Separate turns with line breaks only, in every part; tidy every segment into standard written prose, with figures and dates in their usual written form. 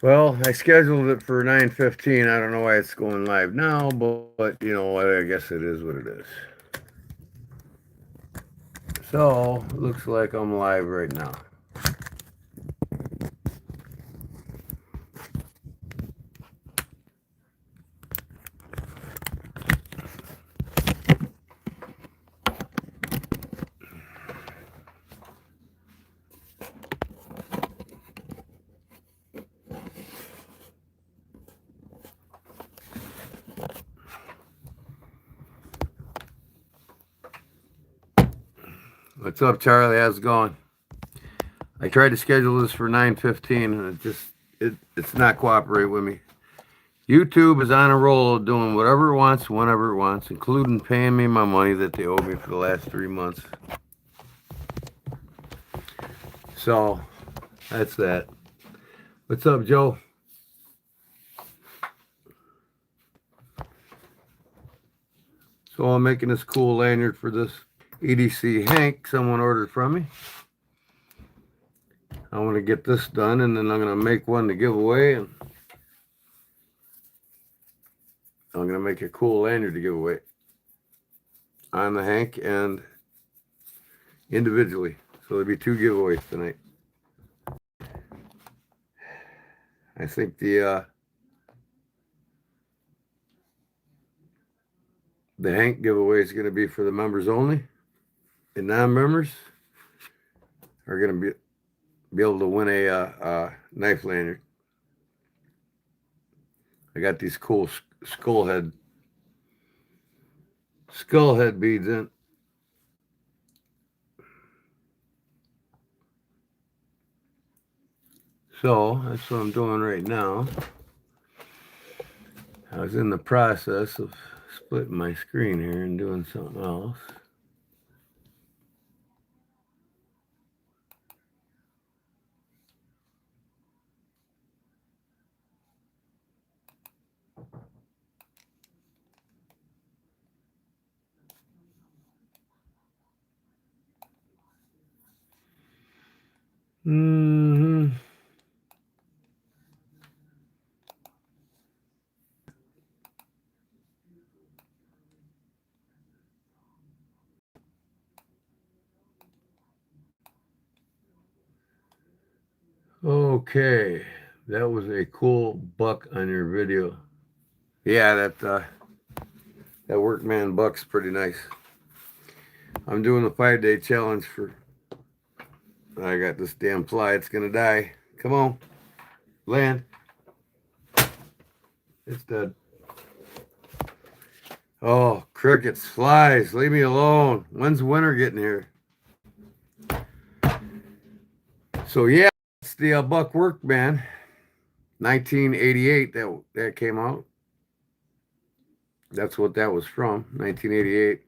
Well, I scheduled it for 9:15. I don't know why it's going live now, but you know what? I guess it is what it is. So, looks like I'm live right now. What's up, Charlie? How's it going? I tried to schedule this for 9:15, and it's not cooperating with me. YouTube is on a roll of doing whatever it wants, whenever it wants, including paying me my money that they owe me for the last 3 months. So, that's that. What's up, Joe? So I'm making this cool lanyard for this EDC Hank someone ordered from me. I want to get this done, and then I'm going to make one to give away, and I'm going to make a cool lanyard to give away on the Hank and individually. So there'll be 2 giveaways tonight. I think the Hank giveaway is going to be for the members only, and non-members are going to be able to win a knife lanyard. I got these cool skull head beads in. So that's what I'm doing right now. I was in the process of splitting my screen here and doing something else. Okay, that was a cool buck on your video. Yeah, that workman buck's pretty nice. I'm doing the 5-day challenge for. I got this damn fly. It's gonna die. Come on, land. It's dead. Oh, crickets, flies, leave me alone. When's winter getting here? So yeah, it's the Buck Workman, 1988. That came out. That's what that was from, 1988.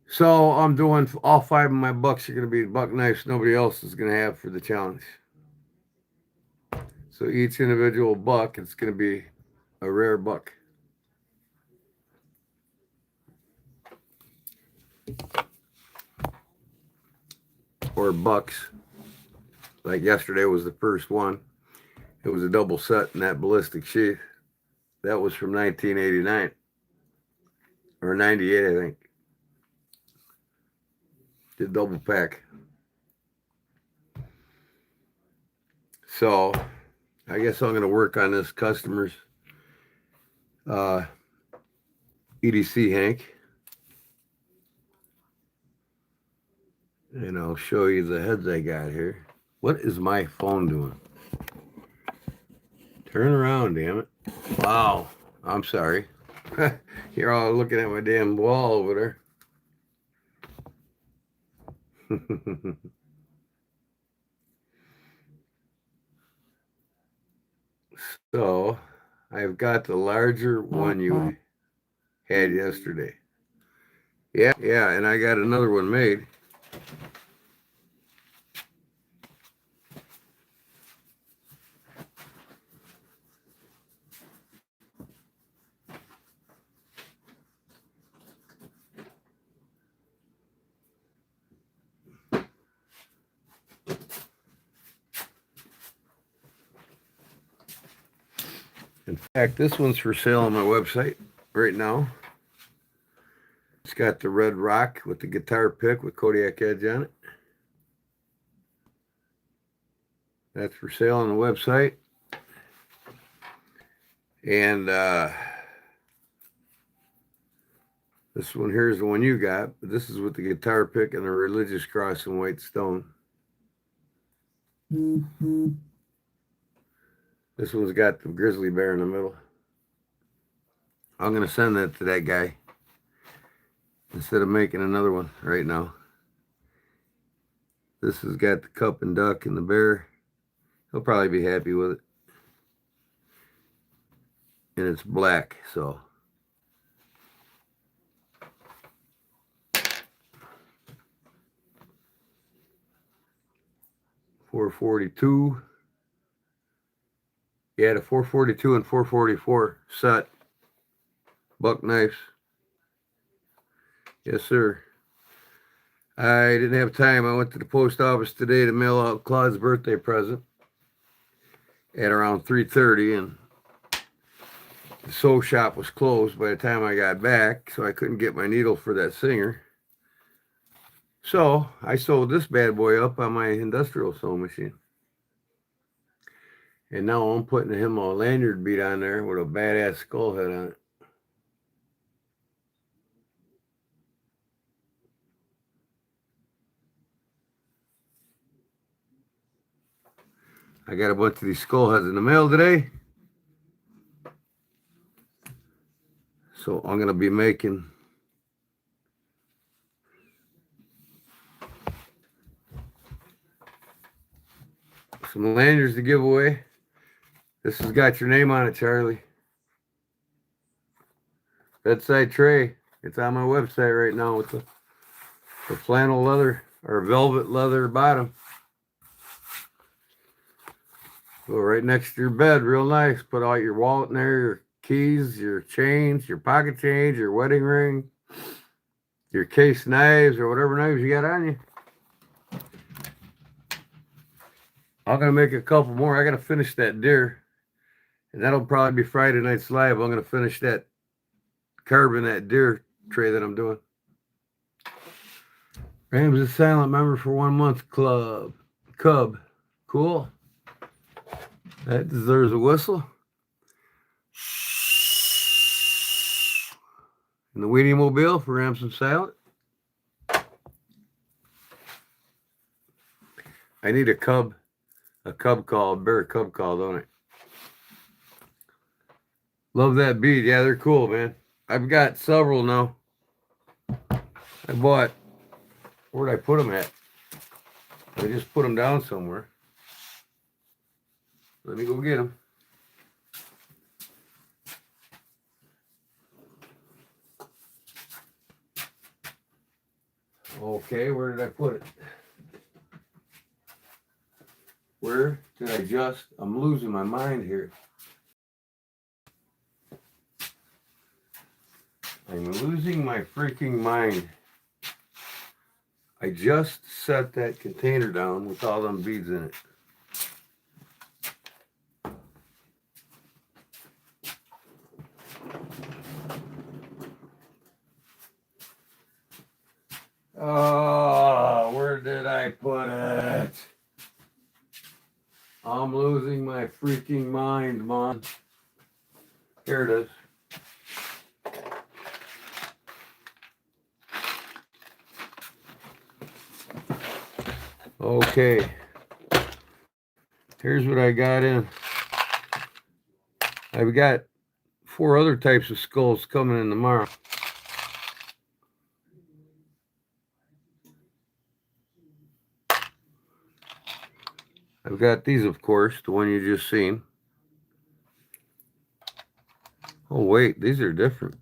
So I'm doing all 5 of my bucks are going to be buck knives nobody else is going to have for the challenge. So each individual buck, it's going to be a rare buck. Or bucks. Like yesterday was the first one. It was a double set in that ballistic sheath. That was from 1989. Or 98, I think. Did double pack. So I guess I'm going to work on this customer's EDC Hank. And I'll show you the heads I got here. What is my phone doing? Turn around, damn it. Wow. I'm sorry. You're all looking at my damn wall over there. So, I've got the larger one you had yesterday. Yeah, and I got another one made. In fact, this one's for sale on my website right now. It's got the red rock with the guitar pick with Kodiak edge on it. That's for sale on the website. And this one here is the one you got. This is with the guitar pick and the religious cross and white stone. This one's got the grizzly bear in the middle. I'm going to send that to that guy instead of making another one right now. This has got the cup and duck and the bear. He'll probably be happy with it. And it's black, so. $442. Yeah, the 442 and 444 set. Buck knives. Yes, sir. I didn't have time. I went to the post office today to mail out Claude's birthday present at around 3:30, and the sew shop was closed by the time I got back, so I couldn't get my needle for that singer. So I sewed this bad boy up on my industrial sewing machine. And now I'm putting him a lanyard bead on there with a badass skull head on it. I got a bunch of these skull heads in the mail today. So I'm going to be making some lanyards to give away. This has got your name on it, Charlie. Bedside tray. It's on my website right now with the flannel leather or velvet leather bottom. Go right next to your bed, real nice. Put out your wallet in there, your keys, your change, your pocket change, your wedding ring, your case knives or whatever knives you got on you. I'm going to make a couple more. I got to finish that deer. And that'll probably be Friday night's live. I'm going to finish that carving that deer tray that I'm doing. Rams is silent member for 1 month club. Cub. Cool. That deserves a whistle. And the Weedy Mobile for Ramson Silent. I need a cub call, a bear cub call, don't I? Love that bead. Yeah, they're cool, man. I've got several now. I bought, where'd I put them at? I just put them down somewhere. Let me go get them. Okay, where did I put it? Where did I just? I'm losing my mind here. I'm losing my freaking mind. I just set that container down with all them beads in it. Oh, where did I put it? I'm losing my freaking mind, man. Here it is. Okay. Here's what I got in. I've got 4 other types of skulls coming in tomorrow. I've got these, of course, the one you just seen. Oh, wait, these are different.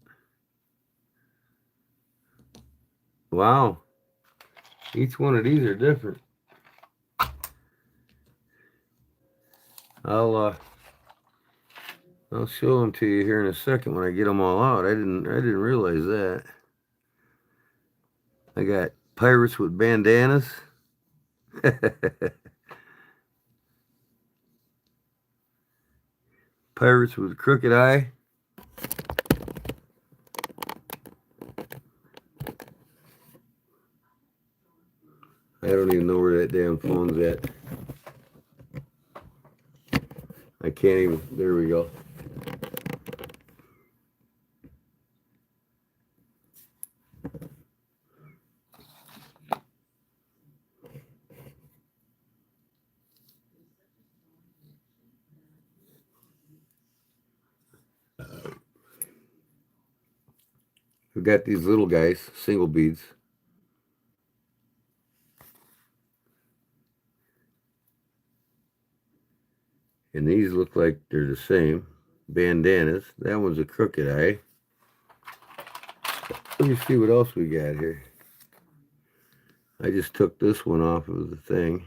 Wow. Each one of these are different. I'll show them to you here in a second when I get them all out. I didn't realize that. I got pirates with bandanas. Pirates with a Crooked Eye. I don't even know where that damn phone's at. I can't even. There we go. We've got these little guys, single beads. And these look like they're the same. Bandanas. That one's a Crooked Eye. Let me see what else we got here. I just took this one off of the thing.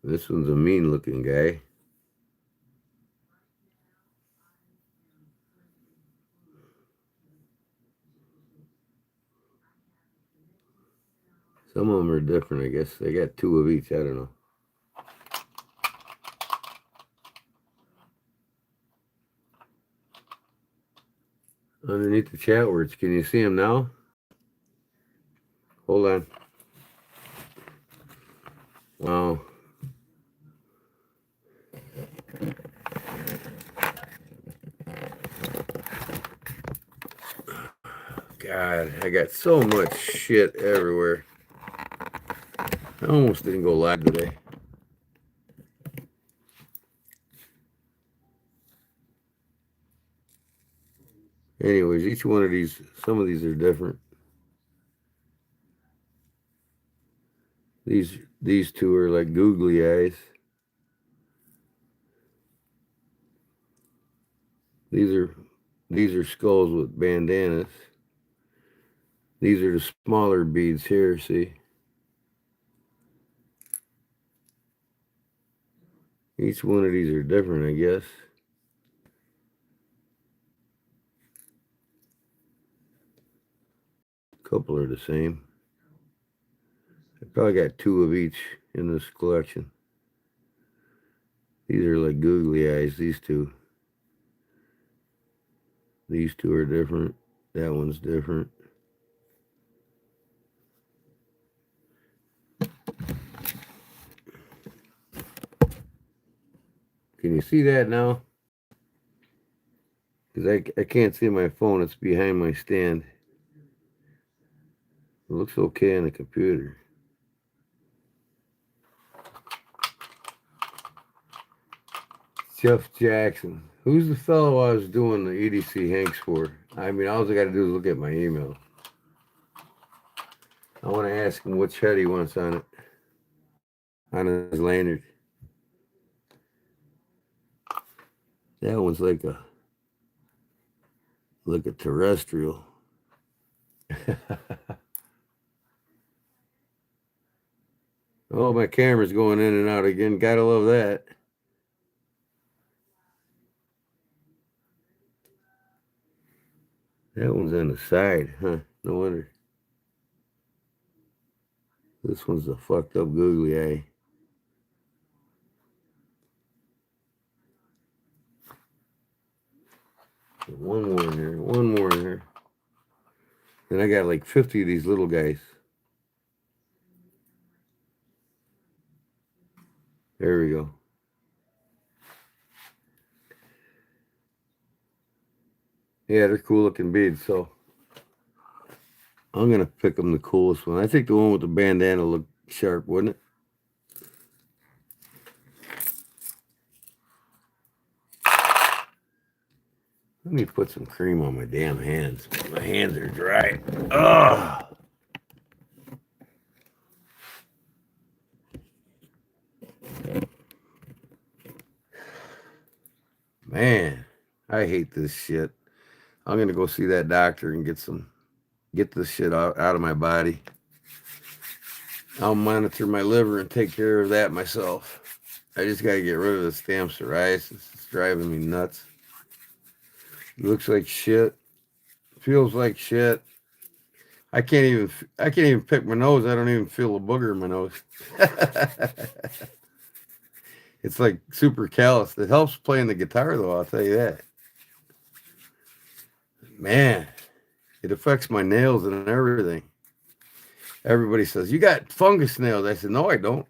This one's a mean looking guy. Some of them are different, I guess. They got two of each. I don't know. Underneath the chat words, can you see them now? Hold on. Wow. God, I got so much shit everywhere. I almost didn't go live today. Anyways, each one of these, some of these are different. These two are like googly eyes. These are skulls with bandanas. These are the smaller beads here, see? Each one of these are different, I guess. A couple are the same. I probably got two of each in this collection. These are like googly eyes, these two. These two are different. That one's different. Can you see that now? Because I can't see my phone. It's behind my stand. It looks okay on the computer. Jeff Jackson. Who's the fellow I was doing the EDC Hanks for? I mean, all I got to do is look at my email. I want to ask him which head he wants on it. On his lanyard. That one's like a terrestrial. Oh, my camera's going in and out again. Gotta love that. That one's on the side, huh? No wonder. This one's a fucked up googly eye. One more in here. One more in here. And I got like 50 of these little guys. There we go. Yeah, they're cool looking beads, so I'm going to pick them the coolest one. I think the one with the bandana looked sharp, wouldn't it? Let me put some cream on my damn hands. My hands are dry. Ugh. Man, I hate this shit. I'm going to go see that doctor and get this shit out of my body. I'll monitor my liver and take care of that myself. I just got to get rid of this damn psoriasis. It's driving me nuts. Looks like shit. Feels like shit. I can't even pick my nose. I don't even feel a booger in my nose. It's like super callous. It helps playing the guitar though, I'll tell you that. Man, it affects my nails and everything. Everybody says, "You got fungus nails." I said, "No, I don't."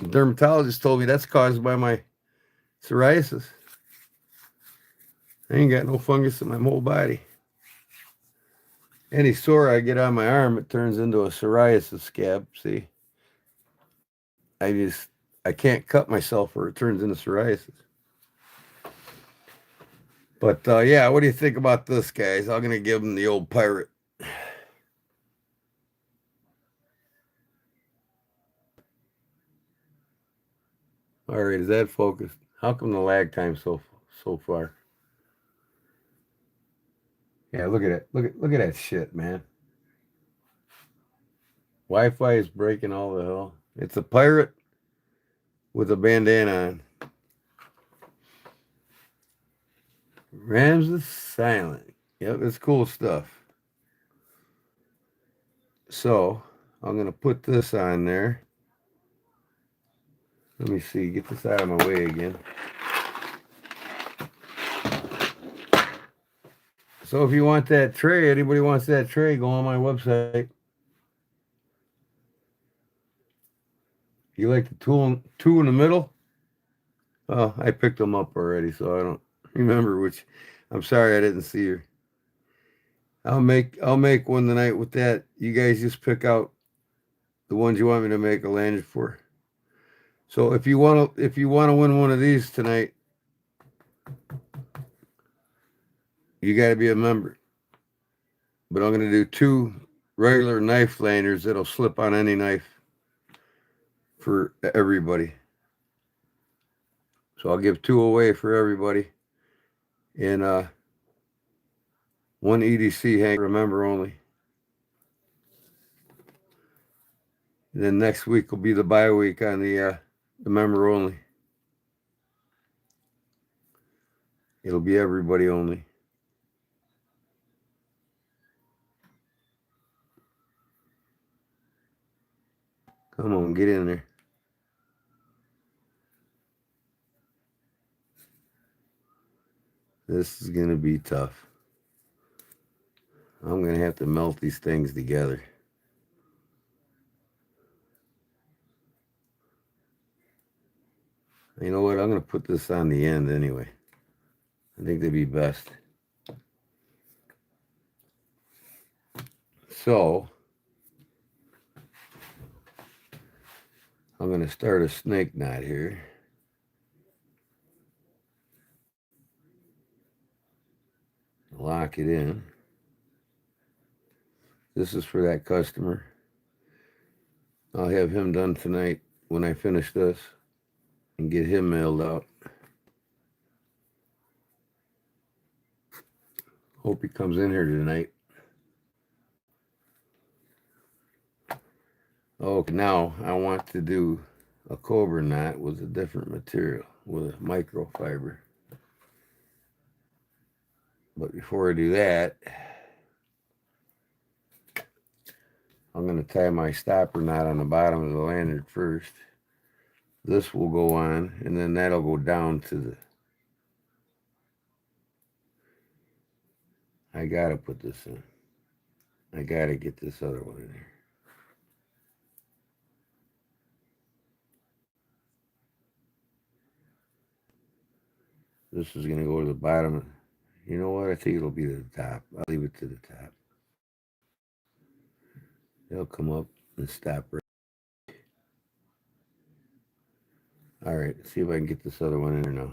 The dermatologist told me that's caused by my psoriasis. I ain't got no fungus in my whole body. Any sore I get on my arm, it turns into a psoriasis scab. See, I can't cut myself or it turns into psoriasis. But yeah, what do you think about this, guys? I'm gonna give him the old pirate. All right, is that focused? How come the lag time so far? Yeah, look at it. Look at that shit, man. Wi-Fi is breaking all the hell. It's a pirate with a bandana on. Rams is silent. Yep, it's cool stuff. So I'm gonna put this on there. Let me see. Get this out of my way again. So if you want that tray, anybody wants that tray, go on my website. You like the two in the middle? Oh, I picked them up already, so I don't remember which. I'm sorry I didn't see her. I'll make one tonight with that. You guys just pick out the ones you want me to make a lanyard for. So if you want to win one of these tonight, you got to be a member. But I'm going to do 2 regular knife lanyards that'll slip on any knife for everybody. So I'll give 2 away for everybody. And 1 EDC hang for a member only. And then next week will be the bye week on the member only. It'll be everybody only. Come on, get in there. This is going to be tough. I'm going to have to melt these things together. You know what? I'm going to put this on the end anyway. I think they'd be best. So, I'm going to start a snake knot here. Lock it in. This is for that customer. I'll have him done tonight when I finish this and get him mailed out. Hope he comes in here tonight. Okay, now I want to do a cobra knot with a different material, with a microfiber. But before I do that, I'm going to tie my stopper knot on the bottom of the lanyard first. This will go on, and then that'll go down to the... I got to put this in. I got to get this other one in there. This is going to go to the bottom. You know what? I think it'll be to the top. I'll leave it to the top. They'll come up and stop right. All right, let's see if I can get this other one in there now.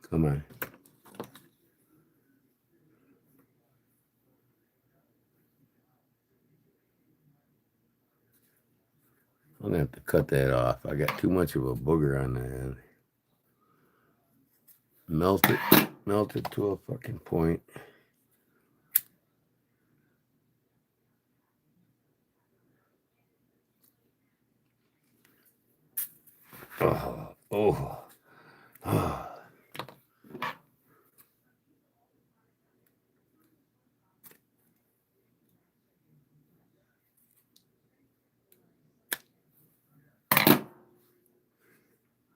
Come on. I'm going to have to cut that off. I got too much of a booger on that. Melt it. melted to a fucking point. Oh, oh, oh.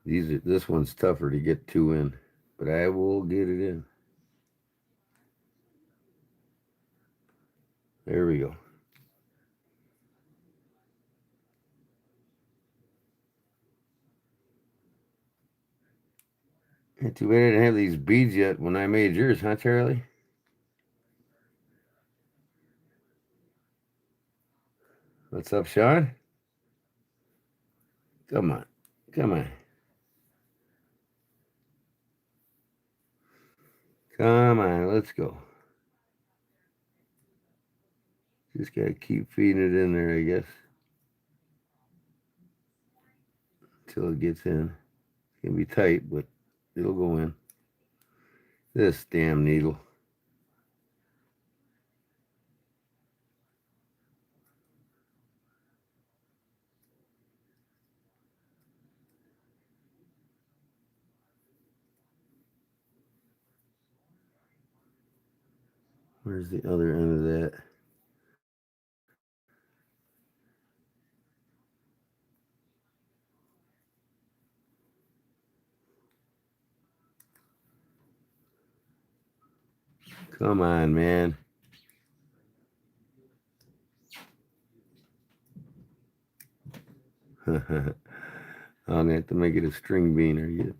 This one's tougher to get two in, but I will get it in. There we go. Ain't too bad I didn't have these beads yet when I made yours, huh, Charlie? What's up, Sean? Come on. Come on. Come on, let's go. Just gotta keep feeding it in there, I guess. Until it gets in. It's gonna be tight, but it'll go in. This damn needle. Where's the other end of that? Come on, man. I'm gonna have to make it a string bean or you.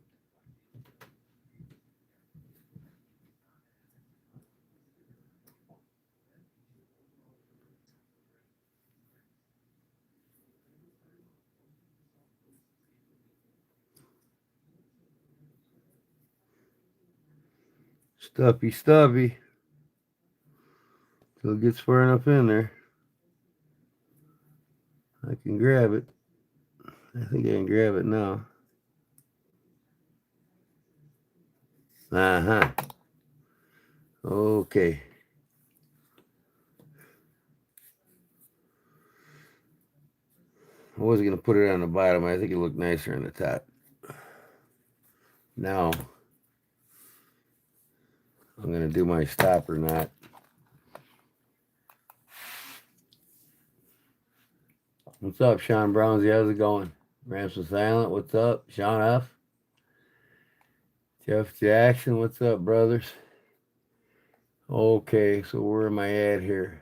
Stubby. Till it gets far enough in there. I can grab it. I think I can grab it now. Uh-huh. Okay. I wasn't going to put it on the bottom. I think it looked nicer on the top. Now, I'm going to do my stopper knot. What's up, Sean Brownsy? How's it going? Ramson Silent, what's up? Sean F. Jeff Jackson, what's up, brothers? Okay, so where am I at here?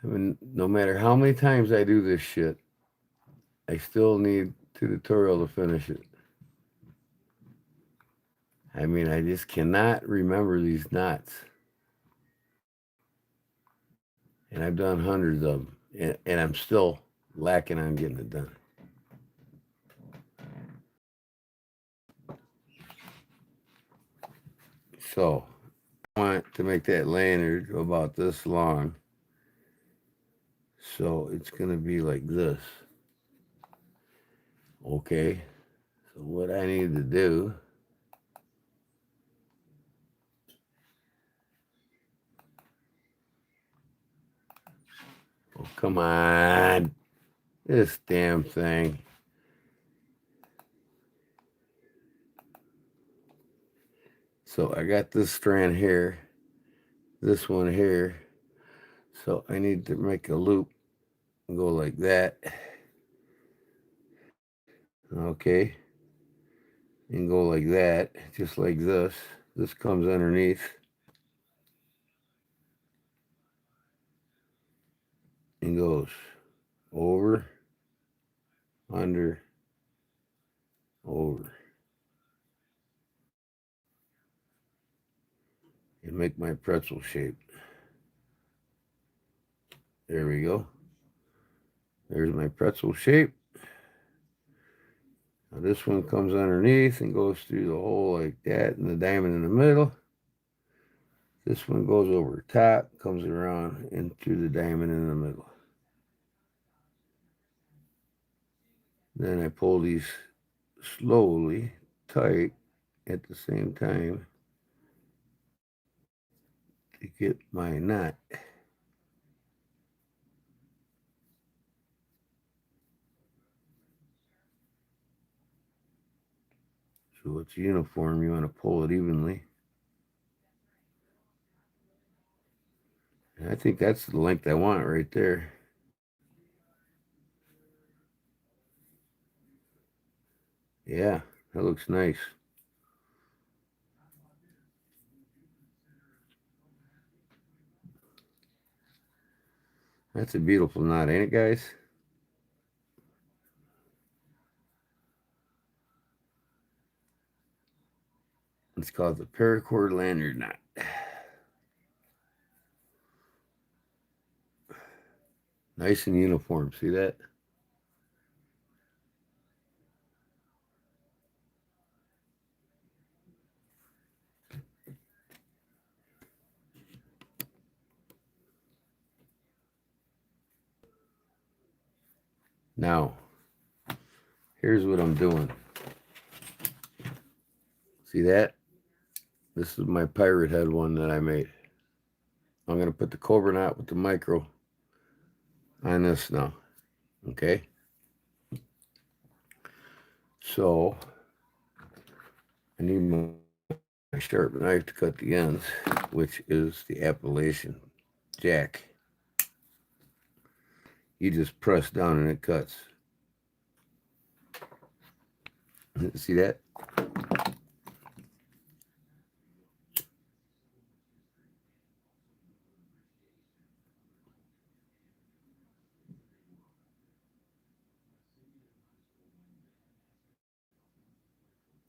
I mean, no matter how many times I do this shit, I still need the tutorial to finish it. I mean, I just cannot remember these knots. And I've done hundreds of them, and I'm still lacking on getting it done. So, I want to make that lanyard about this long. So, it's going to be like this. Okay. So, what I need to do, oh, come on, this damn thing. So, I got this strand here, this one here. So, I need to make a loop and go like that. Okay. And go like that, just like this. This comes underneath and goes over, under, over. And make my pretzel shape. There we go. There's my pretzel shape. Now this one comes underneath and goes through the hole like that, and the diamond in the middle. This one goes over top, comes around and through the diamond in the middle. Then I pull these slowly tight at the same time to get my knot. So it's uniform. You want to pull it evenly. And I think that's the length I want right there. Yeah, that looks nice. That's a beautiful knot, ain't it, guys? It's called the paracord lanyard knot. Nice and uniform. See that? Now, here's what I'm doing. See that? This is my pirate head one that I made. I'm going to put the cobra knot with the micro on this now. Okay? So, I need my sharp knife to cut the ends, which is the Appalachian jack. You just press down and it cuts. See that?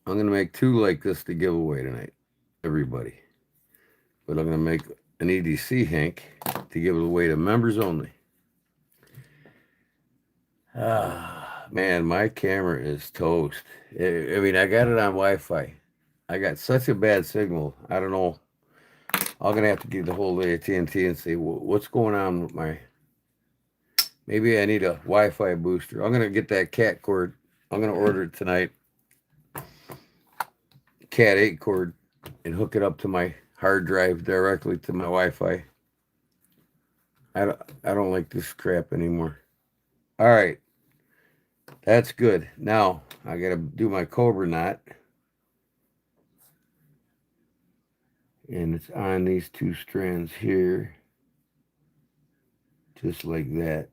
I'm going to make two like this to give away tonight, everybody. But I'm going to make an EDC Hank to give it away to members only. Ah, man, my camera is toast. I mean, I got it on Wi-Fi. I got such a bad signal. I don't know. I'm going to have to get the whole of AT&T and see what's going on with my... Maybe I need a Wi-Fi booster. I'm going to get that cat cord. I'm going to order it tonight. Cat 8 cord and hook it up to my hard drive directly to my Wi-Fi. I don't like this crap anymore. All right. That's good. Now, I got to do my cobra knot. And it's on these two strands here. Just like that.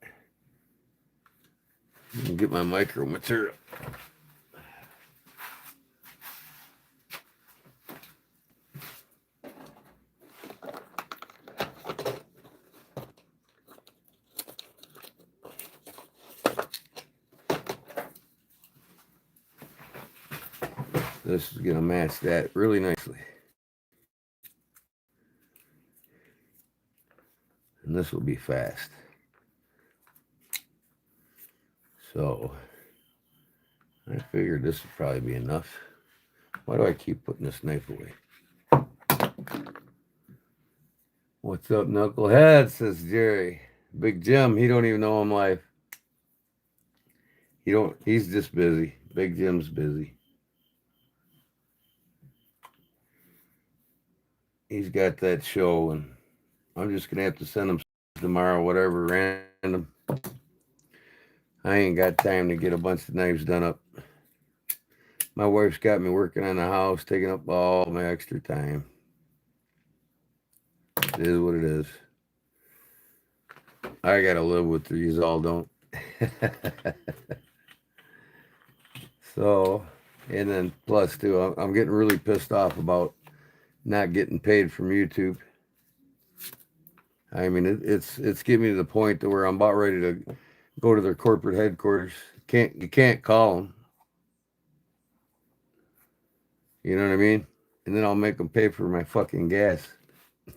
Get my micro material. This is going to match that really nicely. And this will be fast. So, I figured this would probably be enough. Why do I keep putting this knife away? What's up, knucklehead, says Jerry. Big Jim, he don't even know I'm live. He's just busy. Big Jim's busy. He's got that show, and I'm just gonna have to send him tomorrow, whatever, random. I ain't got time to get a bunch of knives done up. My wife's got me working on the house, taking up all my extra time. It is what it is. I gotta live with these, all don't. So, and then plus too, I'm getting really pissed off about not getting paid from YouTube. I mean, it's getting me to the point to where I'm about ready to go to their corporate headquarters. You can't call them. You know what I mean? And then I'll make them pay for my fucking gas.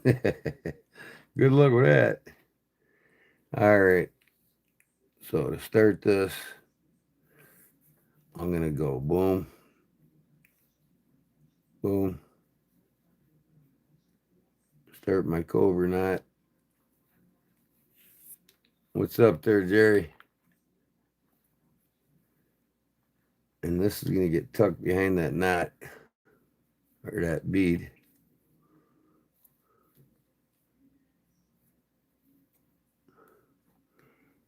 Good luck with that. All right. So to start this, I'm going to go boom, boom. Start my cobra knot. What's up there, Jerry? And this is going to get tucked behind that knot. or that bead.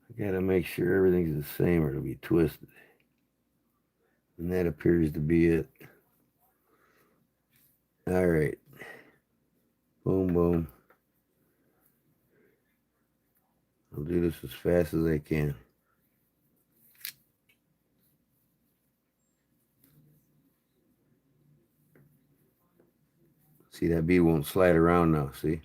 I gotta make sure everything's the same or it'll be twisted. And that appears to be it. All right. Boom, boom. I'll do this as fast as I can. See, that bead won't slide around now, see?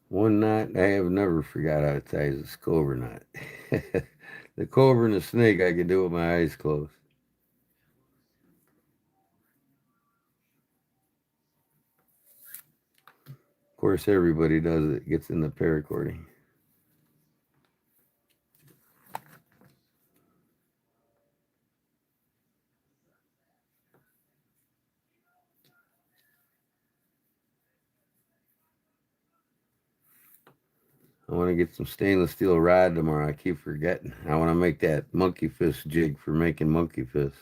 One knot, I have never forgot how to tie this cobra knot. The cobra and the snake I can do with my eyes closed. Of course, everybody does it. Gets in the paracording. I want to get some stainless steel rod tomorrow. I keep forgetting. I want to make that monkey fist jig for making monkey fists.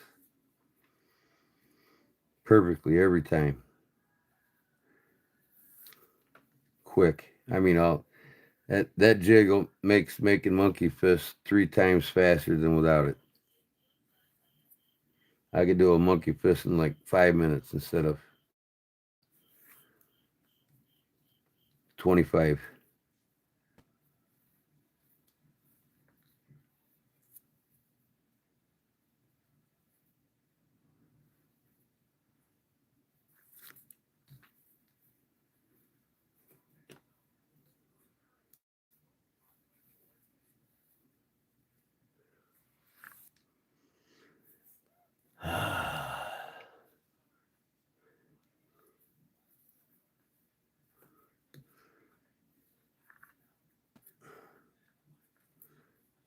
Perfectly every time. Quick. I mean, that jig makes making monkey fists 3 times faster than without it. I could do a monkey fist in like 5 minutes instead of 25.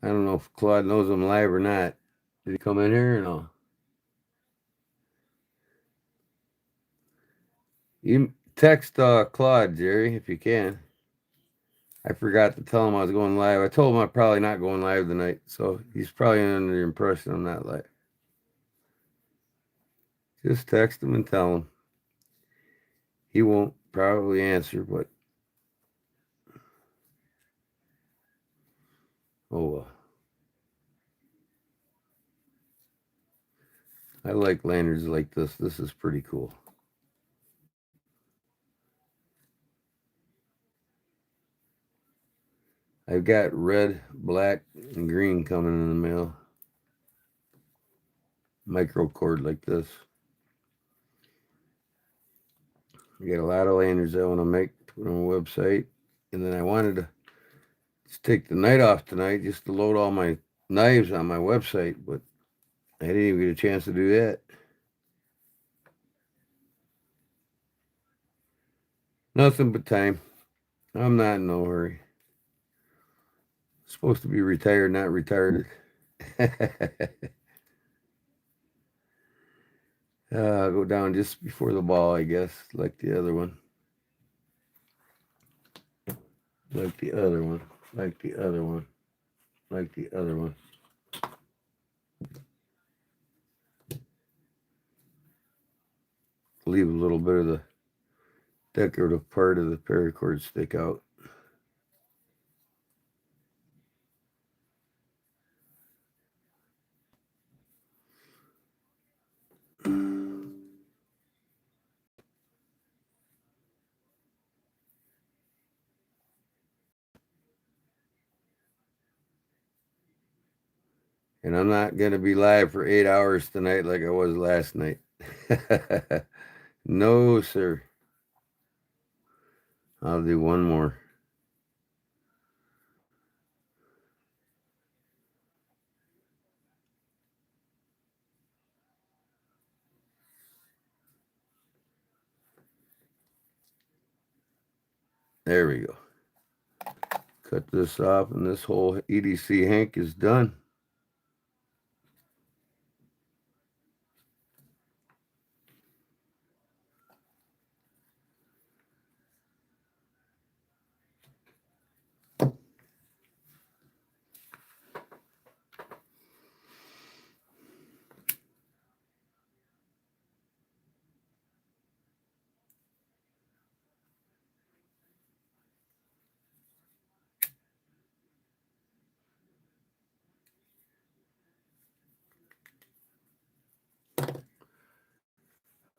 I don't know if Claude knows I'm live or not. Did he come in here or no? You text Claude, Jerry, if you can. I forgot to tell him I was going live. I told him I'm probably not going live tonight, so he's probably under the impression I'm not live. Just text him and tell him. He won't probably answer, but oh well. I like lanyards like this. This is pretty cool. I've got red, black, and green coming in the mail. Micro cord like this. I got a lot of lanyards I want to make to put on my website. And then I wanted to just take the night off tonight just to load all my knives on my website, but I didn't even get a chance to do that. Nothing but time. I'm not in no hurry. Supposed to be retired, not retarded. Go down just before the ball, I guess, like the other one. Like the other one. Like the other one. Like the other one. Leave a little bit of the decorative part of the paracord stick out. And I'm not going to be live for 8 hours tonight like I was last night. No, sir. I'll do one more. There we go. Cut this off, and this whole EDC hank is done.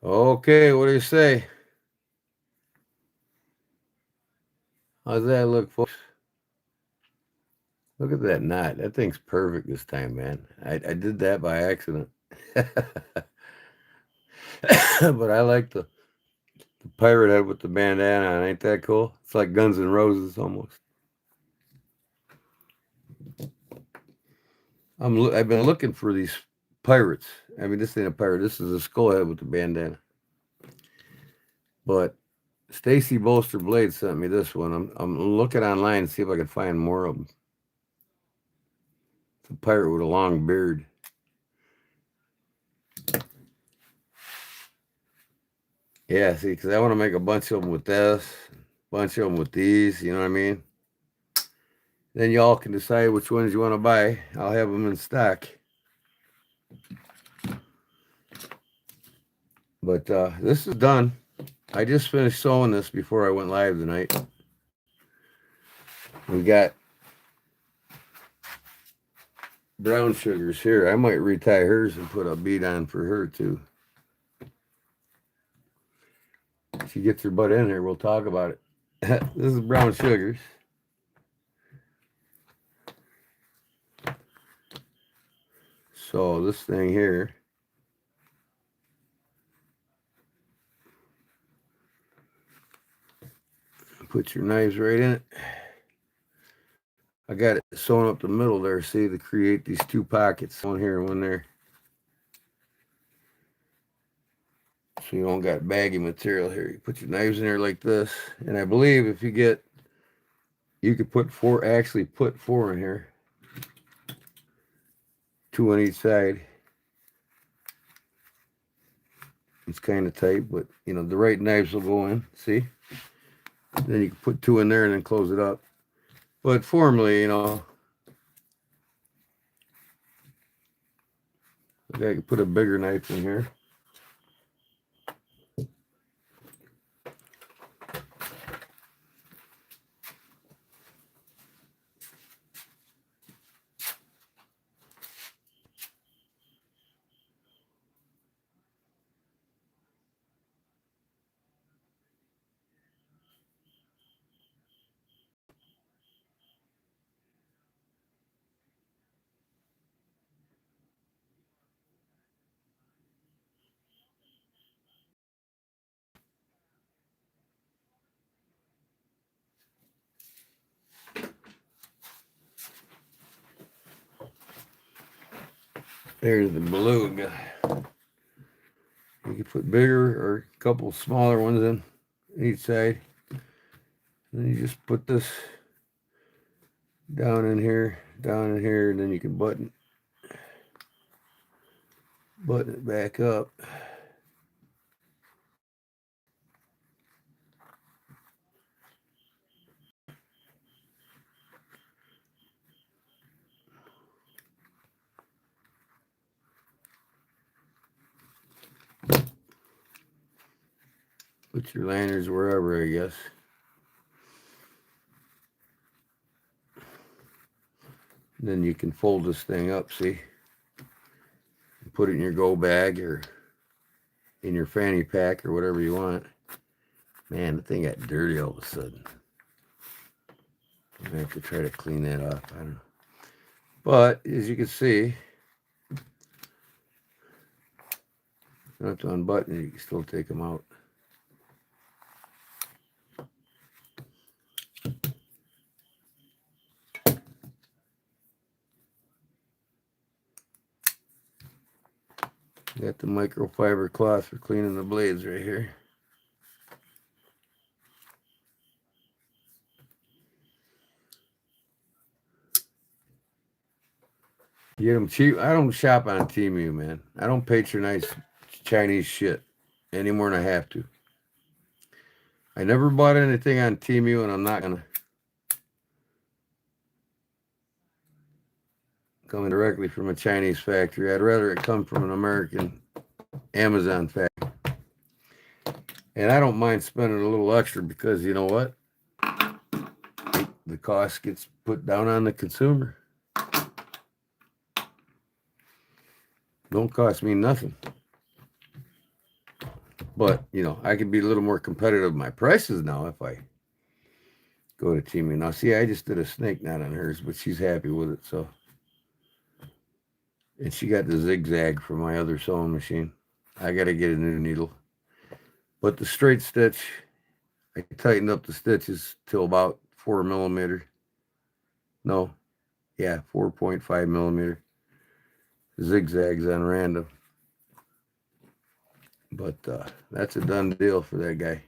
Okay, what do you say? How's that look, folks? Look at that knot. That thing's perfect this time, man. I did that by accident. But I like the pirate head with the bandana on. Ain't that cool? It's like Guns N' Roses almost. I've been looking for these pirates. I mean, this ain't a pirate. This is a skull head with the bandana. But Stacy Bolster Blade sent me this one. I'm looking online to see if I can find more of them. It's a pirate with a long beard. Yeah, see, because I want to make a bunch of them with this, a bunch of them with these, you know what I mean? Then y'all can decide which ones you want to buy. I'll have them in stock. But this is done. I just finished sewing this before I went live tonight. We got brown sugars here. I might retie hers and put a bead on for her too. If she gets her butt in here, we'll talk about it. This is brown sugars. So this thing here, put your knives right in it. I got it sewn up the middle there, see, to create these two pockets, one here and one there. So you don't got baggy material here. You put your knives in there like this. And I believe if you could put four in here. 2 on each side. It's kind of tight, but you know, the right knives will go in, see? Then you can put 2 in there and then close it up. But formally, you know, I could put a bigger knife in here. There's the balloon guy. You can put bigger or a couple smaller ones in each side. Then you just put this down in here, and then you can button it back up. Put your lanyards wherever, I guess. Then you can fold this thing up, see? Put it in your go bag or in your fanny pack or whatever you want. Man, the thing got dirty all of a sudden. I'm gonna have to try to clean that off. I don't know. But as you can see, you don't have to unbutton it, you can still take them out. Got the microfiber cloth for cleaning the blades right here. You get them cheap. I don't shop on Temu, man. I don't patronize Chinese shit any more than I have to. I never bought anything on Temu, and I'm not gonna. Coming directly from a Chinese factory. I'd rather it come from an American Amazon factory. And I don't mind spending a little extra because you know what? The cost gets put down on the consumer. Don't cost me nothing. But, you know, I can be a little more competitive with my prices now if I go to Temu. Now, see, I just did a snake knot on hers, but she's happy with it, so. And she got the zigzag from my other sewing machine. I got to get a new needle. But the straight stitch, I tightened up the stitches till about 4 millimeter. No, yeah, 4.5 millimeter. Zigzags on random. But that's a done deal for that guy.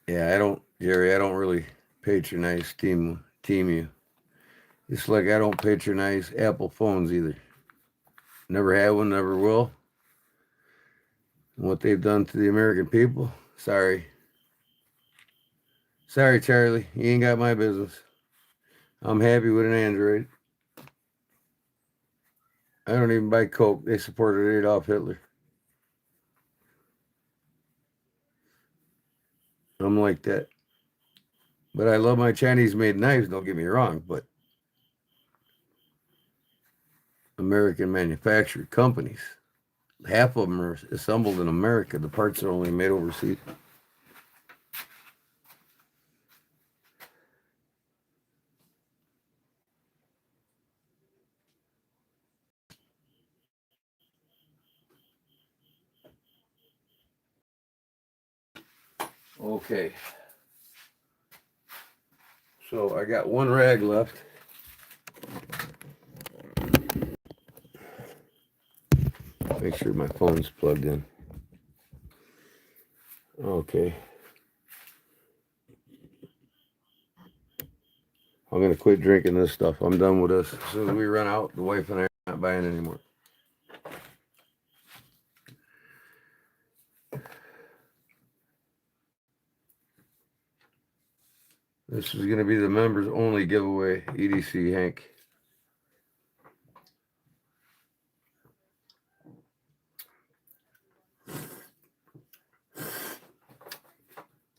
Yeah, Jerry, I don't really patronize Temu. Just like I don't patronize Apple phones either. Never had one, never will. And what they've done to the American people, sorry. Sorry, Charlie, you ain't got my business. I'm happy with an Android. I don't even buy Coke. They supported Adolf Hitler. I'm like that. But I love my Chinese-made knives, don't get me wrong, but American manufactured companies, half of them are assembled in America. The parts are only made overseas. Okay. So I got one rag left. Make sure my phone's plugged in. Okay. I'm going to quit drinking this stuff. I'm done with this. As soon as we run out, the wife and I are not buying anymore. This is going to be the members only giveaway, EDC Hank.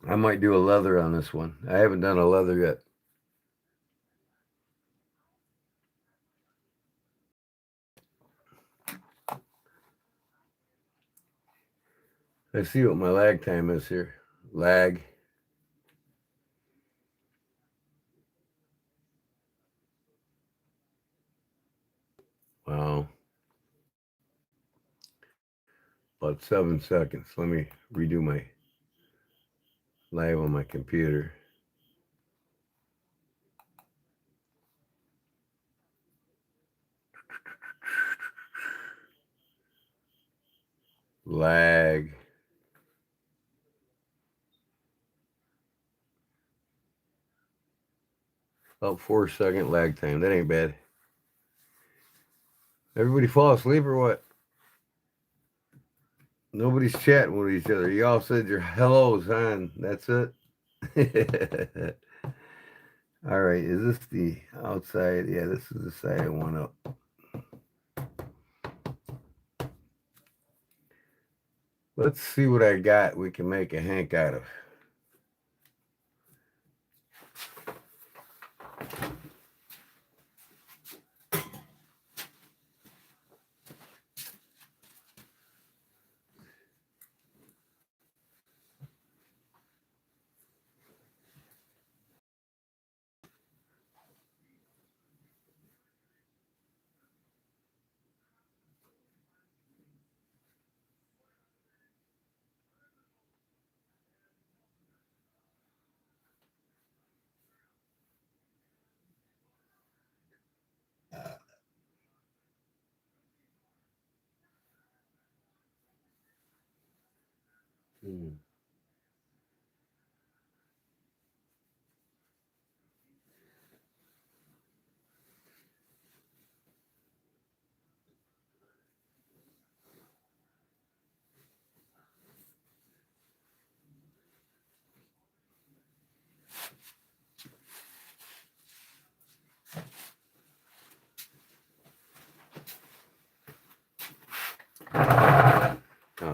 I might do a leather on this one. I haven't done a leather yet. Let's see what my lag time is here. Lag. Wow. About 7 seconds. Let me redo my live on my computer. Lag. About 4 second lag time. That ain't bad. Everybody fall asleep or what? Nobody's chatting with each other. You all said your hellos on. That's it. All right. Is this the outside? Yeah, this is the side I want up. Let's see what I got we can make a Hank out of.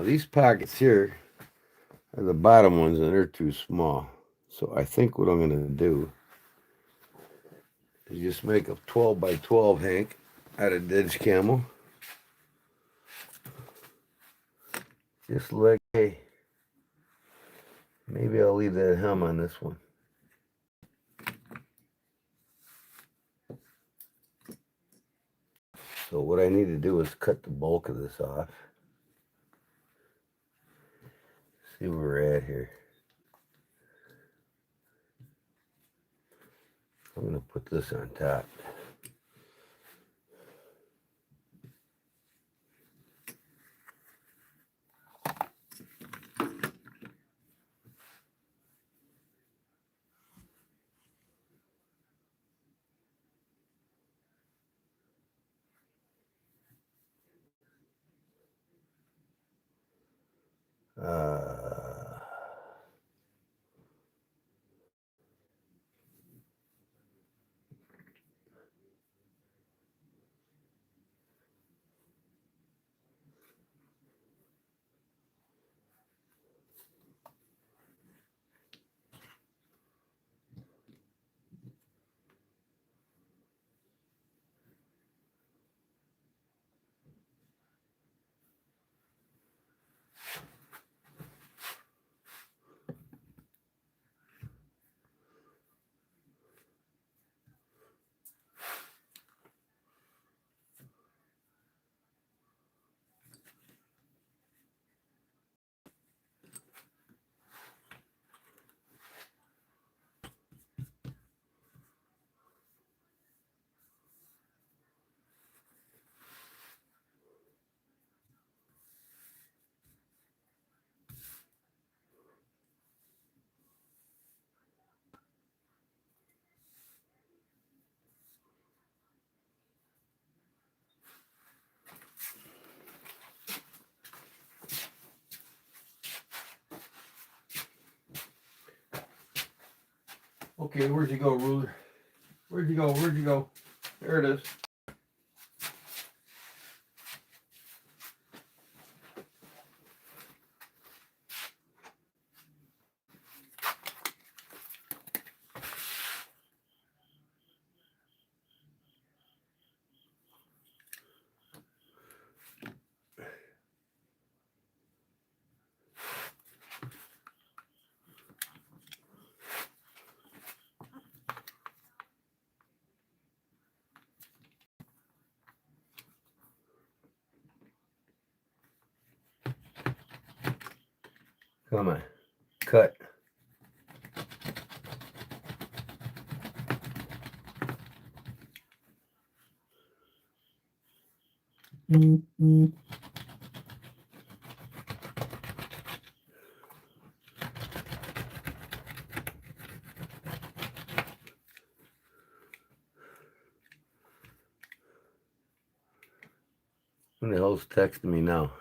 these pockets here are the bottom ones, and they're too small. So I think what I'm going to do is just make a 12 by 12 hank out of Dedge camel. Just like, hey, maybe I'll leave that hem on this one. So what I need to do is cut the bulk of this off. See where we're at here. I'm going to put this on top. Okay, where'd you go, ruler? Where'd you go? Where'd you go? There it is. Come on, cut. Mm-hmm. Who the hell's texting me now?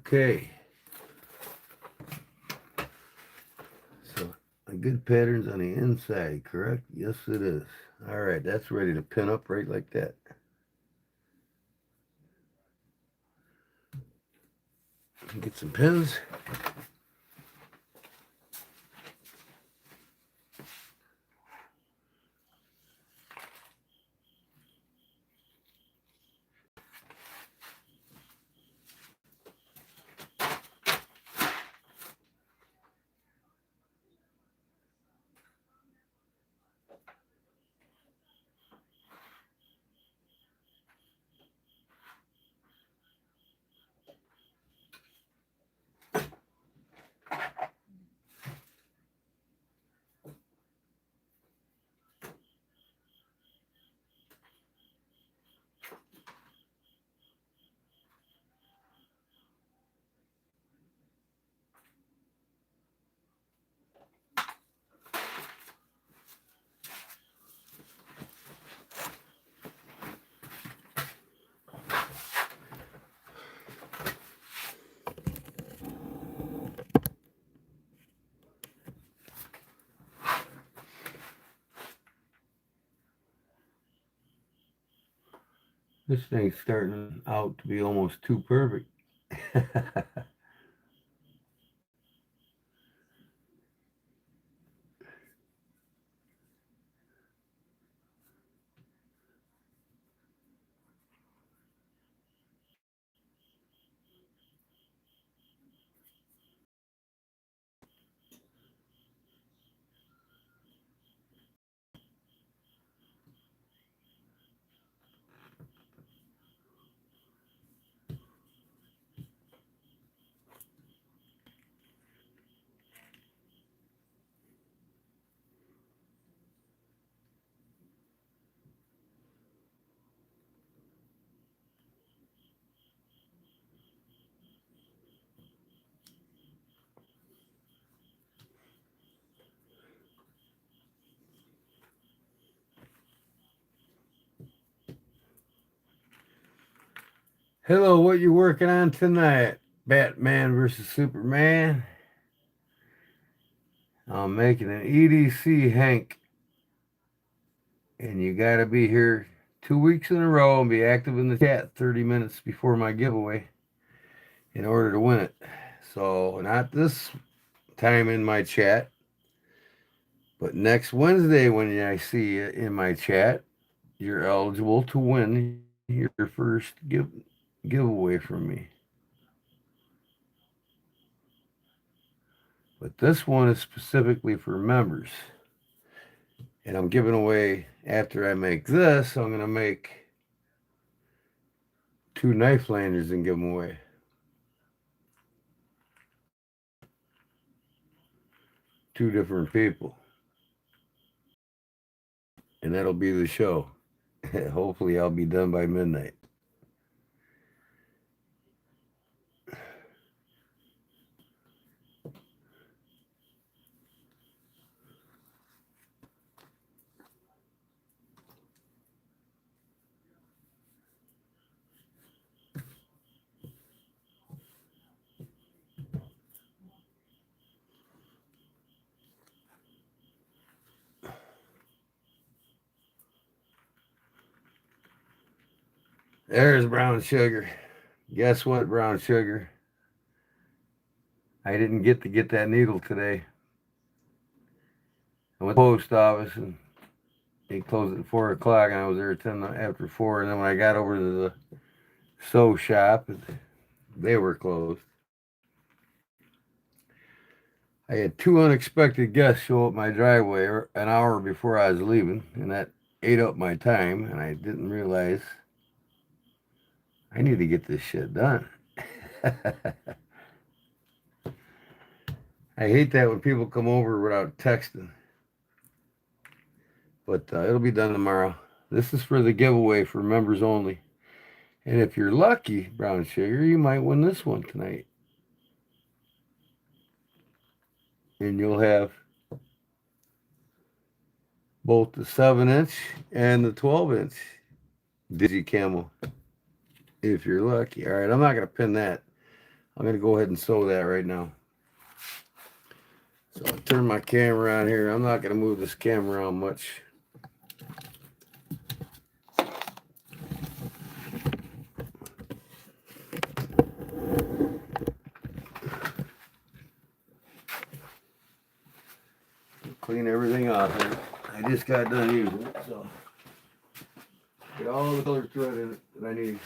Okay. So a good pattern's on the inside, correct? Yes, it is. All right, that's ready to pin up right like that. Get some pins. This thing's starting out to be almost too perfect. Hello, what you working on tonight? Batman versus Superman. I'm making an EDC, Hank. And you got to be here 2 weeks in a row and be active in the chat 30 minutes before my giveaway in order to win it. So, not this time in my chat, but next Wednesday when I see you in my chat, you're eligible to win your first giveaway from me. But this one is specifically for members. And I'm giving away, after I make this, I'm going to make 2 knife lanyards and give them away. Two different people. And that'll be the show. Hopefully I'll be done by midnight. There's brown sugar. Guess what, brown sugar? I didn't get to get that needle today. I went to the post office and they closed at 4 o'clock and I was there 10 after 4. And then when I got over to the sew shop, they were closed. I had 2 unexpected guests show up my driveway an hour before I was leaving, and that ate up my time, and I didn't realize I need to get this shit done. I hate that when people come over without texting. But it'll be done tomorrow. This is for the giveaway for members only. And if you're lucky, brown sugar, you might win this one tonight. And you'll have both the 7-inch and the 12-inch Digi Camel. If you're lucky. All right, I'm not going to pin that. I'm going to go ahead and sew that right now. So I'll turn my camera on here. I'm not going to move this camera around much. Clean everything off. I just got done using it, so get all the color thread in it that I need.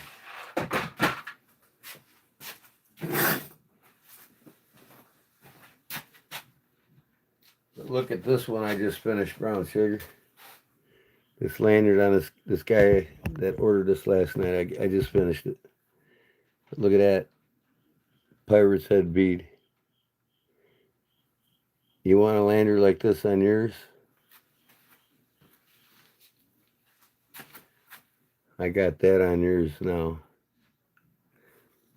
But look at this one I just finished, brown sugar. This lanyard on this guy that ordered this last night. I just finished it. But look at that. Pirate's head bead. You want a lanyard like this on yours? I got that on yours now.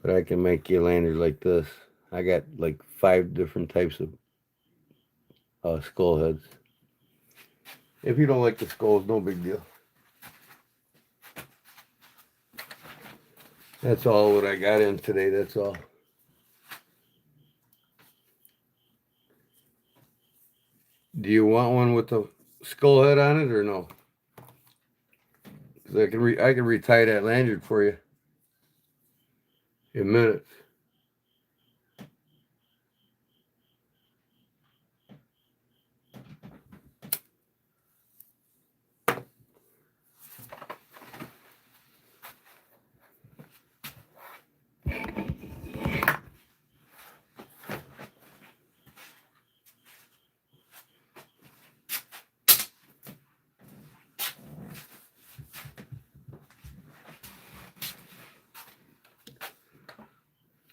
But I can make you a lanyard like this. I got like 5 different types of skull heads. If you don't like the skulls, no big deal. That's all what I got in today, that's all. Do you want one with the skull head on it or no? Because I can retie that lanyard for you in minutes.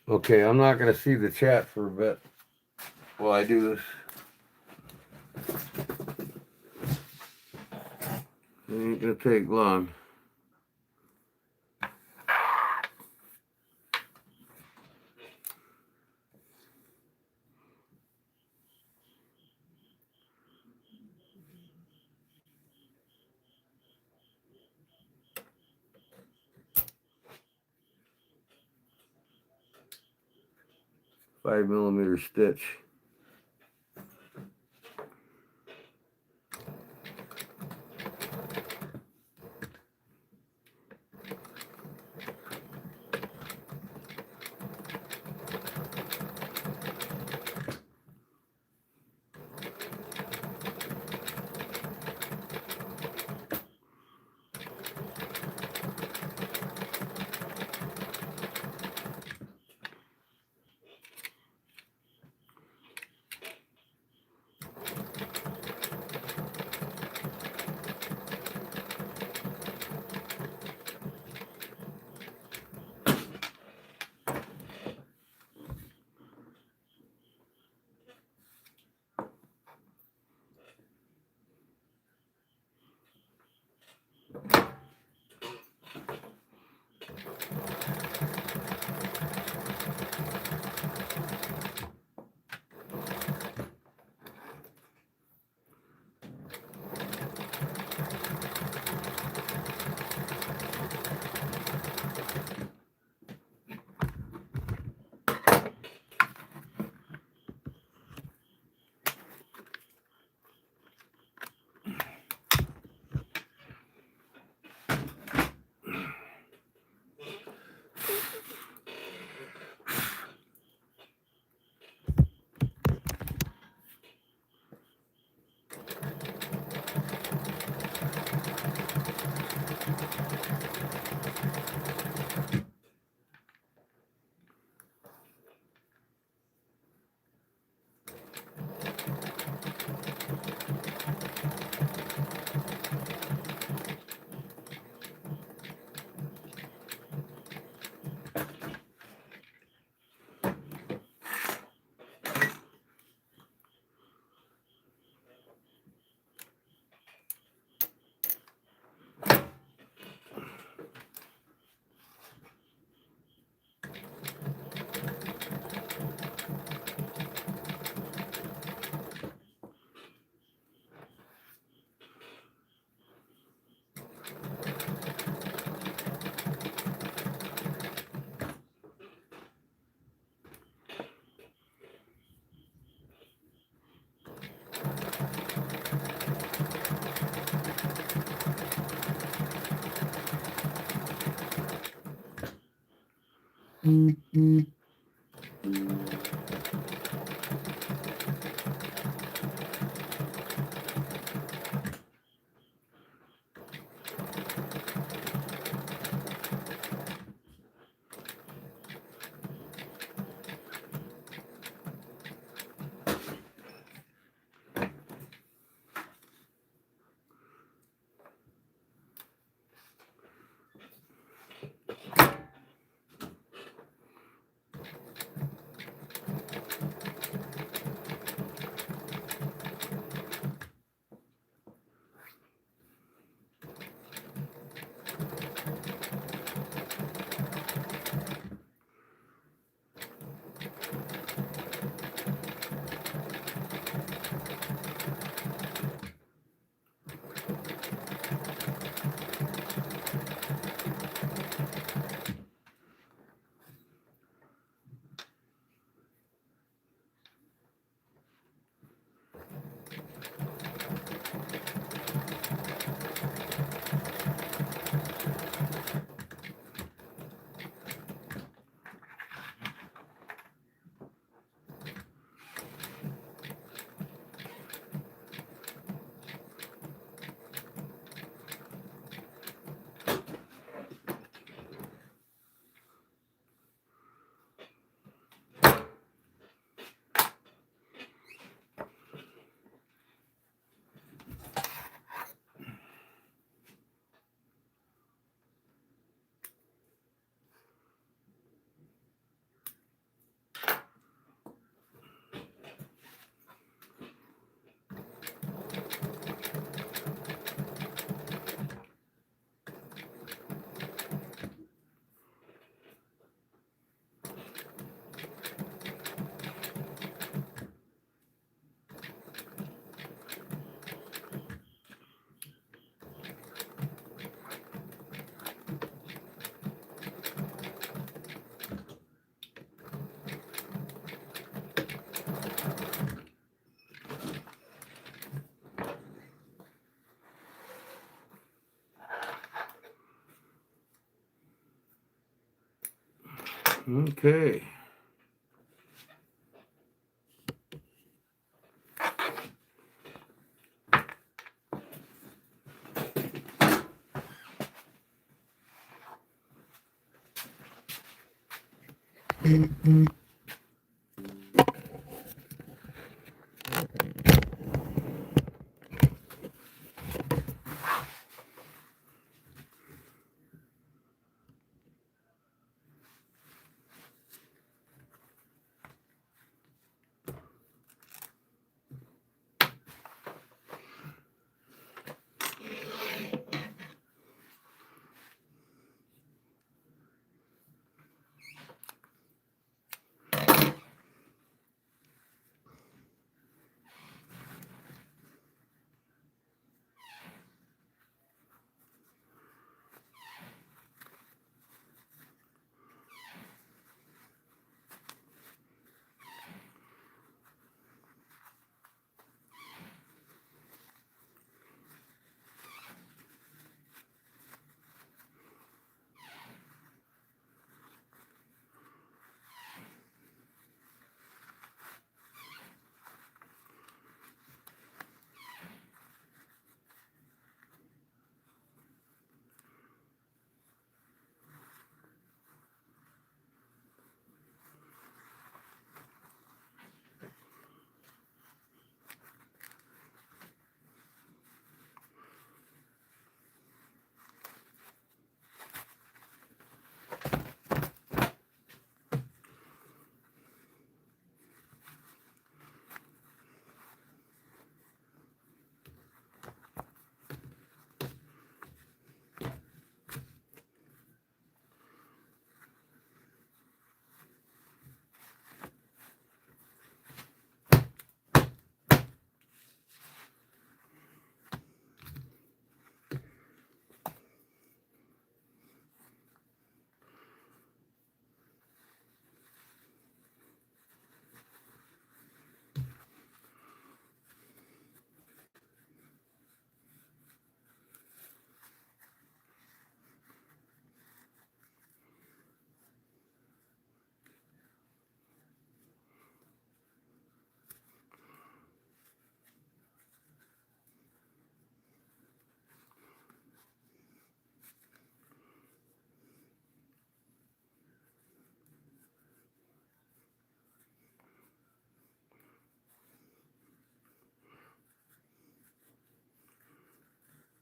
Okay, I'm not going to see the chat for a bit while I do this. It ain't going to take long. $5mm stitch. Okay.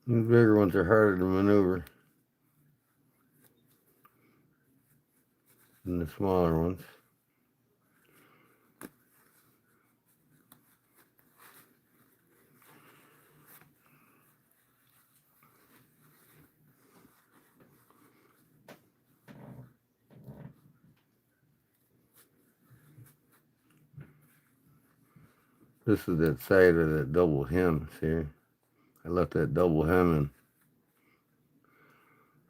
The bigger ones are harder to maneuver than the smaller ones. This is that side of that double hem, see? I left that double hem in.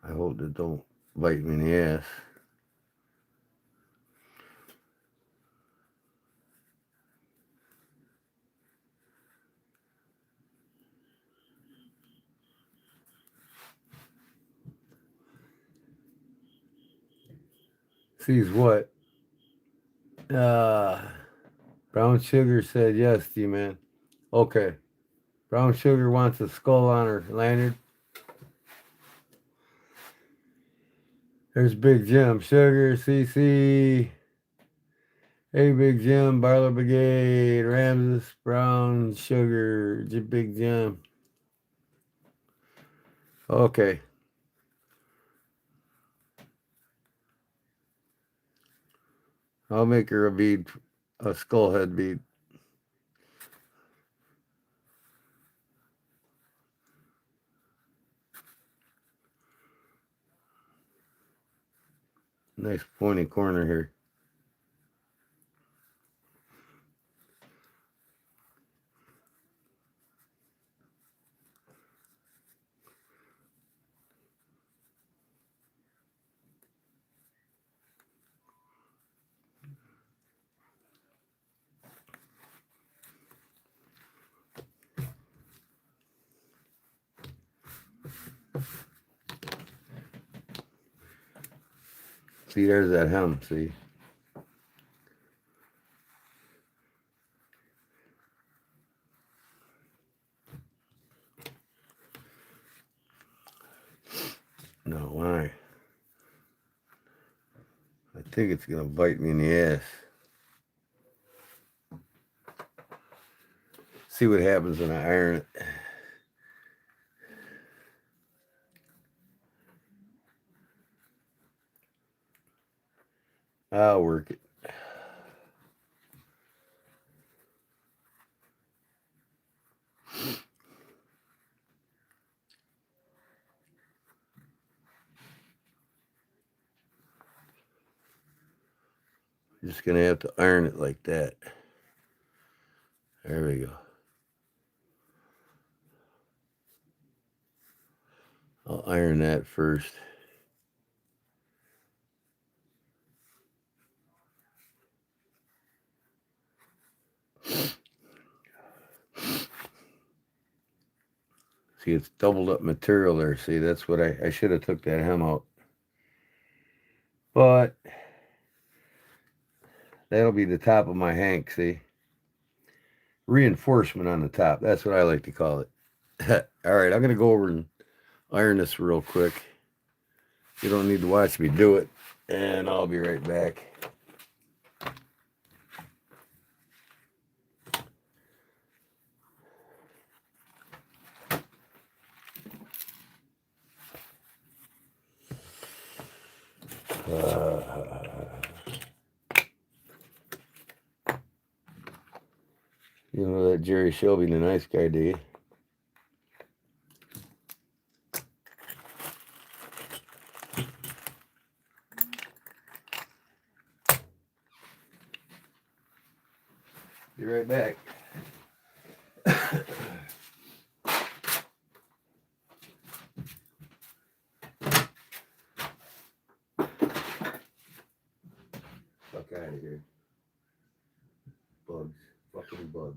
I hope it don't bite me in the ass. Sees what? Brown Sugar said yes, D-Man. Okay. Brown Sugar wants a skull on her lanyard. There's Big Jim. Sugar, CC. Hey, Big Jim. Barlow Brigade. Ramses. Brown Sugar. Big Jim. Okay. I'll make her a bead. A skull head bead. Nice pointy corner here. See, there's that hem, see? No, why? I think it's going to bite me in the ass. See what happens when I iron it. I'll work it. Just going to have to iron it like that. There we go. I'll iron that first. See, it's doubled up material there. See, that's what I should have took that hem out. But that'll be the top of my hank, see? Reinforcement on the top. That's what I like to call it. All right, I'm going to go over and iron this real quick. You don't need to watch me do it. And I'll be right back. You know that Jerry Shelby, the nice guy, do you? Be right back. Fuck out of here. Bugs. Fucking bugs.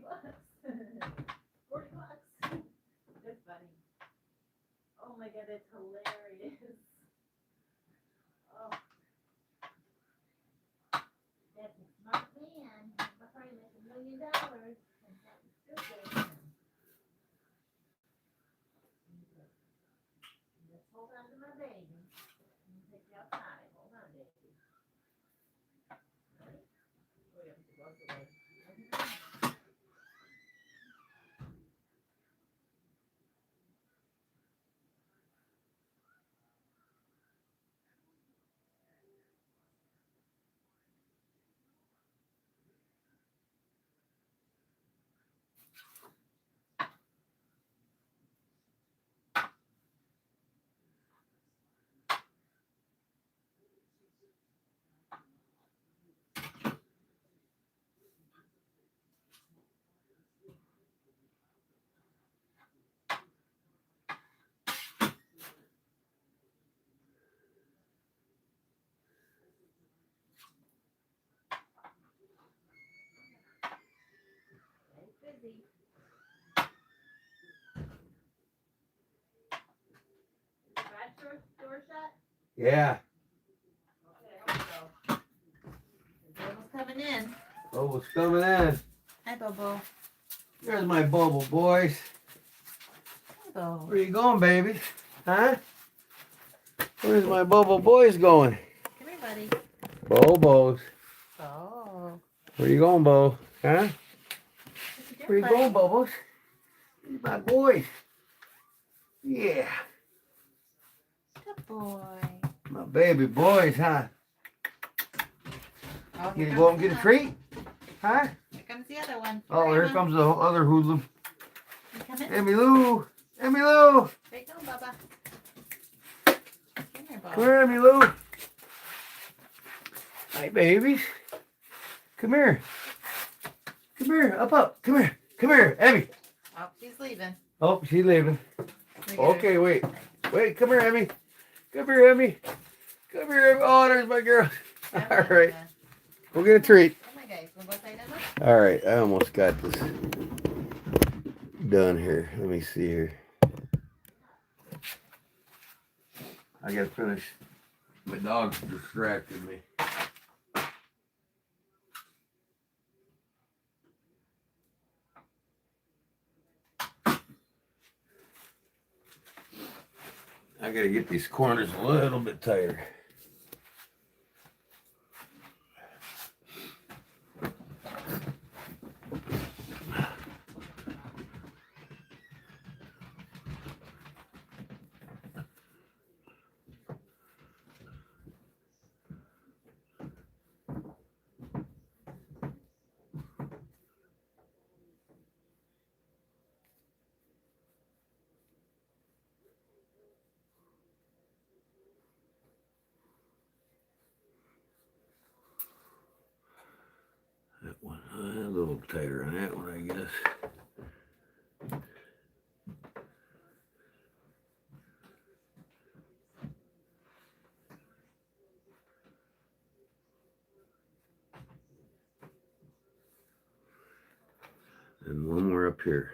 bucks. 40 bucks. That's funny. Oh my god, that's hilarious. Oh, that's a smart man. I'll probably make $1 million. And that's still good. Just hold on to my baby. I'm gonna take you outside. Hold on, baby. Ready? Oh, yeah, the dog's away. It's busy. Is the garage door shut?
Yeah.
Okay, I hope so. Bobo's coming in.
Bobo's coming in.
Hi, Bobo.
There's my Bobo boys.
Hi, Bobo.
Where you going, baby? Huh? Where's my Bobo boys going?
Come here, buddy.
Bobos.
Oh.
Where you going, Bo? Huh?
What
Where you
doing,
going,
buddy?
Bobos? These my boys. Yeah.
Good boy.
My baby boys, huh?
Oh,
You
here
gonna go out and
comes
get a treat? Huh?
Here comes the other one.
Oh, here comes the other hoodlum.
You come in.
Emmy Lou. Emmy Lou.
Where you going, Bubba? Come here,
Come
Bubba.
here, Emmy Lou. Hi, babies. Come here. Come here. Up. Come here. Come here, Emmy.
Oh, she's leaving.
Oh, she's leaving.
Look at her.
Okay, wait. Wait, come here, Emmy. Come here, Emmy. Come here, Emmy. Oh, there's my girl.
Come
All
on,
right.
Bubba.
We'll get a treat.
Oh my God. Wanna go outside, Emma?
All right, I almost got this done here. Let me see here. I gotta finish. My dog's distracted me. I gotta get these corners a little bit tighter. That one, a little tighter on that one, I guess. And one more up here.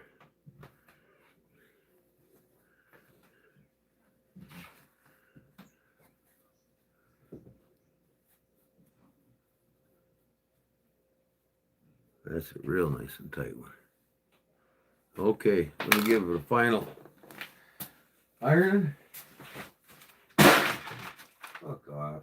That's a real nice and tight one. Okay, let me give it a final iron. Fuck off.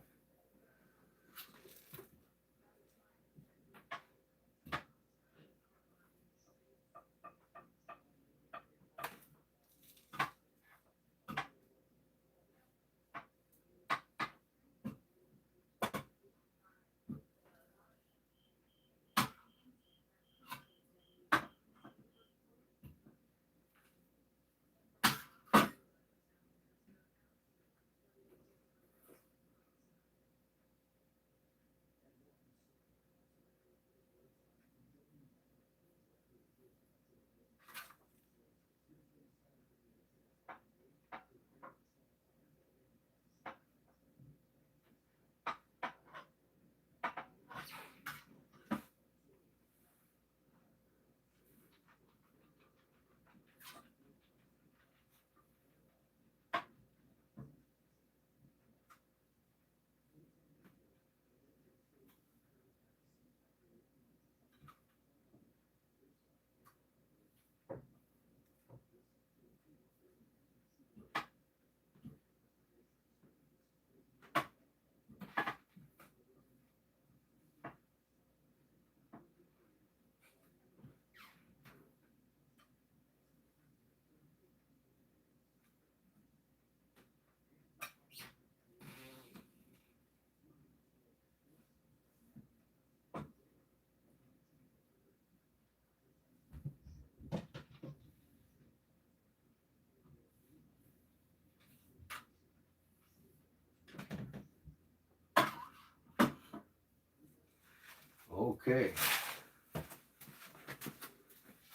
Okay.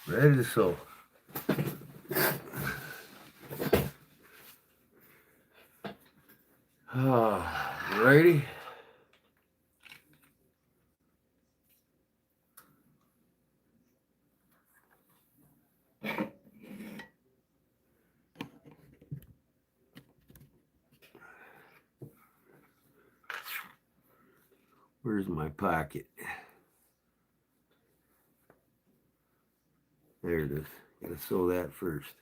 Ready to sew. Ready? Where's my pocket? There it is. Gotta sew that first.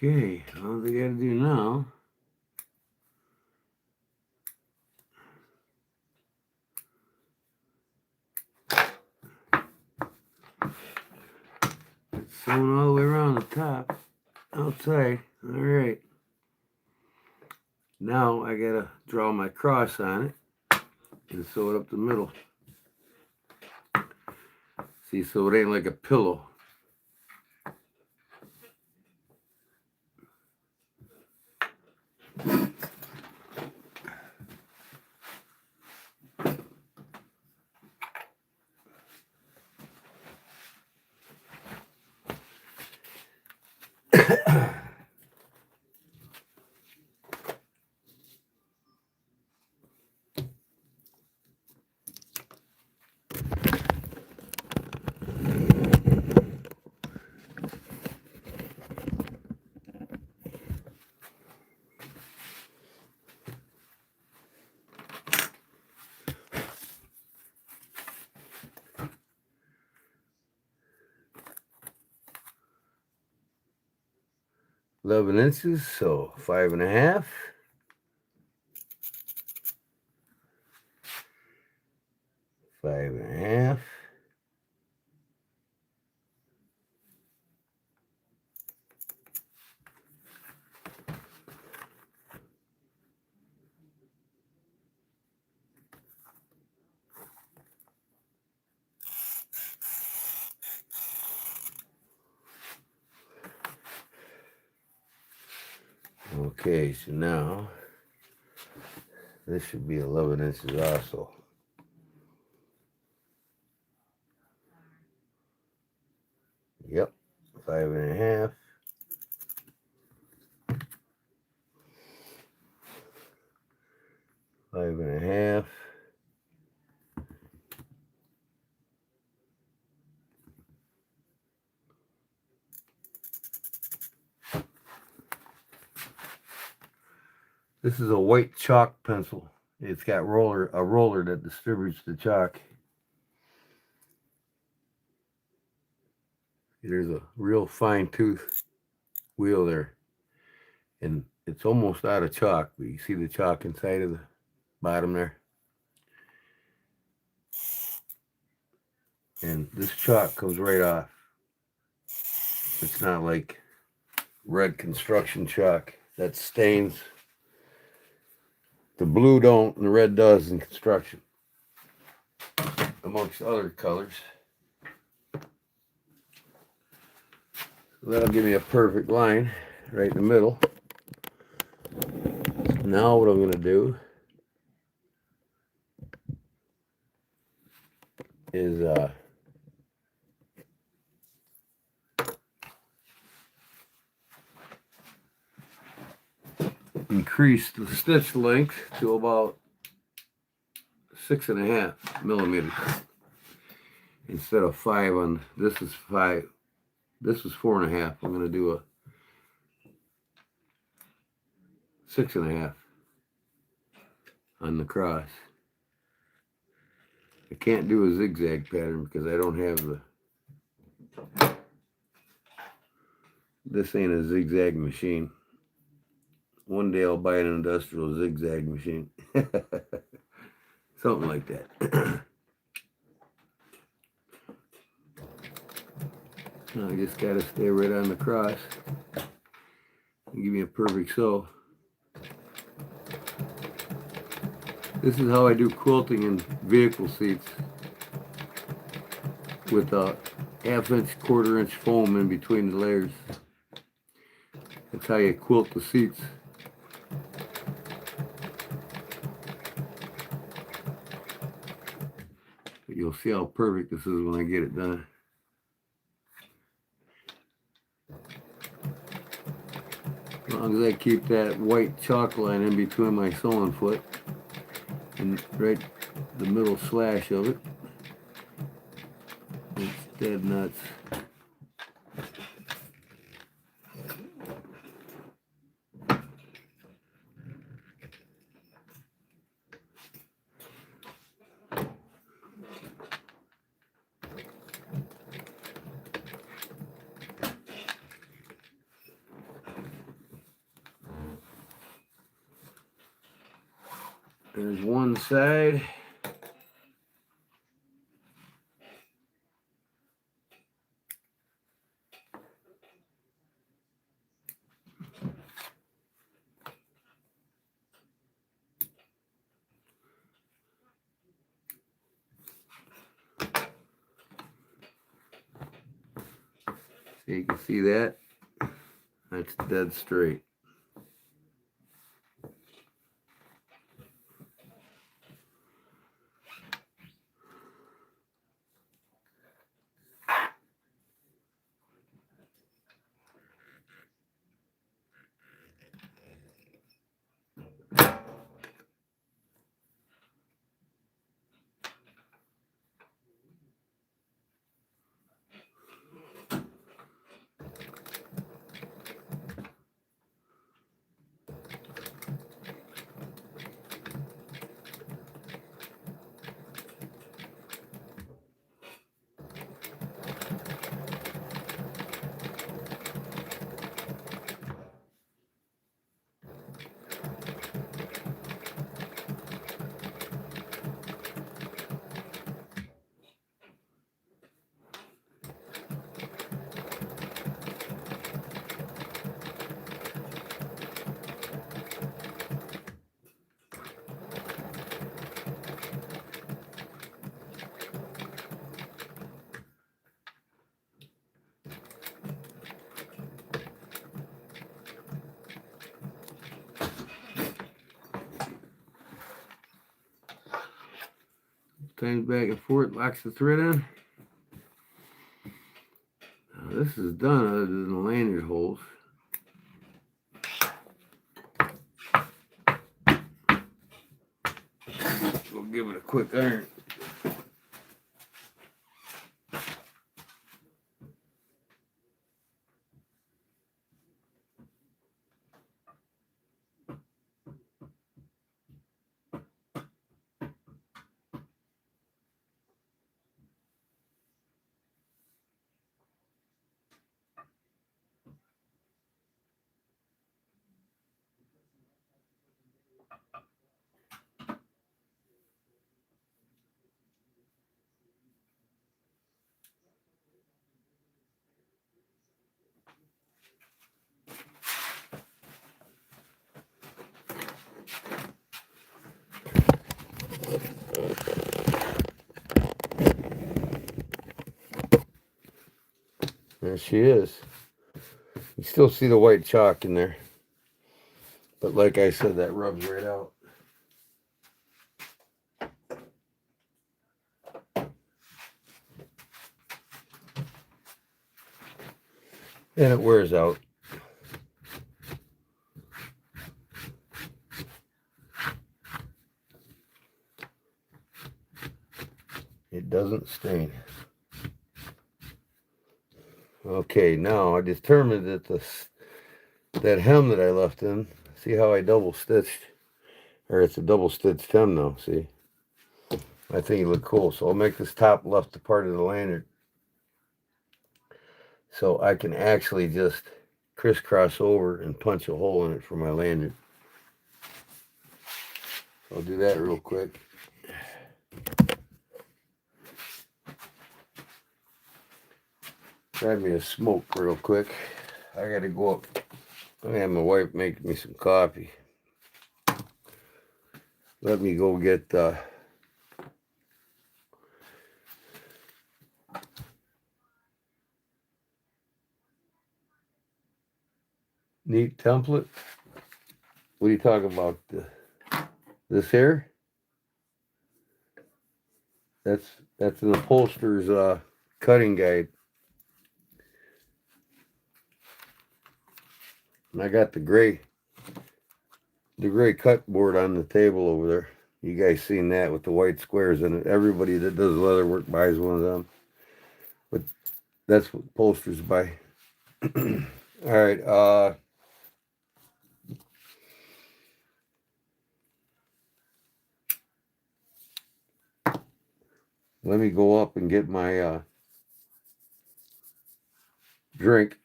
Okay, all they gotta do now it's sewn all the way around the top, outside. All right. Now I gotta draw my cross on it and sew it up the middle. See, so it ain't like a pillow. $11 so 5.5. Five and a half. Okay, so now this should be 11 inches also. Yep, 5.5. Five and a half. This is a white chalk pencil. It's got a roller that distributes the chalk. There's a real fine tooth wheel there. And it's almost out of chalk, but you see the chalk inside of the bottom there. And this chalk comes right off. It's not like red construction chalk that stains. The blue don't and the red does in construction, amongst other colors. So that'll give me a perfect line right in the middle. Now what I'm going to do is increase the stitch length to about 6.5 millimeters instead of 5 on this is 5. This is 4.5. I'm going to do a 6.5 on the cross. I can't do a zigzag pattern because I don't have the. This ain't a zigzag machine. One day I'll buy an industrial zigzag machine. Something like that. I just got to stay right on the cross and give me a perfect sew. This is how I do quilting in vehicle seats with a 1/2 inch, 1/4 inch foam in between the layers. That's how you quilt the seats. But you'll see how perfect this is when I get it done. As long as I keep that white chalk line in between my sewing foot and right the middle slash of it, it's dead nuts. There's one side. So you can see that. That's dead straight. Times back and forth, locks the thread in. Now this is done other than the lanyard holes. We'll give it a quick iron. There she is. You still see the white chalk in there. But like I said, that rubs right out. And it wears out. It doesn't stain. Okay, now I determined that that hem that I left in, see how I double stitched? Or it's a double stitched hem now, see? I think it looked cool. So I'll make this top left part of the lanyard so I can actually just crisscross over and punch a hole in it for my lanyard. So I'll do that real quick. Grab me a smoke real quick. I gotta go up. I have my wife make me some coffee. Let me go get neat template. What are you talking about? This here? That's an upholsterer's cutting guide. And I got the gray cut board on the table over there. You guys seen that with the white squares in it. Everybody that does leather work buys one of them. But that's what upholsterers buy. All right, let me go up and get my drink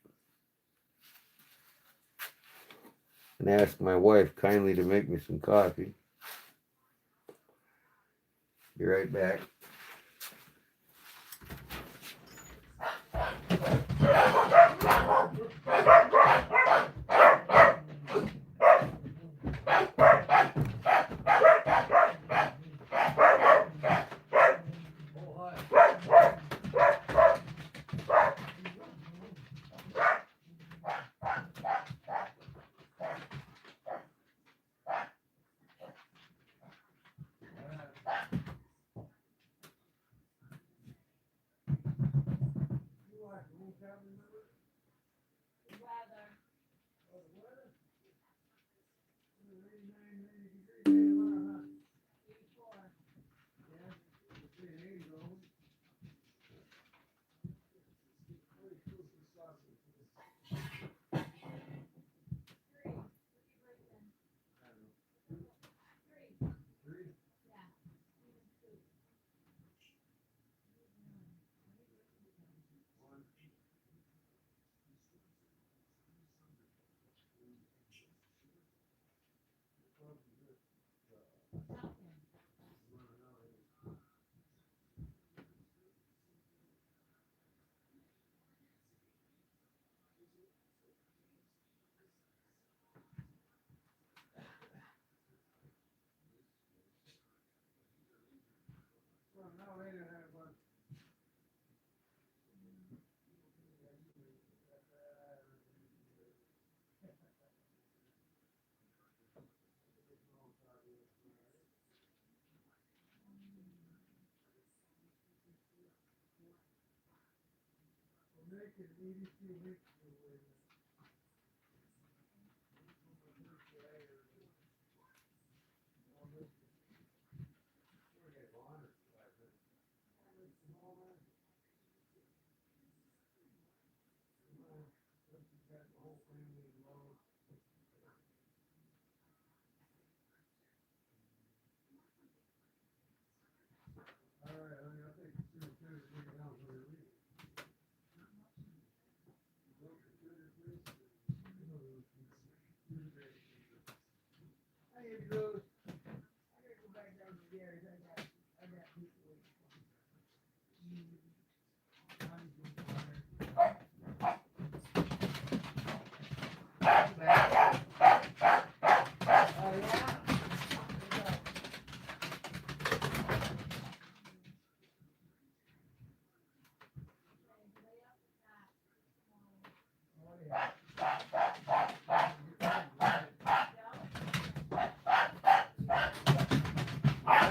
and ask my wife kindly to make me some coffee. Be right back.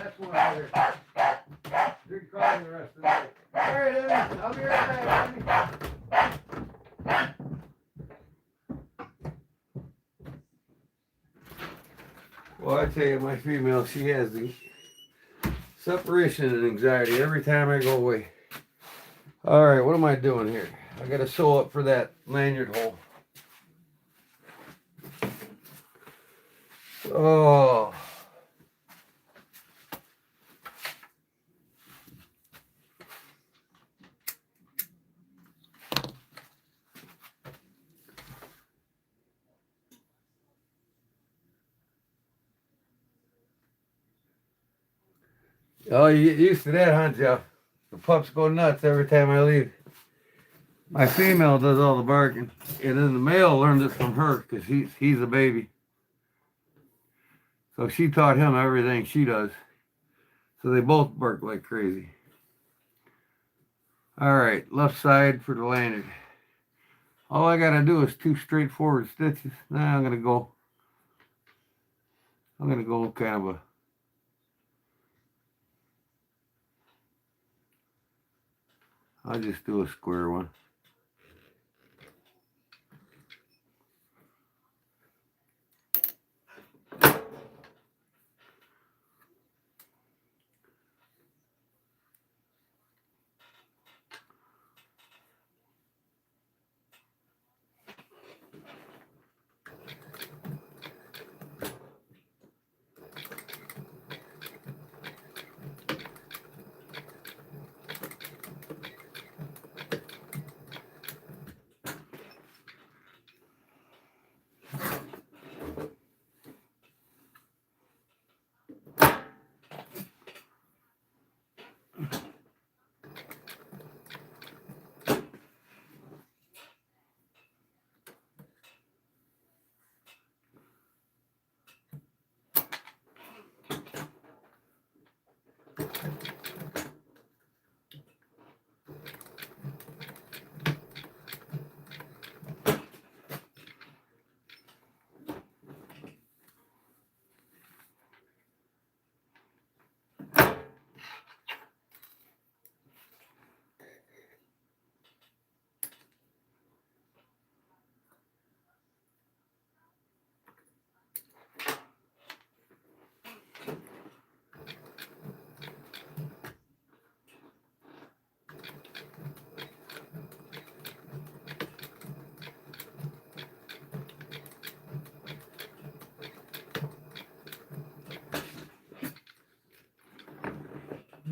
That's one here. Drink coffee the rest of the day. All right, Emmy. I'll be right back, Emmy. Well, I tell you, my female, she has the separation and anxiety every time I go away. All right, what am I doing here? I got to sew up for that lanyard hole. Oh. Oh, you get used to that, huh, Jeff? The pups go nuts every time I leave. My female does all the barking, and then the male learned it from her because he's a baby. So she taught him everything she does. So they both bark like crazy. All right, left side for the lanyard. All I gotta do is 2 straightforward stitches. Now I'm gonna go kind of a. I'll just do a square one.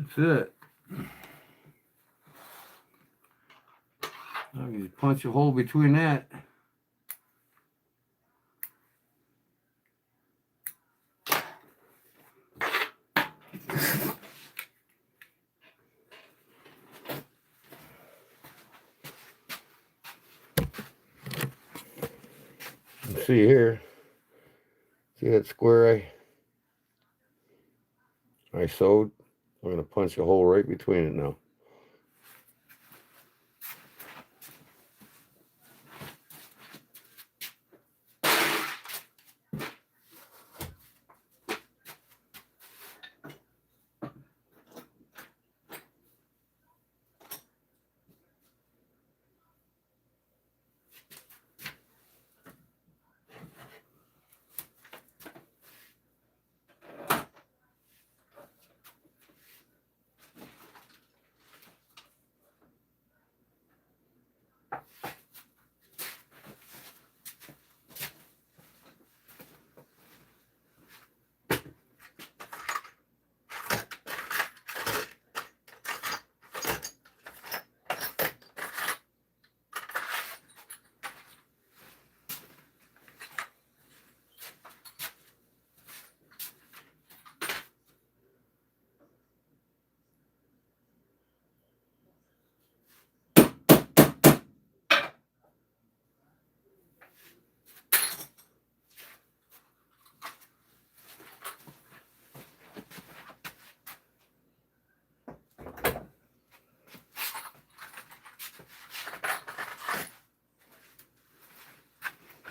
That's it. I can just punch a hole between that. See here. See that square I sewed? I'm going to punch a hole right between it now.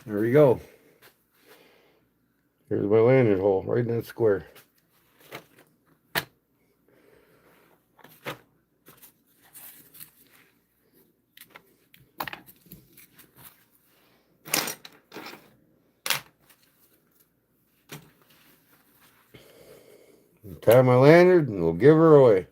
There we go. Here's my lanyard hole, right in that square. Tie my lanyard and we'll give her away.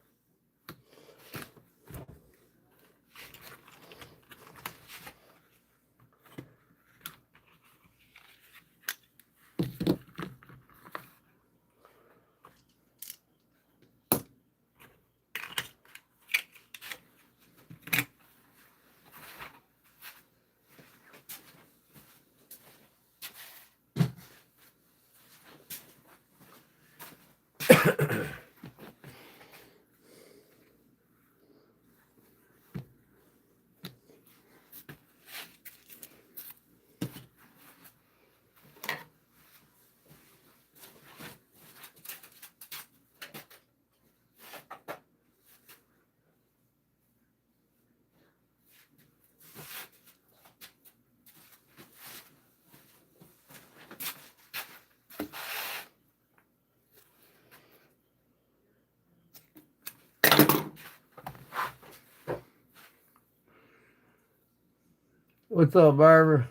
What's up, Barbara?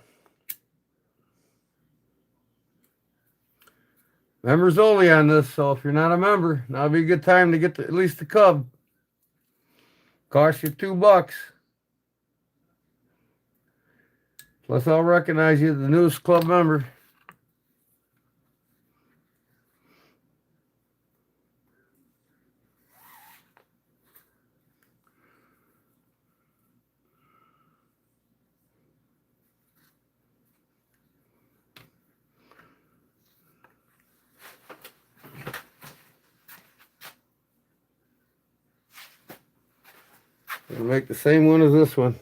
Members only on this, so if you're not a member, now'll be a good time to get at least the cub. Cost you $2. Plus, I'll recognize you, the newest club member. I'll make the same one as this one.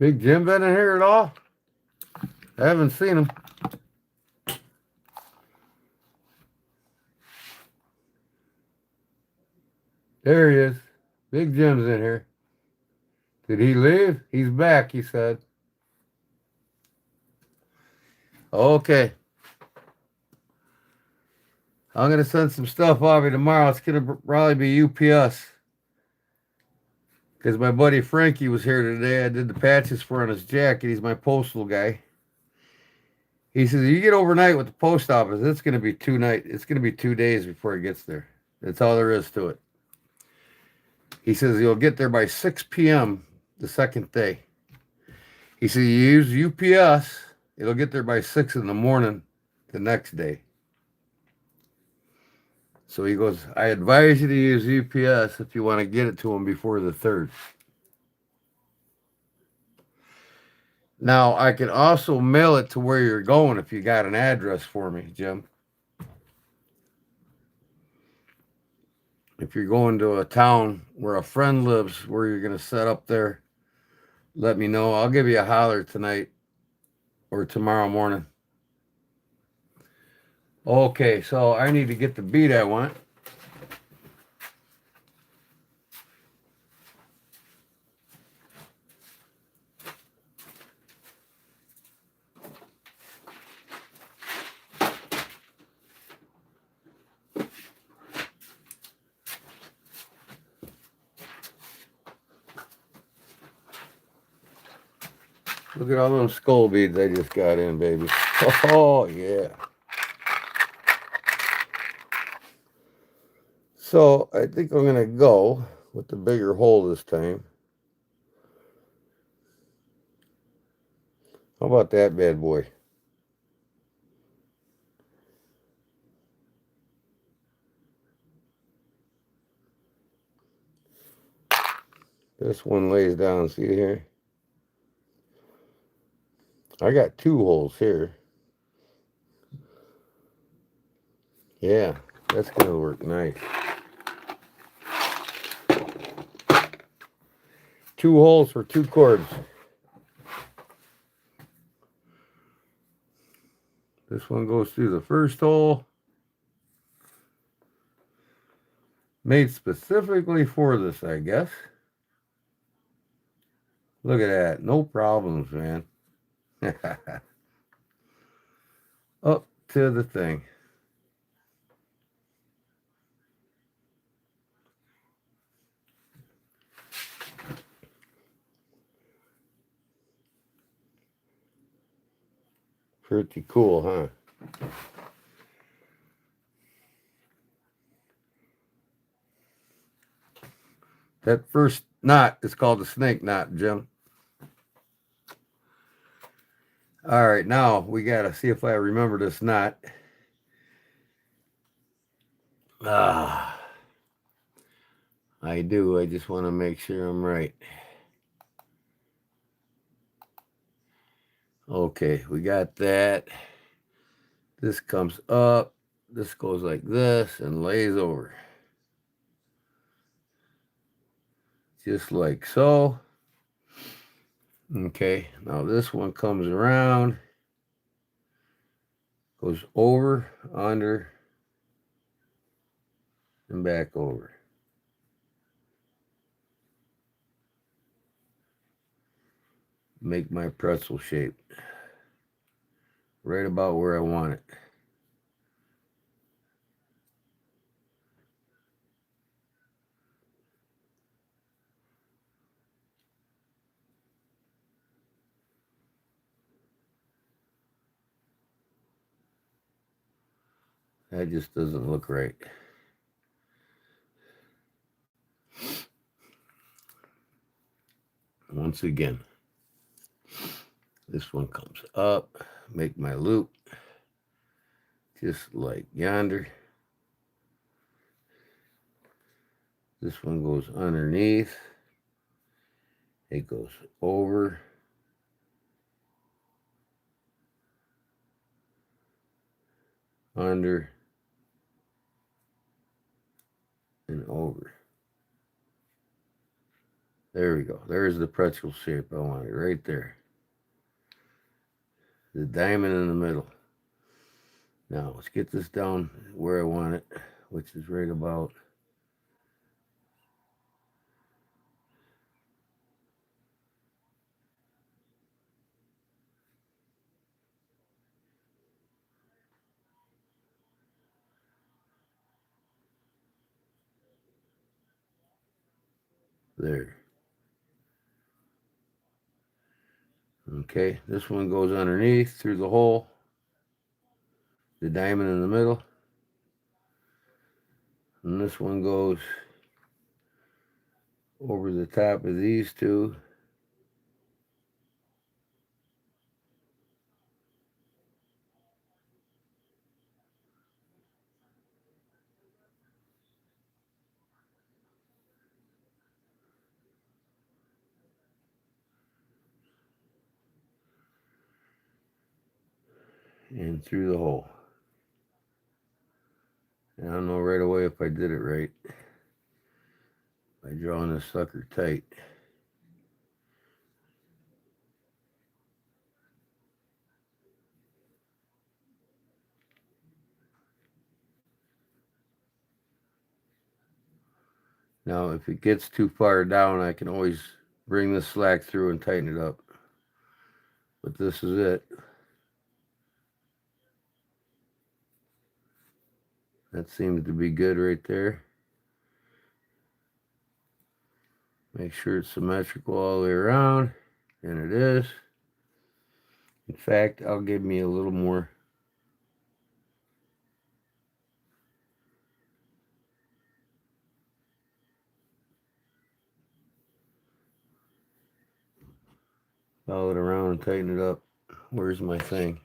Big Jim been in here at all? I haven't seen him. There he is. Big Jim's in here. Did he leave? He's back, he said. Okay. I'm gonna send some stuff off you tomorrow. It's gonna probably be UPS. Because my buddy Frankie was here today. I did the patches for on his jacket. He's my postal guy. He says, you get overnight with the post office, it's gonna be 2 nights. It's gonna be 2 days before it gets there. That's all there is to it. He says you'll get there by 6 p.m. the second day. He said you use UPS, it'll get there by 6 in the morning the next day. So he goes, I advise you to use UPS if you want to get it to him before the 3rd. Now, I can also mail it to where you're going if you got an address for me, Jim. If you're going to a town where a friend lives, where you're going to set up there, let me know. I'll give you a holler tonight or tomorrow morning. Okay, so I need to get the bead I want. Look at all them skull beads I just got in, baby. Oh, yeah. So I think I'm going to go with the bigger hole this time. How about that bad boy? This one lays down, see here? I got 2 holes here. Yeah, that's going to work nice. 2 holes for 2 cords. This one goes through the first hole. Made specifically for this, I guess. Look at that. No problems, man. Up to the thing. Pretty cool, huh? That first knot is called the snake knot, Jim. All right, now we got to see if I remember this knot. Ah, I do. I just want to make sure I'm right. Okay, we got that. This comes up. This goes like this and lays over. Just like so. Okay, now this one comes around. Goes over, under, and back over. Make my pretzel shape. Right about where I want it. That just doesn't look right. Once again, this one comes up, make my loop, just like yonder. This one goes underneath. It goes over. Under. And over. There we go. There's the pretzel shape I wanted right there. The diamond in the middle. Now let's get this down where I want it, which is right about there. Okay, this one goes underneath through the hole, the diamond in the middle, and this one goes over the top of these two. And through the hole. And I don't know right away if I did it right by drawing this sucker tight. Now, if it gets too far down, I can always bring this slack through and tighten it up. But this is it. That seems to be good right there. Make sure it's symmetrical all the way around. And it is. In fact, I'll give me a little more. Follow it around and tighten it up. Where's my thing?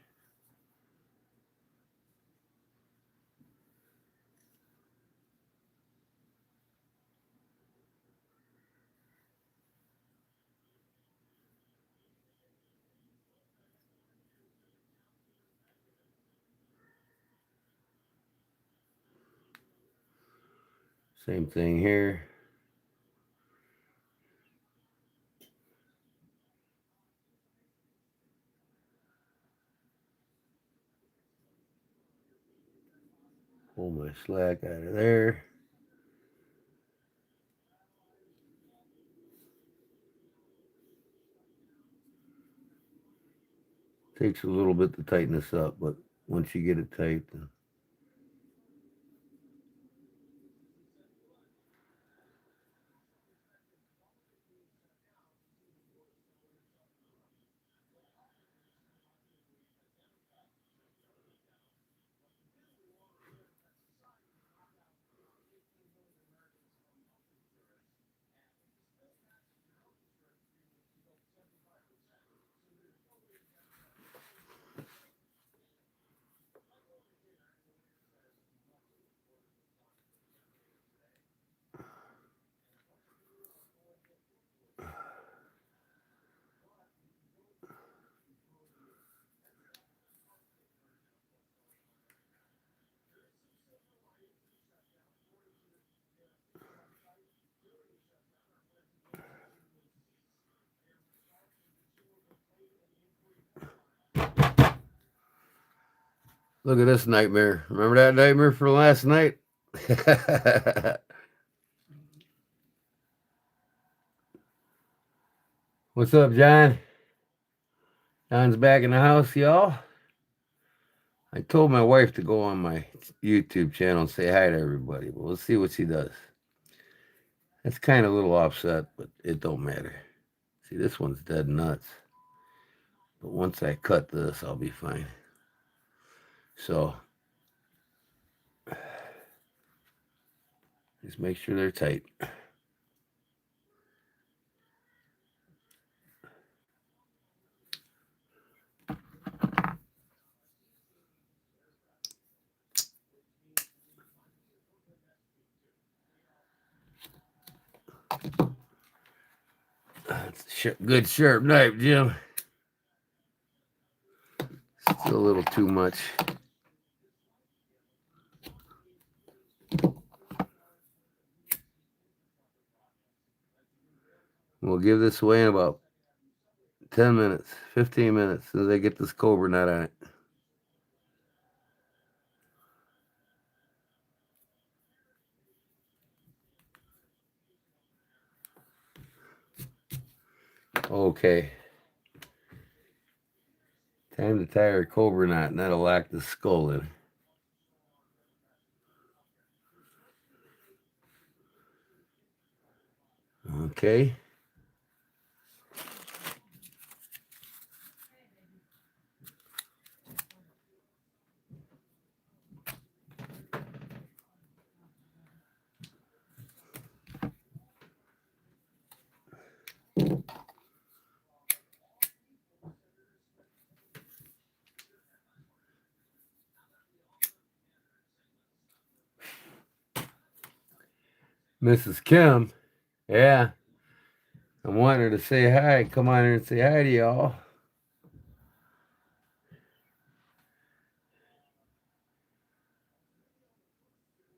Same thing here. Pull my slack out of there. Takes a little bit to tighten this up, but once you get it tight, then look at this nightmare. Remember that nightmare from last night? What's up, John? John's back in the house, y'all. I told my wife to go on my YouTube channel and say hi to everybody, but we'll see what she does. That's kind of a little offset, but it don't matter. See, this one's dead nuts. But once I cut this, I'll be fine. So, just make sure they're tight. That's a good sharp knife, Jim. Still a little too much. We'll give this away in about 10 minutes, 15 minutes, as soon as I get this cobra knot on it. Okay. Time to tie our cobra knot, and that'll lock the skull in. Okay. Mrs. Kim. Yeah. I'm wanting her to say hi. Come on here and say hi to y'all.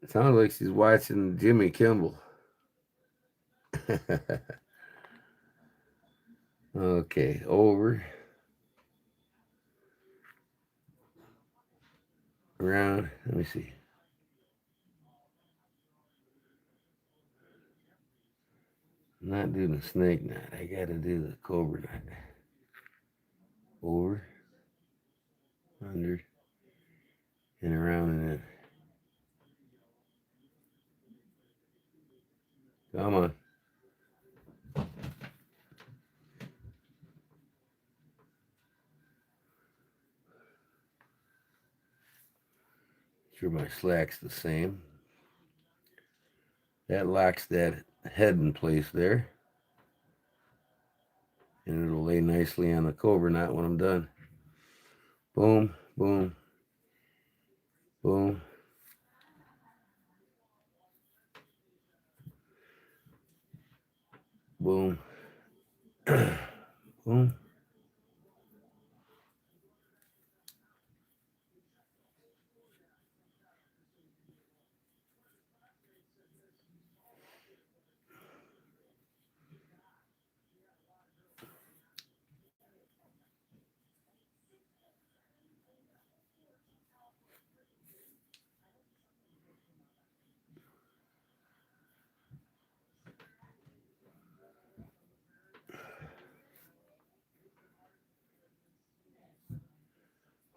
It sounds like she's watching Jimmy Kimmel. Okay, over. Around. Let me see. I'm not doing the snake knot. I gotta do the cobra knot. Over, under, and around and in. Come on. Sure my slack's the same. That locks that head in place there. And it'll lay nicely on the cobra knot when I'm done. Boom, boom, boom. Boom. Boom.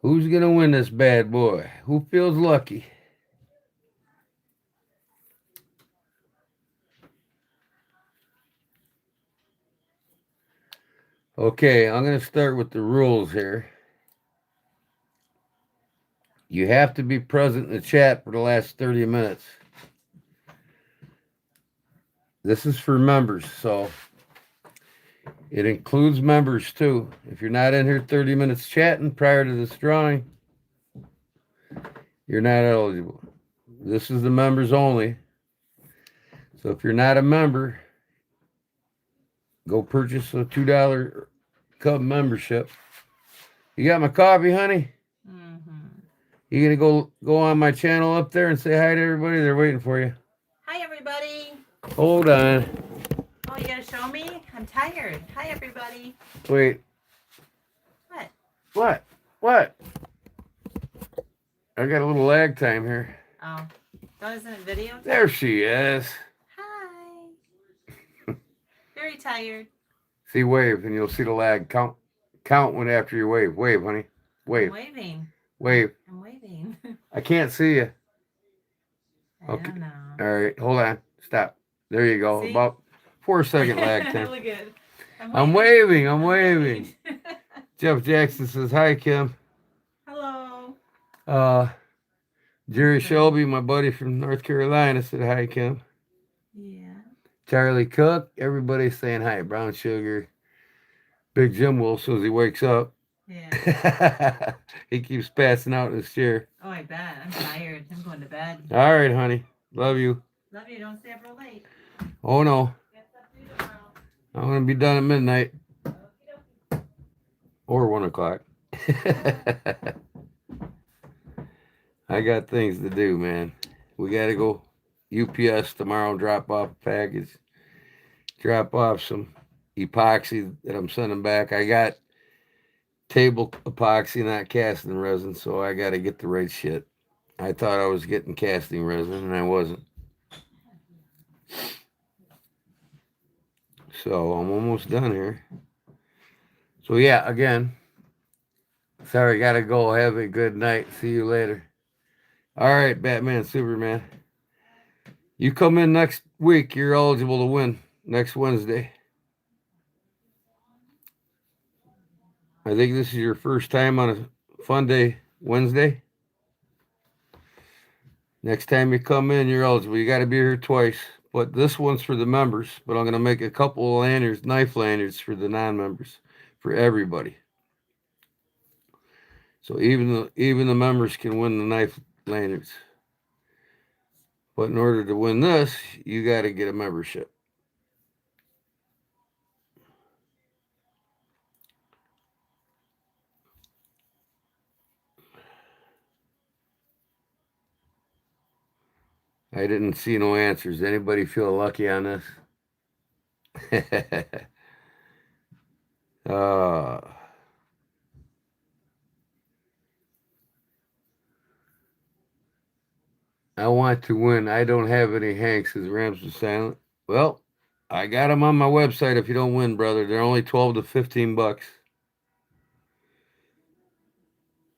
Who's gonna win this bad boy? Who feels lucky? Okay, I'm gonna start with the rules here. You have to be present in the chat for the last 30 minutes. This is for members, so it includes members too. If you're not in here 30 minutes chatting prior to this drawing, you're not eligible. This is the members only. So if you're not a member, go purchase a $2 Cub membership. You got my coffee, honey?
Mm-hmm.
You gonna go on my channel up there and say hi to everybody? They're waiting for you.
Hi, everybody.
Hold on.
Oh, you gotta show me? I'm tired. Hi, everybody.
Wait.
What?
What? I got a little lag time here.
Oh, that isn't a video?
There she is.
Hi. Very tired.
See, wave, and you'll see the lag. Count when after you wave. Wave, honey. Wave.
I'm waving.
Wave.
I'm waving.
I can't see you.
I don't know.
All right, hold on. Stop. There you go.
See?
About 4-second lag time.
Look at it.
I'm waving. I'm waving. Jeff Jackson says, hi, Kim.
Hello.
Jerry Shelby, my buddy from North Carolina, said, hi, Kim.
Yeah.
Charlie Cook, everybody's saying hi. Brown Sugar. Big Jim will as soon as he wakes up.
Yeah.
He keeps passing out in his chair.
Oh, I bet. I'm tired. I'm going to bed.
All right, honey. Love you.
Love you. Don't stay up real late.
Oh, no.
Get stuff to do tomorrow.
I'm going to be done at midnight. Or 1 o'clock. I got things to do, man. We got to go UPS tomorrow, drop off a package. Drop off some epoxy that I'm sending back. I got table epoxy, not casting resin, so I got to get the right shit. I thought I was getting casting resin, and I wasn't. So I'm almost done here. So yeah, again, sorry, got to go. Have a good night. See you later. All right, Batman, Superman. You come in next week, you're eligible to win. next Wednesday. I think this is your first time on a Funday Wednesday. Next time you come in, you're eligible. You got to be here twice. But this one's for the members. But I'm going to make a couple of lanyards, knife lanyards for the non-members, for everybody. So even the members can win the knife lanyards. But in order to win this, you got to get a membership. I didn't see no answers. Anybody feel lucky on this? uh, I want to win. I don't have any Hanks, as Rams was silent. Well, I got them on my website if you don't win, brother. They're only 12 to 15 bucks.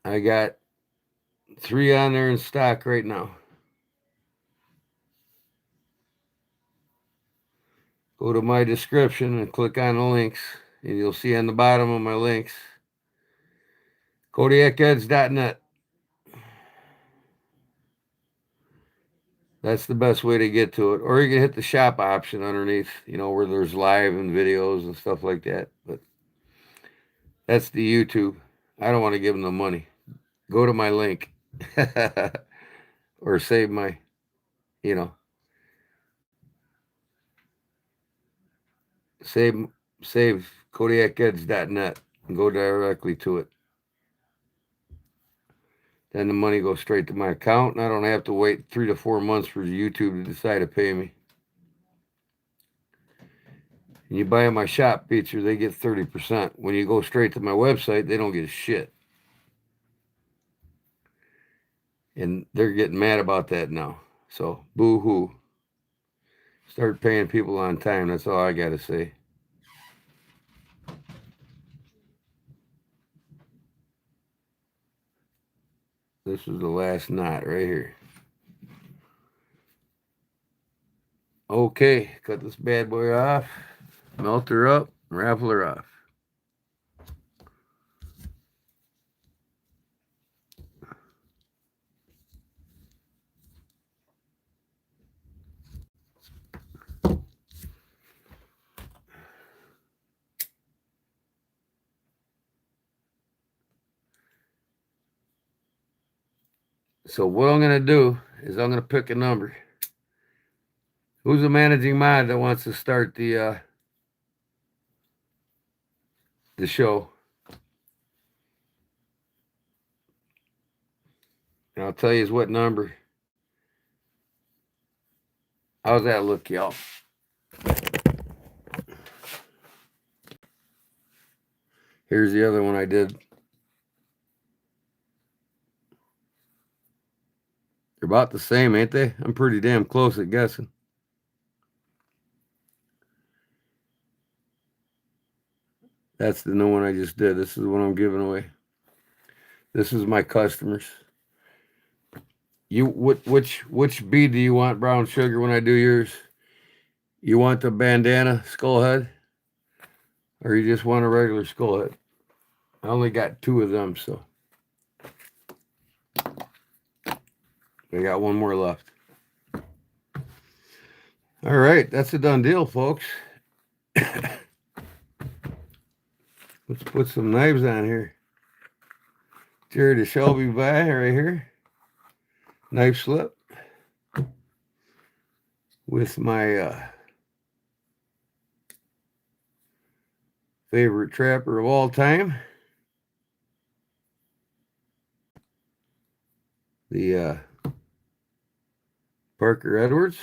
I got 3 on there in stock right now. Go to my description and click on the links, and you'll see on the bottom of my links, KodiakEds.net. That's the best way to get to it. Or you can hit the shop option underneath, where there's live and videos and stuff like that. But that's the YouTube. I don't want to give them the money. Go to my link. Or save my, save KodiakEds.net and go directly to it. Then the money goes straight to my account, and I don't have to wait 3 to 4 months for YouTube to decide to pay me. And you buy my shop feature, they get 30%. When you go straight to my website, they don't get shit. And they're getting mad about that now. So, boo-hoo. Start paying people on time. That's all I got to say. This is the last knot right here. Okay, cut this bad boy off. Melt her up. Raffle her off. So what I'm going to do is I'm going to pick a number. Who's the managing mod that wants to start the show? And I'll tell you what number. How's that look, y'all? Here's the other one I did. They're about the same, ain't they? I'm pretty damn close at guessing. That's the new one I just did. This is what I'm giving away. This is my customers. Which bead do you want, brown sugar, when I do yours? You want the bandana skull head? Or you just want a regular skull head? I only got 2 of them, so I got 1 more left. All right, that's a done deal, folks. Let's put some knives on here. Jerry the Shelby by right here. Knife slip. With my favorite trapper of all time. The Parker Edwards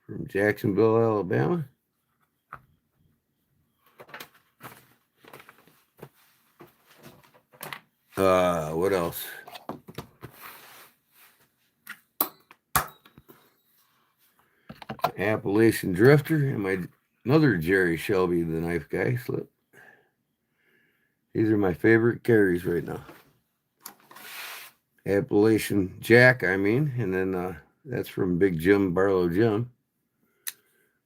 from Jacksonville, Alabama. What else? Appalachian Drifter and another Jerry Shelby, the knife guy, slip. These are my favorite carries right now. Appalachian Jack, and then that's from Big Jim, Barlow Jim.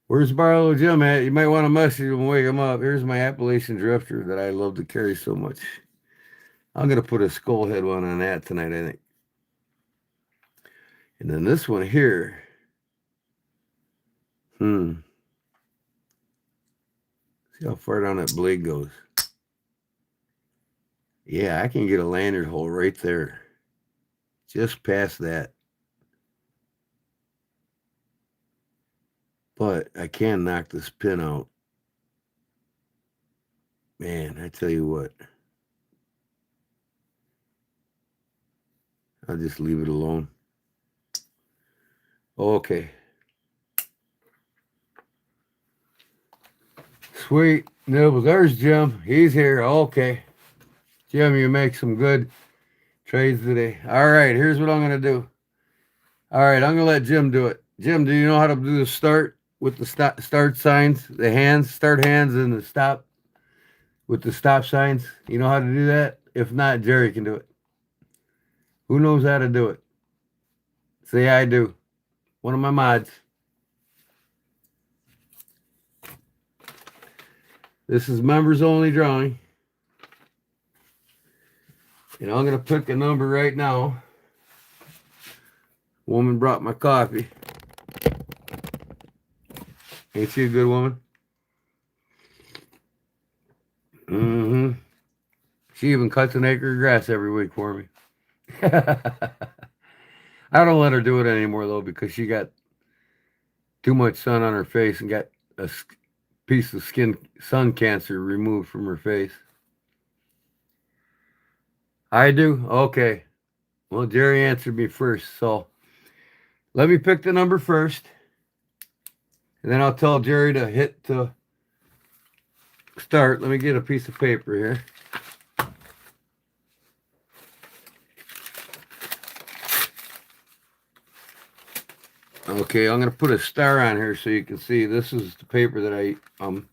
Where's Barlow Jim at? You might want to message him and wake him up. Here's my Appalachian Drifter that I love to carry so much. I'm going to put a skull head one on that tonight, I think. And then this one here. See how far down that blade goes. Yeah, I can get a lanyard hole right there. Just past that. But I can knock this pin out. Man, I tell you what. I'll just leave it alone. Okay. Sweet. Nibbles. There's Jim. He's here. Okay. Jim, you make some good trades today. All right, here's what I'm going to do. All right, I'm going to let Jim do it. Jim, do you know how to do the start with the start signs? The hands, start hands, and the stop with the stop signs? You know how to do that? If not, Jerry can do it. Who knows how to do it? Say I do. One of my mods. This is members only drawing. And I'm going to pick a number right now. Woman brought my coffee. Ain't she a good woman? She even cuts an acre of grass every week for me. I don't let her do it anymore, though, because she got too much sun on her face and got a piece of sun cancer removed from her face. I do? Okay. Well, Jerry answered me first, so let me pick the number first, and then I'll tell Jerry to hit to start. Let me get a piece of paper here. Okay, I'm going to put a star on here so you can see this is the paper that I'm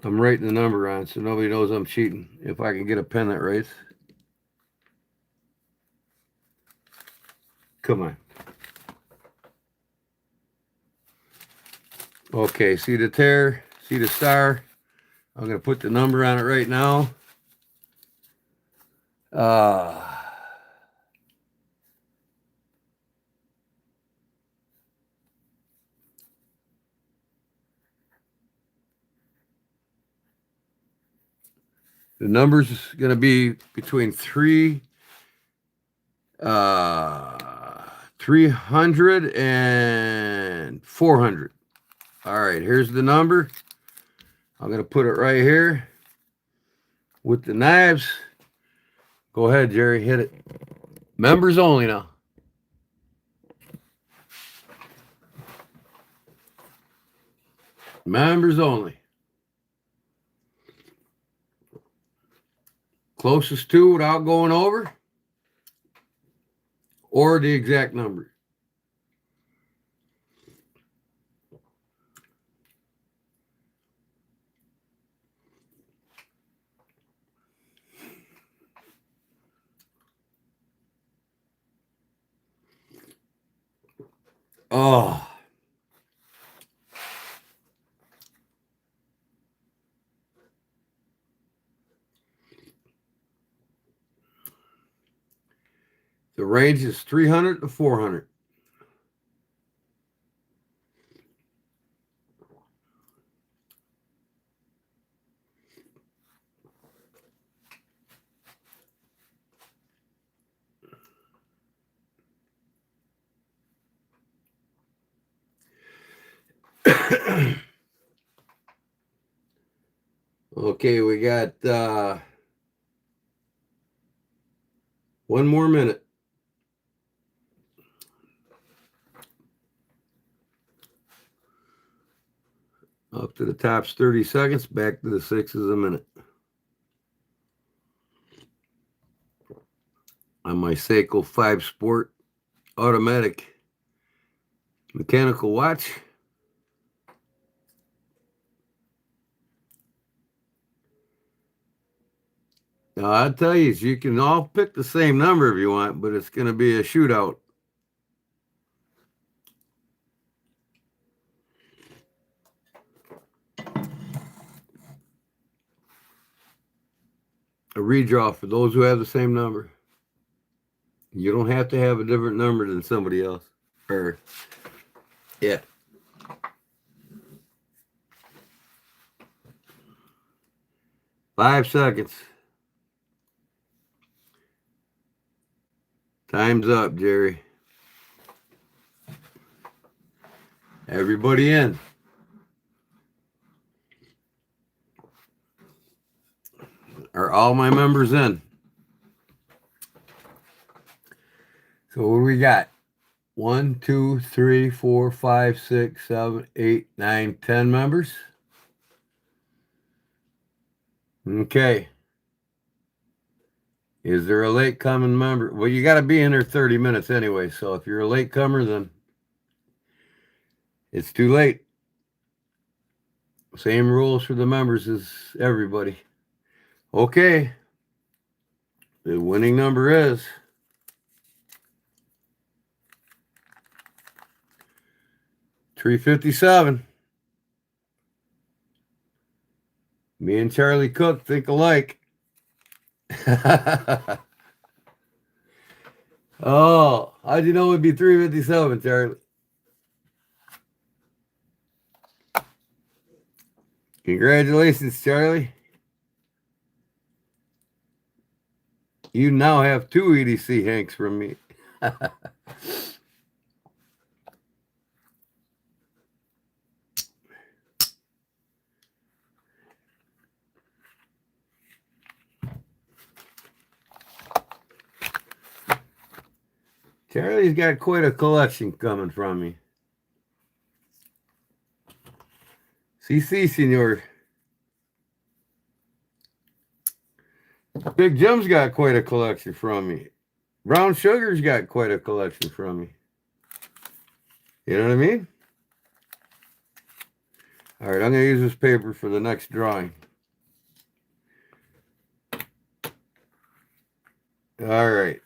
writing the number on, so nobody knows I'm cheating. If I can get a pen that writes. Come on. Okay, see the tear, see the star. I'm going to put the number on it right now. The number's going to be between 300 and 400. All right, here's the number. I'm going to put it right here with the knives. Go ahead, Jerry, hit it. Members only now. Members only. Closest to without going over, or the exact number. Oh. The range is 300 to 400. Okay, we got 1 more minute. Up to the top's 30 seconds, back to the 6 is a minute. On my Seiko 5 Sport automatic mechanical watch. Now, I'll tell you can all pick the same number if you want, but it's going to be a shootout. a redraw for those who have the same number. You don't have to have a different number than somebody else. Or, yeah. Five seconds. Time's up, Jerry. Everybody in. Are all my members in? So what do we got? 1, 2, 3, 4, 5, 6, 7, 8, 9, 10 members. Okay. Is there a late coming member? Well, you got to be in there 30 minutes anyway. So if you're a late comer, then it's too late. Same rules for the members as everybody. Okay. The winning number is 357. Me and Charlie Cook think alike. Oh, how'd you know it'd be 357, Charlie? Congratulations, Charlie. You now have 2 EDC Hanks from me. Charlie's got quite a collection coming from me. CC, senor. Big Jim's got quite a collection from me. Brown Sugar's got quite a collection from me. You know what I mean? All right, I'm going to use this paper for the next drawing. All right.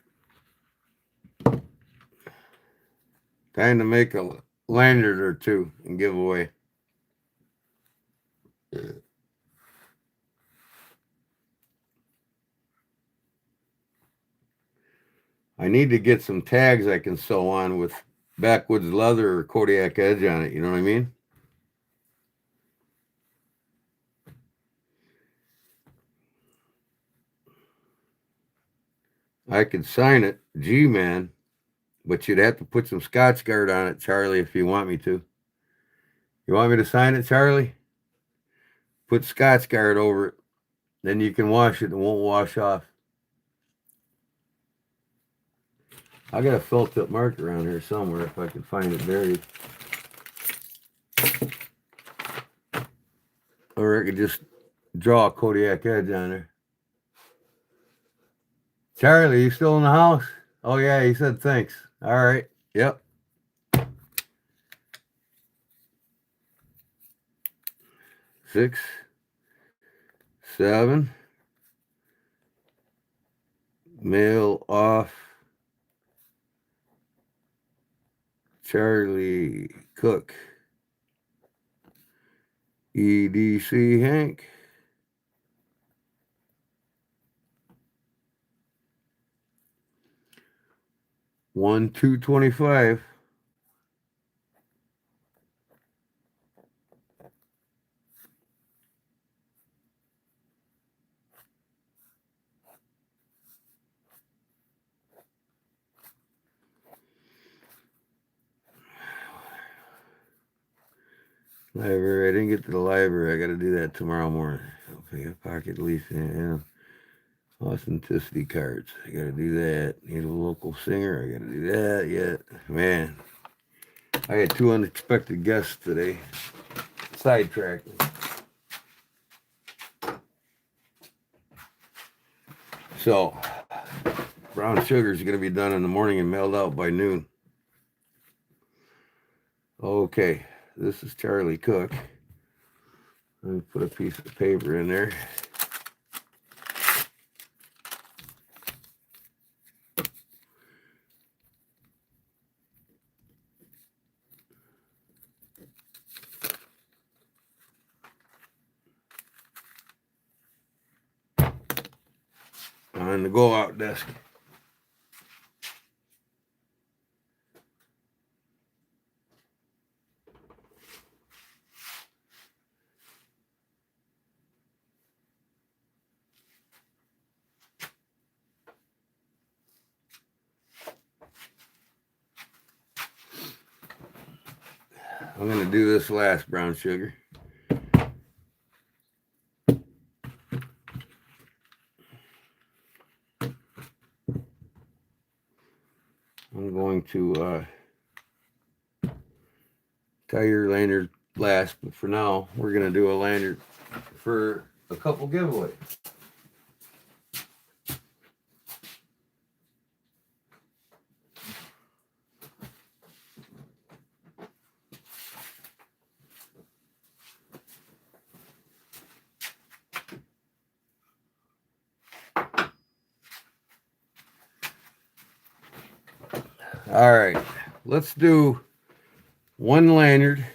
Time to make a lanyard or two and give away. I need to get some tags I can sew on with backwoods leather or Kodiak edge on it. You know what I mean? I could sign it, G-Man, but you'd have to put some Scotch Guard on it, Charlie, if you want me to. You want me to sign it, Charlie? Put Scotch Guard over it. Then you can wash it and it won't wash off. I got a felt tip marker around here somewhere if I can find it buried. Or I could just draw a Kodiak edge on there. Charlie, you still in the house? Oh, yeah, he said thanks. All right. Yep. Six, 7. Mail off. Charlie Cook. EDC Hank. One 225. Library. I didn't get to the library. I got to do that tomorrow morning. Okay, a pocket leaf and authenticity cards. I got to do that. Need a local singer. I got to do that yet. Man, I had 2 unexpected guests today. Sidetracked me. So, brown sugar is going to be done in the morning and mailed out by noon. Okay. This is Charlie Cook. Let me put a piece of paper in there. on the go out desk. I'm going to do this last, brown sugar. I'm going to tie your lanyard last, but for now, we're going to do a lanyard for a couple giveaways. All right, let's do one lanyard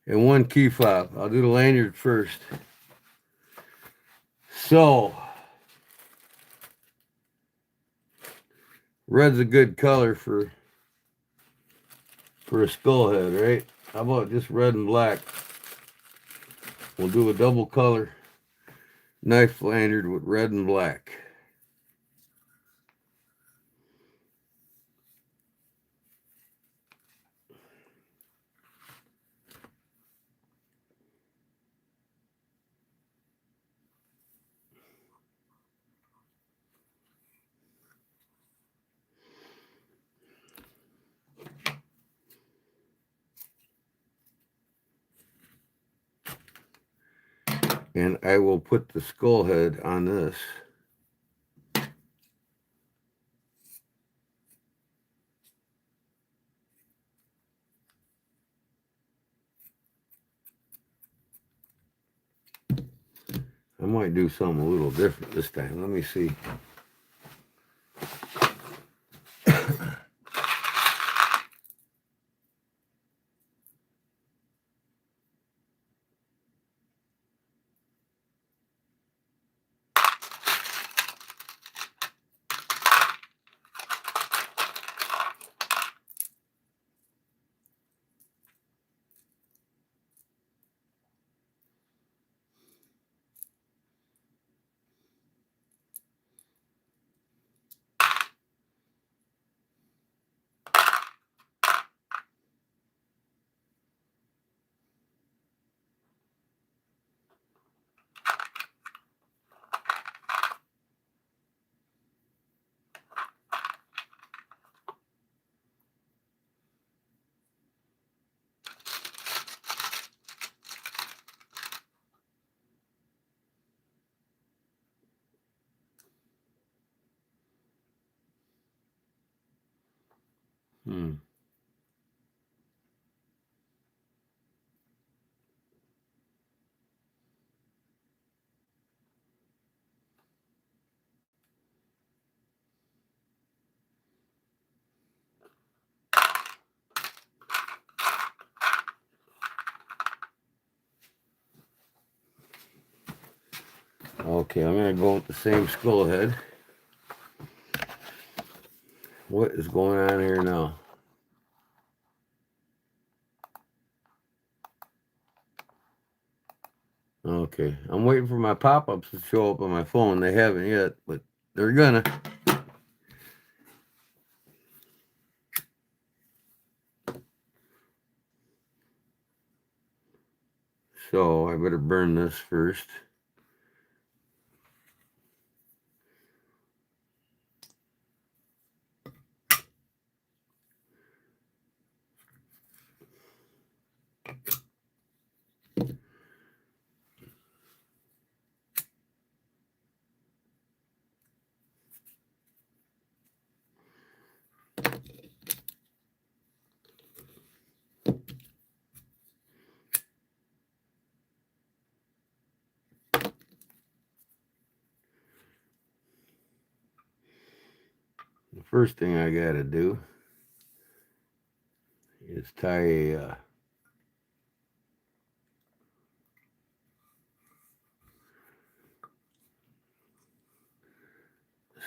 and one key fob. I'll do the lanyard first. So, red's a good color for a skull head, right? How about just red and black? We'll do a double color knife lanyard with red and black. And I will put the skull head on this. I might do something a little different this time. Let me see. Okay, I'm going to go with the same skull head. What is going on here now? Okay, I'm waiting for my pop-ups to show up on my phone. They haven't yet, but they're gonna. So I better burn this first. The first thing I gotta do is tie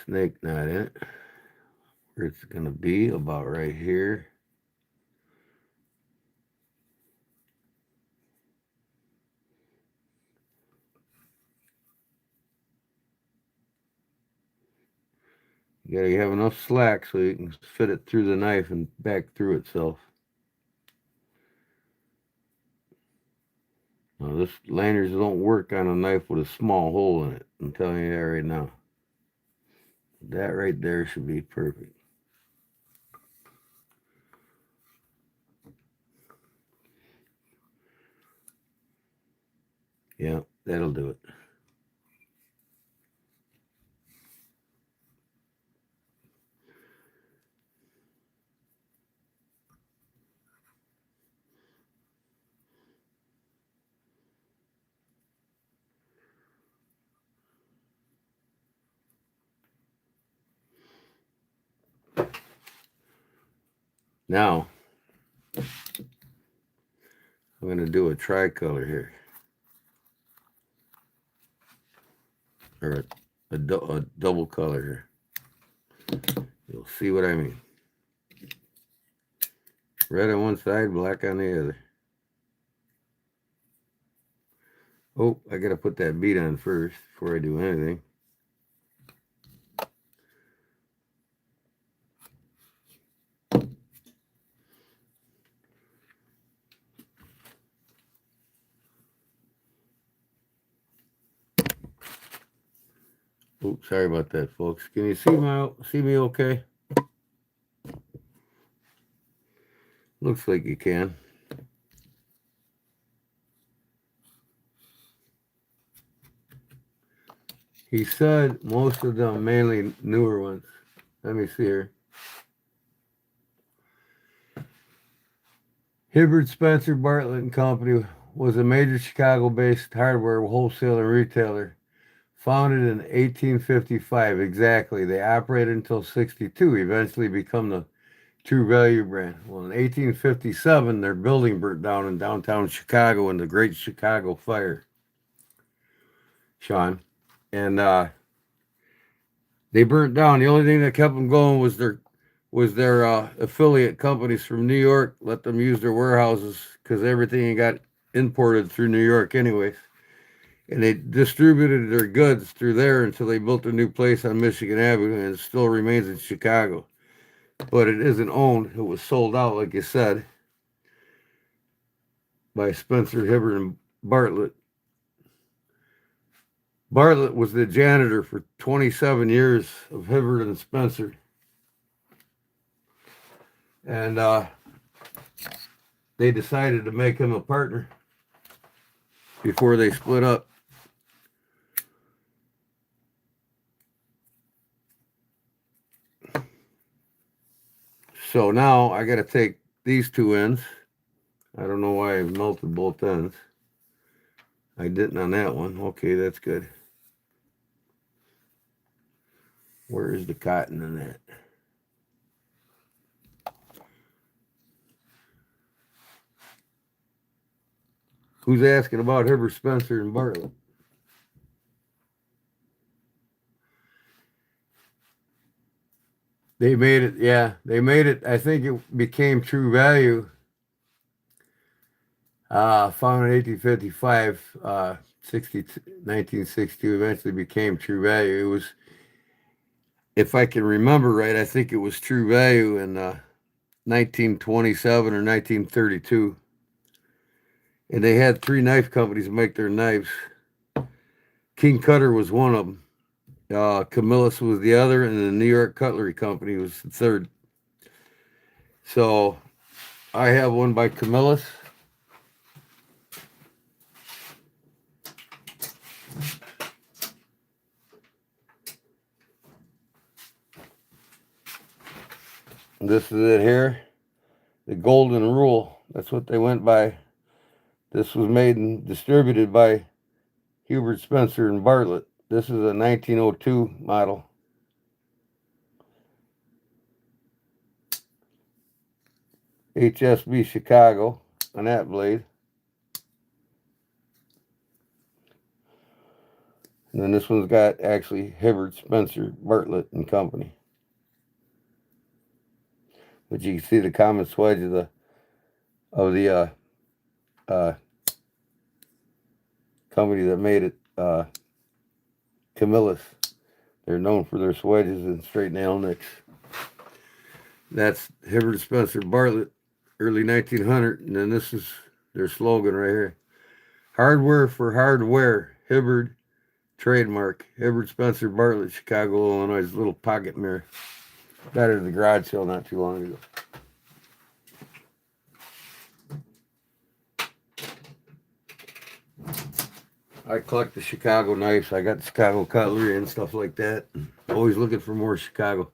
snake knot in it. Where it's going to be about right here. You gotta have enough slack so you can fit it through the knife and back through itself. Now this lanyards don't work on a knife with a small hole in it. I'm telling you that right now. That right there should be perfect. Yeah, that'll do it. Now, I'm going to do a tricolor here. Or a double color here. You'll see what I mean. Red on one side, black on the other. Oh, I got to put that bead on first before I do anything. Oops, sorry about that, folks. Can you see me okay? Looks like you can. He said most of them, mainly newer ones. Let me see here. Hibbert Spencer Bartlett and Company was a major Chicago-based hardware wholesaler and retailer. Founded in 1855, exactly. They operated until 62, eventually become the True Value brand. Well, in 1857, their building burnt down in downtown Chicago in the Great Chicago Fire, Sean. And they burnt down. The only thing that kept them going was their affiliate companies from New York let them use their warehouses because everything got imported through New York anyways. And they distributed their goods through there until they built a new place on Michigan Avenue, and it still remains in Chicago. But it isn't owned. It was sold out, like you said, by Spencer, Hibbert, and Bartlett. Bartlett was the janitor for 27 years of Hibbert and Spencer. And they decided to make him a partner before they split up. So now I got to take these two ends. I don't know why I melted both ends. I didn't on that one. Okay, that's good. Where is the cotton in that? Who's asking about Hibbert, Spencer, and Bartlett? They made it, yeah. They made it. I think it became True Value. Founded in 1855, 1962, eventually became True Value. It was, if I can remember right, I think it was True Value in 1927 or 1932. And they had 3 knife companies make their knives. King Cutter was one of them. Camillus was the other, and the New York Cutlery Company was the third. So I have one by Camillus. This is it here. The Golden Rule. That's what they went by. This was made and distributed by Hubert Spencer and Bartlett. This is a 1902 model. HSB Chicago on that blade. And then this one's got actually Hibbert, Spencer, Bartlett and Company. But you can see the common swedge of the company that made it, Camillus. They're known for their swedges and straight nail nicks. That's Hibbert, Spencer, Bartlett, early 1900. And then this is their slogan right here. Hardware for hardware. Hibbert, trademark. Hibbert, Spencer, Bartlett, Chicago, Illinois. Little pocket mirror. Got it at the garage sale not too long ago. I collect the Chicago knives. I got the Chicago cutlery and stuff like that. Always looking for more Chicago.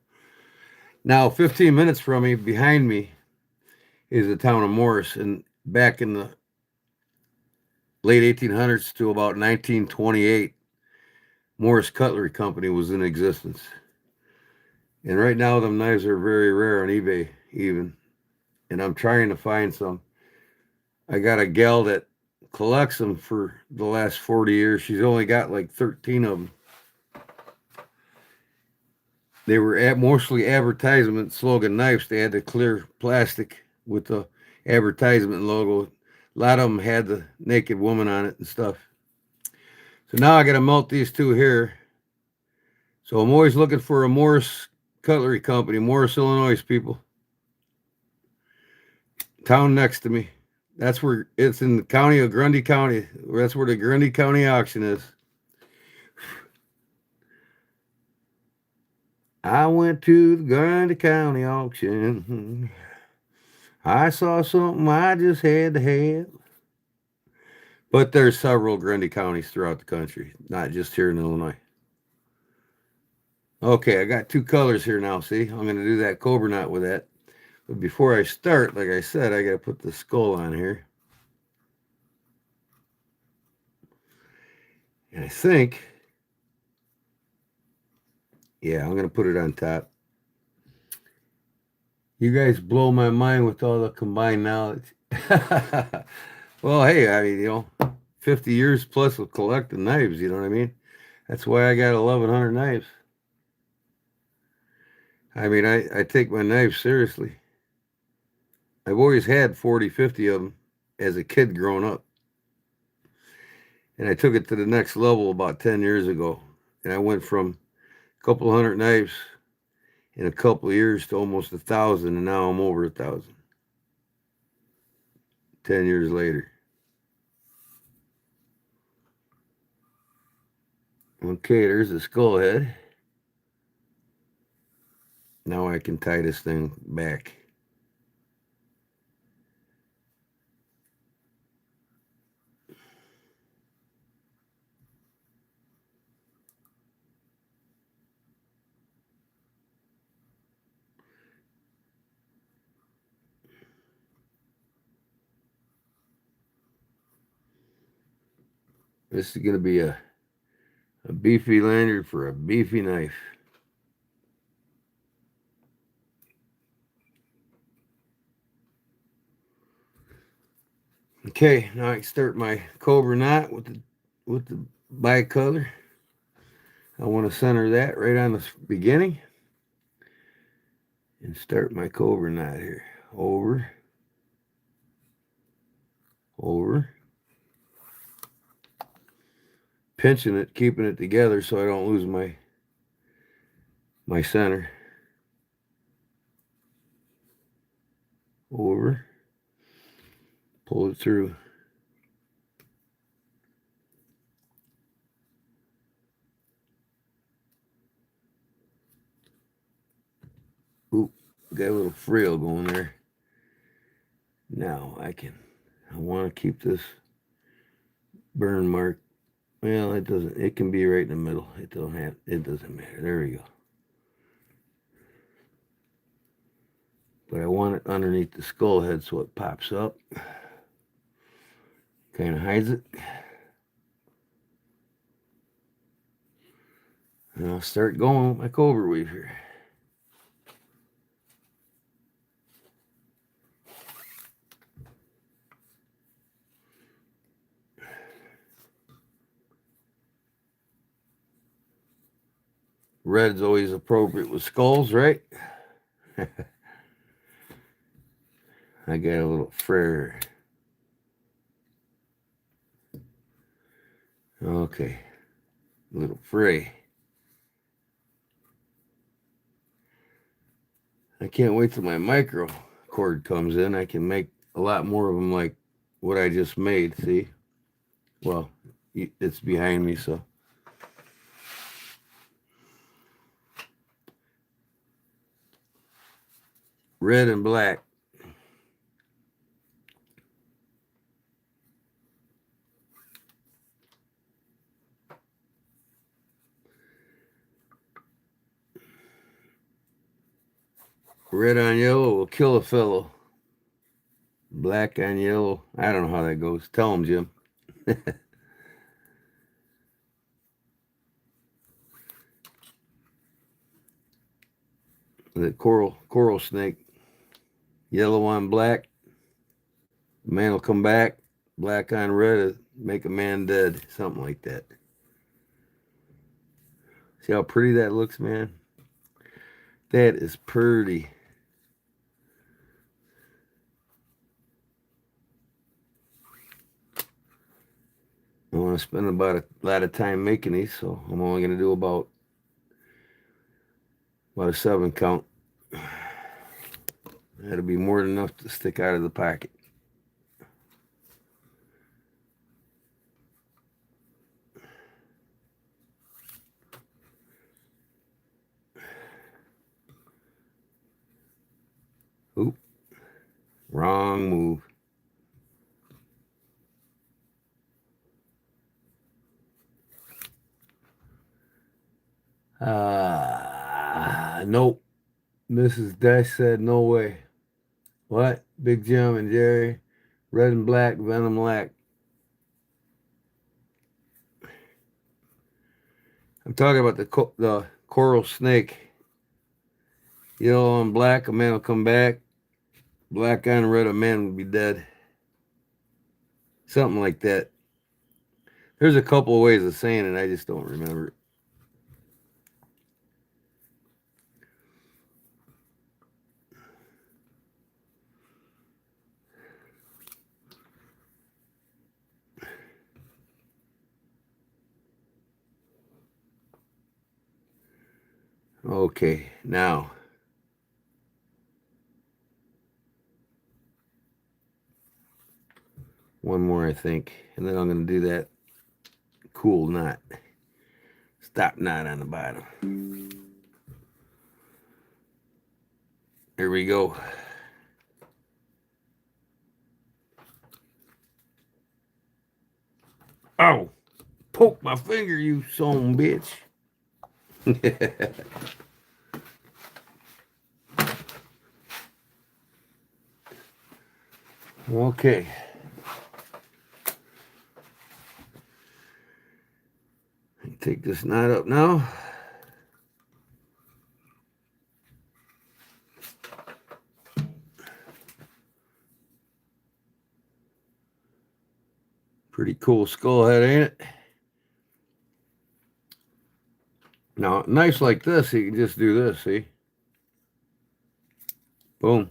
Now, 15 minutes from me, behind me, is the town of Morris. And back in the late 1800s to about 1928, Morris Cutlery Company was in existence. And right now, them knives are very rare on eBay, even. And I'm trying to find some. I got a gal that collects them for the last 40 years. She's only got like 13 of them. They were mostly advertisement slogan knives. They had the clear plastic with the advertisement logo. A lot of them had the naked woman on it and stuff. So now I got to melt these two here. So I'm always looking for a Morris Cutlery Company, Morris, Illinois, people. Town next to me. That's where it's in the county of Grundy County. That's where the Grundy County auction is. I went to the Grundy County auction. I saw something I just had to have. But there's several Grundy counties throughout the country, not just here in Illinois. Okay, I got two colors here now, see? I'm going to do that cobra knot with that. But before I start, like I said, I got to put the skull on here. And I think, yeah, I'm going to put it on top. You guys blow my mind with all the combined knowledge. Well, hey, I mean, 50 years plus of collecting knives, you know what I mean? That's why I got 1,100 knives. I mean, I take my knives seriously. I've always had 40, 50 of them as a kid growing up. And I took it to the next level about 10 years ago. And I went from a couple hundred knives in a couple of years to almost 1,000, and now I'm over 1,000. 10 years later. Okay, there's the skull head. Now I can tie this thing back. This is going to be a beefy lanyard for a beefy knife. Okay, now I can start my cobra knot with the bicolor. I want to center that right on the beginning and start my cobra knot here. Over, over, pinching it, keeping it together so I don't lose my center. Over, pull it through. Oop, got a little frill going there. Now I want to keep this burn mark. Well, it doesn't. It can be right in the middle. It doesn't matter. There we go. But I want it underneath the skull head so it pops up. Kind of hides it. And I'll start going with my cobra weave here. Red's always appropriate with skulls, right? I got a little fur. Okay. A little fray. I can't wait till my micro cord comes in. I can make a lot more of them like what I just made, see? Well, it's behind me, so. Red and black. Red on yellow will kill a fellow. Black on yellow. I don't know how that goes. Tell him, Jim. The coral snake. Yellow on black. The man will come back. Black on red. Make a man dead. Something like that. See how pretty that looks, man? That is pretty. I want to spend about a lot of time making these, so I'm only going to do about a 7 count. That'll be more than enough to stick out of the pocket. Oop. Wrong move. Nope. Mrs. Dash said no way. What? Big Jim and Jerry. Red and black, Venom Lack. I'm talking about the coral snake. Yellow on black, a man will come back. Black on red, a man will be dead. Something like that. There's a couple of ways of saying it. I just don't remember it. Okay, now. One more, I think. And then I'm going to do that cool knot. Stop knot on the bottom. Here we go. Oh, poke my finger, you son bitch. Okay. Take this knot up now. Pretty cool skull head, ain't it? Now, knives like this, you can just do this, see? Boom.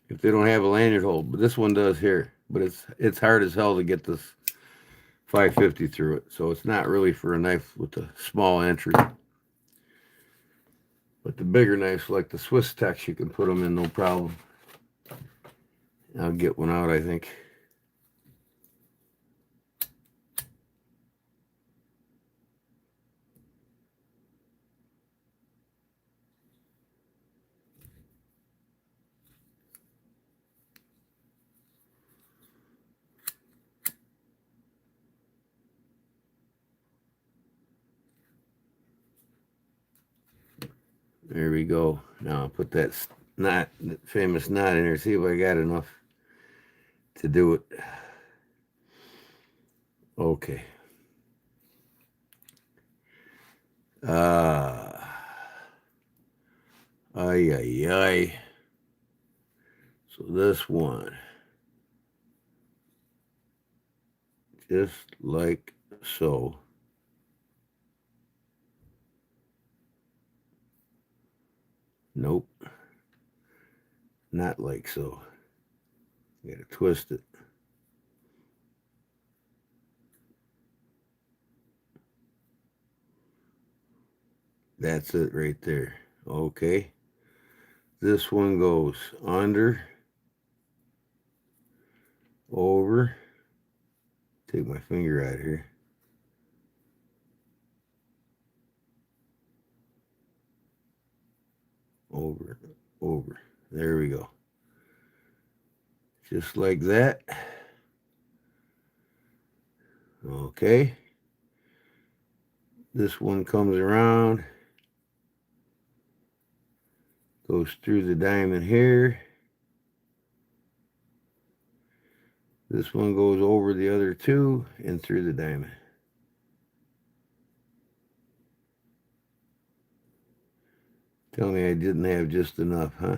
If they don't have a lanyard hole, but this one does here. But it's hard as hell to get this 550 through it, so it's not really for a knife with a small entry. But the bigger knives, like the Swiss Techs, you can put them in no problem. I'll get one out, I think. There we go. Now I'll put that knot, that famous knot in there. See if I got enough to do it. Okay. Ay, ay, ay. So this one, just like so. Nope. Not like so. You gotta twist it. That's it right there. Okay. This one goes under, over. Take my finger out here. Over, over. There we go. Just like that. Okay. This one comes around, goes through the diamond here. This one goes over the other two and through the diamond. Tell me I didn't have just enough, huh?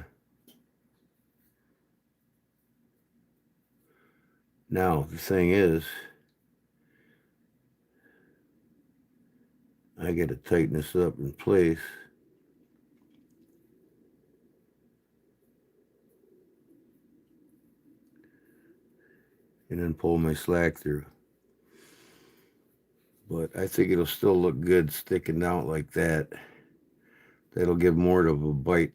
Now, the thing is, I got to tighten this up in place. And then pull my slack through. But I think it'll still look good sticking out like that. That'll give more of a bite.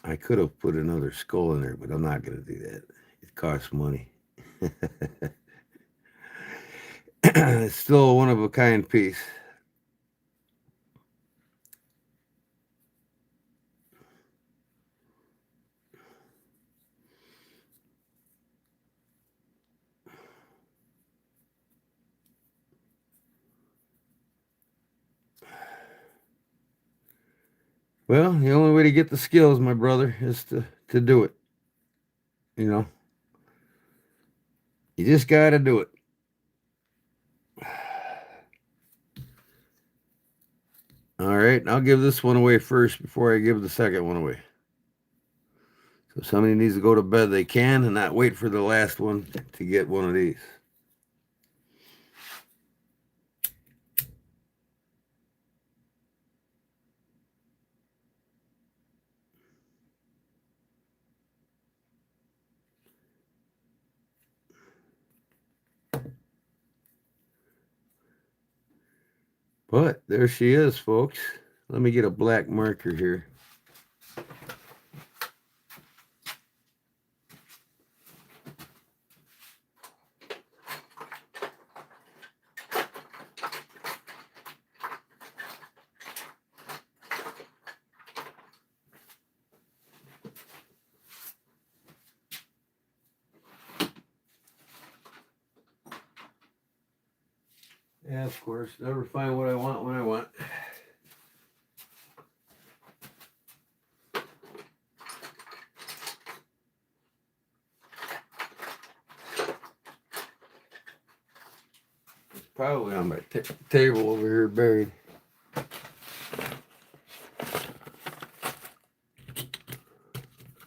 I could have put another skull in there, but I'm not going to do that. It costs money. It's still a one-of-a-kind piece. Well, the only way to get the skills, my brother, is to do it. You know, you just got to do it. All right, I'll give this one away first before I give the second one away. So if somebody needs to go to bed, they can, and not wait for the last one to get one of these. But there she is, folks. Let me get a black marker here. Yeah, of course. Never find what I want when I want. It's probably on my table over here buried.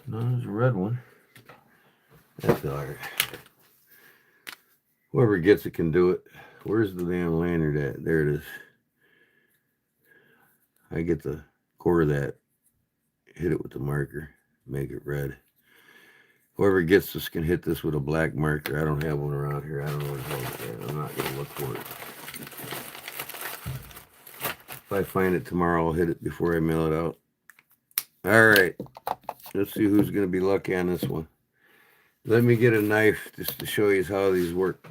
No, there's a red one. That's all right. Whoever gets it can do it. Where's the damn lanyard at? There it is. I get the core of that. Hit it with the marker. Make it red. Whoever gets this can hit this with a black marker. I don't have one around here. I don't know what the hell it's at. I'm not going to look for it. If I find it tomorrow, I'll hit it before I mail it out. All right. Let's see who's going to be lucky on this one. Let me get a knife just to show you how these work.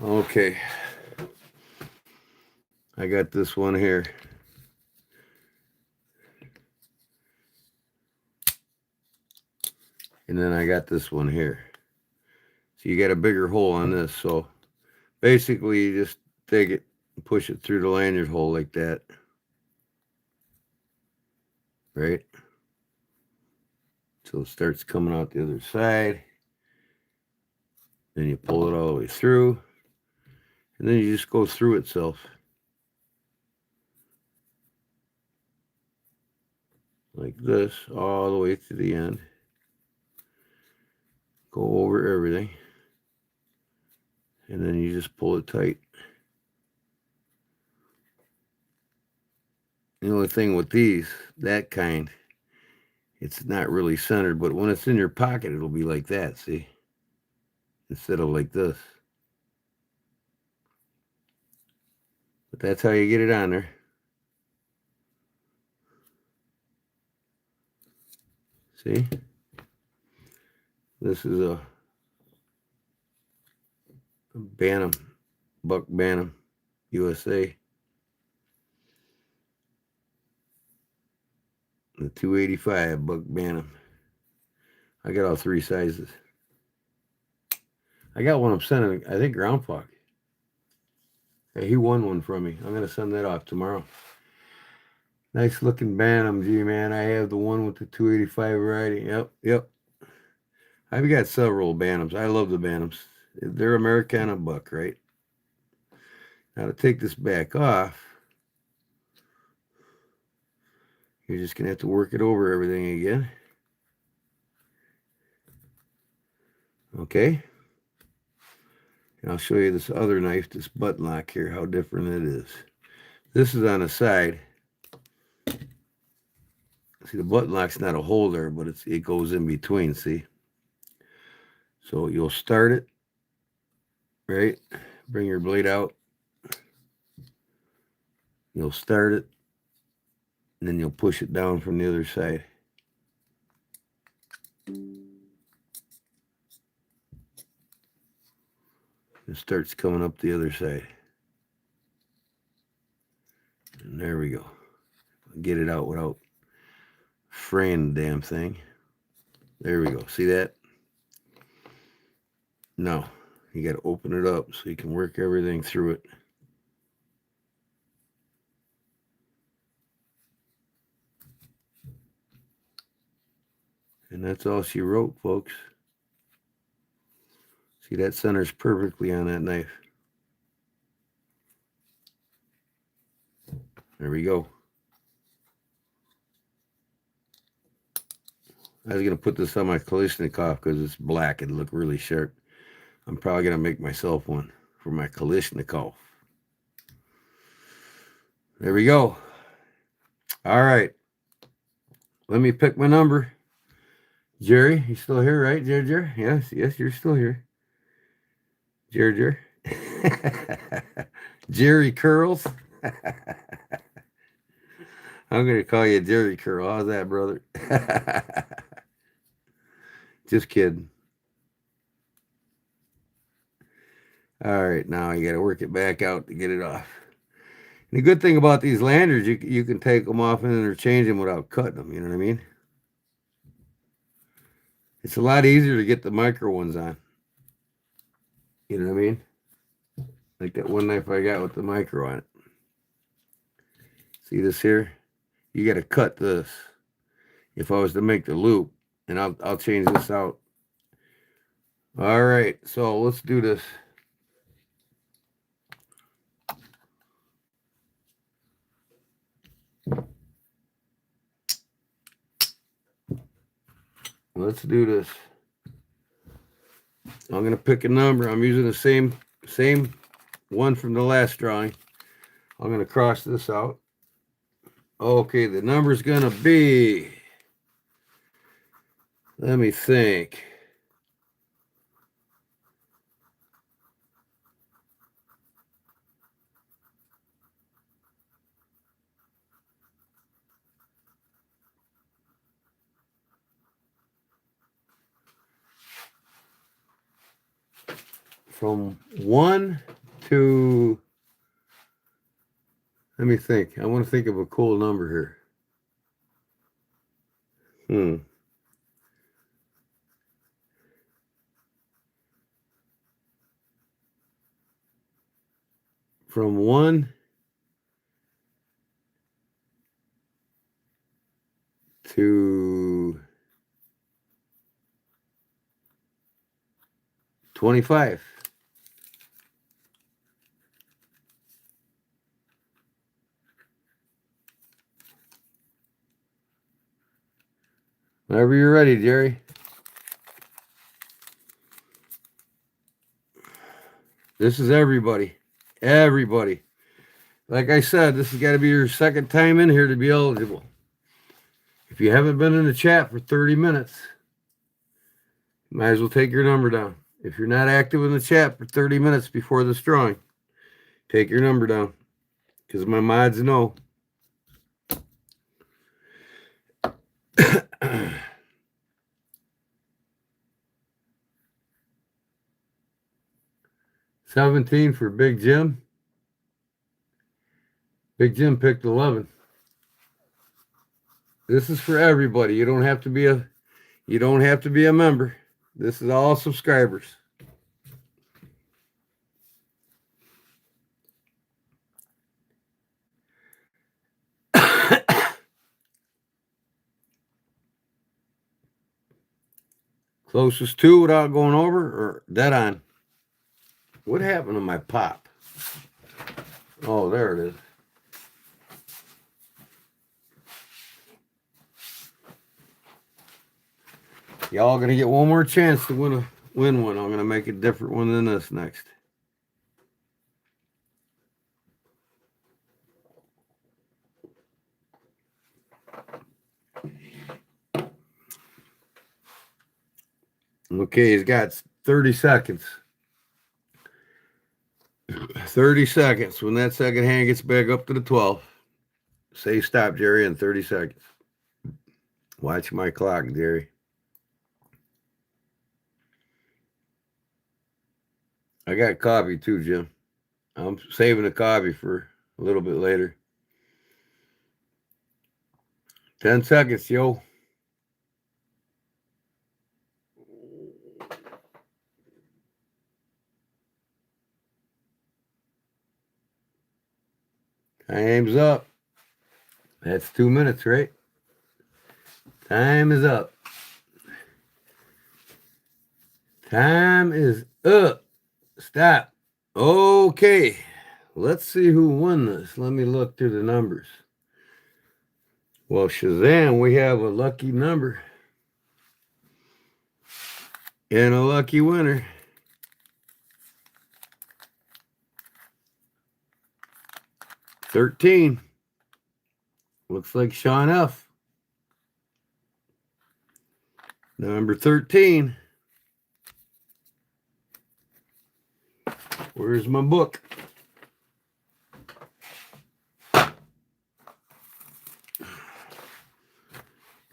Okay. I got this one here. And then I got this one here. So you got a bigger hole on this. So basically you just take it and push it through the lanyard hole like that. Right? So it starts coming out the other side. Then you pull it all the way through. And then you just go through itself. Like this, all the way to the end. Go over everything. And then you just pull it tight. The only thing with these, that kind, it's not really centered, but when it's in your pocket, it'll be like that, see? Instead of like this. But that's how you get it on there. See? This is a Bantam, Buck Bantam, USA. The 285 Buck Bantam. I got all three sizes. I got one I'm sending, I think Ground Flock. Hey, he won one from me. I'm going to send that off tomorrow. Nice looking Bantam, G-man. I have the one with the 285 variety. Yep. I've got several Bantams. I love the Bantams. They're Americana buck, right? Now to take this back off, you're just going to have to work it over everything again. Okay? And I'll show you this other knife, this button lock here, how different it is. This is on the side. See, the button lock's not a holder, but it goes in between, see? So you'll start it, right? Bring your blade out. You'll start it, and then you'll push it down from the other side. It starts coming up the other side. And there we go. Get it out without fraying the damn thing. There we go. See that? No. You got to open it up so you can work everything through it. And that's all she wrote, folks. See, that centers perfectly on that knife. There we go. I was going to put this on my Kalashnikov because it's black. It'd look really sharp. I'm probably going to make myself one for my Kalashnikov. There we go. All right. Let me pick my number. Jerry, you still here, right, Jerry? Yes, you're still here. Jerry. Jerry Curls. I'm going to call you Jerry Curl. How's that, brother? Just kidding. All right, now you got to work it back out to get it off. And the good thing about these Lanyards, you can take them off and interchange them without cutting them. You know what I mean? It's a lot easier to get the micro ones on. You know what I mean? Like that one knife I got with the micro on it. See this here? You got to cut this. If I was to make the loop, and I'll change this out. All right, so let's do this. Let's do this. I'm going to pick a number. I'm using the same one from the last drawing. I'm going to cross this out. Okay, the number's going to be, let me think. From 1 to Let me think. I want to think of a cool number here. From 1 to 25. Whenever you're ready, Jerry. This is everybody. Everybody. Like I said, this has got to be your second time in here to be eligible. If you haven't been in the chat for 30 minutes, might as well take your number down. If you're not active in the chat for 30 minutes before this drawing, take your number down. Because my mods know. $17 for Big Jim. Big Jim picked 11. This is for everybody. You don't have to be a member. This is all subscribers. Closest two without going over or dead on. What happened to my pop? Oh, there it is. Y'all gonna get one more chance to win one. I'm gonna make a different one than this next. Okay, he's got 30 seconds. 30 seconds. When that second hand gets back up to the 12, say stop, Jerry, in 30 seconds. Watch my clock, Jerry. I got coffee too, Jim. I'm saving the coffee for a little bit later. 10 seconds, yo. Time's up. That's 2 minutes, right? Time is up. Time is up. Stop. Okay. Let's see who won this. Let me look through the numbers. Well, Shazam, we have a lucky number. And a lucky winner. $13. Looks like Sean F. Number 13. Where's my book?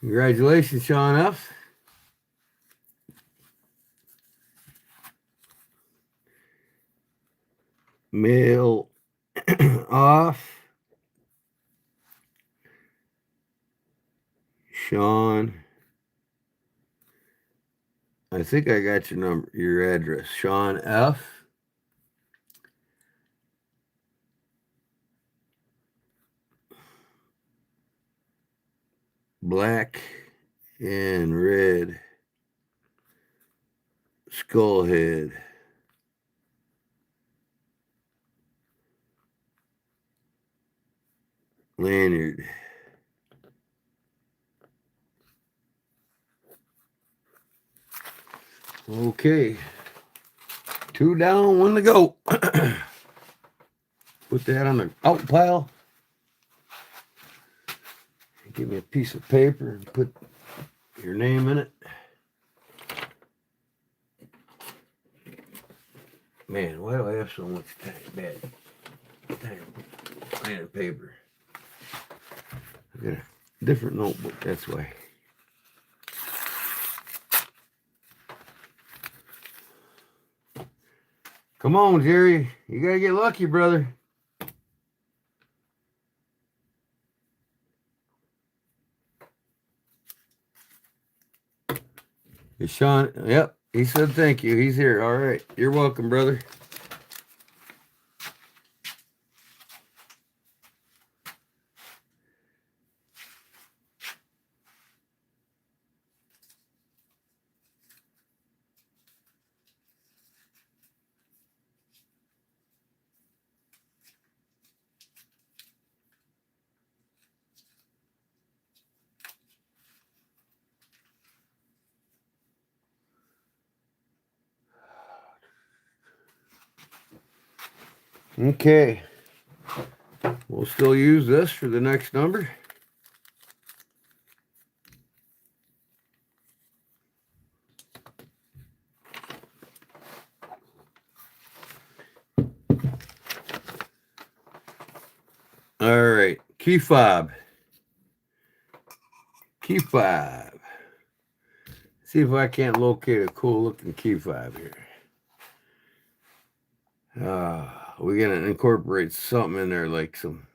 Congratulations, Sean F. Mail off. Sean. I think I got your number, your address. Sean F. Black and red. Skullhead. Lanyard. Okay. 2 down, 1 to go. Put that on the out pile. Give me a piece of paper and put your name in it. Man, why do I have so much bad pen and paper? I got a different notebook, that's why. Come on, Jerry. You gotta get lucky, brother. Is Sean? Yep. He said thank you. He's here. All right. You're welcome, brother. Okay. We'll still use this for the next number. All right. Key fob. Key fob. See if I can't locate a cool looking key fob here. We're gonna incorporate something in there like some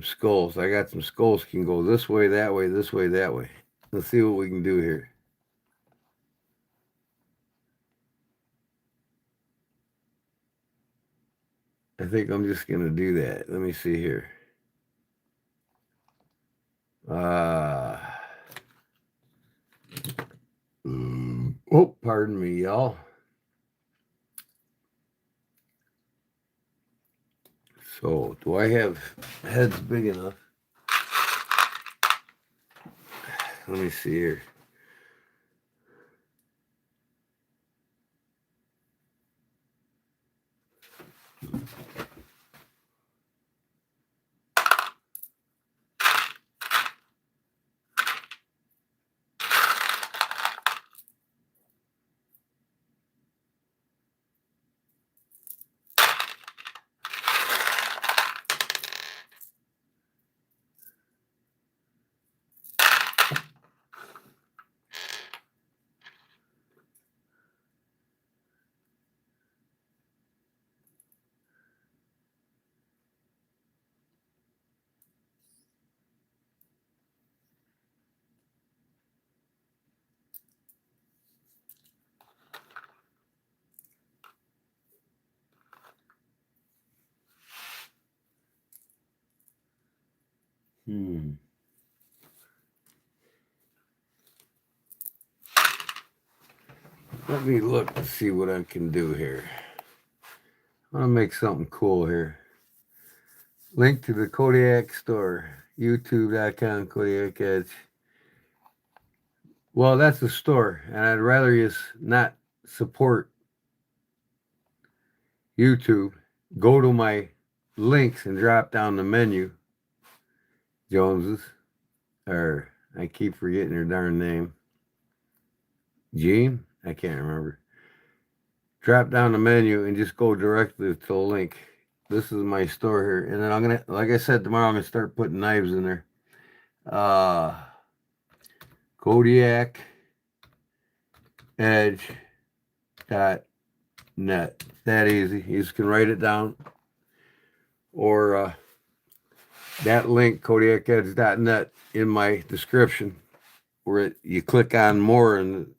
skulls. I got some skulls can go this way, that way, this way, that way. Let's see what we can do here. I think I'm just gonna do that. Let me see here. Oh, pardon me, y'all. So, do I have heads big enough? Let me see here. Let me look to see what I can do here. I want to make something cool here. Link to the Kodiak store. YouTube.com Kodiak Edge. Well, that's the store, and I'd rather just not support YouTube. Go to my links and drop down the menu. Joneses. Or I keep forgetting her darn name. Jean? I can't remember. Drop down the menu and just go directly to the link. This is my store here. And then I'm going to, like I said, tomorrow I'm going to start putting knives in there. Kodiak Edge.net. That easy. You just can write it down. Or that link, KodiakEdge.net, in my description, where you click on more and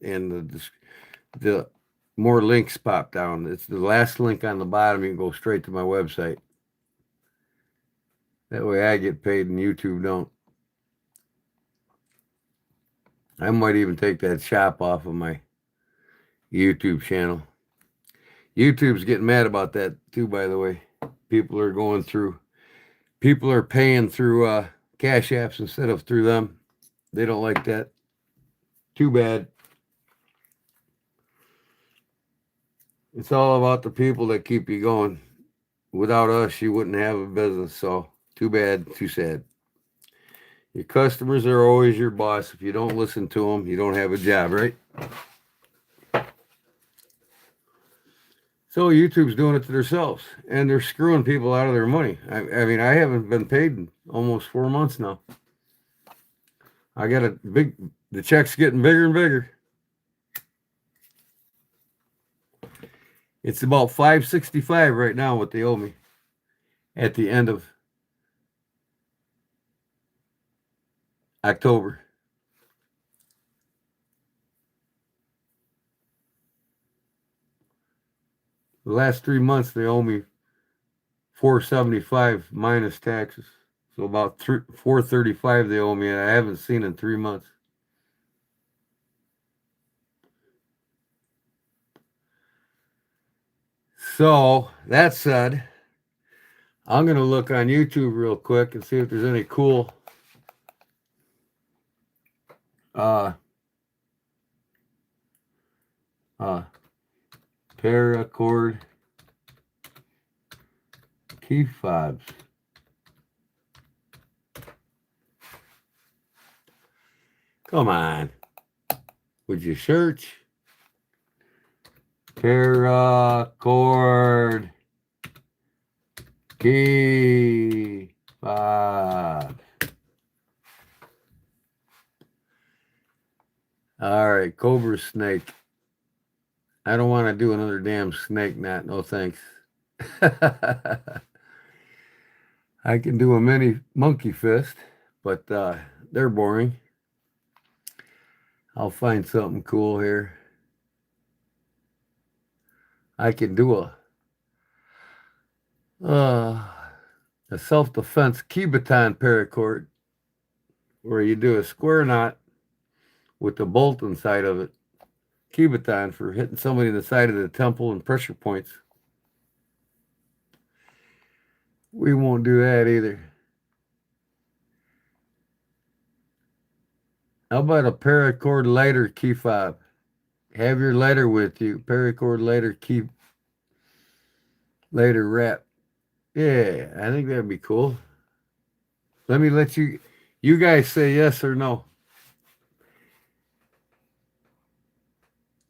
the more links pop down. It's the last link on the bottom. You can go straight to my website. That way I get paid and YouTube don't. I might even take that shop off of my YouTube channel. YouTube's getting mad about that too, by the way. People are paying through Cash Apps instead of through them. They don't like that. Too bad. It's all about the people that keep you going. Without us, you wouldn't have a business. So, too bad, too sad. Your customers are always your boss. If you don't listen to them, you don't have a job, right? So YouTube's doing it to themselves, and they're screwing people out of their money. I mean, I haven't been paid in almost 4 months now. I got the check's getting bigger and bigger. It's about $565 right now what they owe me at the end of October. The last 3 months they owe me $475 minus taxes. So about $435 they owe me, and I haven't seen in 3 months. So that said, I'm gonna look on YouTube real quick and see if there's any cool paracord key fobs. Come on. Would you search? Paracord key fobs. All right, cobra snake. I don't want to do another damn snake knot. No thanks. I can do a mini monkey fist, but they're boring. I'll find something cool here. I can do a self-defense key baton paracord where you do a square knot with the bolt inside of it. Key baton for hitting somebody in the side of the temple and pressure points. We won't do that either. How about a paracord lighter key fob? Have your lighter with you. Paracord lighter key lighter wrap. Yeah, I think that'd be cool. Let me let you guys say yes or no.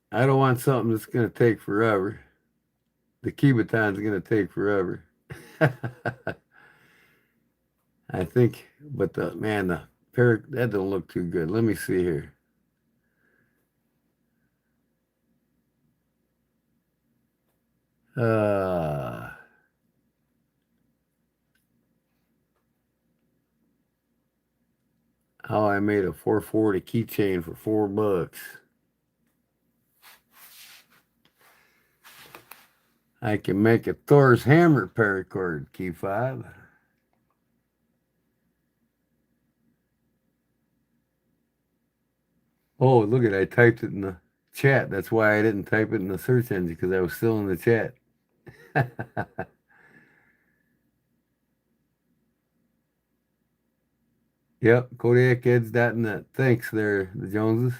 I don't want something that's going to take forever. The key baton's going to take forever. I think, but the that don't look too good. Let me see here. How I made a 440 keychain for $4. I can make a Thor's hammer paracord key fob. Oh, look at it. I typed it in the chat. That's why I didn't type it in the search engine, because I was still in the chat. Yep, KodiakEds.net. Thanks there, the Joneses.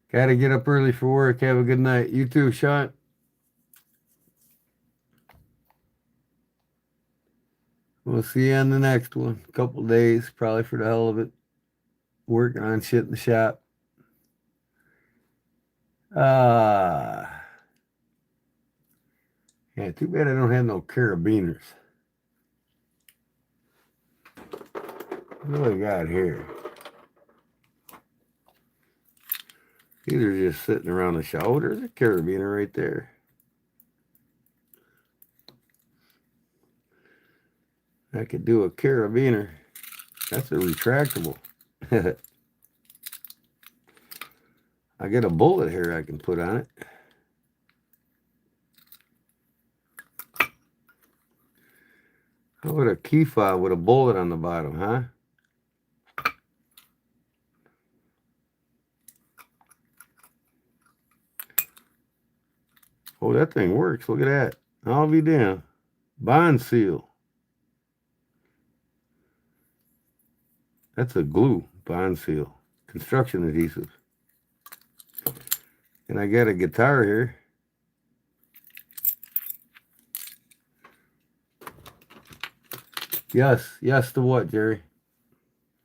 Gotta get up early for work. Have a good night. You too, Sean. We'll see you on the next one. Couple days, probably for the hell of it. Working on shit in the shop. Yeah, too bad I don't have no carabiners. What do I got here? These are just sitting around the shop. Oh, there's a carabiner right there. I could do a carabiner. That's a retractable. I got a bullet here I can put on it. How about a key fob with a bullet on the bottom, huh? Oh, that thing works. Look at that. I'll be damned. Bond seal. That's a glue. Bond seal. Construction adhesive. And I got a guitar here. Yes. Yes to what, Jerry?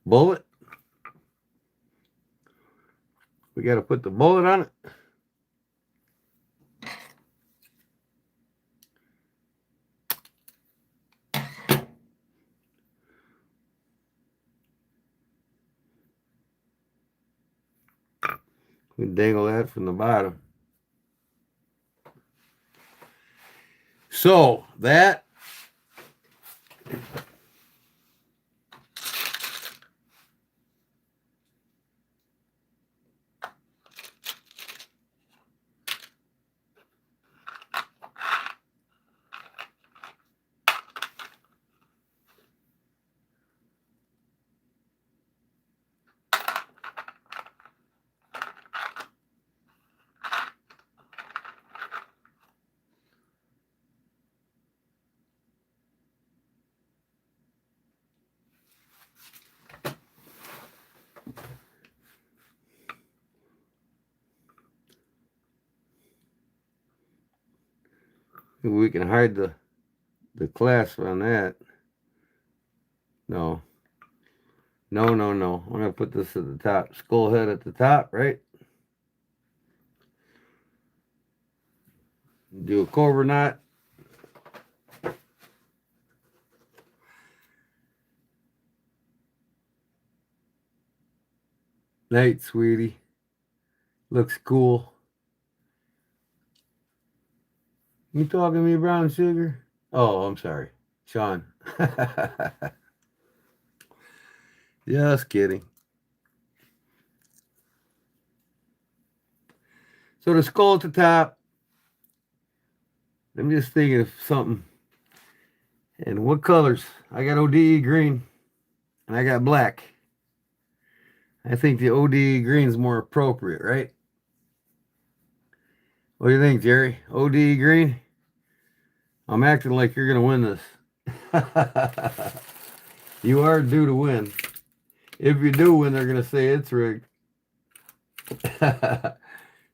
Bullet? We got to put the bullet on it. We dangle that from the bottom. So that we can hide the clasp on that. No. No, no, no. I'm going to put this at the top. Skull head at the top, right? Do a cobra knot. Night, sweetie. Looks cool. You talking to me, brown sugar? Oh, I'm sorry. Sean. Just kidding. So the skull at the top. I'm just thinking of something. And what colors? I got ODE green. And I got black. I think the ODE green is more appropriate, right? What do you think, Jerry? ODE green? I'm acting like you're going to win this. You are due to win. If you do win, they're going to say it's rigged.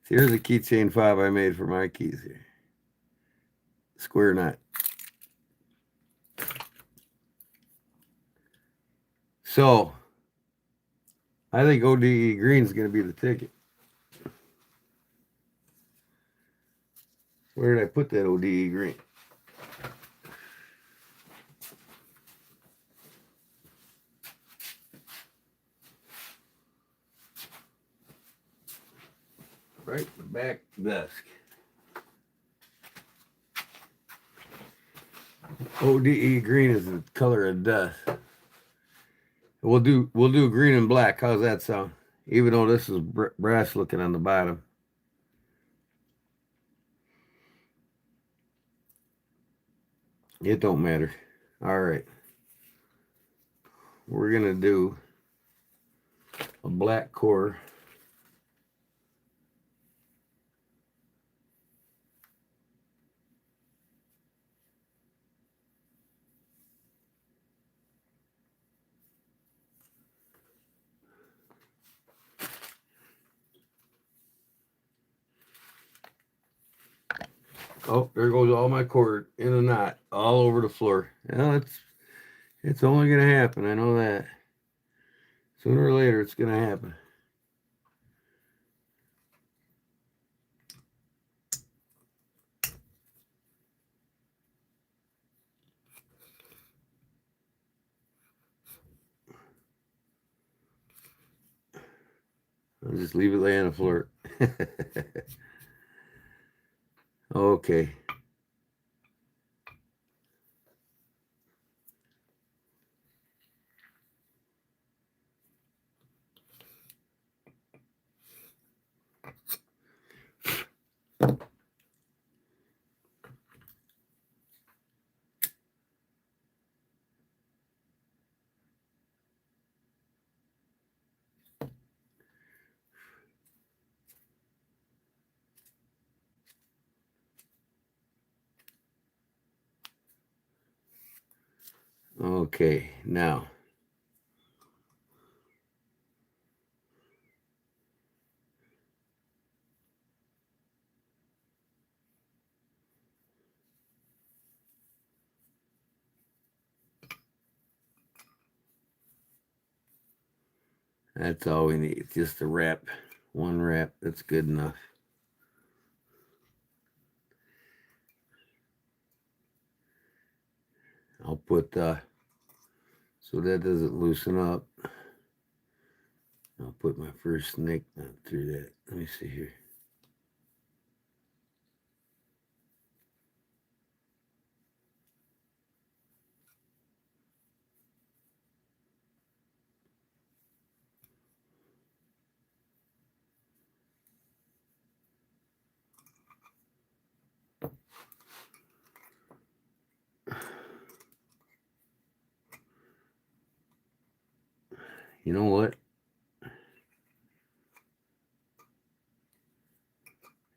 Here's a keychain fob I made for my keys here. Square knot. So, I think ODE green is going to be the ticket. Where did I put that ODE green? Right in the back desk. ODE green is the color of death. We'll do green and black. How's that sound? Even though this is brass looking on the bottom. It don't matter. All right. We're going to do a black core. Oh, there goes all my cord in a knot all over the floor. Well, it's only going to happen. I know that. Sooner or later, it's going to happen. I'll just leave it lay on the floor. Okay. Okay, now. That's all we need. Just a wrap. One wrap. That's good enough. I'll put, so that doesn't loosen up. I'll put my first snake knot through that. Let me see here. You know what?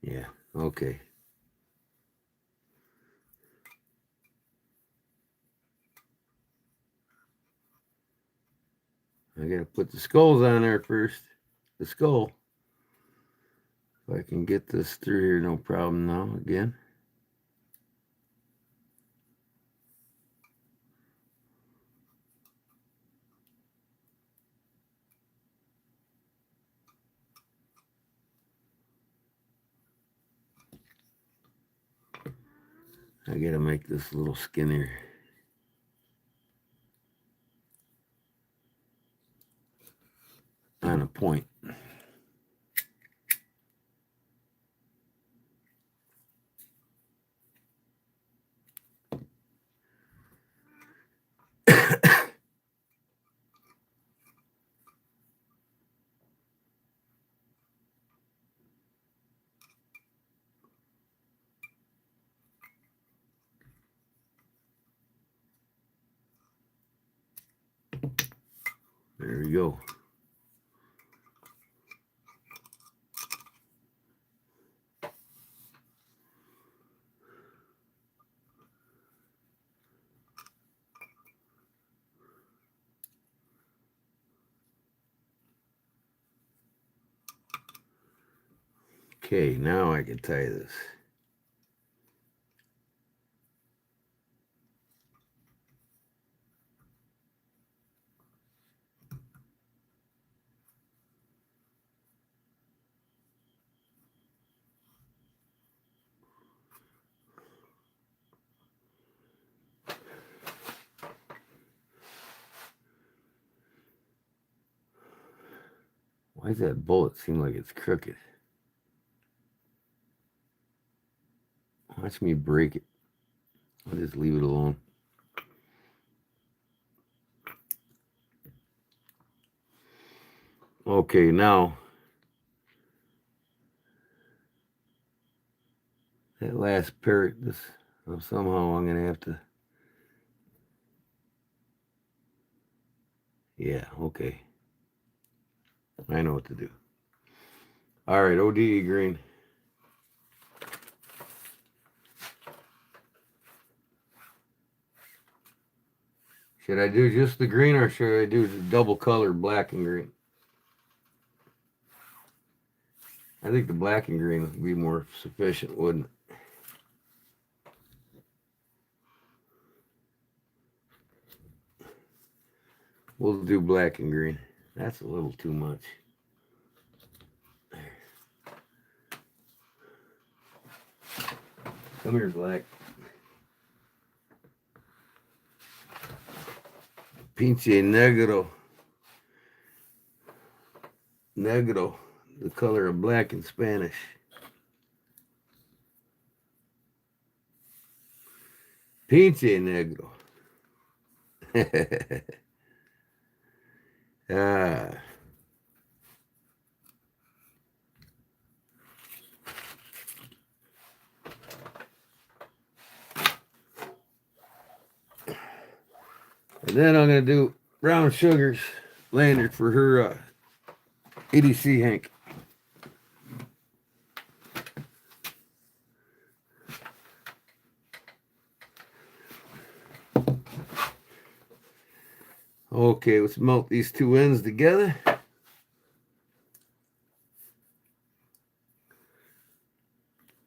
Yeah, okay. I gotta put the skulls on there first. The skull. If I can get this through here, no problem now, again. I gotta make this a little skinnier. On a point. There we go. Okay, now I can tie this. Why does that bullet seem like it's crooked? Watch me break it. I'll just leave it alone. Okay, now that last part, somehow I'm gonna have to. Yeah, okay. I know what to do. All right, ODE green. Should I do just the green or should I do the double color black and green? I think the black and green would be more sufficient, wouldn't it? We'll do black and green. That's a little too much. Come here, black. Pinche negro. Negro, the color of black in Spanish. Pinche negro. Ah. And then I'm going to do brown sugars lanyard for her EDC Hank. Okay, let's melt these two ends together.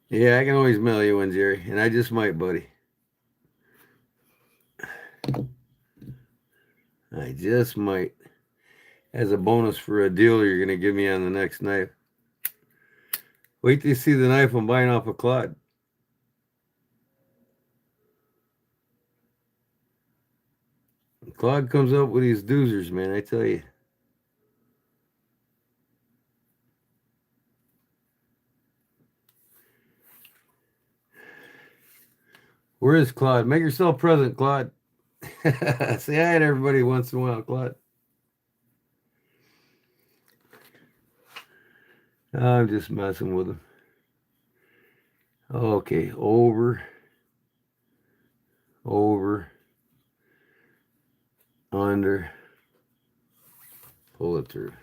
Yeah, I can always mail you one, Jerry, and I just might, buddy. I just might. As a bonus for a deal you're going to give me on the next knife. Wait till you see the knife I'm buying off of Claude. Claude comes up with these doozers, man, I tell you. Where is Claude? Make yourself present, Claude. Say hi to everybody once in a while, Claude. I'm just messing with him. Okay, over, under, pull it through.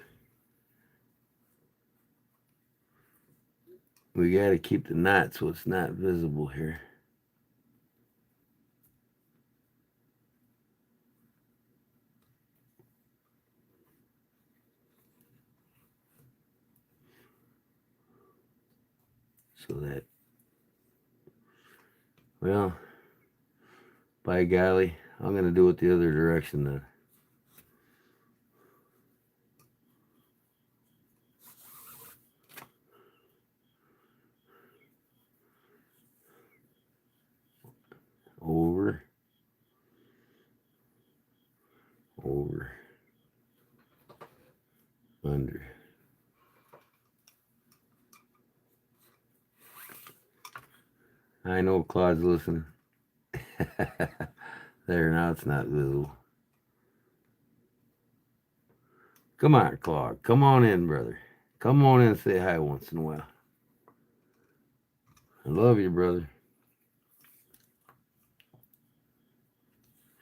We got to keep the knot so it's not visible here. So that, well, by golly, I'm going to do it the other direction then. I know Claude's listening. There, now it's not visible. Come on, Claude. Come on in, brother. Come on in and say hi once in a while. I love you, brother.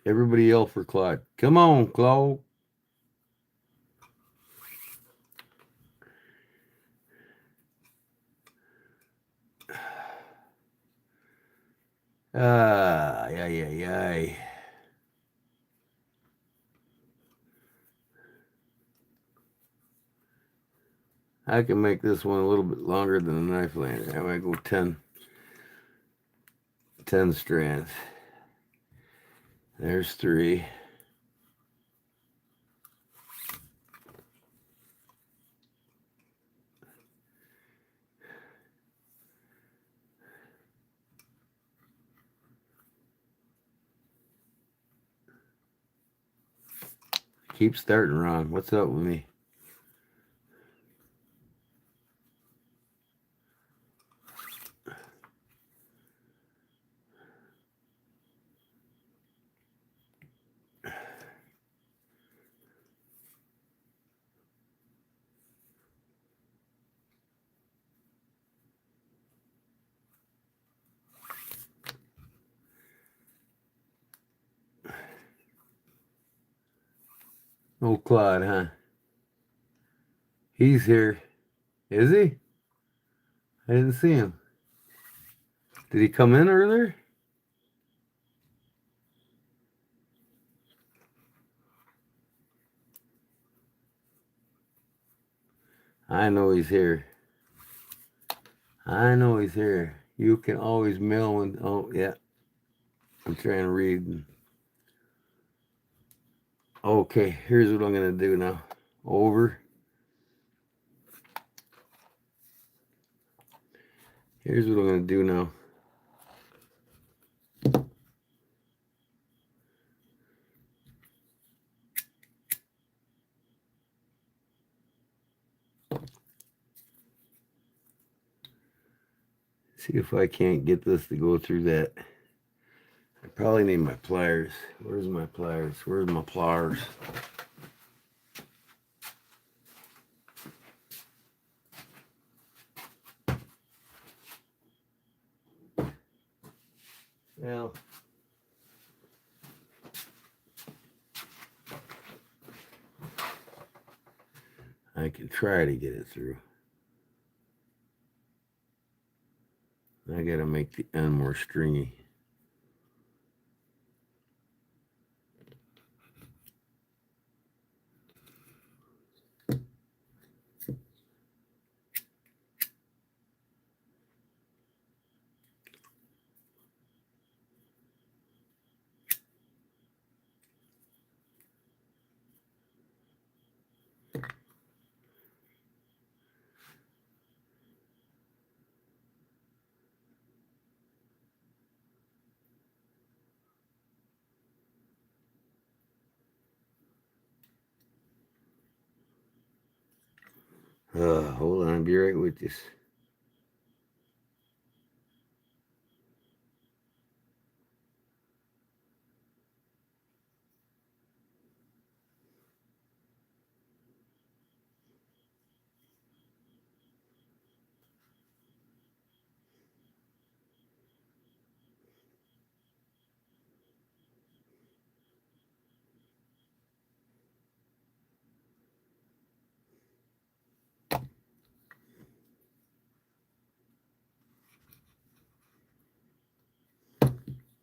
Everybody yell for Claude. Come on, Claude. Yeah. I can make this one a little bit longer than a knife lanyard. I might go 10 strands. There's 3. Keep starting wrong. What's up with me? Oh, Claude, huh? He's here. Is he? I didn't see him. Did he come in earlier? I know he's here. I know he's here. You can always mail when. Oh, yeah. I'm trying to read. Okay, here's what I'm going to do now. Over. Here's what I'm going to do now. See if I can't get this to go through that. I probably need my pliers. Where's my pliers? Where's my pliers? Well, I can try to get it through. I gotta make the end more stringy. Hold on, I'll be right with you.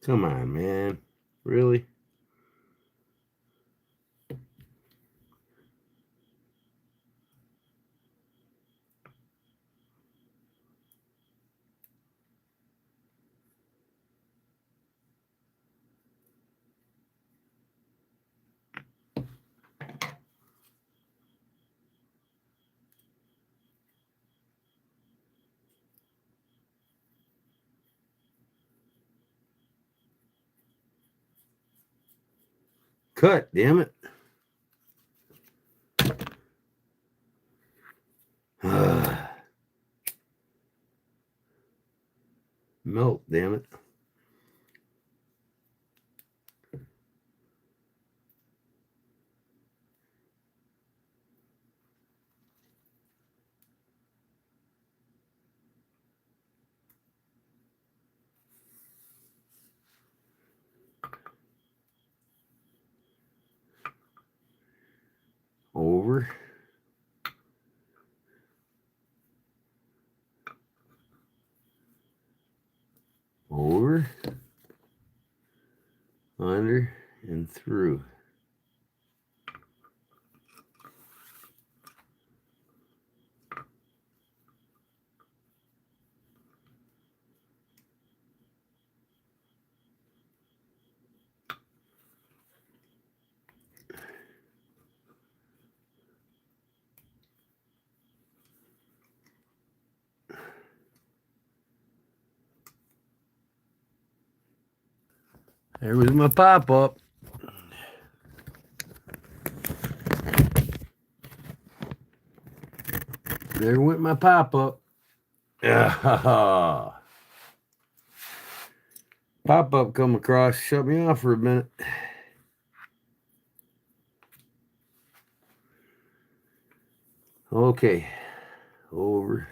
Come on, man. Really? Cut, damn it. melt, damn it. Over. Over. Under and through. There was my pop-up. There went my pop-up. Yeah. Pop-up come across, shut me off for a minute. Okay. Over.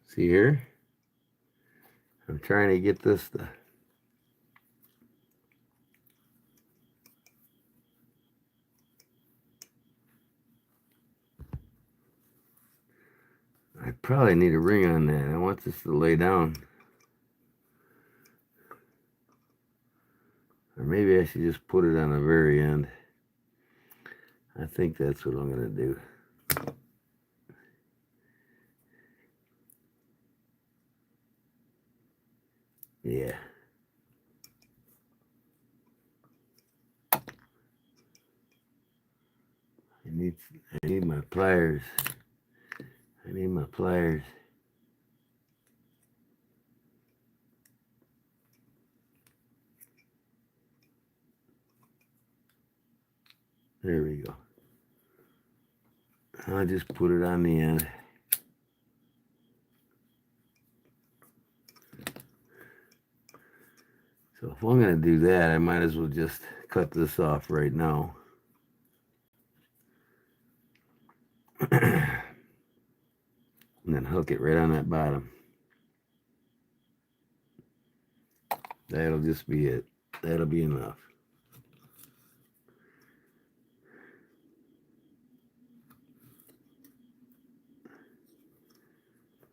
See here? I'm trying to get this to... I probably need a ring on that. I want this to lay down. Or maybe I should just put it on the very end. I think that's what I'm going to do. Yeah. I need my pliers. I need my pliers. There we go. I'll just put it on the end. So if I'm going to do that, I might as well just cut this off right now. And then hook it right on that bottom. That'll just be it. That'll be enough.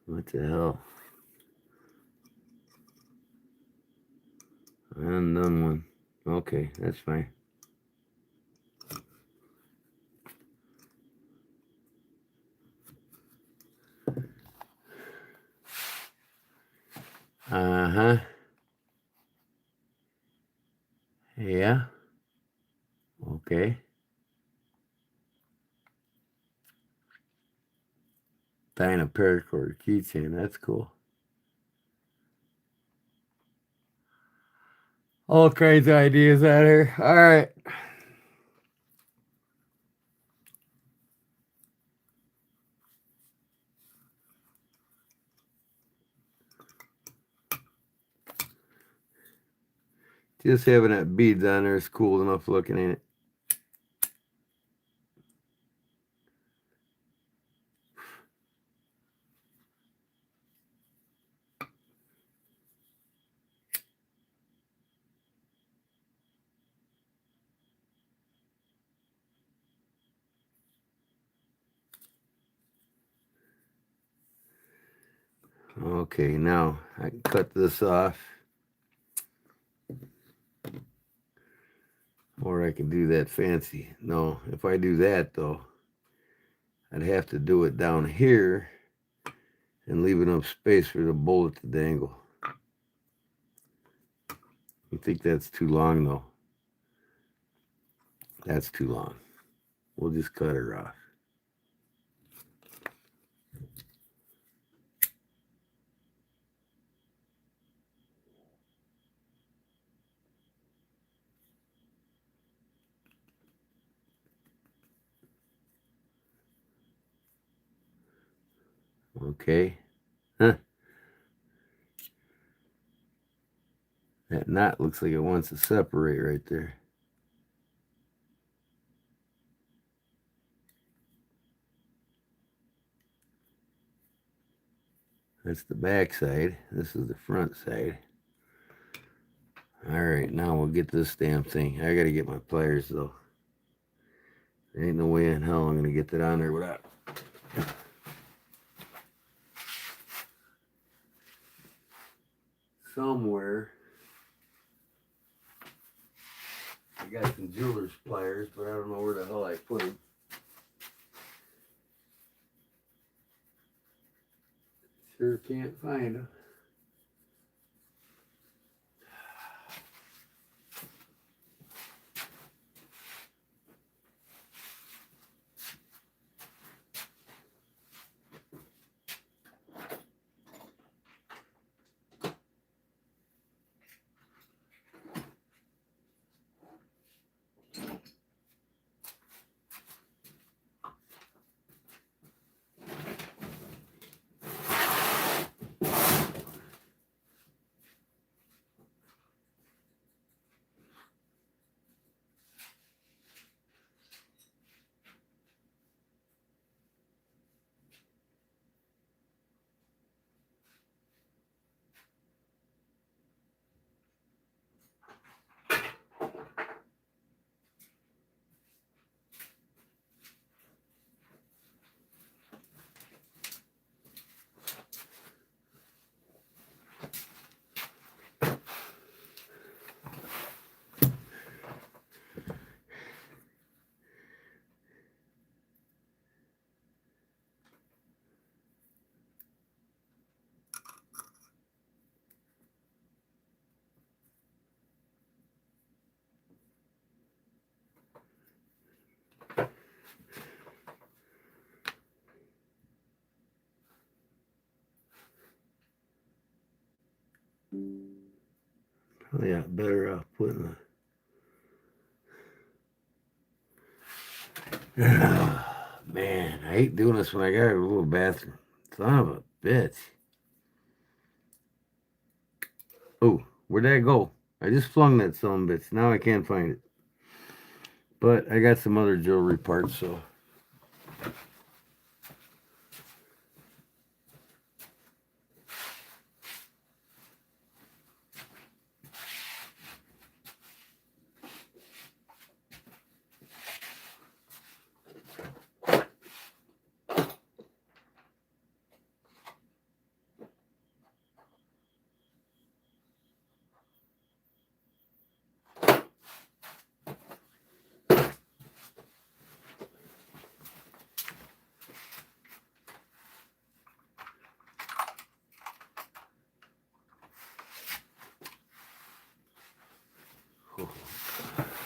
What the hell? Undone one. Okay, that's fine. Uh-huh. Yeah. Okay. Tying a paracord keychain. That's cool. All kinds of ideas out here. All right. Just having that beads on there is cool enough looking, ain't it? Okay, now I can cut this off. Or I can do that fancy. No, if I do that though, I'd have to do it down here and leave enough space for the bullet to dangle. I think that's too long though. That's too long. We'll just cut her off. Okay. Huh. That knot looks like it wants to separate right there. That's the back side. This is the front side. Alright, now we'll get this damn thing. I gotta get my pliers though. There ain't no way in hell I'm gonna get that on there without. Somewhere I got some jeweler's pliers, but I don't know where the hell I put them. Sure can't find them. Oh yeah, better off putting the. Man, I hate doing this when I got a little bathroom. Son of a bitch. Oh, where'd that go? I just flung that son of a bitch. Now I can't find it. But I got some other jewelry parts, so.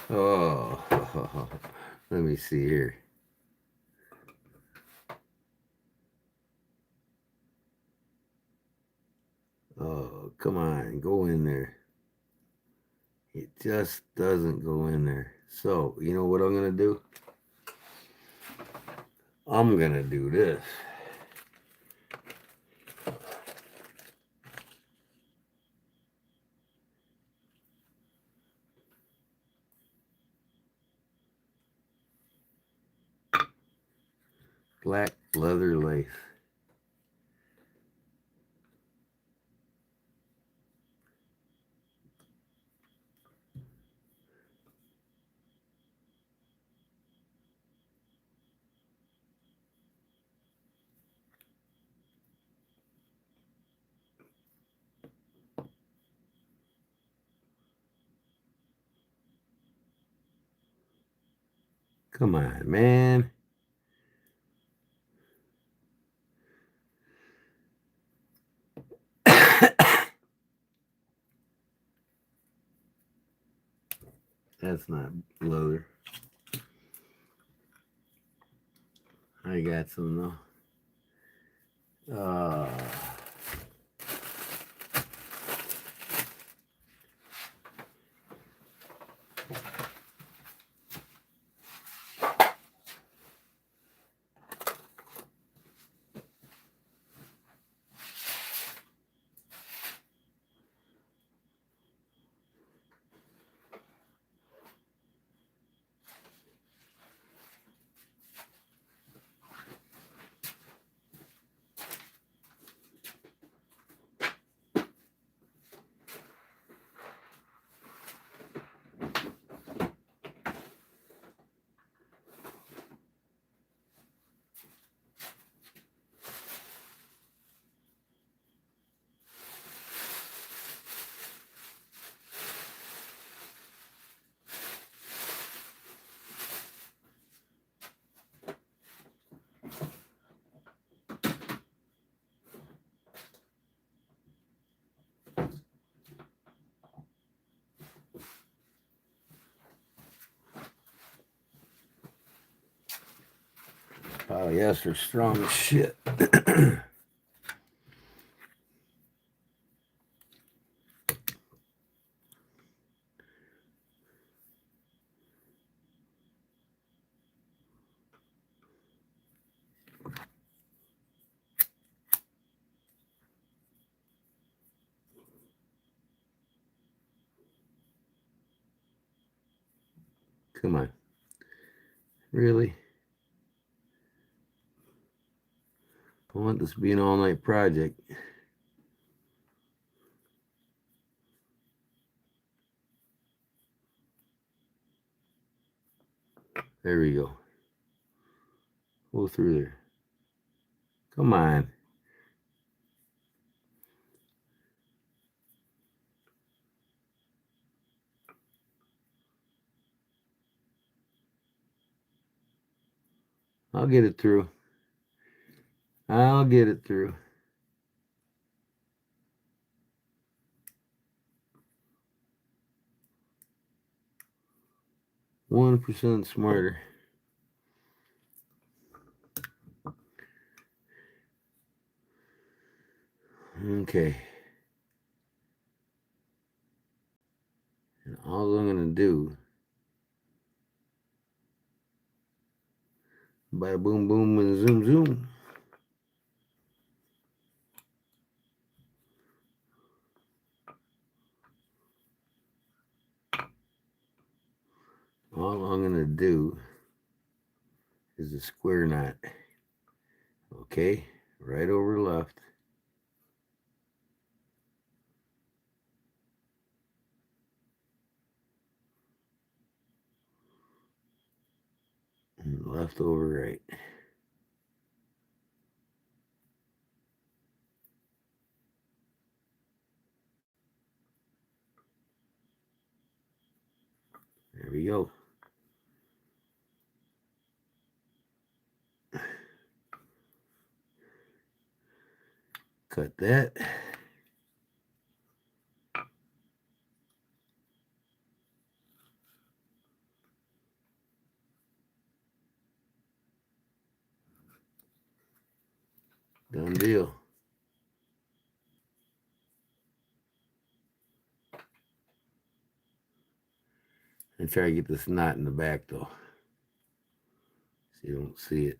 Oh, let me see here. Oh, come on, go in there. It just doesn't go in there. So, you know what I'm going to do? I'm going to do this. Black leather lace. Come on, man. That's not leather. I got some though. Polyester strong as shit. Come on. Really? I want this to be an all-night project. There we go. Go through there. Come on. I'll get it through. I'll get it through. %1 smarter. Okay. And all I'm going to do, bada boom boom and zoom zoom. All I'm going to do is a square knot. Okay, right over left. And left over right. There we go. Cut that. Done deal. And try to get this knot in the back though, so you don't see it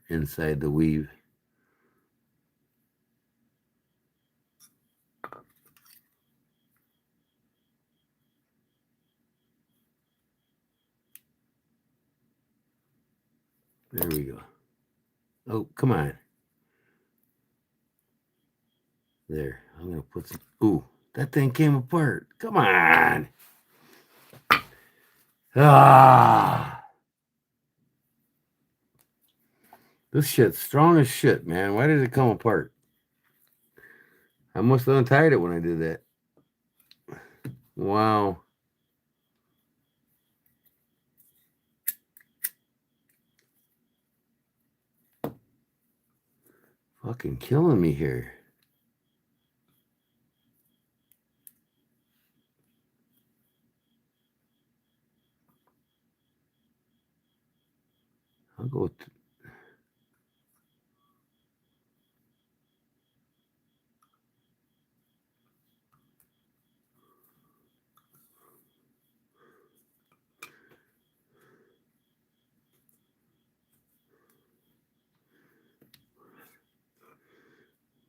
inside the weave. There we go. Oh, come on. There. I'm going to put some... Ooh, that thing came apart. Come on. Ah. This shit's strong as shit, man. Why did it come apart? I must have untied it when I did that. Wow. Fucking killing me here. I'll go with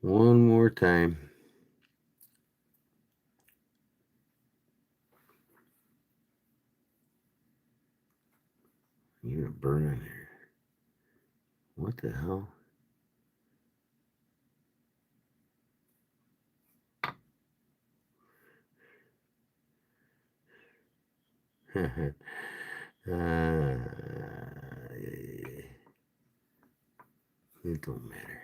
one more time. You're gonna burn in here. What the hell? It don't matter.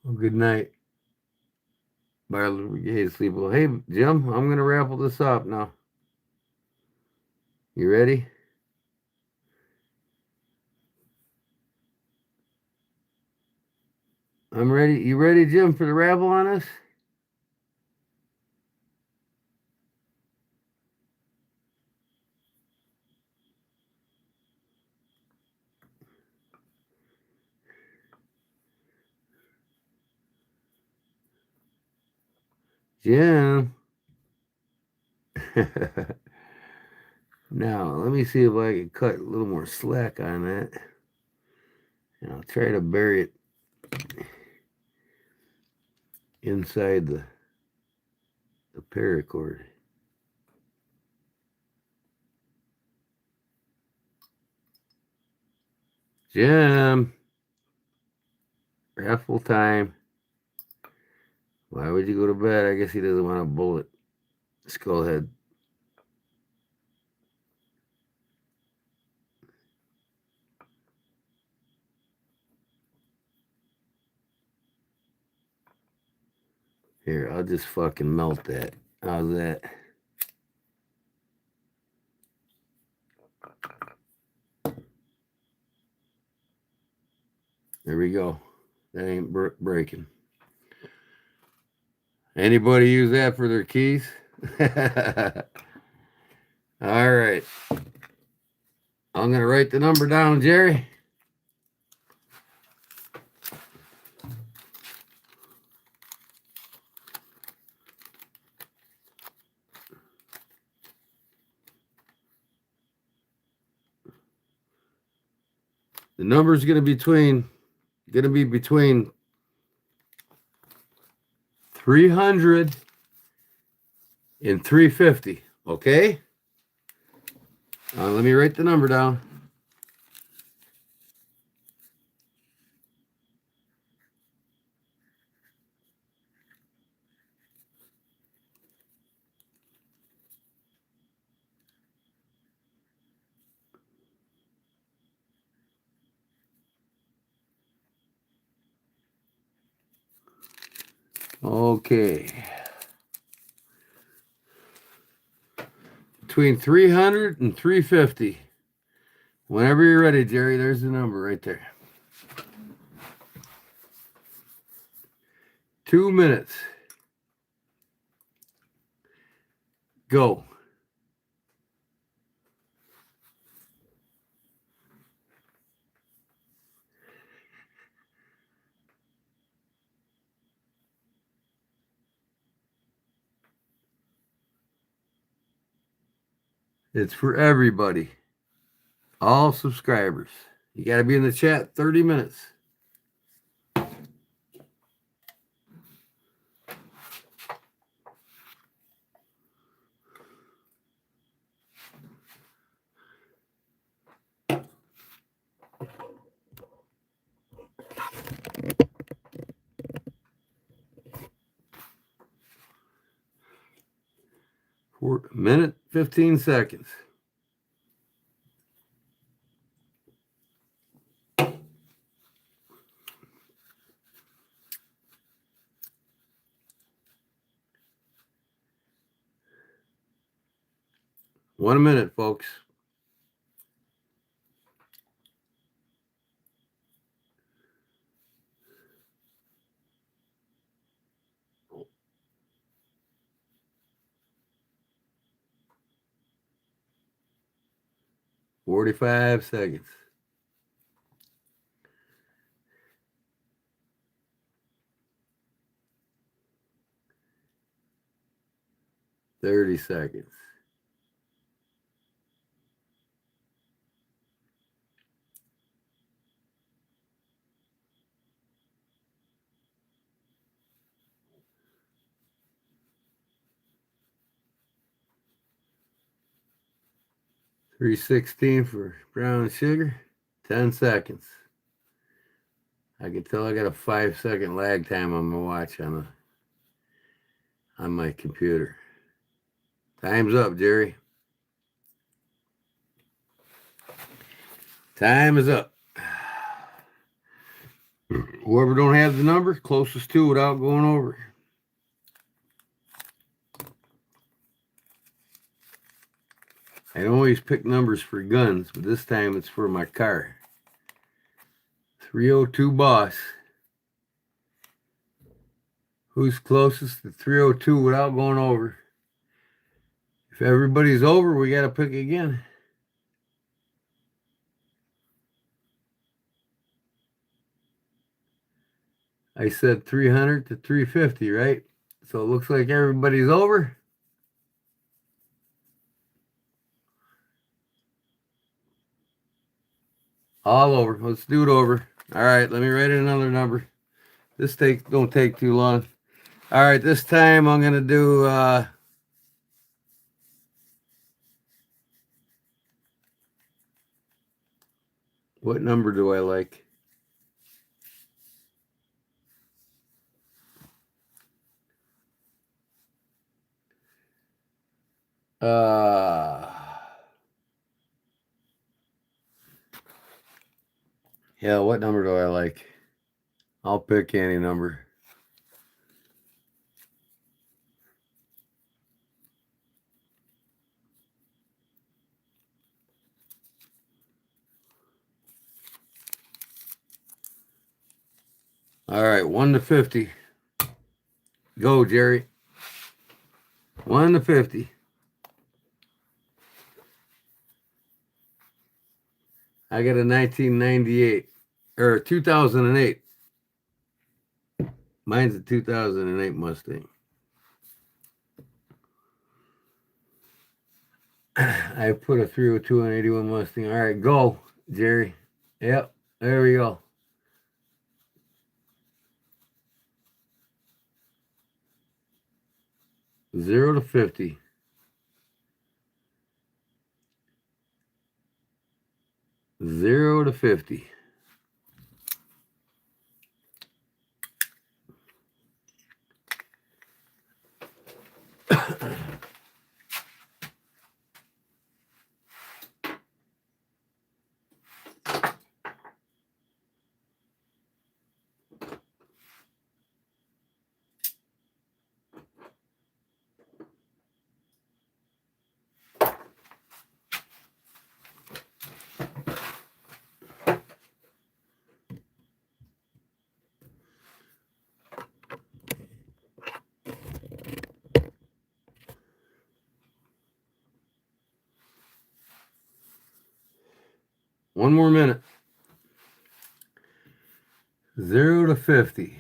Well, good night. Bye, little brigade sleep. Well, hey, Jim, I'm gonna raffle this up now. You ready? I'm ready. You ready, Jim, for the raffle on us? Jim. Now, let me see if I can cut a little more slack on that. And I'll try to bury it inside the paracord. Jim. Raffle time. Why would you go to bed? I guess he doesn't want a bullet. Skullhead. Here, I'll just fucking melt that. How's that? There we go. That ain't breaking. Anybody use that for their keys? All right. I'm going to write the number down, Jerry. The number's going to be between 300 and 350. Okay? Let me write the number down. Okay. Between 300 and 350. Whenever you're ready, Jerry, there's the number right there. 2 minutes. Go. It's for everybody. All subscribers. You got to be in the chat 30 minutes. Minute, 15 seconds. 1 minute, folks. "45 seconds. "30 seconds. "316 for brown sugar. 10 seconds. I can tell I got a 5-second lag time on my watch on my computer. Time's up, Jerry. Time is up. Whoever don't have the number, closest to without going over. I always pick numbers for guns, but this time it's for my car. 302 boss. Who's closest to 302 without going over? If everybody's over, we got to pick again. I said 300 to 350, right? So it looks like everybody's over. All over. Let's do it over. All right, let me write in another number. This don't take too long. All right, this time I'm gonna do what number do I like? Yeah, what number do I like? I'll pick any number. All right, 1 to 50. Go, Jerry. 1 to 50. I got a 1998 or 2008. Mine's a 2008 Mustang. I put a 302 and 81 Mustang. All right, go, Jerry. Yep, there we go. Zero to 50. Zero to 50. One more minute. 0 to 50.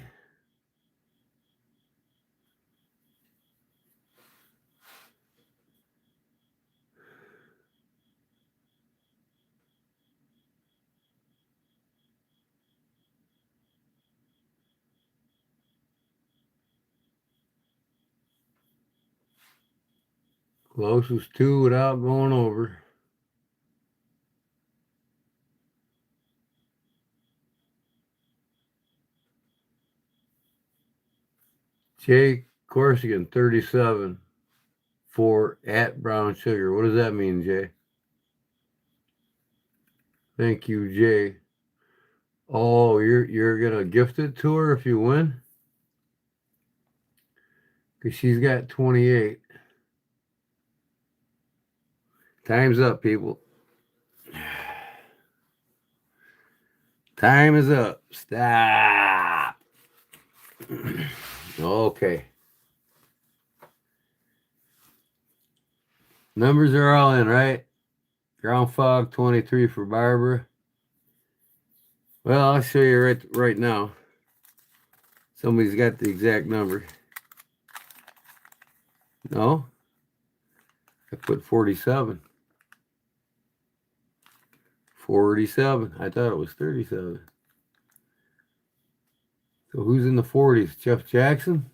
Closest to without going over. Jay Corsican, 37 for at brown sugar. What does that mean, Jay? Thank you, Jay. Oh, you're gonna gift it to her if you win? Because she's got 28. Time's up, people. Time is up. Stop. Okay. Numbers are all in, right? Ground fog 23 for Barbara. Well, I'll show you right now. Somebody's got the exact number. No? I put 47. 47. I thought it was 37. So who's in the 40s? Jeff Jackson?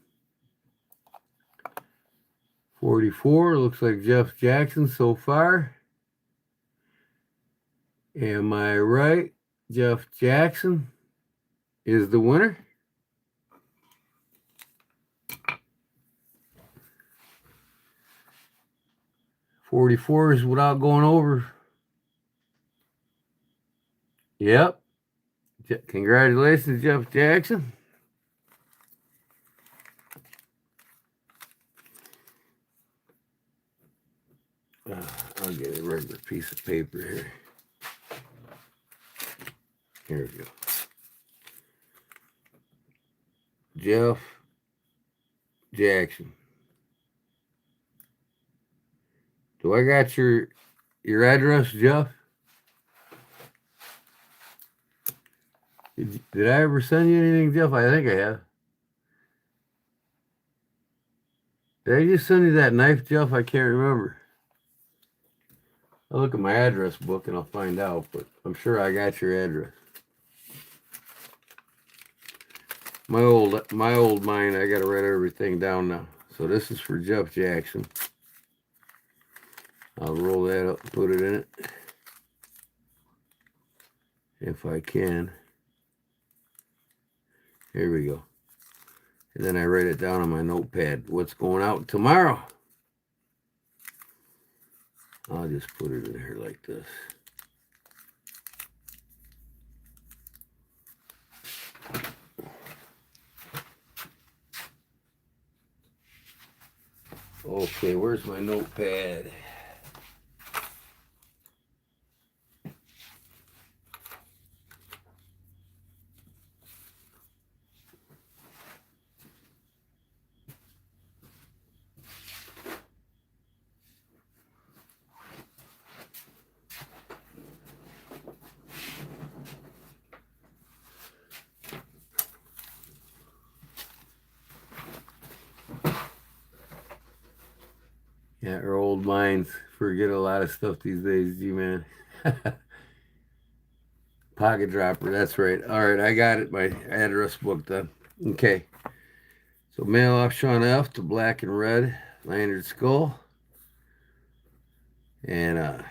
44. Looks like Jeff Jackson so far. Am I right? Jeff Jackson is the winner. $44 is without going over. Yep. Congratulations, Jeff Jackson. I'll get a regular piece of paper here. Here we go. Jeff Jackson. Do I got your address, Jeff? Did I ever send you anything, Jeff? I think I have. Did I just send you that knife, Jeff? I can't remember. I'll look at my address book and I'll find out, but I'm sure I got your address. My old mind, I gotta write everything down now. So this is for Jeff Jackson. I'll roll that up and put it in it. If I can. Here we go. And then I write it down on my notepad. What's going out tomorrow? I'll just put it in here like this. Okay, where's my notepad? Yeah, our old minds forget a lot of stuff these days, G-Man. Pocket dropper, that's right. All right, I got it. My address book done. Okay. So mail off Sean F. to black and red Lanyard skull. And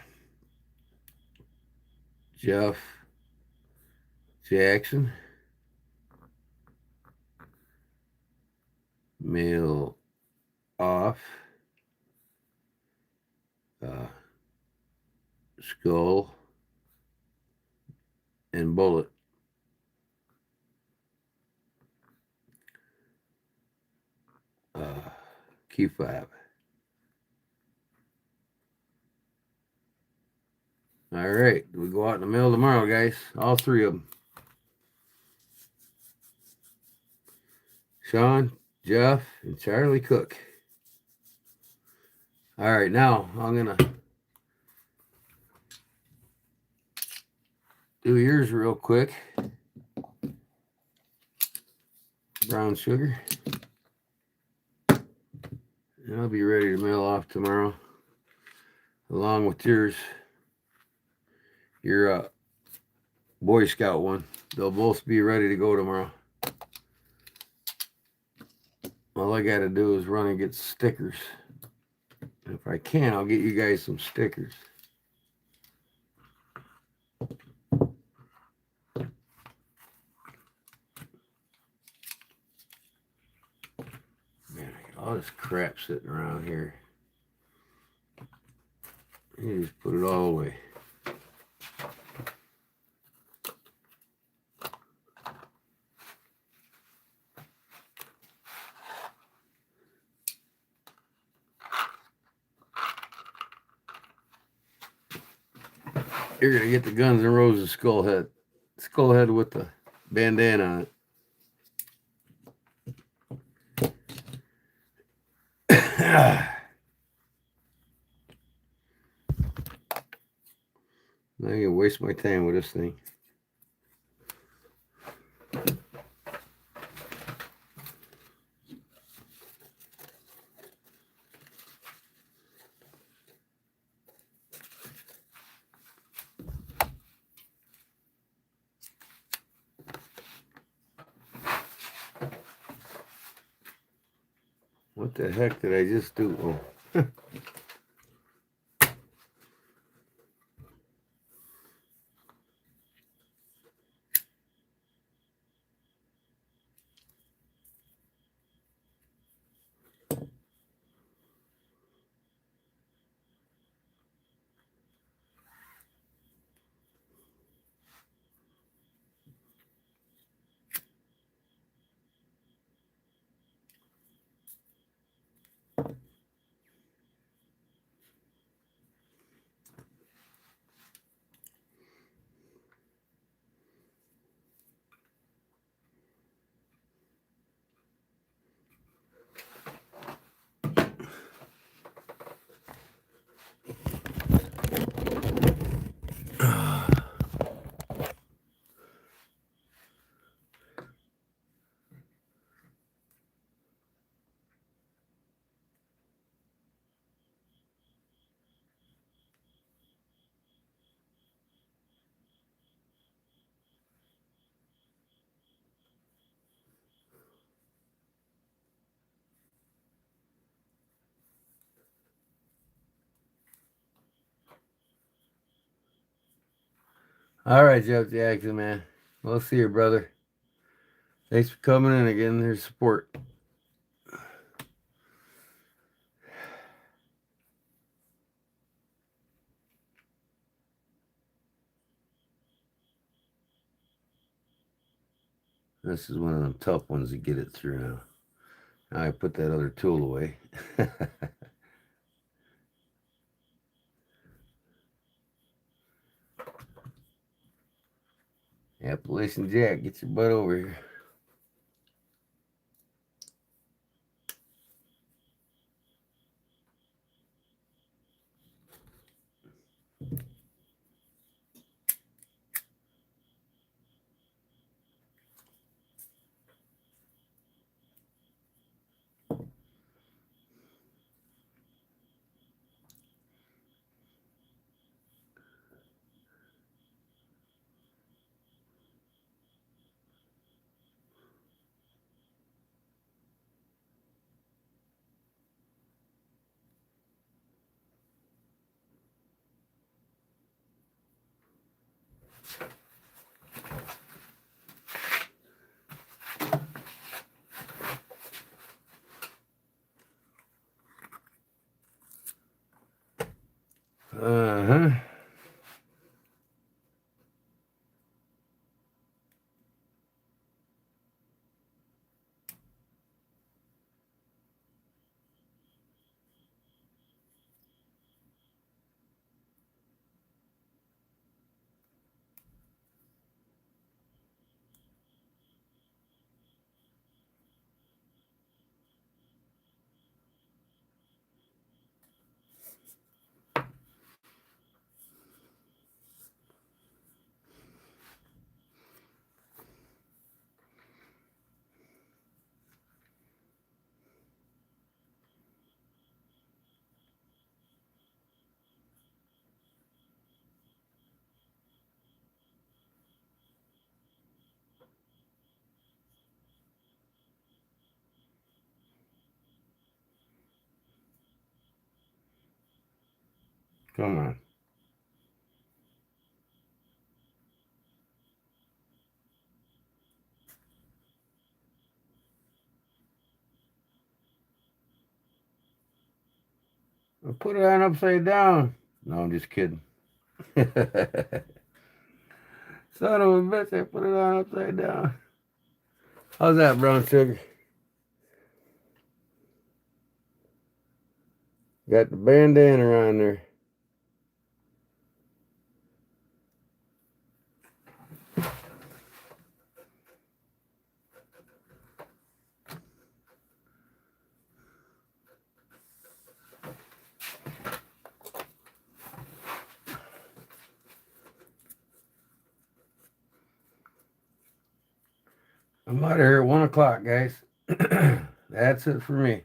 Jeff Jackson. Mail off. Skull and bullet. Q5. All right, we go out in the mail tomorrow, guys. All three of them. Sean, Jeff, and Charlie Cook. All right, now I'm gonna do yours real quick. Brown sugar. And I'll be ready to mail off tomorrow, along with yours. Your Boy Scout one. They'll both be ready to go tomorrow. All I got to do is run and get stickers. If I can, I'll get you guys some stickers. Man, I got all this crap sitting around here. You just put it all away. You're gonna get the Guns N' Roses skull head with the bandana on it. Now you waste my time with this thing. What the heck did I just do? Oh. All right, Jeff Jackson, man. We'll see you, brother. Thanks for coming in again. There's support. This is one of them tough ones to get it through now. Now I put that other tool away. Appalachian Jack, get your butt over here. Uh-huh. Come on. I'll put it on upside down. No, I'm just kidding. Son of a bitch, I put it on upside down. How's that, brown sugar? Got the bandana on there. I'm out of here at 1 o'clock, guys. That's it for me.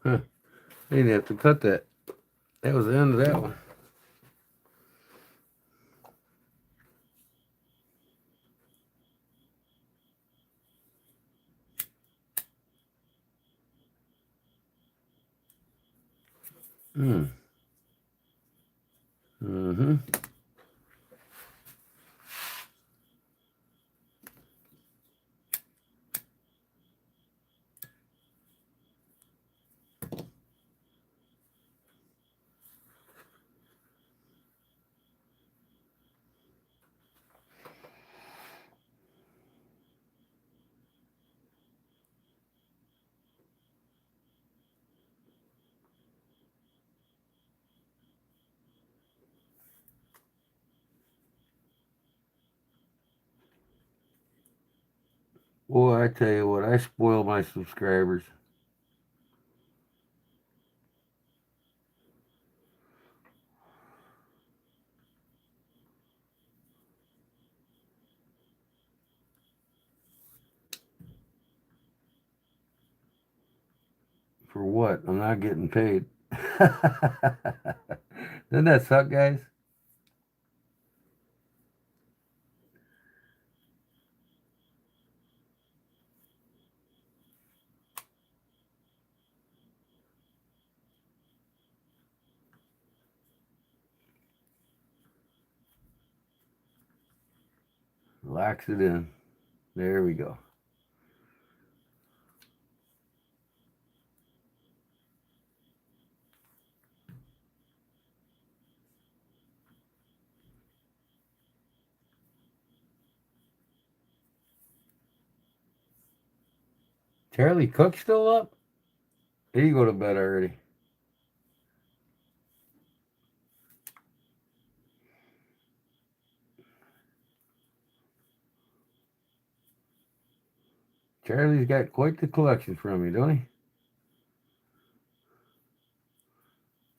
Huh. I didn't have to cut that. That was the end of that one. Mm. Mm-hmm. Boy, I tell you what, I spoil my subscribers. For what? I'm not getting paid. Doesn't that suck, guys? Relax it in. There we go. Charlie Cook still up? He go to bed already. Charlie's got quite the collection from you, don't he?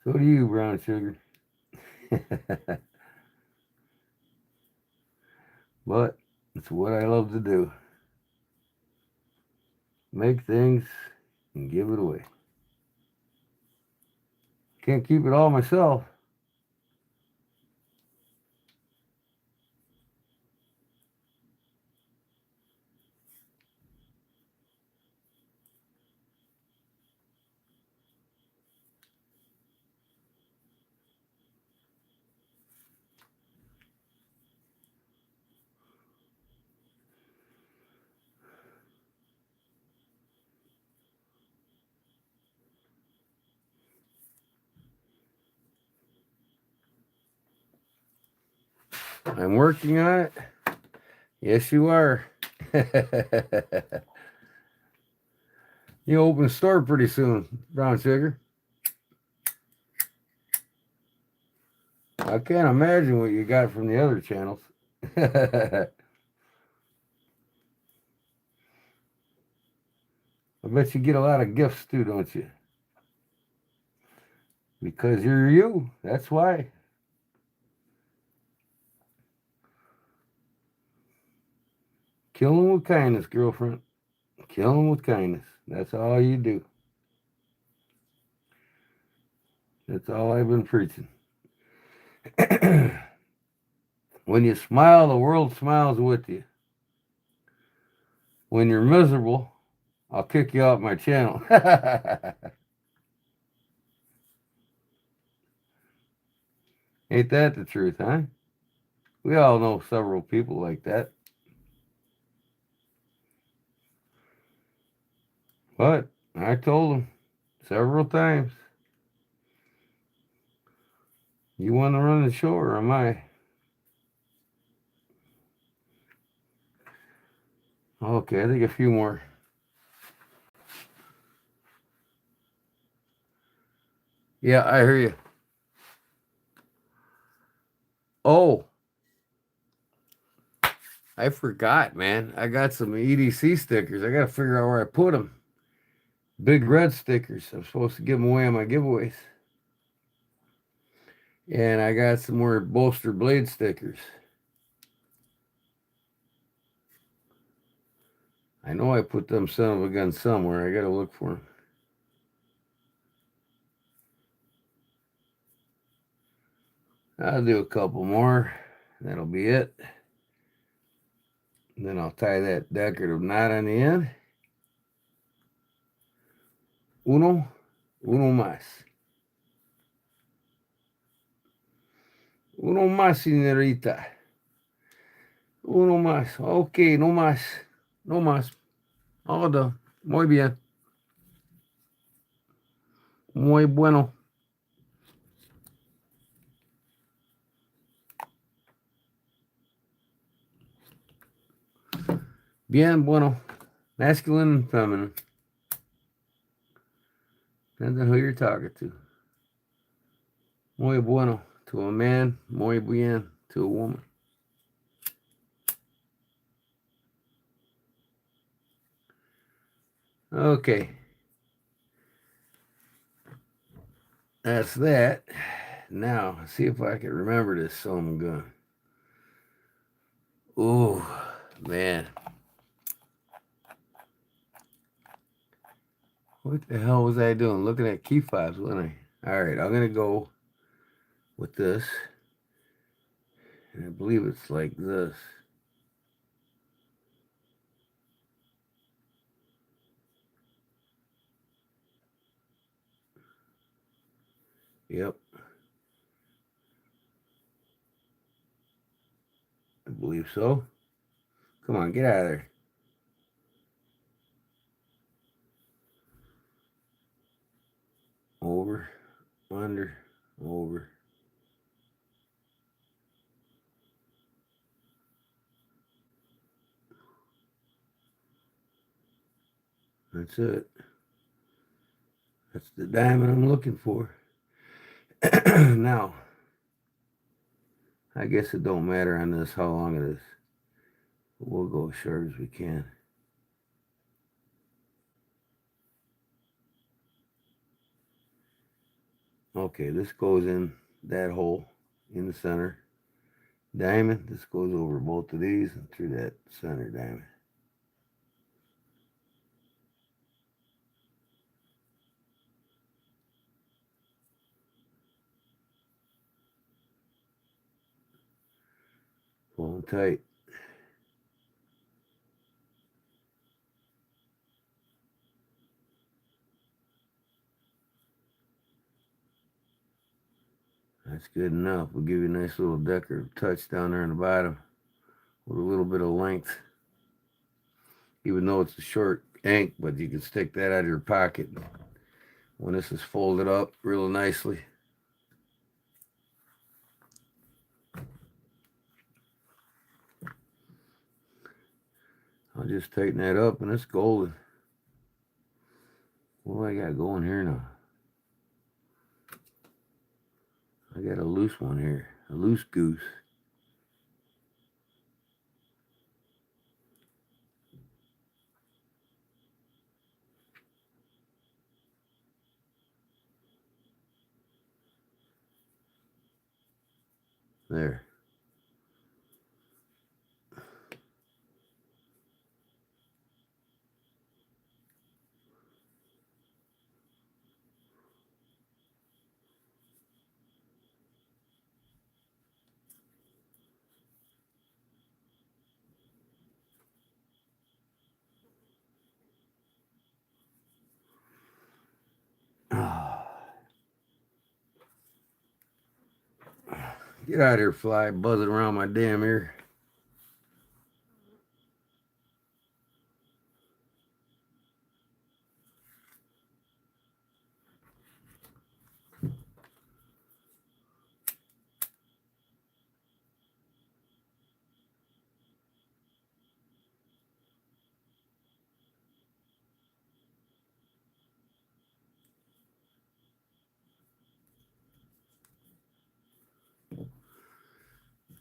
So do you, brown sugar. But it's what I love to do. Make things and give it away. Can't keep it all myself. I'm working on it. Yes, you are. You open a store pretty soon, brown sugar. I can't imagine what you got from the other channels. I bet you get a lot of gifts too, don't you? Because you're you. That's why. Kill them with kindness, girlfriend. Kill them with kindness. That's all you do. That's all I've been preaching. When you smile, the world smiles with you. When you're miserable, I'll kick you off my channel. Ain't that the truth, huh? We all know several people like that. But I told them several times, you want to run the show or am I? Okay, I think a few more. Yeah, I hear you. Oh, I forgot, man. I got some EDC stickers. I got to figure out where I put them. Big red stickers. I'm supposed to give them away on my giveaways. And I got some more bolster blade stickers. I know I put them son of a gun somewhere. I gotta look for them. I'll do a couple more. That'll be it. And then I'll tie that decorative knot on the end. Uno más. Uno más, señorita. Uno más. Okay, no más. No más. All done. Muy bien. Muy bueno. Bien bueno. Masculine and feminine. Depends on who you're talking to. Muy bueno to a man. Muy bien to a woman. Okay. That's that. Now, see if I can remember this son of a gun. Oh, man. What the hell was I doing? Looking at key fobs, wasn't I? All right, I'm going to go with this. And I believe it's like this. Yep. I believe so. Come on, get out of there. Over, under, over. That's it. That's the diamond I'm looking for. Now, I guess it don't matter on this how long it is. We'll go as short as we can. Okay, this goes in that hole in the center. Diamond, this goes over both of these and through that center diamond. Pull them tight. That's good enough. We'll give you a nice little decorative touch down there in the bottom with a little bit of length. Even though it's a short ink, but you can stick that out of your pocket when this is folded up real nicely. I'll just tighten that up and it's golden. What do I got going here now? I got a loose one here, a loose goose. There. Get out of here, fly, buzzing around my damn ear.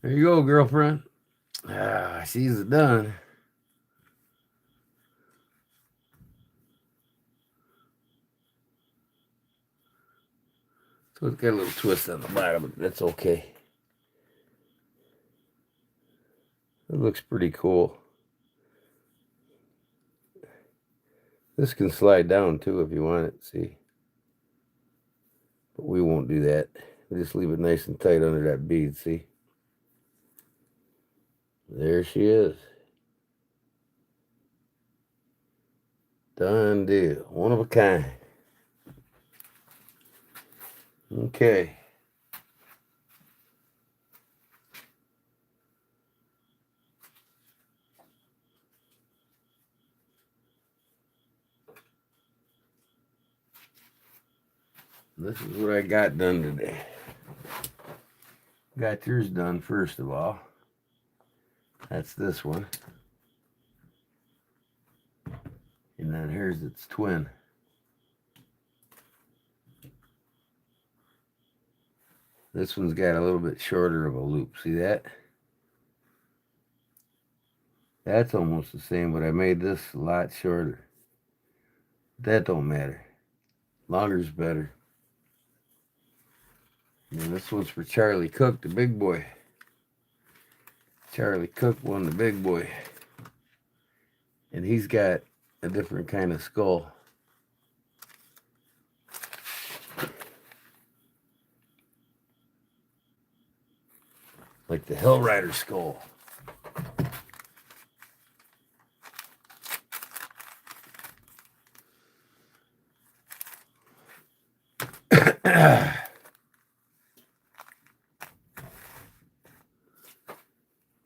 There you go, girlfriend. She's done. So it's got a little twist on the bottom, but that's okay. It looks pretty cool. This can slide down too if you want it, see? But we won't do that. We'll just leave it nice and tight under that bead, see? There she is. Done deal. One of a kind. Okay. This is what I got done today. Got yours done first of all. That's this one. And then here's its twin. This one's got a little bit shorter of a loop. See that? That's almost the same, but I made this a lot shorter. That don't matter. Longer's better. And this one's for Charlie Cook, the big boy. Charlie Cook won the big boy. And he's got a different kind of skull. Like the Hell Rider skull.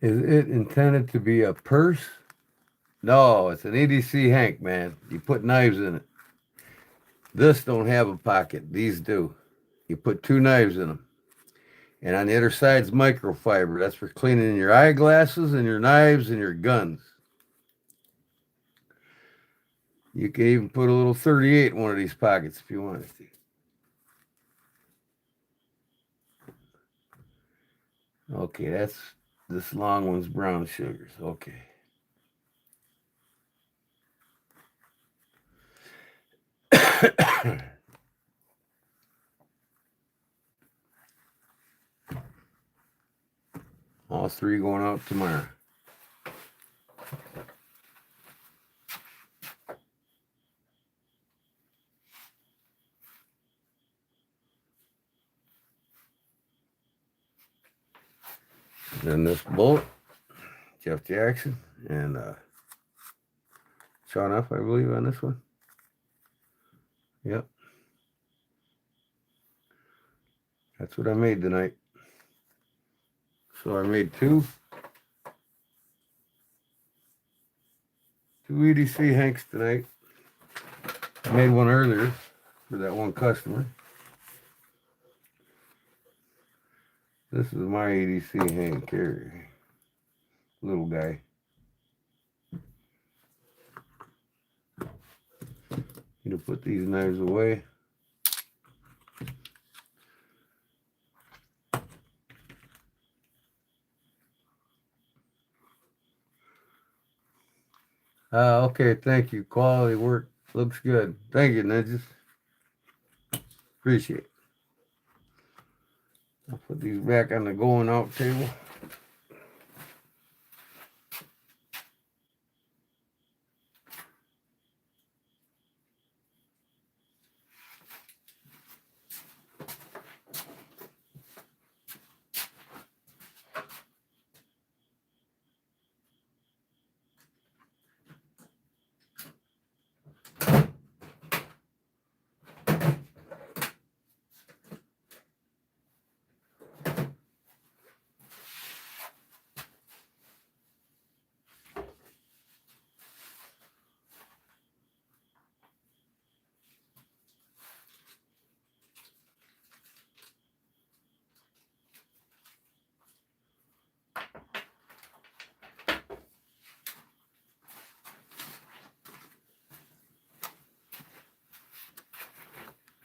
Is it intended to be a purse? No, it's an EDC hank, man. You put knives in it. This don't have a pocket. These do. You put 2 knives in them. And on the other side's microfiber. That's for cleaning your eyeglasses and your knives and your guns. You can even put a little 38 in one of these pockets if you wanted to. Okay, this long one's brown sugars. Okay. All 3 going out tomorrow. Then this bolt, Jeff Jackson, and Sean F, I believe, on this one. Yep. That's what I made tonight. So I made 2 EDC hanks tonight. I made one earlier for that one customer. This is my EDC hank here. Little guy. Need to put these knives away. Okay, thank you. Quality work. Looks good. Thank you, Ninjas. Appreciate it. I'll put these back on the going out table.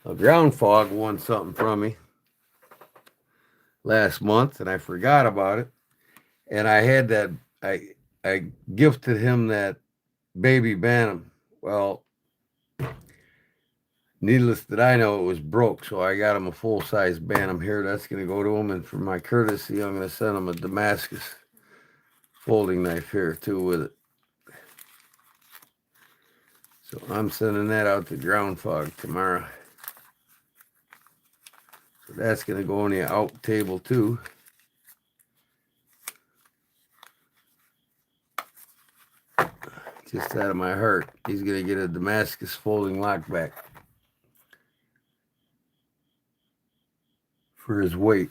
A ground fog won something from me last month, and I forgot about it. And I had that, I gifted him that baby Bantam. Well, needless that I know, it was broke, so I got him a full-size Bantam here. That's going to go to him, and for my courtesy, I'm going to send him a Damascus folding knife here, too, with it. So I'm sending that out to Ground Fog tomorrow. So that's going to go on the out table, too. Just out of my heart, he's going to get a Damascus folding lockback for his weight.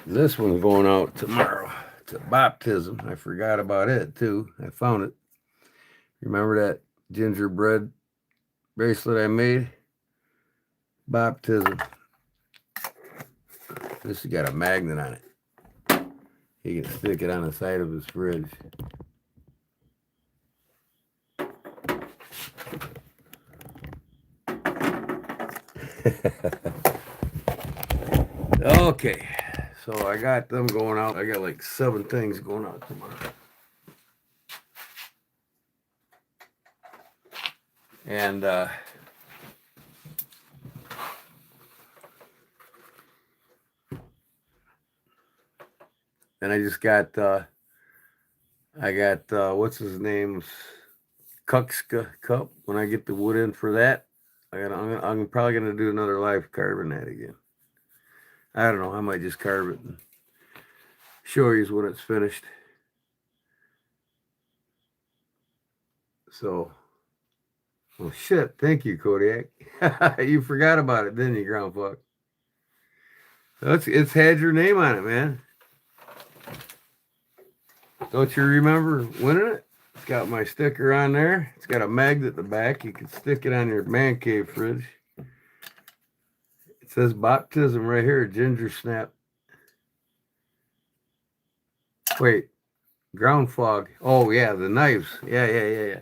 This one's going out tomorrow to baptism. I forgot about it too. I found it. Remember that gingerbread bracelet I made? Baptism. This has got a magnet on it. You can stick it on the side of his fridge. Okay. So I got them going out. I got like 7 things going out tomorrow. And I just got what's his name's Kukska cup. When I get the wood in for that, I'm probably gonna do another live carving that again. I don't know. I might just carve it and show you when it's finished. So, well, shit. Thank you, Kodiak. You forgot about it, didn't you, Ground Fuck? So it's had your name on it, man. Don't you remember winning it? It's got my sticker on there. It's got a magnet at the back. You can stick it on your man cave fridge. It says baptism right here, ginger snap. Wait, Ground Fog. Oh, yeah, the knives. Yeah.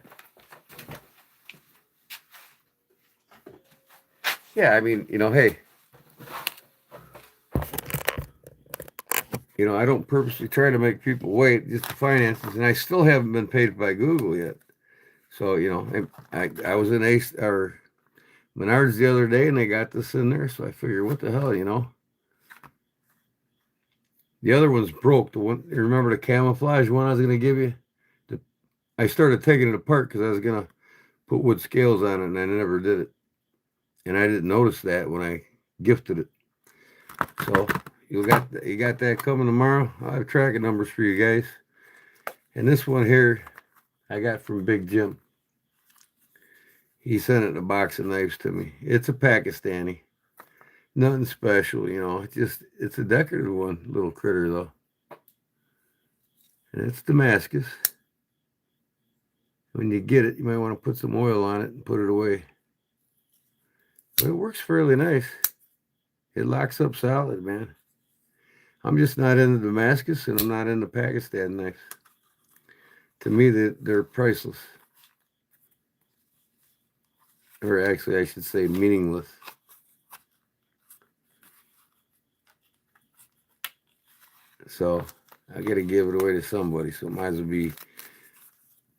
Yeah, I mean, hey. I don't purposely try to make people wait, just the finances, and I still haven't been paid by Google yet. So, I was in Ace or Lanyards the other day, and they got this in there, so I figured, what the hell, The other one's broke. The one, you remember the camouflage one I was going to give you? I started taking it apart because I was going to put wood scales on it, and I never did it. And I didn't notice that when I gifted it. So you got that coming tomorrow. I'll have tracking numbers for you guys. And this one here I got from Big Jim. He sent it in a box of knives to me. It's a Pakistani. Nothing special, it's a decorative one, little critter though. And it's Damascus. When you get it, you might want to put some oil on it and put it away. But it works fairly nice. It locks up solid, man. I'm just not into Damascus, and I'm not into Pakistan knives. To me, they're priceless. Or actually, I should say meaningless. So I got to give it away to somebody. So it might as well be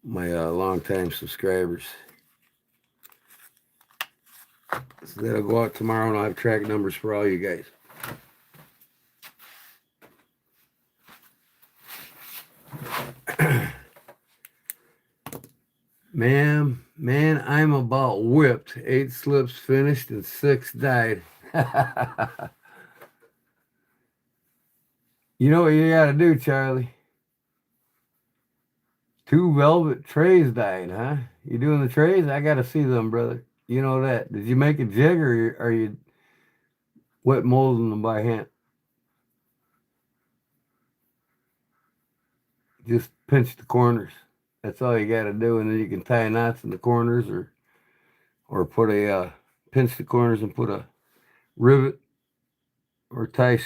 my long-time subscribers. So that'll go out tomorrow, and I'll have track numbers for all you guys. Man, I'm about whipped. 8 slips finished and 6 died. You know what you got to do, Charlie? 2 velvet trays died, huh? You doing the trays? I got to see them, brother. You know that. Did you make a jig, or are you wet molding them by hand? Just pinch the corners. That's all you got to do, and then you can tie knots in the corners, or put a pinch the corners and put a rivet, or tie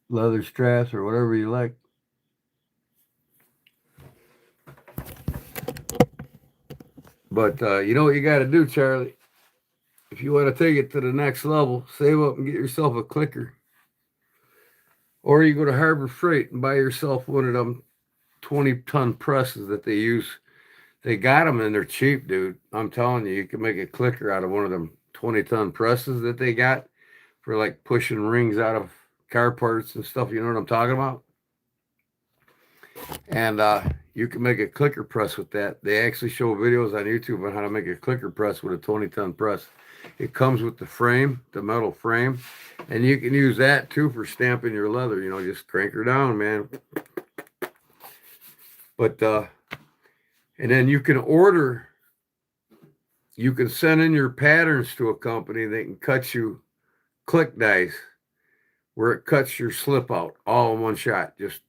leather straps or whatever you like. But you know what you got to do, Charlie? If you want to take it to the next level, save up and get yourself a clicker. Or you go to Harbor Freight and buy yourself one of them 20-ton presses that they use. They got them and they're cheap, dude. I'm telling you, you can make a clicker out of one of them 20-ton presses that they got for like pushing rings out of car parts and stuff. You know what I'm talking about? And you can make a clicker press with that. They actually show videos on YouTube on how to make a clicker press with a 20-ton press. It comes with the frame, the metal frame, and you can use that too for stamping your leather. You know, just crank her down, man. But and then you can order. You can send in your patterns to a company. They can cut you click dies where it cuts your slip out all in one shot. Just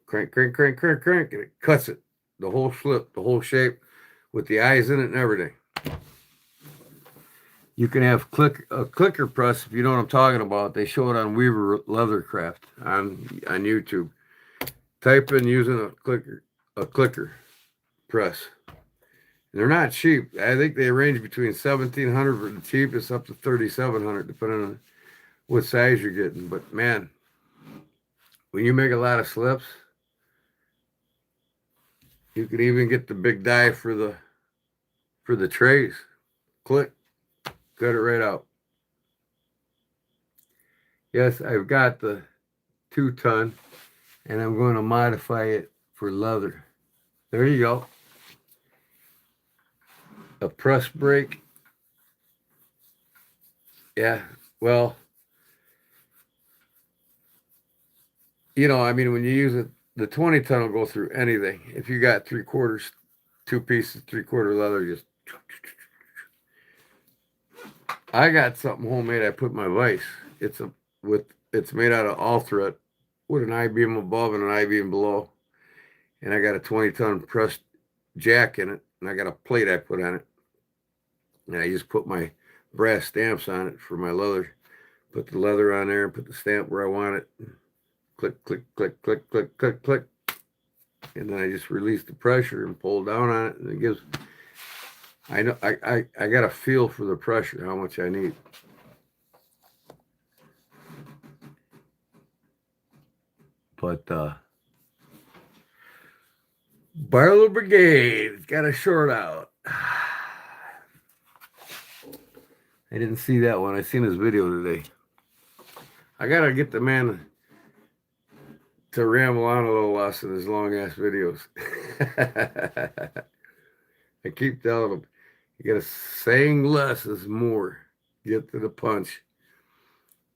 crank, crank, crank, crank, crank, and it cuts it. The whole slip, the whole shape, with the eyes in it and everything. You can have a clicker press if you know what I'm talking about. They show it on Weaver Leathercraft on YouTube. Type in using a clicker press. They're not cheap. I think they range between $1,700 for the cheapest up to $3,700, depending on what size you're getting. But man, when you make a lot of slips, you can even get the big die for the trays. Click, cut it right out. Yes, I've got the 2-ton, and I'm going to modify it for leather. There you go. A press brake. Yeah, well, you know, I mean, when you use it, the 20-ton will go through anything. If you got 3/4, 2 pieces, 3/4 leather, just. I got something homemade. I put my vise. It's made out of all thread with an I-beam above and an I-beam below, and I got a 20-ton pressed jack in it, and I got a plate I put on it, and I just put my brass stamps on it for my leather. Put the leather on there and put the stamp where I want it. Click, click, click, click, click, click, click. And then I just release the pressure and pull down on it. And it gives, I know, I got a feel for the pressure, how much I need. But, Barlow Brigade got a short out. I didn't see that one. I seen his video today. I got to get the man to ramble on a little less in his long ass videos. I keep telling him, you gotta saying less is more. Get to the punch.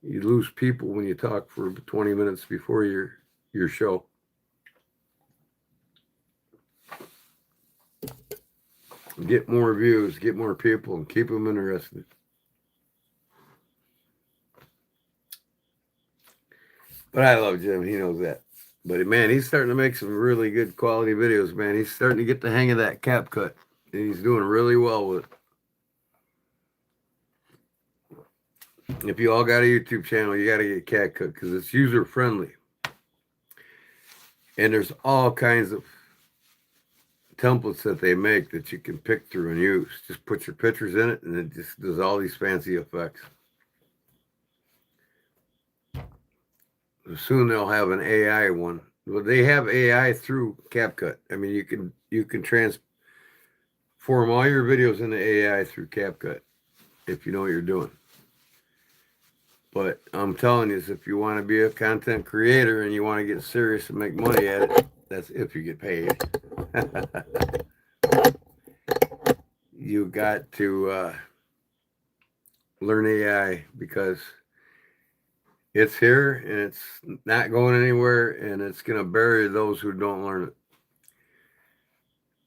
You lose people when you talk for 20 minutes before your show. Get more views, get more people, and keep them interested. But I love Jim. He knows that. But man, he's starting to make some really good quality videos, man. He's starting to get the hang of that cap cut. And he's doing really well with it. If you all got a YouTube channel, you got to get cat cut because it's user friendly. And there's all kinds of templates that they make that you can pick through and use. Just put your pictures in it and it just does all these fancy effects. Soon they'll have an AI one. Well, they have AI through CapCut. I mean, you can transform all your videos into AI through CapCut if you know what you're doing. But I'm telling you, if you want to be a content creator and you want to get serious and make money at it, that's if you get paid. You got to learn AI because it's here and it's not going anywhere, and it's going to bury those who don't learn it.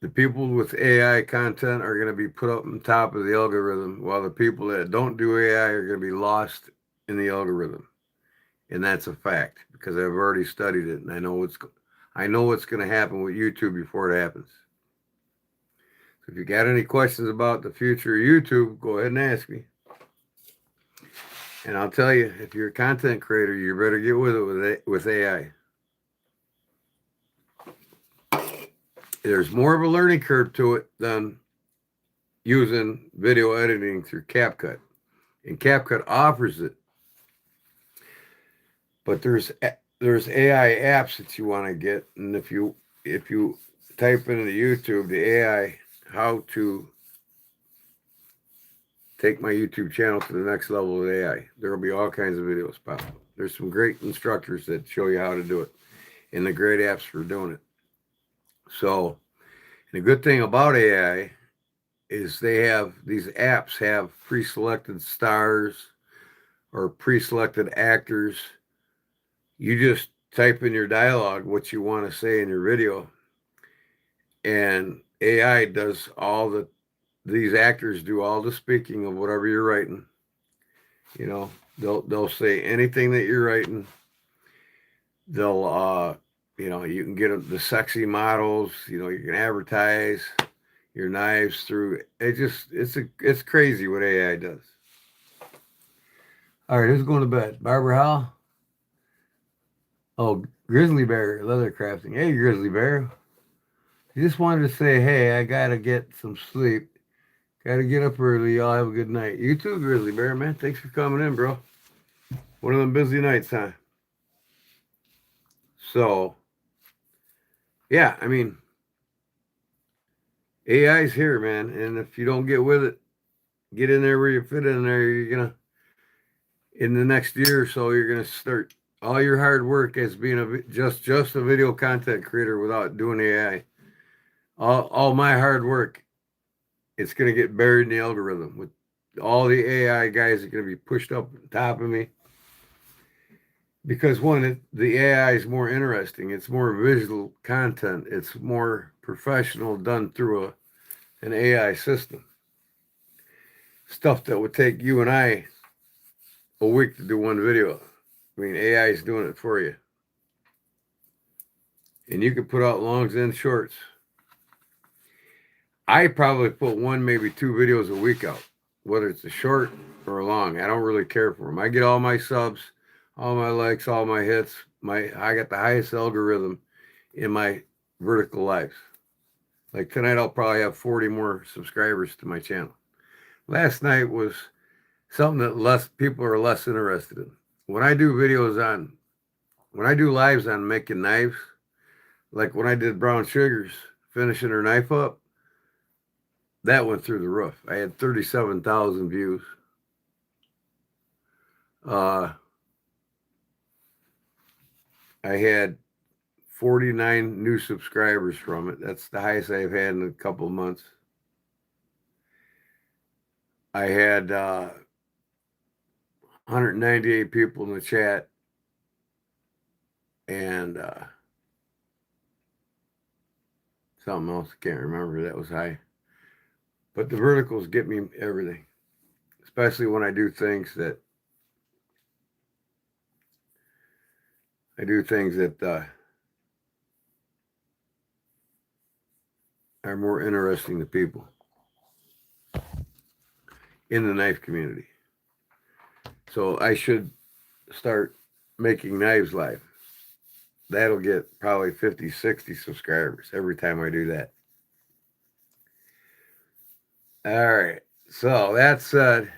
The people with AI content are going to be put up on top of the algorithm, while the people that don't do AI are going to be lost in the algorithm. And that's a fact because I've already studied it, and I know what's going to happen with YouTube before it happens. So if you got any questions about the future of YouTube, go ahead and ask me. And I'll tell you, if you're a content creator, you better get with it with AI. There's more of a learning curve to it than using video editing through CapCut. And CapCut offers it. But there's AI apps that you want to get, and if you type into YouTube the AI how to take my YouTube channel to the next level of AI, there will be all kinds of videos pop up. There's some great instructors that show you how to do it, and the great apps for doing it. So, the good thing about AI is these apps have pre-selected stars or pre-selected actors. You just type in your dialogue what you want to say in your video, and AI does these actors do all the speaking of whatever you're writing. You know, they'll say anything that you're writing. They'll you can get the sexy models, you can advertise your knives through it's crazy what AI does. All right, who's going to bed? Barbara Howell? Oh, Grizzly Bear, leather crafting. Hey, Grizzly Bear. I just wanted to say, hey, I got to get some sleep. Got to get up early. Y'all have a good night. You too, Grizzly Bear, man. Thanks for coming in, bro. One of them busy nights, huh? So, yeah, I mean, AI's here, man. And if you don't get with it, get in there where you fit in there, you're going to, in the next year or so, you're going to start all your hard work as being just a video content creator without doing AI. All my hard work, it's going to get buried in the algorithm with all the AI guys are going to be pushed up on top of me. Because one, the AI is more interesting. It's more visual content. It's more professional, done through an AI system. Stuff that would take you and I a week to do one video. I mean, AI is doing it for you. And you can put out longs and shorts. I probably put one, maybe two videos a week out, whether it's a short or a long. I don't really care for them. I get all my subs, all my likes, all my hits. I got the highest algorithm in my vertical lives. Like tonight, I'll probably have 40 more subscribers to my channel. Last night was something that less people are less interested in. When I do lives on making knives, like when I did Brown Sugars, finishing her knife up, that went through the roof. I had 37,000 views. I had 49 new subscribers from it. That's the highest I've had in a couple of months. I had 198 people in the chat, and something else I can't remember that was high. But the verticals get me everything, especially when I do things that are more interesting to people in the knife community. So I should start making knives live. That'll get probably 50, 60 subscribers every time I do that. All right. So that said,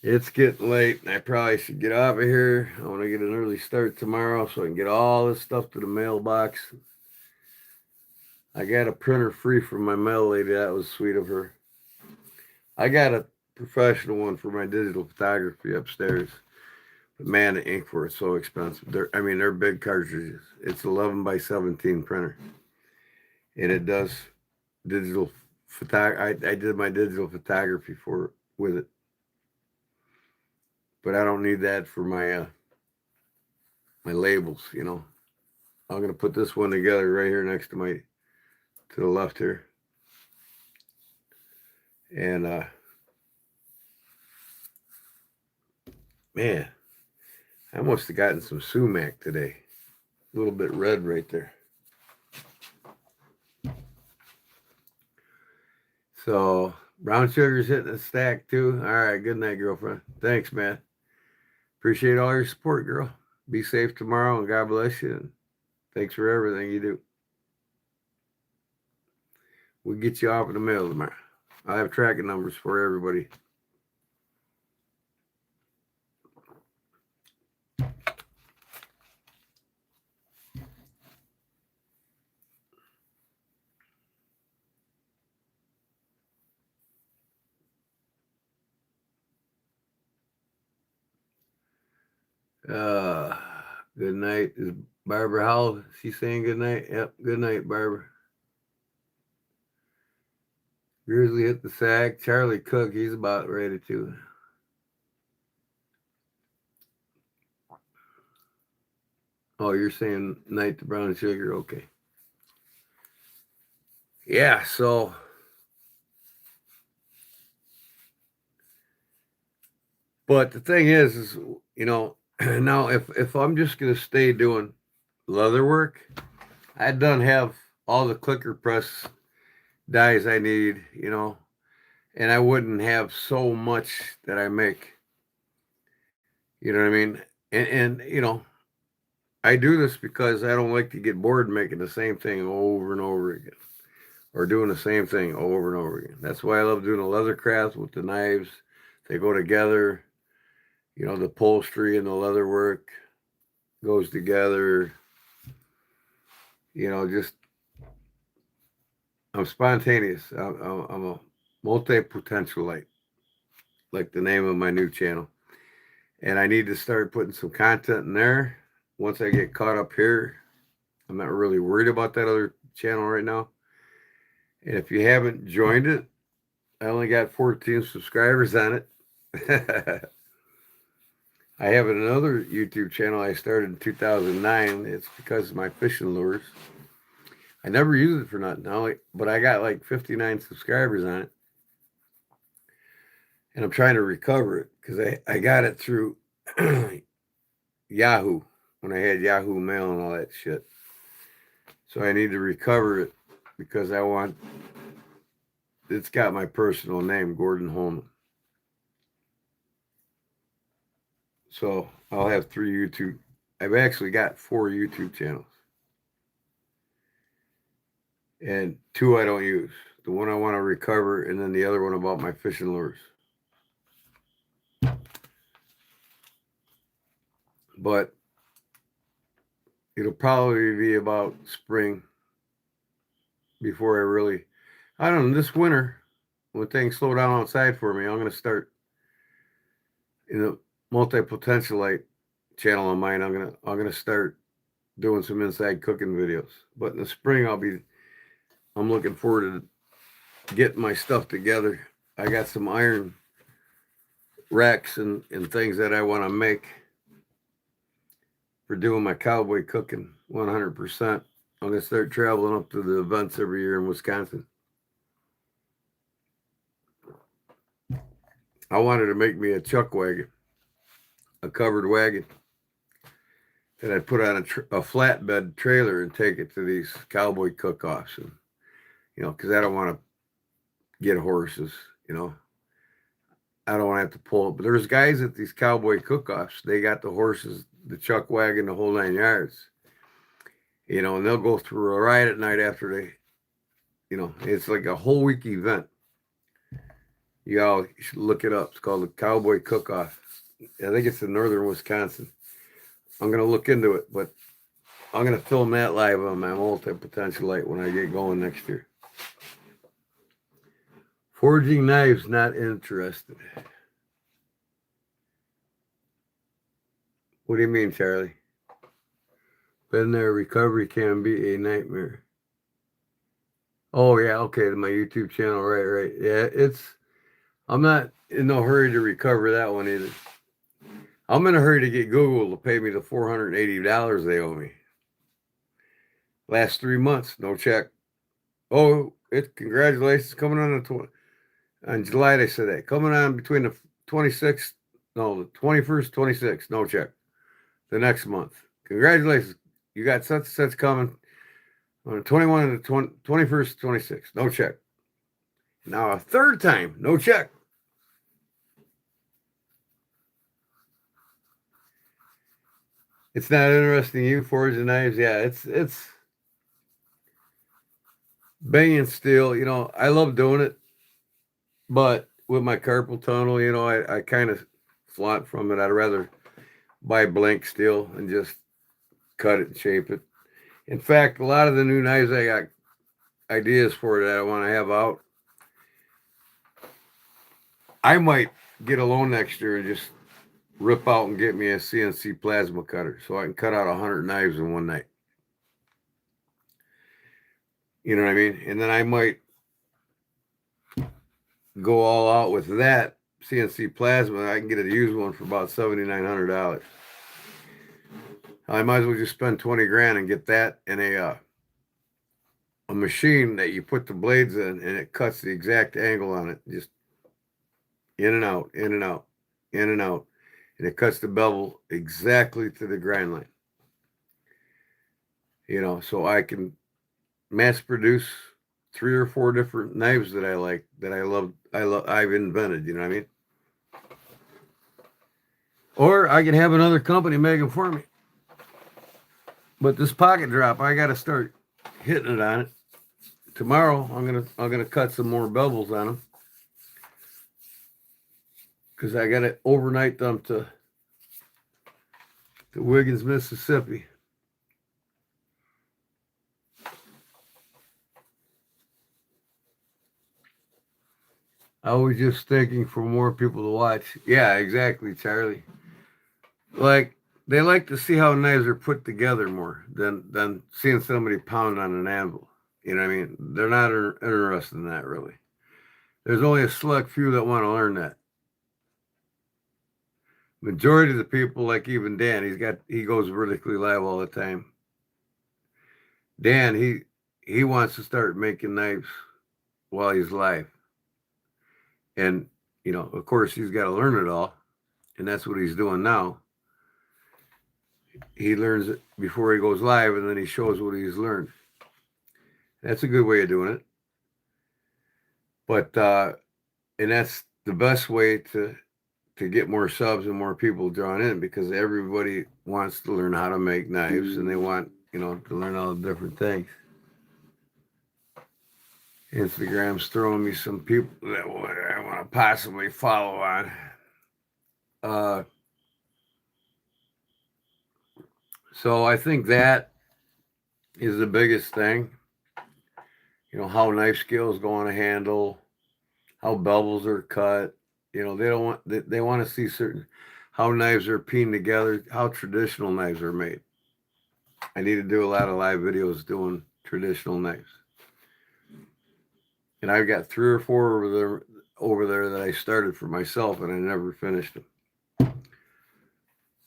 it's getting late and I probably should get off of here. I want to get an early start tomorrow so I can get all this stuff to the mailbox. I got a printer free from my mail lady. That was sweet of her. I got a professional one for my digital photography upstairs. But man, the ink for it's so expensive. They're big cartridges. It's 11 by 17 printer. And it does digital photography. I did my digital photography with it. But I don't need that for my my labels, I'm going to put this one together right here next to the left here. And man, I must have gotten some sumac today. A little bit red right there. So Brown Sugar's hitting the stack too. All right, good night, girlfriend. Thanks, man. Appreciate all your support, girl. Be safe tomorrow, and God bless you. And thanks for everything you do. We'll get you off in the mail tomorrow. I have tracking numbers for everybody. Good night. Is Barbara Howell? She saying good night? Yep. Good night, Barbara. Grizzly hit the sack. Charlie Cook, he's about ready to. Oh, you're saying night to brown sugar? Okay. Yeah, so but the thing is now if I'm just gonna stay doing leather work, I don't have all the clicker press dies I need, and I wouldn't have so much that I make. You know what I mean? And I do this because I don't like to get bored making the same thing over and over again. Or doing the same thing over and over again. That's why I love doing the leather crafts with the knives. They go together. The upholstery and the leather work goes together. Just I'm spontaneous. I'm a multi-potentialite, like the name of my new channel. And I need to start putting some content in there. Once I get caught up here, I'm not really worried about that other channel right now. And if you haven't joined it, I only got 14 subscribers on it. I have another YouTube channel I started in 2009. It's because of my fishing lures. I never used it for nothing, but I got like 59 subscribers on it. And I'm trying to recover it because I got it through Yahoo when I had Yahoo Mail and all that shit. So I need to recover it because it's got my personal name, Gordon Holman. So I'll have 3 YouTube. I've actually got 4 YouTube channels. And 2 I don't use. The one I want to recover, and then the other one about my fishing lures. But it'll probably be about spring before I don't know, this winter, when things slow down outside for me, I'm going to start in the multi-potentialite channel on mine. I'm gonna start doing some inside cooking videos. But in the spring, I'm looking forward to getting my stuff together. I got some iron racks and things that I want to make for doing my cowboy cooking 100%. I'm going to start traveling up to the events every year in Wisconsin. I wanted to make me a chuck wagon, a covered wagon that I'd put on a flatbed trailer and take it to these cowboy cook-offs. And, because I don't want to get horses, I don't want to have to pull it. But there's guys at these cowboy cook-offs. They got the horses, the chuck wagon, the whole 9 yards. And they'll go through a ride at night after they, it's like a whole week event. You all should look it up. It's called the Cowboy Cook-Off. I think it's in northern Wisconsin. I'm going to look into it, but I'm going to film that live on my multi-potentialite when I get going next year. Forging knives, not interested. What do you mean, Charlie? Been there, recovery can be a nightmare. Oh, yeah, okay, my YouTube channel, right. Yeah, I'm not in no hurry to recover that one either. I'm in a hurry to get Google to pay me the $480 they owe me. Last 3 months, no check. Oh, congratulations, coming on July, they said that. Coming on between the 21st, 26th, no check. The next month. Congratulations. You got such and such coming on the 21 and the 21st, 26th, no check. Now a third time, no check. It's not interesting you forging knives. Yeah, it's banging steel, I love doing it, but with my carpal tunnel, I kind of flaunt from it. I'd rather buy blank steel and just cut it and shape it. In fact, a lot of the new knives I got ideas for that I want to have out, I might get a loan next year and just rip out and get me a CNC plasma cutter so I can cut out 100 knives in one night. You know what I mean? And then I might go all out with that CNC plasma. I can get a used one for about $7,900. I might as well just spend 20 grand and get that and a machine that you put the blades in and it cuts the exact angle on it. Just in and out, in and out, in and out. And it cuts the bevel exactly to the grind line. So I can mass produce 3 or 4 different knives that I like, that I love, I've invented, you know what I mean? Or I can have another company make them for me. But this pocket drop, I got to start hitting it on it. Tomorrow, I'm gonna cut some more bevels on them because I got to overnight them to Wiggins, Mississippi. I was just thinking for more people to watch. Yeah, exactly, Charlie. Like, they like to see how knives are put together more than seeing somebody pound on an anvil. You know what I mean? They're not interested in that, really. There's only a select few that want to learn that. Majority of the people, like even Dan, he goes vertically live all the time. Dan, he wants to start making knives while he's live. And, of course, he's got to learn it all. And that's what he's doing now. He learns it before he goes live, and then he shows what he's learned. That's a good way of doing it. But, and that's the best way to get more subs and more people drawn in, because everybody wants to learn how to make knives, and they want, to learn all the different things. Instagram's throwing me some people that I want to possibly follow on. So I think that is the biggest thing. How knife skills go on a handle, how bevels are cut. They want to see how knives are pinned together, how traditional knives are made. I need to do a lot of live videos doing traditional knives. And I've got 3 or 4 over there that I started for myself, and I never finished them.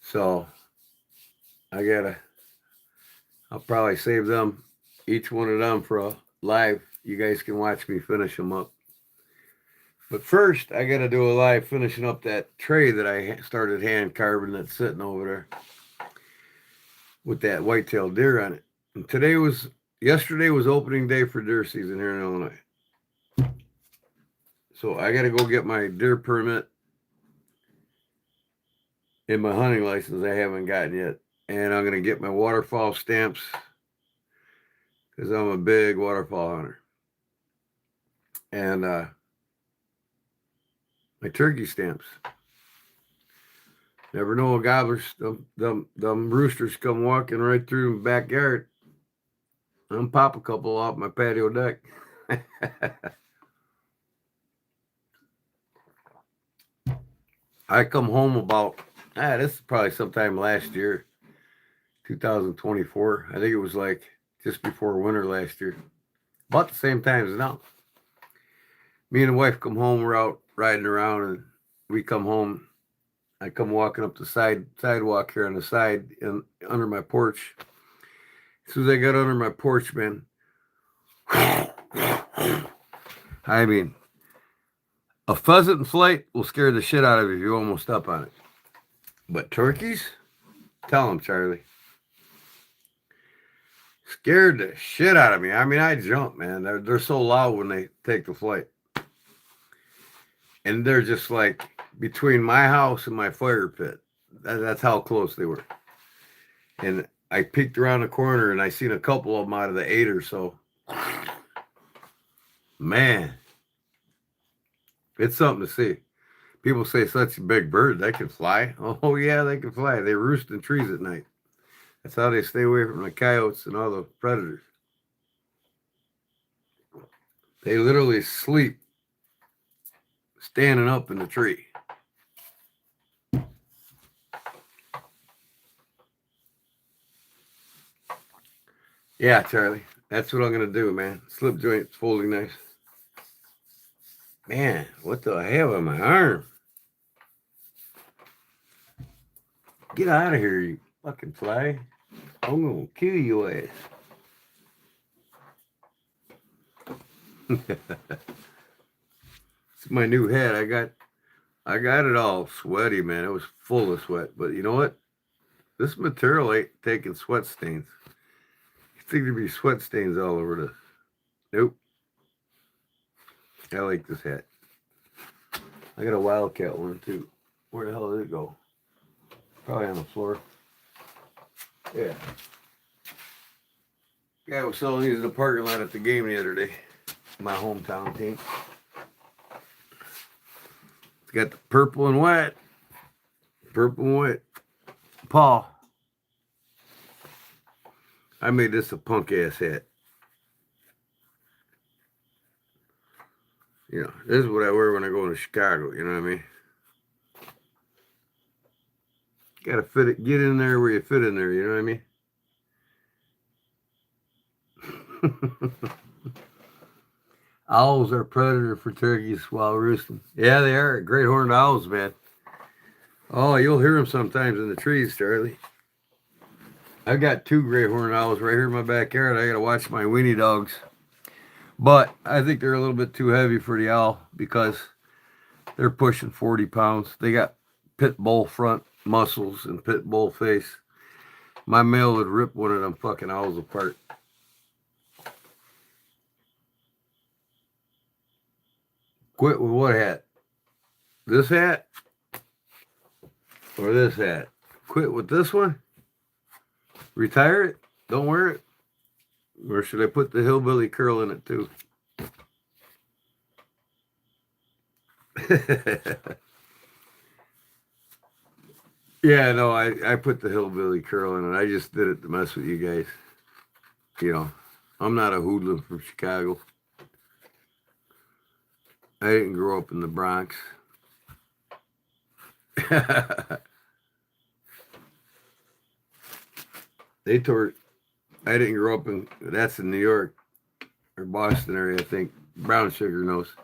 So I'll probably save them, each one of them, for a live. You guys can watch me finish them up. But first, I got to do a live finishing up that tray that I started hand carving that's sitting over there with that white-tailed deer on it. And yesterday was opening day for deer season here in Illinois. So I got to go get my deer permit and my hunting license I haven't gotten yet. And I'm going to get my waterfowl stamps because I'm a big waterfowl hunter. And my turkey stamps. Never know, gobblers, them roosters come walking right through the backyard. I'm pop a couple off my patio deck. I come home about, this is probably sometime last year, 2024. I think it was like just before winter last year. About the same time as now. Me and the wife come home, we're out riding around, and we come home. I come walking up the sidewalk here on the side and under my porch. As soon as I got under my porch, man, I mean, a pheasant in flight will scare the shit out of you if you almost up on it. But turkeys? Tell them, Charlie. Scared the shit out of me. I mean, I jump, man. They're so loud when they take the flight. And they're just like between my house and my fire pit. That's how close they were. And I peeked around the corner and I seen a couple of them out of the 8 or so. Man, it's something to see. People say such a big bird, they can fly. Oh, yeah, they can fly. They roost in trees at night. That's how they stay away from the coyotes and all the predators. They literally sleep standing up in the tree. Yeah, Charlie, that's what I'm going to do, man. Slip joint folding knife. Man, what do I have on my arm? Get out of here, you fucking fly. I'm going to kill your ass. It's my new hat. I got it all sweaty, man. It was full of sweat. But you know what? This material ain't taking sweat stains. You think there'd be sweat stains all over this? Nope. I like this hat. I got a Wildcat one too. Where the hell did it go? Probably on the floor. Yeah. Guy was selling these in the parking lot at the game the other day. My hometown team. It's got the purple and white. Purple and white. Paul. I made this a punk ass hat. You know, this is what I wear when I go to Chicago, you know what I mean? Gotta fit it, get in there where you fit in there, you know what I mean? Owls are predator for turkeys while roosting. Yeah, they are. Great horned owls, man. Oh, you'll hear them sometimes in the trees, Charlie. I've got 2 great horned owls right here in my backyard. I gotta watch my weenie dogs. But I think they're a little bit too heavy for the owl because they're pushing 40 pounds. They got pit bull front muscles and pit bull face. My male would rip one of them fucking owls apart. Quit with what hat? This hat? Or this hat? Quit with this one? Retire it? Don't wear it? Or should I put the hillbilly curl in it too? Yeah, no, I put the hillbilly curl in it. I just did it to mess with you guys. You know, I'm not a hoodlum from Chicago. I didn't grow up in the Bronx. They tore. I didn't grow up in. That's in New York or Boston area, I think. Brown Sugar knows.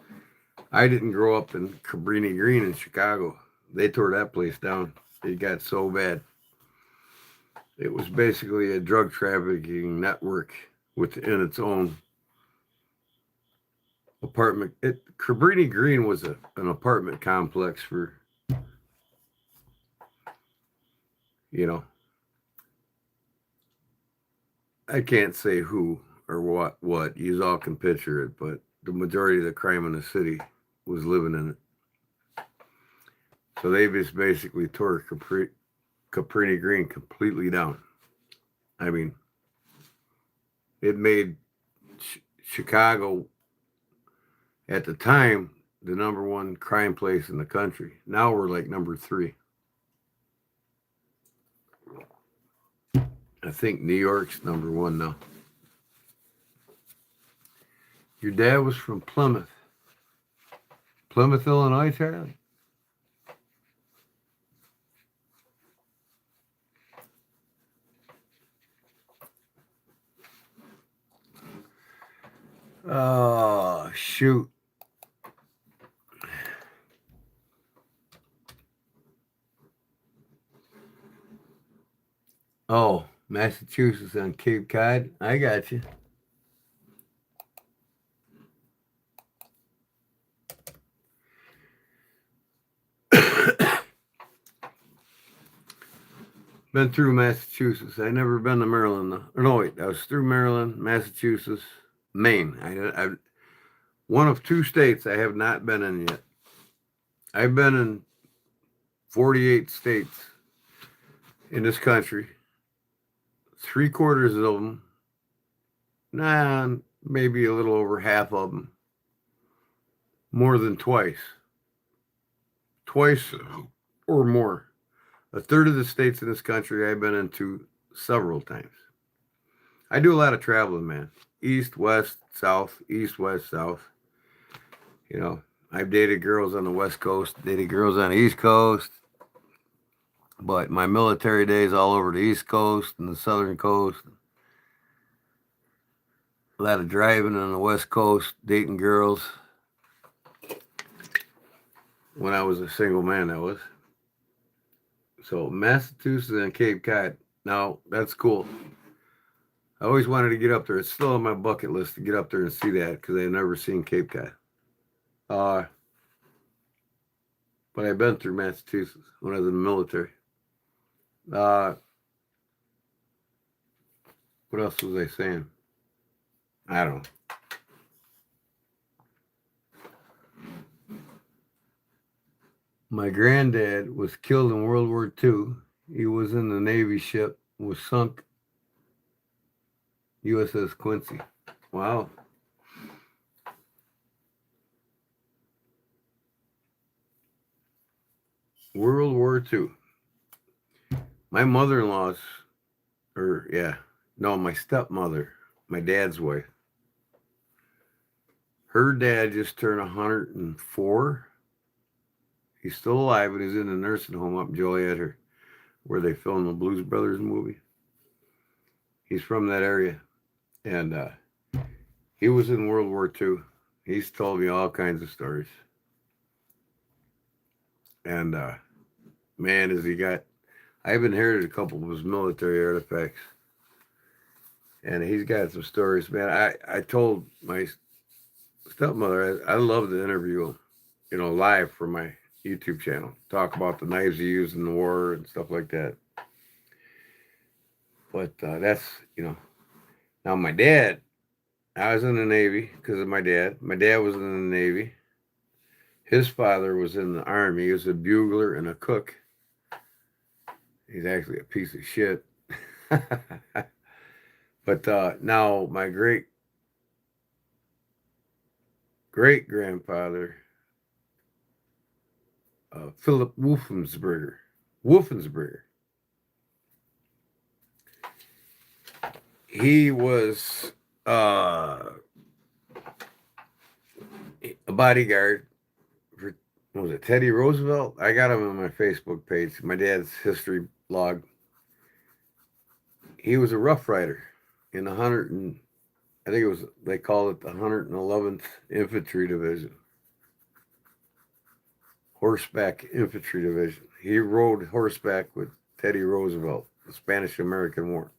I didn't grow up in Cabrini Green in Chicago. They tore that place down. It got so bad. It was basically a drug trafficking network within its own apartment. Cabrini Green was an apartment complex for, you know, I can't say who or what. You all can picture it, but the majority of the crime in the city was living in it. So they just basically tore Cabrini Green completely down. I mean, it made Chicago at the time the #1 crime place in the country. Now we're like #3. I think New York's #1 now. Your dad was from Plymouth. Plymouth, Illinois, Charlie? Oh, shoot. Oh, Massachusetts on Cape Cod. I got you. Been through Massachusetts. I never been to Maryland though. Or no, wait. I was through Maryland, Massachusetts, Maine. I one of 2 states I have not been in yet. I've been in 48 states in this country. 3/4 of them, maybe a little over half of them more than twice. Twice or more. A third of the states in this country I've been into several times. I do a lot of traveling, man. East, west, south, east, west, south. You know, I've dated girls on the West Coast, dated girls on the East Coast. But my military days all over the East Coast and the Southern Coast. A lot of driving on the West Coast, dating girls. When I was a single man, that was. So Massachusetts and Cape Cod. Now, that's cool. I always wanted to get up there. It's still on my bucket list to get up there and see that because I've never seen Cape Cod. But I've been through Massachusetts when I was in the military. What else was I saying? I don't know. My granddad was killed in World War II. He was in the Navy ship, was sunk, USS Quincy. Wow. World War II. My mother-in-law's, my stepmother, my dad's wife. Her dad just turned 104. He's still alive, but he's in a nursing home up in Joliet, where they filmed the Blues Brothers movie. He's from that area. And he was in World War II. He's told me all kinds of stories. And man, I've inherited a couple of his military artifacts. And he's got some stories, man. I told my stepmother I love to interview him, live for my YouTube channel. Talk about the knives he used in the war and stuff like that. But that's, Now my dad, I was in the Navy because of my dad. My dad was in the Navy. His father was in the Army. He was a bugler and a cook. He's actually a piece of shit. But now my great-grandfather, Philip Wolfensberger. He was a bodyguard for, what was it, Teddy Roosevelt? I got him on my Facebook page, my dad's history blog. He was a Rough Rider in they call it the 111th Infantry Division. Horseback Infantry Division. He rode horseback with Teddy Roosevelt, the Spanish-American War.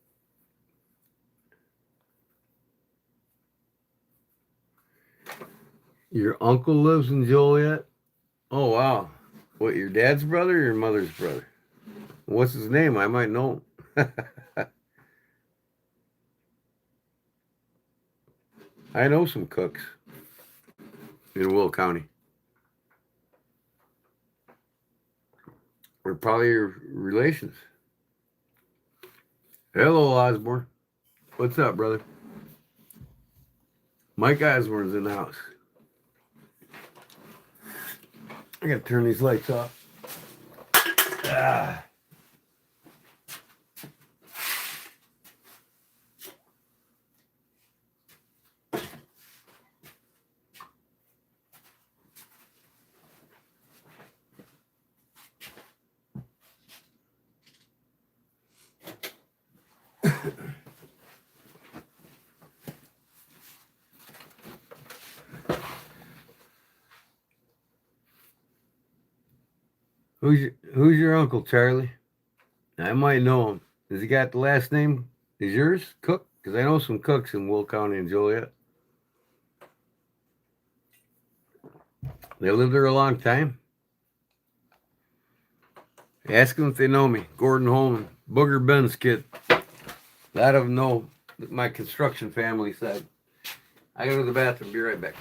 Your uncle lives in Joliet? Oh, wow. What, your dad's brother or your mother's brother? What's his name? I might know him. I know some cooks in Will County. We're probably your relations. Hello, Osborne. What's up, brother? Mike Osborne's in the house. I gotta turn these lights off. Ah. Who's your uncle, Charlie? I might know him. Has he got the last name? Is yours Cook? Because I know some cooks in Will County and Joliet. They lived there a long time. Ask them if they know me. Gordon Holman, Booger Ben's kid. A lot of them know my construction family side. I go to the bathroom. Be right back.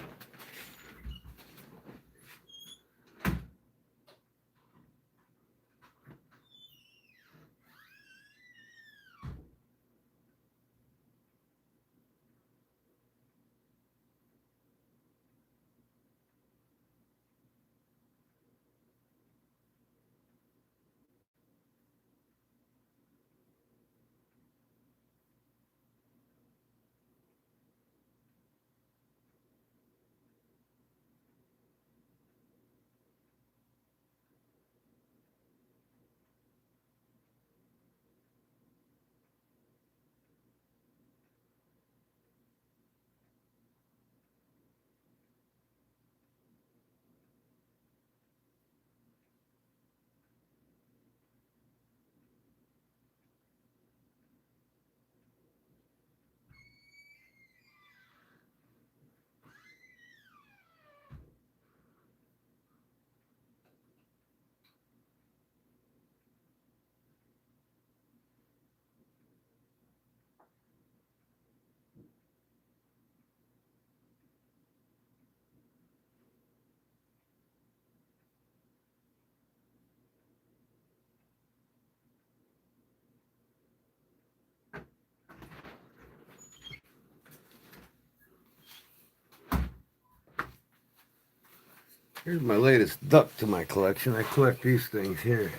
Here's my latest duck to my collection. I collect these things here.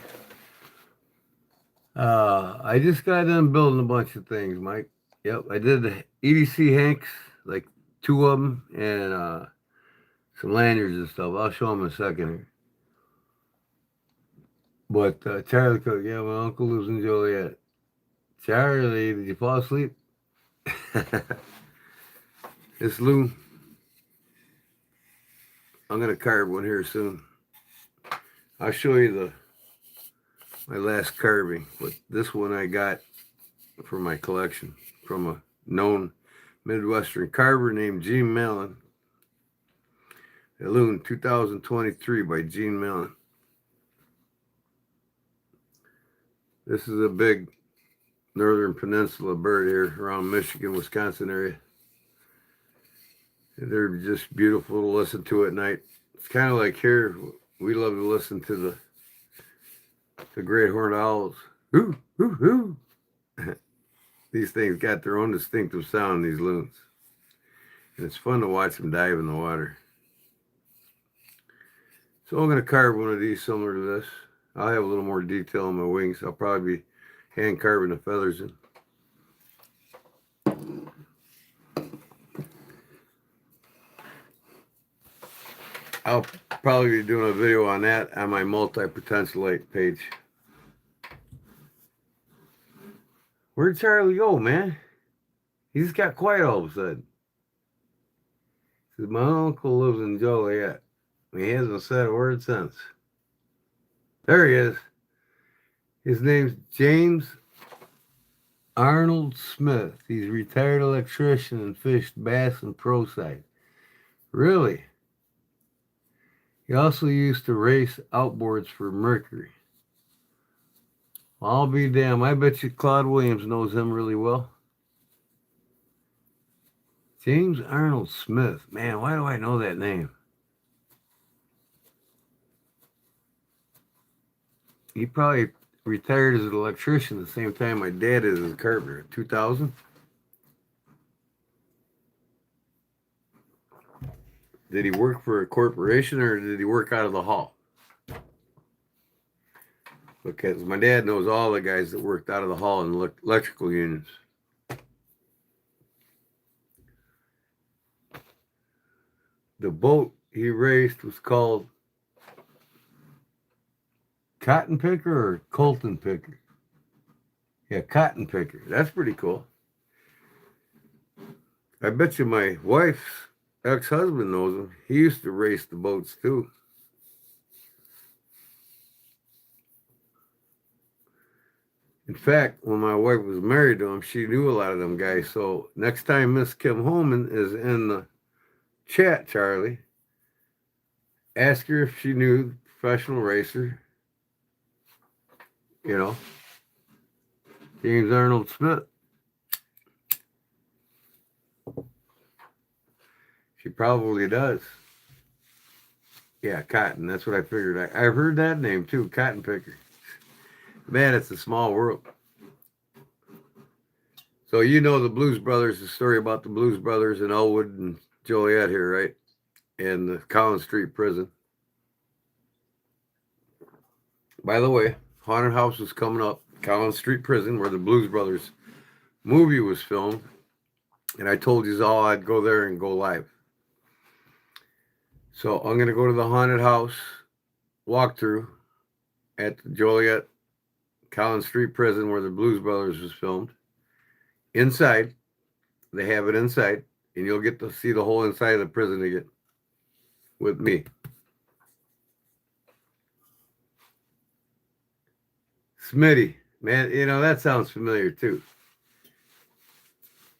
I just got done building a bunch of things, Mike. Yep, I did the EDC Hanks, like 2 of them, and some lanyards and stuff. I'll show them in a second here. But Charlie Cook, yeah, my uncle lives in Joliet. Charlie, did you fall asleep? This loom, I'm gonna carve one here soon. I'll show you my last carving, but this one I got for my collection from a known Midwestern carver named Gene Mellon. A loom 2023 by Gene Mellon. This is a big northern peninsula bird here around Michigan, Wisconsin area. They're just beautiful to listen to at night. It's kind of like here, we love to listen to the great horned owls. Hoo, hoo, hoo. These things got their own distinctive sound, these loons. And it's fun to watch them dive in the water. So I'm going to carve one of these similar to this. I'll have a little more detail on my wings. I'll probably be hand carving the feathers in. I'll probably be doing a video on that on my multi-potentialite page. Where'd Charlie go, man? He just got quiet all of a sudden. He says, my uncle lives in Joliet. He hasn't said a word since. There he is. His name's James Arnold Smith. He's a retired electrician and fished bass and pro side. Really? He also used to race outboards for Mercury. Well, I'll be damned. I bet you Claude Williams knows him really well. James Arnold Smith. Man, why do I know that name? He probably retired as an electrician at the same time my dad is as a carpenter. 2000. Did he work for a corporation or did he work out of the hall? Because my dad knows all the guys that worked out of the hall in electrical unions. The boat he raced was called Cotton Picker or Colton Picker? Yeah, Cotton Picker. That's pretty cool. I bet you my wife's ex-husband knows him. He used to race the boats too. In fact, when my wife was married to him, she knew a lot of them guys. So next time Miss Kim Holman is in the chat, Charlie, ask her if she knew the professional racer, you know, James Arnold Smith. She probably does. Yeah, Cotton. That's what I figured. I've heard that name too, Cotton Picker. Man, it's a small world. So you know the Blues Brothers, the story about the Blues Brothers in Elwood and Joliet here, right? And the Collins Street prison. By the way, Haunted House is coming up. Collins Street prison, where the Blues Brothers movie was filmed. And I told you all I'd go there and go live. So I'm going to go to the Haunted House walkthrough at the Joliet Collins Street prison where the Blues Brothers was filmed. Inside, they have it inside, and you'll get to see the whole inside of the prison again with me. Smitty, man, you know, that sounds familiar too.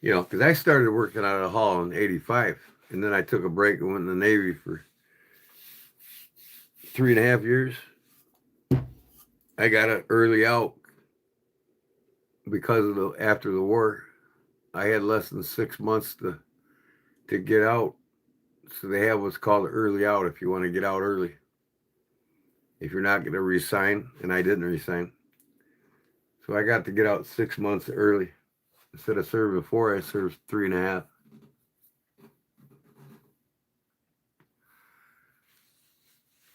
You know, because I started working out of the hall in 85, and then I took a break and went in the Navy for 3.5 years. I got an early out because of after the war. I had less than 6 months to get out. So they have what's called an early out if you want to get out early. If you're not going to resign, and I didn't resign. So I got to get out 6 months early. Instead of serving 4, I served 3.5.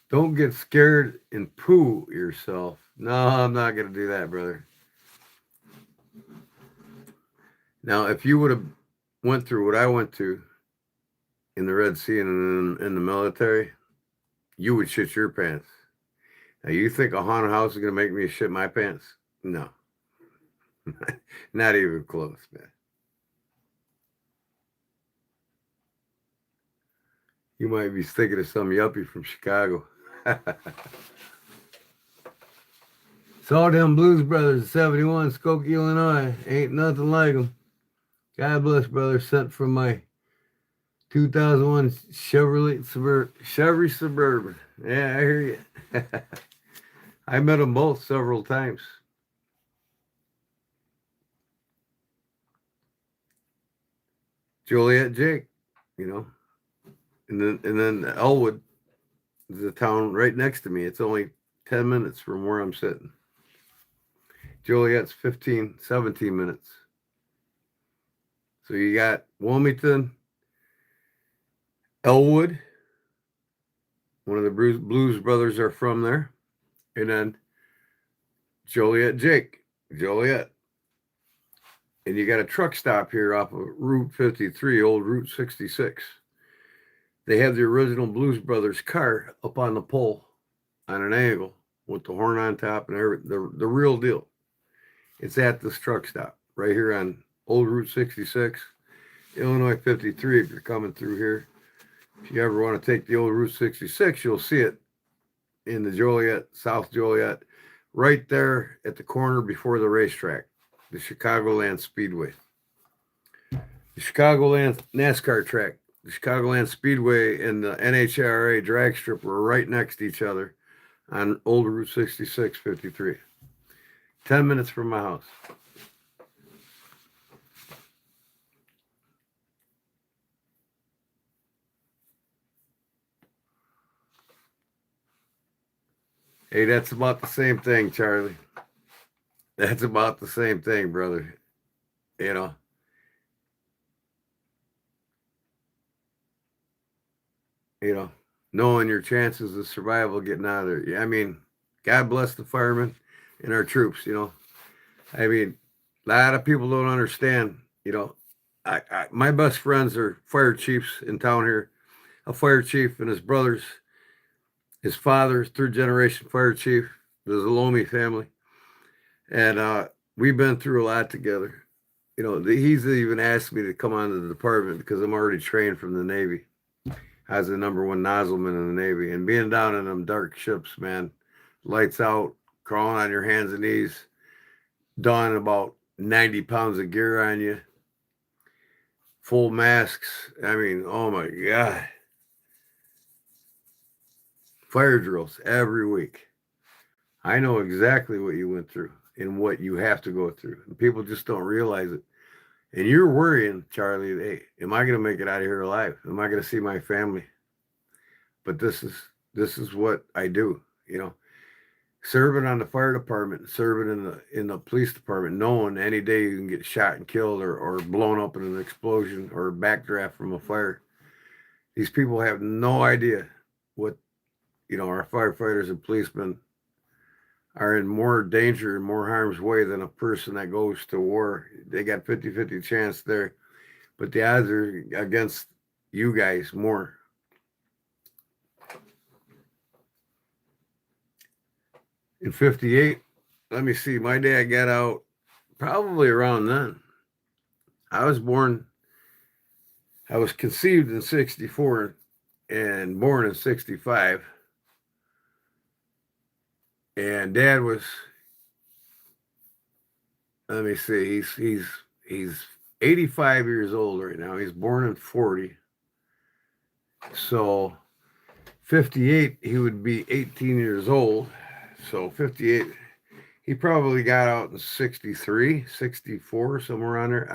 Don't get scared and poo yourself. No, I'm not going to do that, brother. Now, if you would have went through what I went through in the Red Sea and in the military, you would shit your pants. Now, you think a haunted house is going to make me shit my pants? No. Not even close, man. You might be thinking of some yuppie from Chicago. Saw them Blues Brothers, 71, Skokie, Illinois. Ain't nothing like them. God bless, brother. Sent from my 2001 Chevy Suburban. Yeah, I hear you. I met them both several times. Joliet Jake, you know. And then Elwood is a town right next to me. It's only 10 minutes from where I'm sitting. Joliet's 17 minutes. So you got Wilmington, Elwood. One of the Blues Brothers are from there. And then Joliet Jake, Joliet. And you got a truck stop here off of Route 53, old Route 66. They have the original Blues Brothers car up on the pole on an angle with the horn on top and everything. The real deal. It's at this truck stop right here on old Route 66, Illinois 53. If you're coming through here, if you ever want to take the old Route 66, you'll see it in the Joliet, South Joliet, right there at the corner before the racetrack, the Chicagoland Speedway. The Chicagoland NASCAR track, the Chicagoland Speedway, and the NHRA drag strip were right next to each other on old Route 66, 53. 10 minutes from my house. Hey, that's about the same thing, Charlie. That's about the same thing, brother. You know, knowing your chances of survival getting out of there. Yeah, I mean, God bless the firemen and our troops, you know. I mean, a lot of people don't understand, you know. My best friends are fire chiefs in town here. A fire chief and his brothers, his father's third generation fire chief, the Zalomi family. And we've been through a lot together. You know, he's even asked me to come on to the department because I'm already trained from the Navy. I was the #1 nozzleman in the Navy. And being down in them dark ships, man, lights out, crawling on your hands and knees, donning about 90 pounds of gear on you, full masks. I mean, oh my God. Fire drills every week. I know exactly what you went through and what you have to go through. And people just don't realize it. And you're worrying, Charlie, hey, am I going to make it out of here alive? Am I going to see my family? But this is what I do, you know. Serving on the fire department, serving in the police department, knowing any day you can get shot and killed or blown up in an explosion or a backdraft from a fire. These people have no idea what, you know, our firefighters and policemen are in more danger and more harm's way than a person that goes to war. They got 50-50 chance there, but the odds are against you guys more. In 58, let me see, my dad got out probably around then. I was conceived in 64 and born in 65. And Dad was, let me see, he's 85 years old right now. He's born in 40. So 58, he would be 18 years old. So 58, he probably got out in 63, 64, somewhere around there.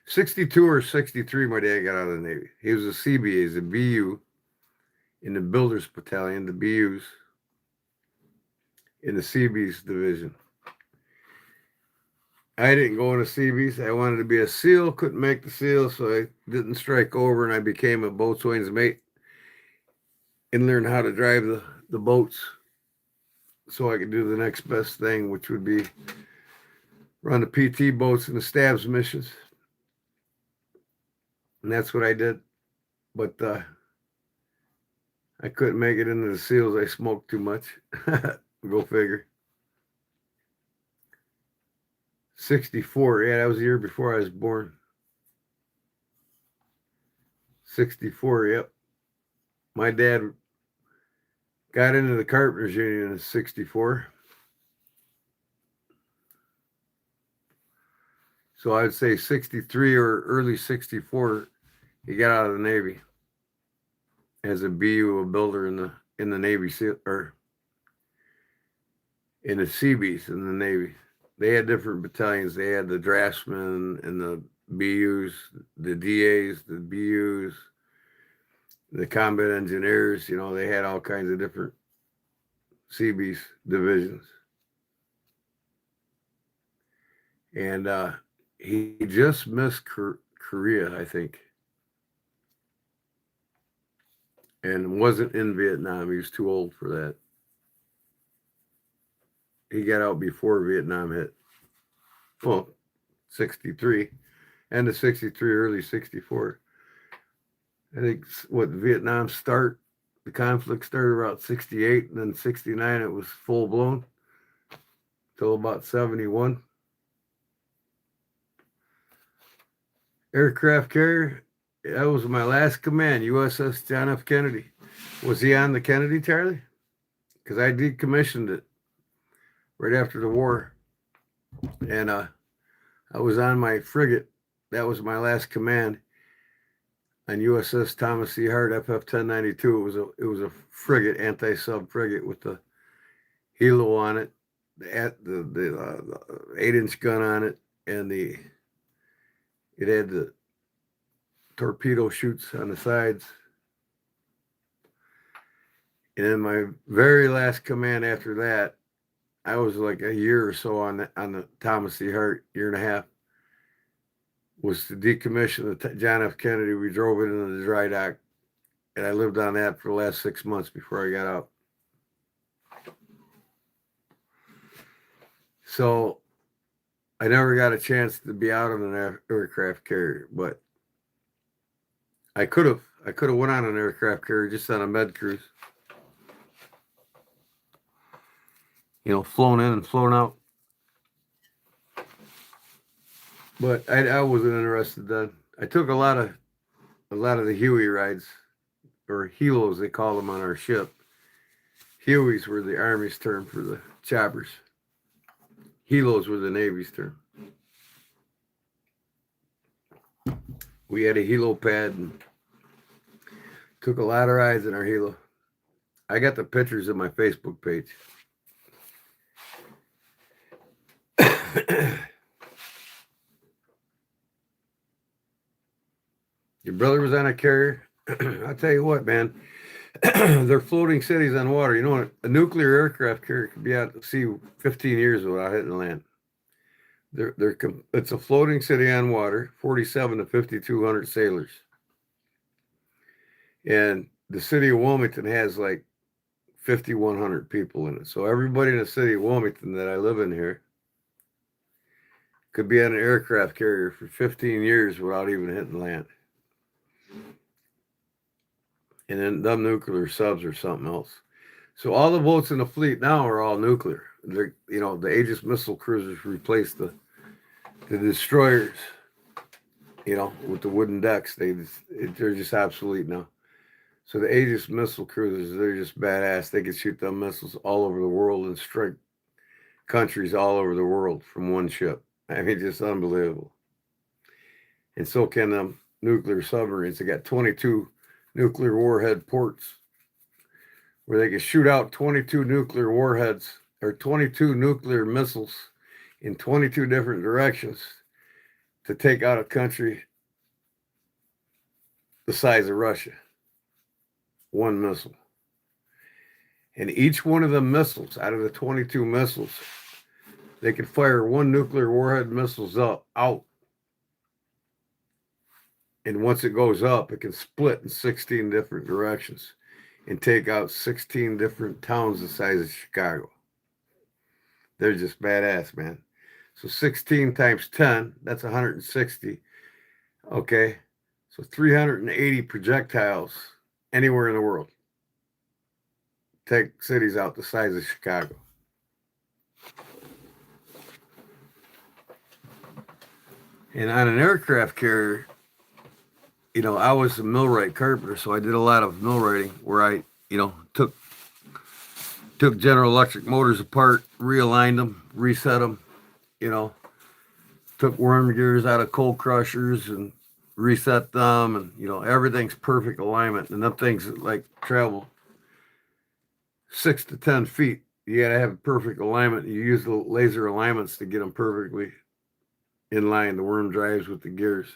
62 or 63, my dad got out of the Navy. He was a CBA, he's a BU in the Builders Battalion, the BUs in the Seabees division. I didn't go into Seabees. I wanted to be a SEAL, couldn't make the SEAL, so I didn't strike over, and I became a boatswain's mate and learn how to drive the boats so I could do the next best thing, which would be run the PT boats and the stabs missions. And that's what I did. But I couldn't make it into the SEALs. I smoked too much. Go figure. 64. Yeah, that was the year before I was born. 64, yep. My dad got into the Carpenters Union in 64. So I'd say 63 or early 64, he got out of the Navy as a BU, a builder in the Navy SEAL, or in the Seabees in the Navy. They had different battalions. They had the draftsmen and the BUs, the DAs, the BUs, the combat engineers. You know, they had all kinds of different Seabees divisions. And he just missed Korea, I think, and wasn't in Vietnam. He was too old for that. He got out before Vietnam hit. Well, 63, end of 63, early 64. I think what Vietnam start, the conflict started about 68, and then 69 it was full blown till about 71. Aircraft carrier, that was my last command, USS John F. Kennedy. Was he on the Kennedy, Charlie? Because I decommissioned it right after the war. And I was on my frigate. That was my last command on USS Thomas C. Hart FF-1092. It was a frigate, anti-sub frigate with the helo on it, the 8-inch gun on it, and it had the torpedo chutes on the sides. And then my very last command after that, I was like a year or so on the Thomas C. Hart, year and a half, was to decommission the John F. Kennedy. We drove it into the dry dock, and I lived on that for the last 6 months before I got out. So I never got a chance to be out on an aircraft carrier, but I could have went on an aircraft carrier just on a med cruise. You know, flown in and flown out. But I wasn't interested then. I took a lot of the Huey rides, or helos they call them on our ship. Hueys were the Army's term for the choppers. Helos were the Navy's term. We had a helo pad and took a lot of rides in our helo. I got the pictures of my Facebook page. Your brother was on a carrier. I'll tell you what, man. They're floating cities on water. You know what? A nuclear aircraft carrier could be out to sea 15 years without hitting land. It's a floating city on water, 47 to 5,200 sailors. And the city of Wilmington has like 5,100 people in it. So everybody in the city of Wilmington that I live in here could be on an aircraft carrier for 15 years without even hitting land. And then them nuclear subs or something else. So all the boats in the fleet now are all nuclear. The Aegis missile cruisers replaced the destroyers, with the wooden decks. They're just obsolete now. So the Aegis missile cruisers, they're just badass. They can shoot them missiles all over the world and strike countries all over the world from one ship. I mean, just unbelievable. And so can them nuclear submarines. They got 22 nuclear warhead ports where they can shoot out 22 nuclear warheads or 22 nuclear missiles in 22 different directions to take out a country the size of Russia. One missile. And each one of the missiles, out of the 22 missiles, they could fire one nuclear warhead missiles out. And once it goes up, it can split in 16 different directions. and take out 16 different towns the size of Chicago. They're just badass, man. So 16 times 10, that's 160. Okay. So 380 projectiles anywhere in the world. Take cities out the size of Chicago. And on an aircraft carrier, you know, I was a millwright carpenter, so I did a lot of millwrighting where I, you know, took General Electric motors apart, realigned them, reset them, you know, took worm gears out of coal crushers and reset them, and you know, everything's perfect alignment. And them things like travel 6 to 10 feet. You got to have perfect alignment. You use the laser alignments to get them perfectly in line, the worm drives with the gears.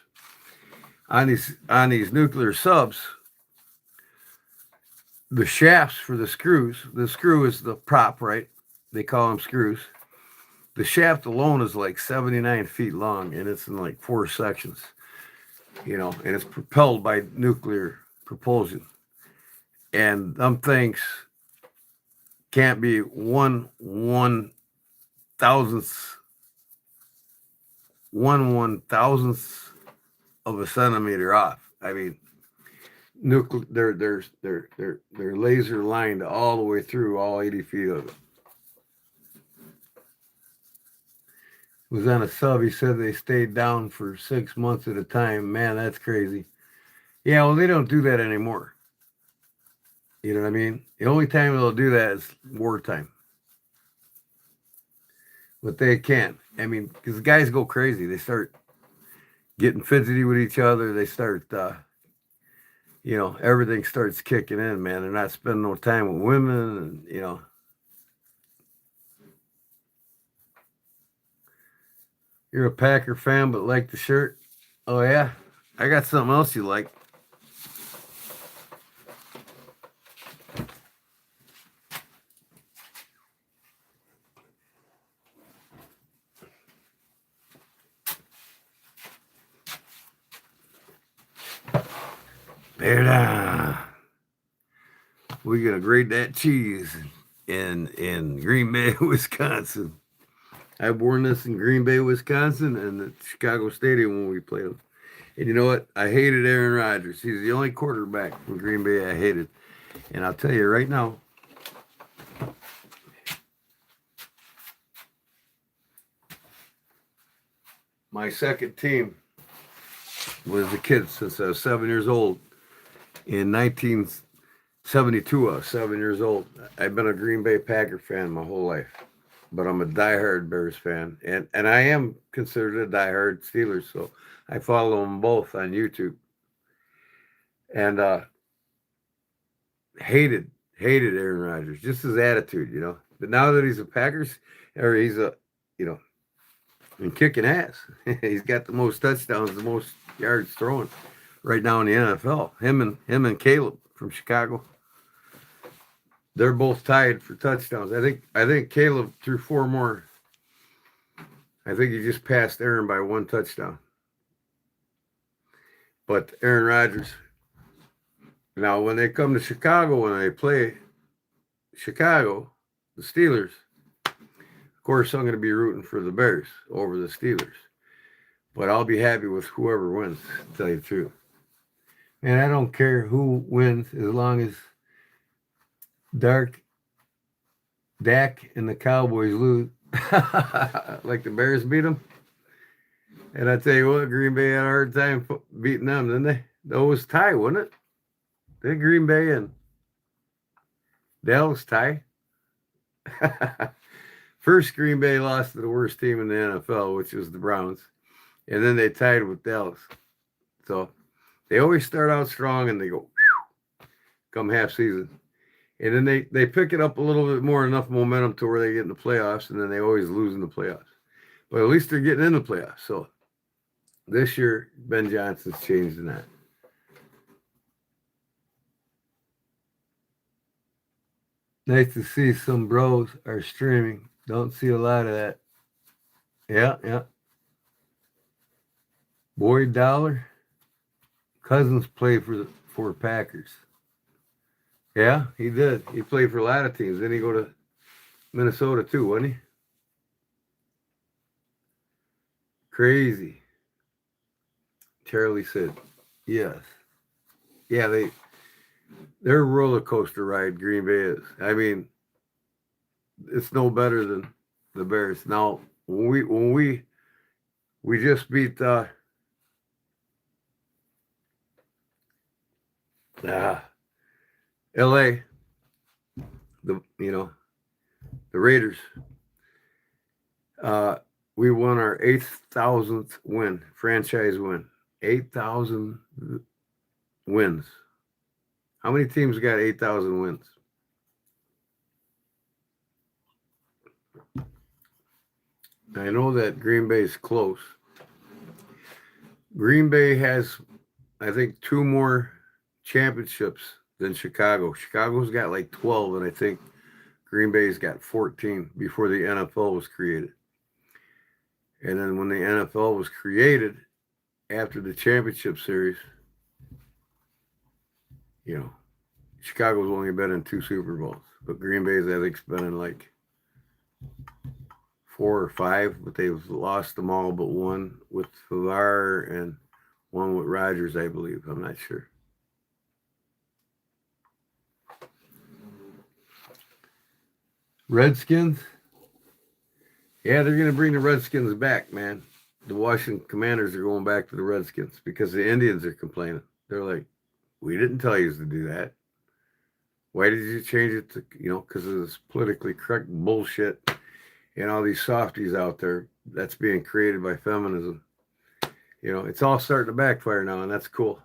On these nuclear subs, the shafts for the screw is the prop, right? They call them screws. The shaft alone is like 79 feet long, and it's in like 4 sections, you know, and it's propelled by nuclear propulsion. And them things can't be one thousandth of a centimeter off. I mean, they're laser lined all the way through all 80 feet of it. Was on a sub. He said they stayed down for 6 months at a time. Man, that's crazy. Yeah, well, they don't do that anymore. You know what I mean? The only time they'll do that is wartime. But they can't. I mean, because the guys go crazy. They start getting fidgety with each other. They start, you know, everything starts kicking in, man. They're not spending no time with women, and, you know. You're a Packer fan, but like the shirt? Oh, yeah? I got something else you like. Bear we gonna grade that cheese in Green Bay, Wisconsin. I've worn this in Green Bay, Wisconsin, and the Chicago Stadium when we played them. And you know what? I hated Aaron Rodgers. He's the only quarterback from Green Bay I hated. And I'll tell you right now, my second team was a kid since I was 7 years old. In 1972, I was 7 years old. I've been a Green Bay Packer fan my whole life, but I'm a diehard Bears fan, and I am considered a diehard Steelers, so I follow them both on YouTube. And hated Aaron Rodgers, just his attitude, you know. But now that he's a Packers, or he's a, you know, and kicking ass. He's got the most touchdowns, the most yards thrown right now in the NFL. Him and Caleb from Chicago. They're both tied for touchdowns. I think Caleb threw 4 more. I think he just passed Aaron by 1 touchdown. But Aaron Rodgers. Now, when they come to Chicago, when they play Chicago, the Steelers, of course, I'm going to be rooting for the Bears over the Steelers. But I'll be happy with whoever wins, to tell you the truth. And I don't care who wins as long as Dak and the Cowboys lose. Like the Bears beat them. And I tell you what, Green Bay had a hard time beating them, didn't they? That was tie, wasn't it? Did Green Bay and Dallas tie? First, Green Bay lost to the worst team in the NFL, which was the Browns. And then they tied with Dallas. So they always start out strong and they go come half season. And then they pick it up a little bit more, enough momentum to where they get in the playoffs, and then they always lose in the playoffs. But at least they're getting in the playoffs. So this year, Ben Johnson's changing that. Nice to see some bros are streaming. Don't see a lot of that. Yeah. Boyd Dollar. Cousins play for Packers. Yeah, he did. He played for a lot of teams. Then he go to Minnesota too, wasn't he? Crazy. Charlie said, yes. Yeah, they're a roller coaster ride, Green Bay is. I mean, it's no better than the Bears. Now, when we just beat uh, LA, the the Raiders, uh, we won our 8,000th win, franchise win. 8,000 wins. How many teams got 8,000 wins? I know that Green Bay is close. Green Bay has, I think, two more championships than Chicago. Chicago's got like 12, and I think Green Bay's got 14 before the NFL was created. And then when the NFL was created, after the championship series, Chicago's only been in 2 Super Bowls, but Green Bay's, I think, been in like 4 or 5, but they've lost them all but one with Favre and one with Rodgers, I believe. I'm not sure. Redskins? Yeah, they're going to bring the Redskins back, man. The Washington Commanders are going back to the Redskins because the Indians are complaining. They're like, we didn't tell you to do that. Why did you change it to, because of this politically correct bullshit and all these softies out there that's being created by feminism. It's all starting to backfire now, and that's cool.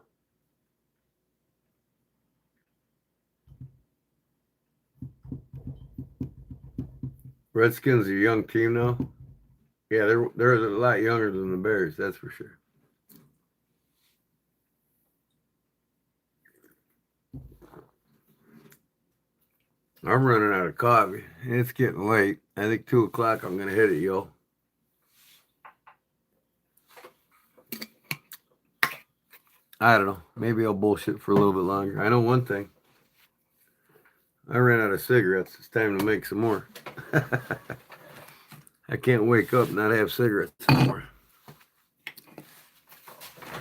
Redskins are a young team now. Yeah, they're a lot younger than the Bears, that's for sure. I'm running out of coffee. It's getting late. I think 2 o'clock I'm going to hit it, yo. I don't know. Maybe I'll bullshit for a little bit longer. I know one thing. I ran out of cigarettes. It's time to make some more. I can't wake up and not have cigarettes anymore.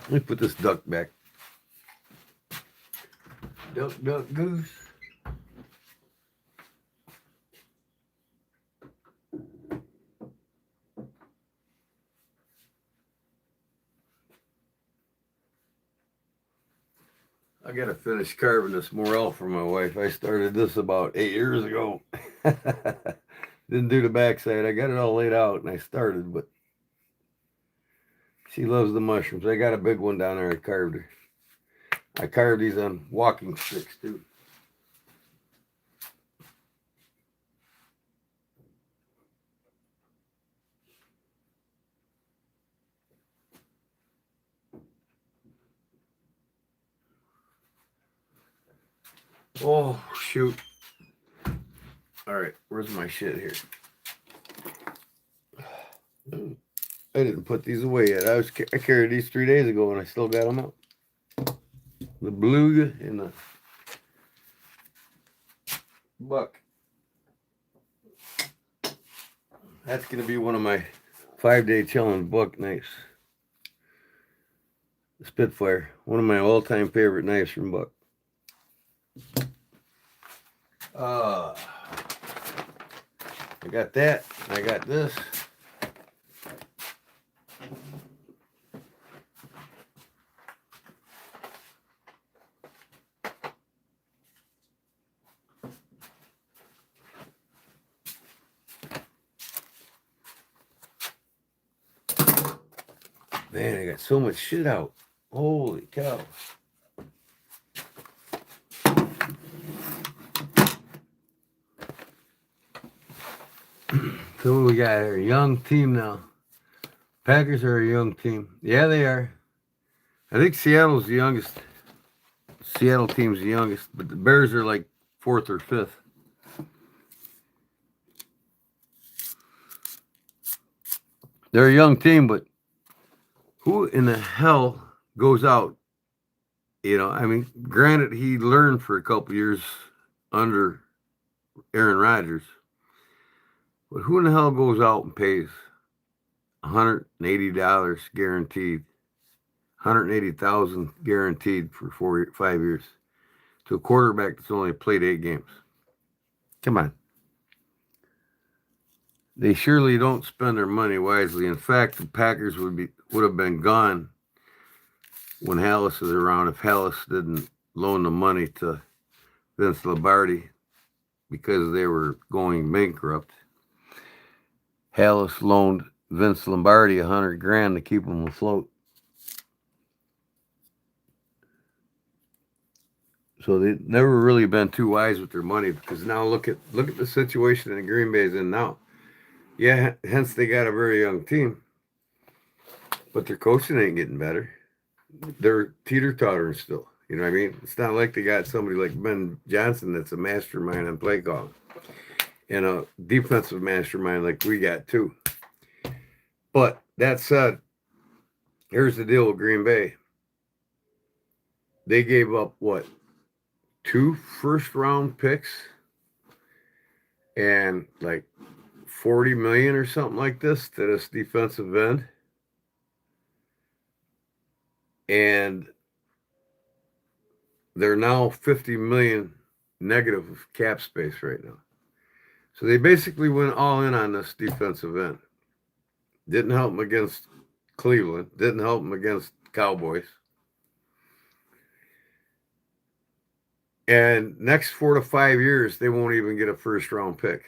Let me put this duck back. Duck, duck, goose. I gotta finish carving this morel for my wife. I started this about 8 years ago. Didn't do the backside. I got it all laid out and I started, but she loves the mushrooms. I got a big one down there. I carved her. I carved these on walking sticks too. Oh, shoot. All right, where's my shit here? I didn't put these away yet. I carried these 3 days ago and I still got them out. The beluga and the buck. That's going to be one of my 5-day challenge buck knives. The Spitfire. One of my all-time favorite knives from buck. I got that. I got this. Man, I got so much shit out. Holy cow. So what we got here? Young team now. Packers are a young team. Yeah, they are. I think Seattle's the youngest. Seattle team's the youngest, but the Bears are like 4th or 5th. They're a young team, but who in the hell goes out? I mean, granted, he learned for a couple years under Aaron Rodgers. But who in the hell goes out and pays $180 guaranteed, $180,000 guaranteed for 5 years to a quarterback that's only played 8 games? Come on. They surely don't spend their money wisely. In fact, the Packers would have been gone when Hallis was around if Hallis didn't loan the money to Vince Lombardi because they were going bankrupt. Hallis loaned Vince Lombardi $100,000 to keep him afloat. So they've never really been too wise with their money, because now look at the situation in Green Bay is in now. Yeah, hence they got a very young team, but their coaching ain't getting better. They're teeter-tottering still. You know what I mean? It's not like they got somebody like Ben Johnson that's a mastermind on play calling and a defensive mastermind like we got too. But that said, here's the deal with Green Bay. They gave up, what, 2 first-round picks and like $40 million or something like this to this defensive end. And they're now $50 million negative of cap space right now. So they basically went all in on this defensive end. Didn't help them against Cleveland. Didn't help them against Cowboys. And next 4 to 5 years, they won't even get a first-round pick.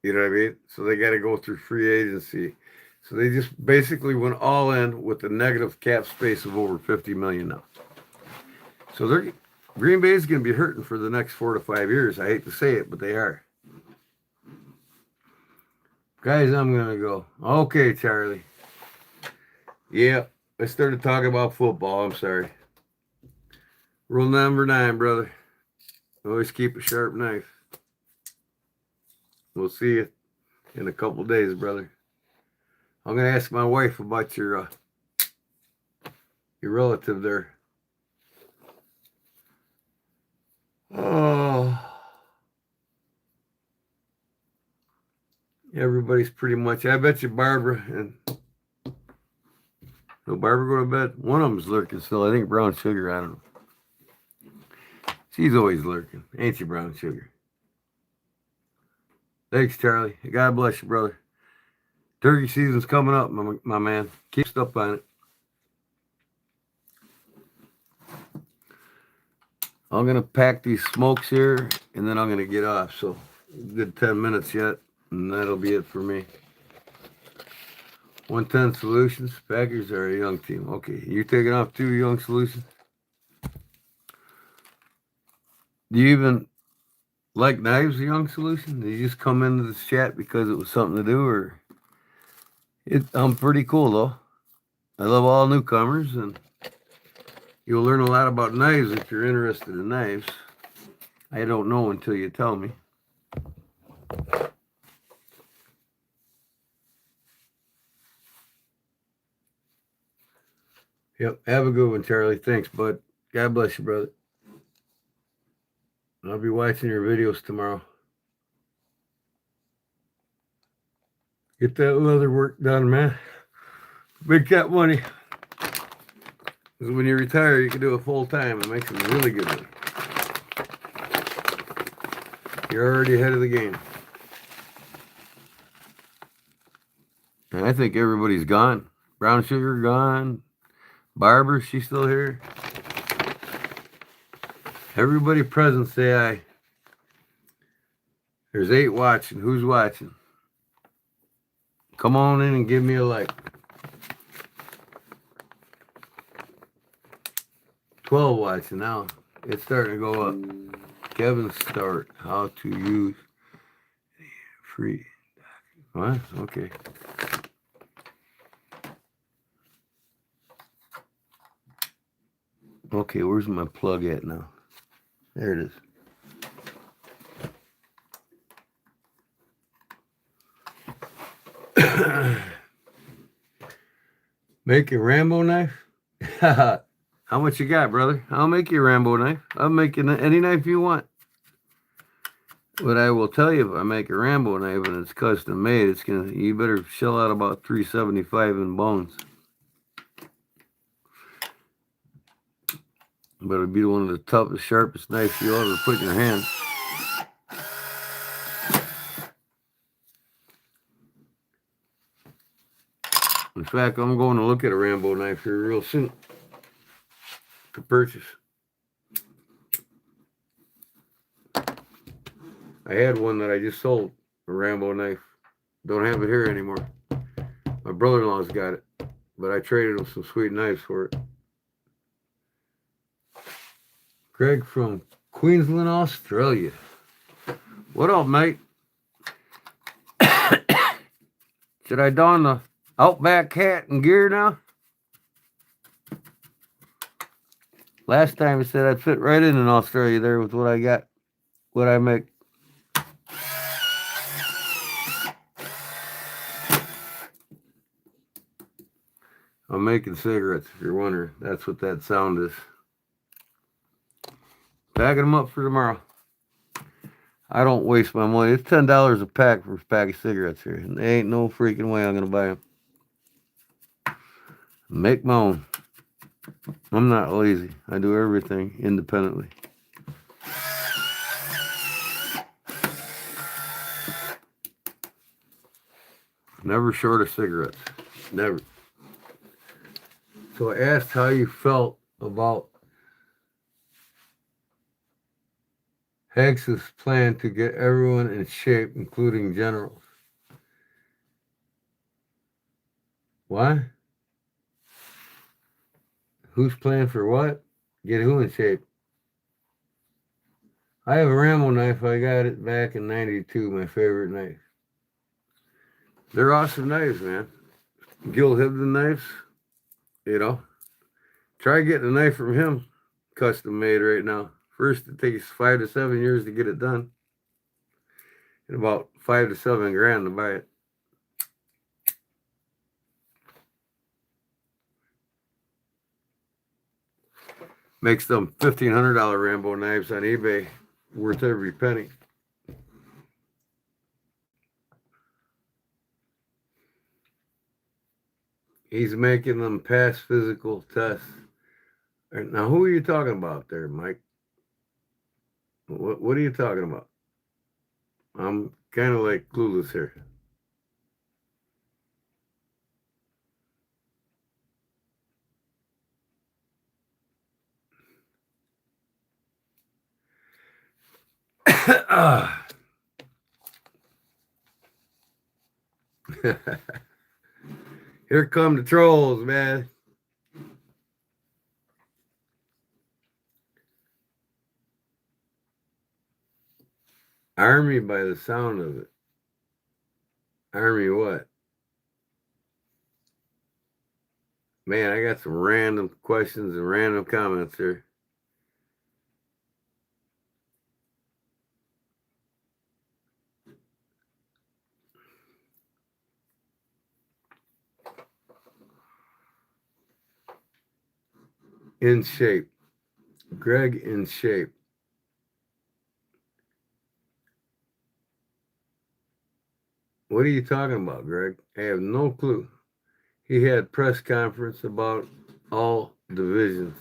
You know what I mean? So they got to go through free agency. So they just basically went all in with a negative cap space of over $50 million now. So Green Bay is going to be hurting for the next 4 to 5 years. I hate to say it, but they are. Guys, I'm going to go. Okay, Charlie. Yeah, I started talking about football. I'm sorry. Rule number 9, brother. Always keep a sharp knife. We'll see you in a couple days, brother. I'm going to ask my wife about your relative there. Oh. Everybody's pretty much, I bet you Barbara and no Barbara go to bed. One of them's lurking still. I think Brown Sugar, I don't know. She's always lurking. Ain't you, Brown Sugar? Thanks, Charlie. God bless you, brother. Turkey season's coming up, my man. Keep stuff on it. I'm going to pack these smokes here, and then I'm going to get off. So, good 10 minutes yet, and that'll be it for me. 110 Solutions. Packers are a young team. Okay, you taking off too, Young Solutions? Do you even like knives, Young Solution? Did you just come into this chat because it was something to do, or... I'm pretty cool, though. I love all newcomers, and you'll learn a lot about knives if you're interested in knives. I don't know until you tell me. Yep, have a good one, Charlie. Thanks, bud. God bless you, brother. I'll be watching your videos tomorrow. Get that leather work done, man. Big cat money. Because when you retire, you can do it full time and make some really good money. You're already ahead of the game. And I think everybody's gone. Brown Sugar gone. Barbara, she's still here. Everybody present, say aye. There's 8 watching. Who's watching? Come on in and give me a like. 12 watching now. It's starting to go up. Kevin Start. How to use free. What? Okay. Okay, where's my plug at now? There it is. Make a Rambo knife? How much you got, brother? I'll make you a Rambo knife. I'll make you any knife you want. But I will tell you, if I make a Rambo knife and it's custom made, you better shell out about $375 in bones. But it'll be one of the toughest, sharpest knives you'll ever put in your hand. In fact, I'm going to look at a Rambo knife here real soon to purchase. I had one that I just sold, a Rambo knife. Don't have it here anymore. My brother-in-law's got it, but I traded him some sweet knives for it. Greg from Queensland, Australia. What up, mate? Should I don the Outback hat and gear now? Last time I said I'd fit right in Australia there with what I got, what I make. I'm making cigarettes, if you're wondering. That's what that sound is. Packing them up for tomorrow. I don't waste my money. It's $10 a pack for a pack of cigarettes here. And there ain't no freaking way I'm going to buy them. Make my own. I'm not lazy. I do everything independently. Never short of cigarettes. Never. So I asked how you felt about Haig's plan to get everyone in shape, including generals. What? Who's plan for what? Get who in shape? I have a Rambo knife. I got it back in '92, my favorite knife. They're awesome knives, man. Gil Hibden knives, you know. Try getting a knife from him, custom made right now. First, it takes 5 to 7 years to get it done. And about 5 to 7 grand to buy it. Makes them $1,500 Rambo knives on eBay worth every penny. He's making them pass physical tests. Now, who are you talking about there, Mike? What are you talking about? I'm kind of like clueless here. Here come the trolls, man. Army by the sound of it. Army what? Man, I got some random questions and random comments here. In shape. Greg in shape. What are you talking about, Greg? I have no clue. He had press conference about all divisions.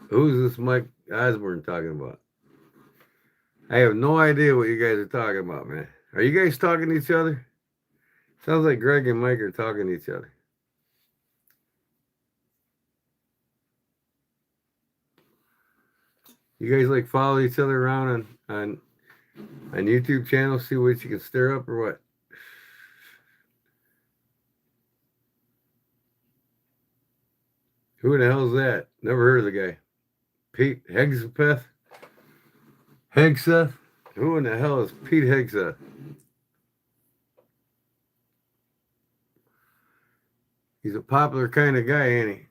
Who's this Mike Osborne talking about? I have no idea what you guys are talking about, man. Are you guys talking to each other? Sounds like Greg and Mike are talking to each other. You guys like follow each other around on YouTube channels, see what you can stir up or what? Who the hell's that? Never heard of the guy. Pete Hegseth? Hegseth? Who in the hell is Pete Hegseth? He's a popular kind of guy, ain't he?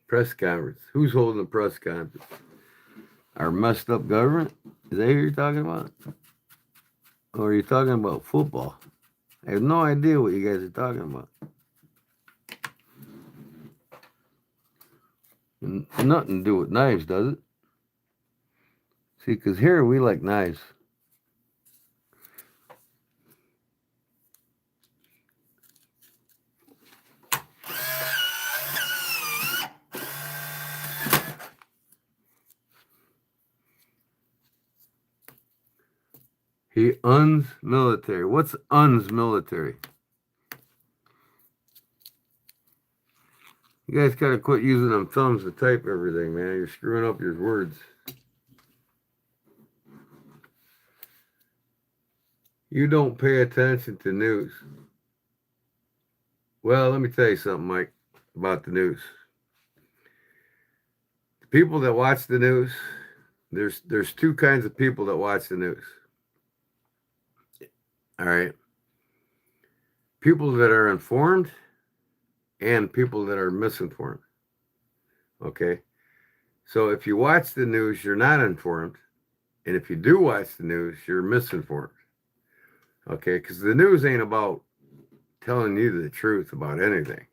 Press conference. Who's holding the press conference? Our messed up government? Is that who you're talking about? Or are you talking about football? I have no idea what you guys are talking about. Nothing to do with knives, does it? See, because here we like knives. He uns military. What's uns military? You guys gotta quit using them thumbs to type everything, man. You're screwing up your words. You don't pay attention to news. Well, let me tell you something, Mike, about the news. The people that watch the news, there's two kinds of people that watch the news. All right. People that are informed and people that are misinformed. Okay. So if you watch the news, you're not informed. And if you do watch the news, you're misinformed. Okay. Because the news ain't about telling you the truth about anything.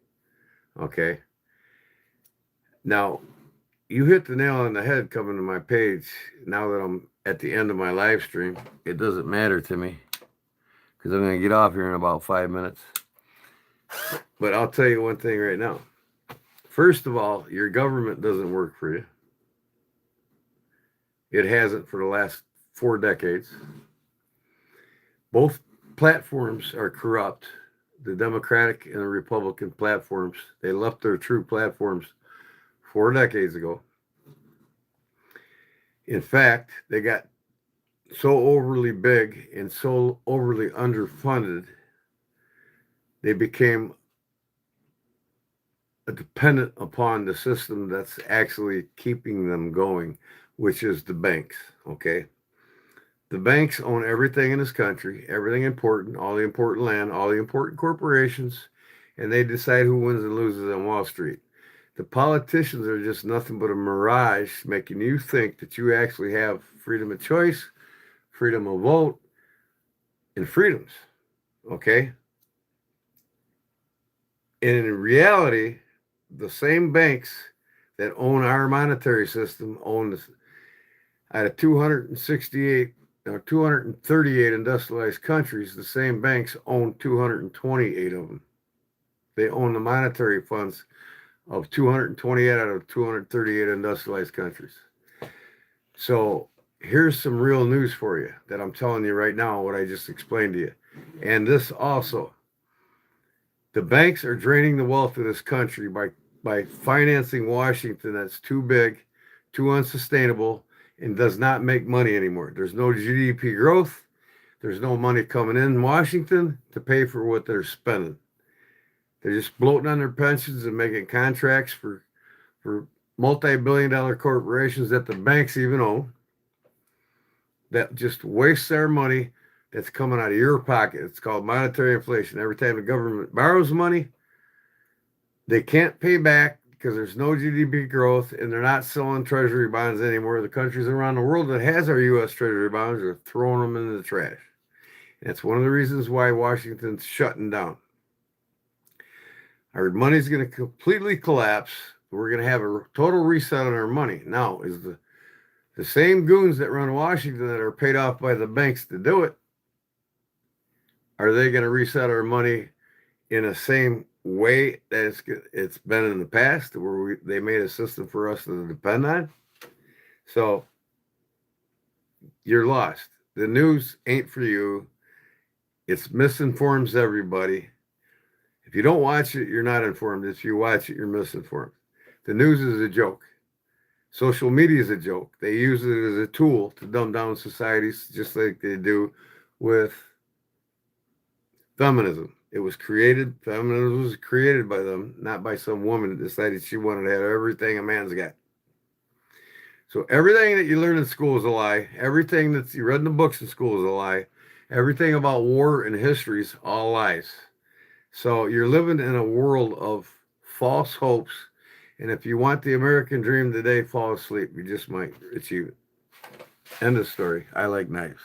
Okay. Now, you hit the nail on the head coming to my page. Now that I'm at the end of my live stream, it doesn't matter to me because I'm going to get off here in about 5 minutes. But I'll tell you one thing right now. First of all, your government doesn't work for you. It hasn't for the last 4 decades. Both platforms are corrupt. The Democratic and the Republican platforms, they left their true platforms 4 decades ago. In fact, they got so overly big and so overly underfunded, they became dependent upon the system that's actually keeping them going, which is the banks, okay? The banks own everything in this country, everything important, all the important land, all the important corporations, and they decide who wins and loses on Wall Street. The politicians are just nothing but a mirage making you think that you actually have freedom of choice, freedom of vote, and freedoms, okay? And in reality, the same banks that own our monetary system own this, out of 268 or 238 industrialized countries, the same banks own 228 of them. They own the monetary funds of 228 out of 238 industrialized countries. So here's some real news for you that I'm telling you right now, what I just explained to you. And this also, the banks are draining the wealth of this country by financing Washington that's too big, too unsustainable, and does not make money anymore. There's no GDP growth. There's no money coming in Washington to pay for what they're spending. They're just bloating on their pensions and making contracts for multi-billion-dollar corporations that the banks even own, that just waste their money that's coming out of your pocket. It's called monetary inflation. Every time the government borrows money, they can't pay back because there's no GDP growth, and they're not selling treasury bonds anymore. The countries around the world that has our U.S. treasury bonds are throwing them into the trash. That's one of the reasons why Washington's shutting down. Our money's going to completely collapse. We're going to have a total reset on our money. Now, is the same goons that run Washington that are paid off by the banks to do it, are they going to reset our money in the same way that it's been in the past, where they made a system for us to depend on? So you're lost. The news ain't for you. It misinforms everybody. If you don't watch it, you're not informed. If you watch it, you're misinformed. The news is a joke. Social media is a joke. They use it as a tool to dumb down societies, just like they do with feminism. Feminism was created by them, not by some woman that decided she wanted to have everything a man's got. So everything that you learn in school is a lie. Everything that you read in the books in school is a lie. Everything about war and history is all lies. So you're living in a world of false hopes. And if you want the American dream today, fall asleep. You just might achieve it. End of story. I like knives.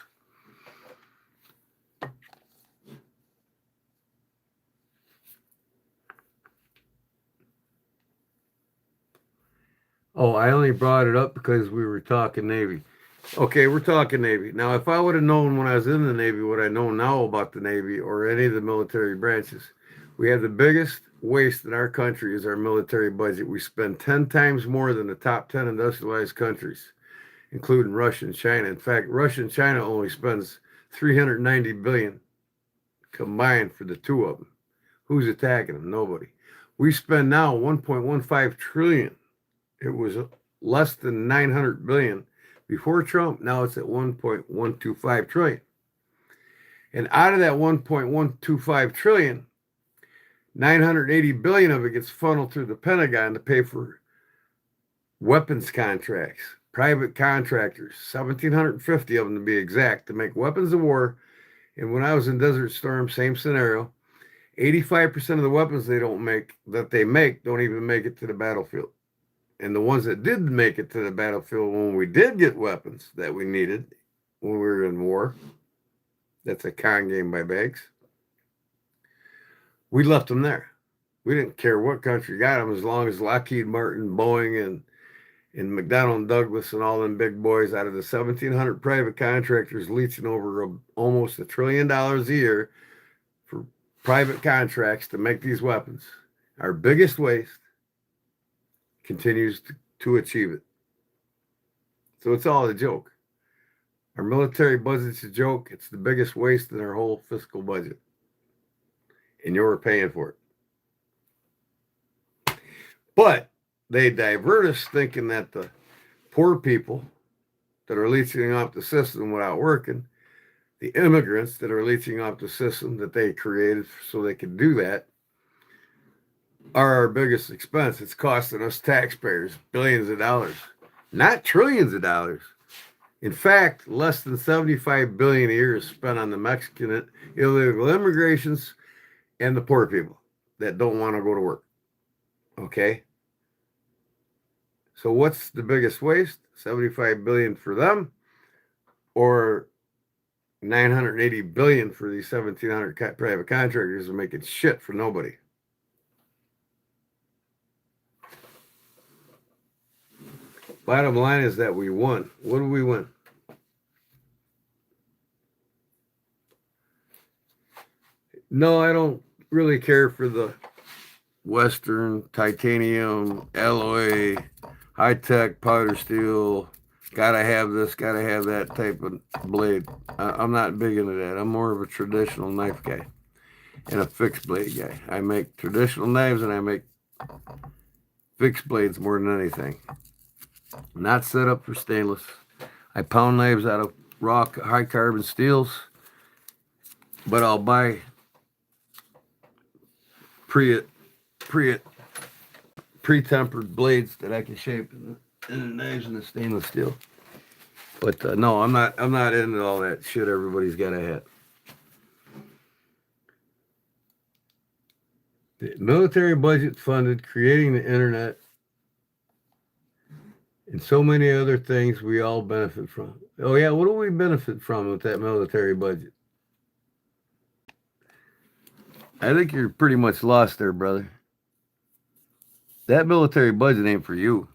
Oh, I only brought it up because we were talking Navy. Okay, we're talking Navy. Now, if I would have known when I was in the Navy what I know now about the Navy or any of the military branches, we have the biggest waste in our country is our military budget. We spend 10 times more than the top 10 industrialized countries, including Russia and China. In fact, Russia and China only spends 390 billion combined for the two of them. Who's attacking them? Nobody. We spend now 1.15 trillion. It was less than 900 billion before Trump. Now it's at 1.125 trillion. And out of that 1.125 trillion, 980 billion of it gets funneled through the Pentagon to pay for weapons contracts, private contractors, 1,750 of them to be exact, to make weapons of war. And when I was in Desert Storm, same scenario, 85% of the weapons they make don't even make it to the battlefield. And the ones that did make it to the battlefield when we did get weapons that we needed when we were in war, that's a con game by Banks, we left them there. We didn't care what country got them as long as Lockheed Martin, Boeing, and McDonnell and Douglas and all them big boys out of the 1,700 private contractors leeching over almost $1 trillion a year for private contracts to make these weapons. Our biggest waste continues to achieve it. So it's all a joke. Our military budget's a joke. It's the biggest waste in our whole fiscal budget. And you're paying for it. But they divert us thinking that the poor people that are leeching off the system without working, the immigrants that are leeching off the system that they created so they could do that, are our biggest expense. It's costing us taxpayers billions of dollars, not trillions of dollars. In fact, less than 75 billion a year is spent on the Mexican illegal immigrations and the poor people that don't want to go to work. Okay? So what's the biggest waste? 75 billion for them or 980 billion for these 1,700 private contractors are making shit for nobody. Bottom line is that we won. What do we win? No, I don't really care for the Western titanium, alloy, high-tech powder steel, gotta have this, gotta have that type of blade. I'm not big into that. I'm more of a traditional knife guy and a fixed blade guy. I make traditional knives and I make fixed blades more than anything. Not set up for stainless. I pound knives out of raw high carbon steels, but I'll buy pre-tempered blades that I can shape in the knives in the stainless steel. But no, I'm not into all that shit everybody's got to have. The military budget funded creating the internet and so many other things we all benefit from. Oh yeah, what do we benefit from with that military budget? I think you're pretty much lost there, brother. That military budget ain't for you.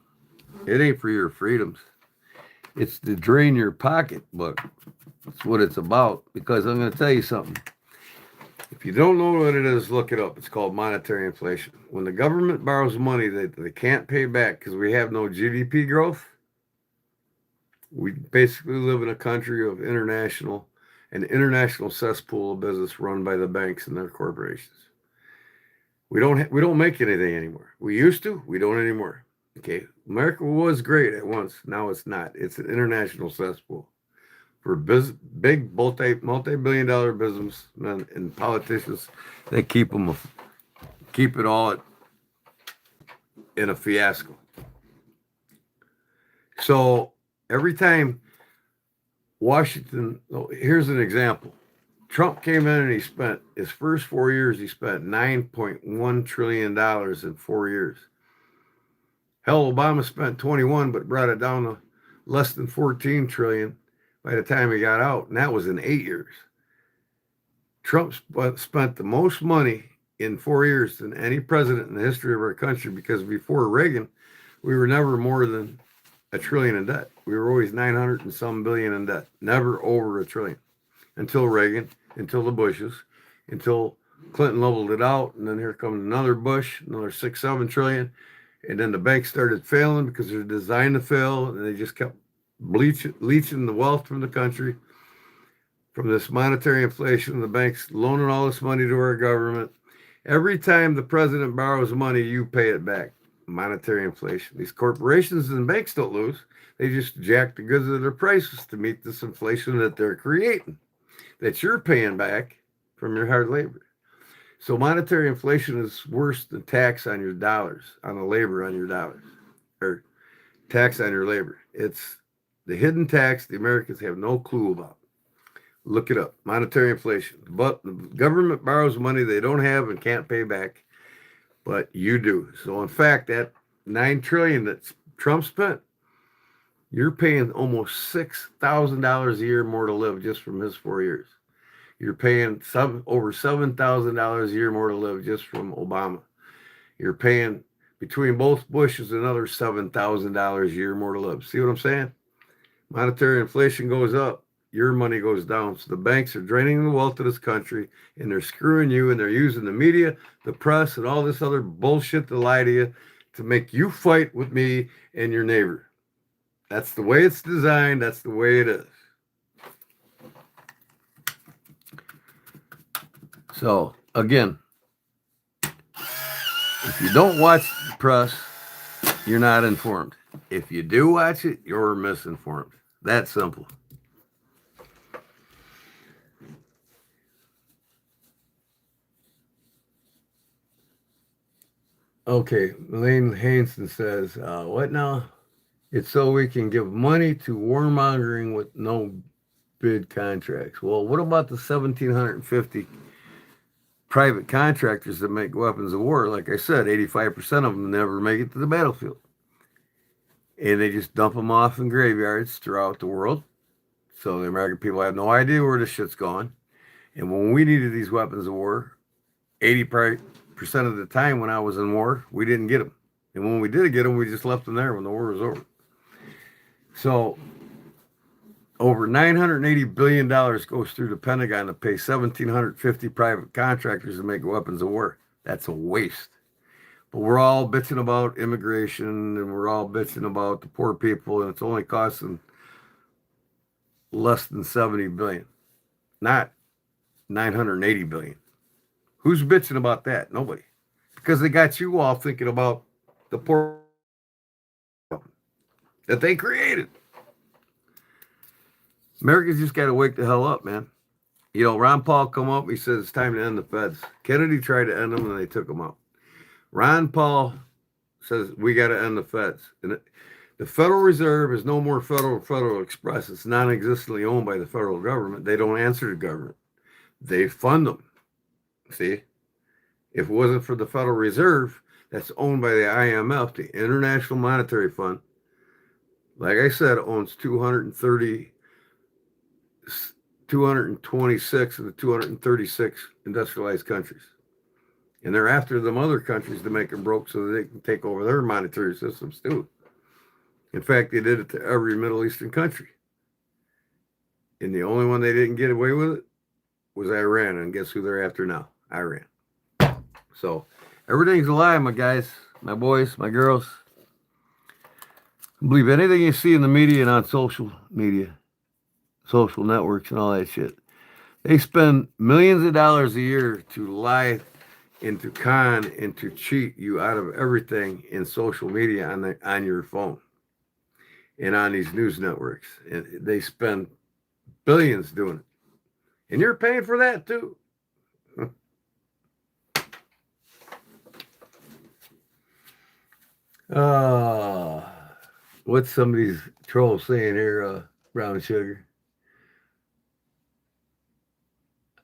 It ain't for your freedoms. It's to drain your pocketbook. That's what it's about. Because I'm going to tell you something. If you don't know what it is, look it up. It's called monetary inflation. When the government borrows money that they can't pay back because we have no GDP growth, we basically live in a country of an international cesspool of business run by the banks and their corporations. We don't make anything anymore. We used to. We don't anymore. Okay, America was great at once. Now it's not. It's an international cesspool for big multi-billion-dollar businessmen and politicians that keep it all in a fiasco. So every time Washington, here's an example. Trump came in and he spent his first 4 years. He spent $9.1 trillion in 4 years. Hell, Obama spent 21, but brought it down to less than 14 trillion by the time he got out, and that was in 8 years. Trump spent the most money in 4 years than any president in the history of our country, because before Reagan, we were never more than $1 trillion in debt. We were always 900 and some billion in debt, never over $1 trillion until Reagan, until the Bushes, until Clinton leveled it out. And then here comes another Bush, another 6-7 trillion. And then the banks started failing because they're designed to fail. And they just kept leeching the wealth from the country, from this monetary inflation. The banks loaning all this money to our government. Every time the president borrows money, you pay it back. Monetary inflation. These corporations and banks don't lose. They just jack the goods of their prices to meet this inflation that they're creating, that you're paying back from your hard labor. So monetary inflation is worse than tax on your dollars, on the labor on your dollars, or tax on your labor. It's the hidden tax the Americans have no clue about. Look it up. Monetary inflation. But the government borrows money they don't have and can't pay back, but you do. So in fact, that $9 trillion that Trump spent, you're paying almost $6,000 a year more to live just from his 4 years. You're paying over $7,000 a year more to live just from Obama. You're paying, between both Bushes, another $7,000 a year more to live. See what I'm saying? Monetary inflation goes up, your money goes down. So the banks are draining the wealth of this country, and they're screwing you, and they're using the media, the press, and all this other bullshit to lie to you, to make you fight with me and your neighbor. That's the way it's designed. That's the way it is. So, again, if you don't watch the press, you're not informed. If you do watch it, you're misinformed. That simple. Okay, Elaine Hansen says, what now? It's so we can give money to warmongering with no bid contracts. Well, what about the 1,750 private contractors that make weapons of war? Like I said, 85% of them never make it to the battlefield. And they just dump them off in graveyards throughout the world. So the American people have no idea where this shit's gone. And when we needed these weapons of war, 80% of the time when I was in war, we didn't get them. And when we did get them, we just left them there when the war was over. So over $980 billion goes through the Pentagon to pay 1,750 private contractors to make weapons of war. That's a waste. But we're all bitching about immigration, and we're all bitching about the poor people, and it's only costing less than 70 billion, not 980 billion. Who's bitching about that? Nobody. Because they got you all thinking about the poor that they created. Americans just got to wake the hell up, man. You know, Ron Paul come up, he says it's time to end the feds. Kennedy tried to end them, and they took them out. Ron Paul says we got to end the feds. And the Federal Reserve is no more Federal Express. It's non-existently owned by the federal government. They don't answer to government. They fund them. See? If it wasn't for the Federal Reserve, that's owned by the IMF, the International Monetary Fund. Like I said, it owns 226 of the 236 industrialized countries. And they're after them other countries to make them broke so that they can take over their monetary systems too. In fact, they did it to every Middle Eastern country. And the only one they didn't get away with it was Iran. And guess who they're after now? Iran. So everything's a lie, my guys, my boys, my girls. Believe anything you see in the media and on social media, social networks and all that shit. They spend millions of dollars a year to lie and to con and to cheat you out of everything in social media on your phone and on these news networks. And they spend billions doing it. And you're paying for that too. What's some of these trolls saying here, Brown Sugar?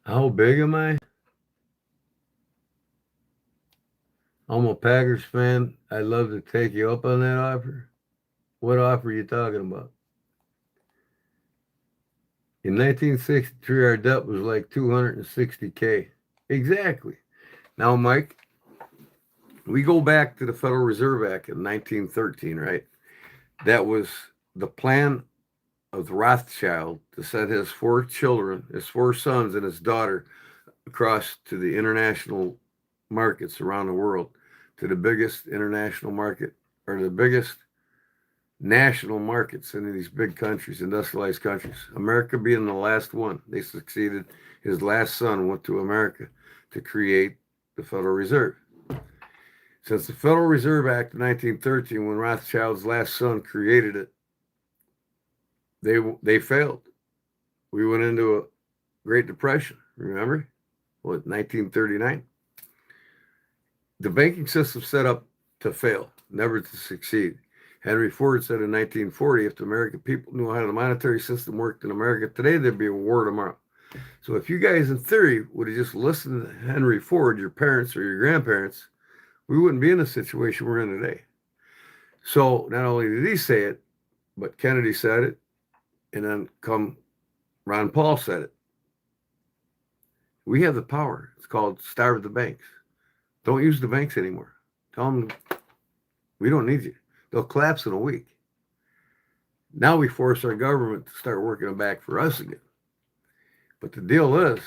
How big am I? I'm a Packers fan. I'd love to take you up on that offer. What offer are you talking about? In 1963, our debt was like $260K. Exactly. Now, Mike, We go back to the Federal Reserve Act in 1913, right? That was the plan of the Rothschild to send his 4 children, his 4 sons and his daughter across to the international markets around the world, to the biggest international market or the biggest national markets in these big countries, industrialized countries. America being the last one. They succeeded. His last son went to America to create the Federal Reserve. Since the Federal Reserve Act of 1913, when Rothschild's last son created it, they failed. We went into a Great Depression, remember? What, 1939? The banking system set up to fail, never to succeed. Henry Ford said in 1940, if the American people knew how the monetary system worked in America today, there'd be a war tomorrow. So if you guys in theory would have just listened to Henry Ford, your parents or your grandparents, we wouldn't be in the situation we're in today. So not only did he say it, but Kennedy said it, and then come Ron Paul said it. We have the power. It's called starve the banks. Don't use the banks anymore. Tell them we don't need you. They'll collapse in a week. Now we force our government to start working it back for us again. But the deal is,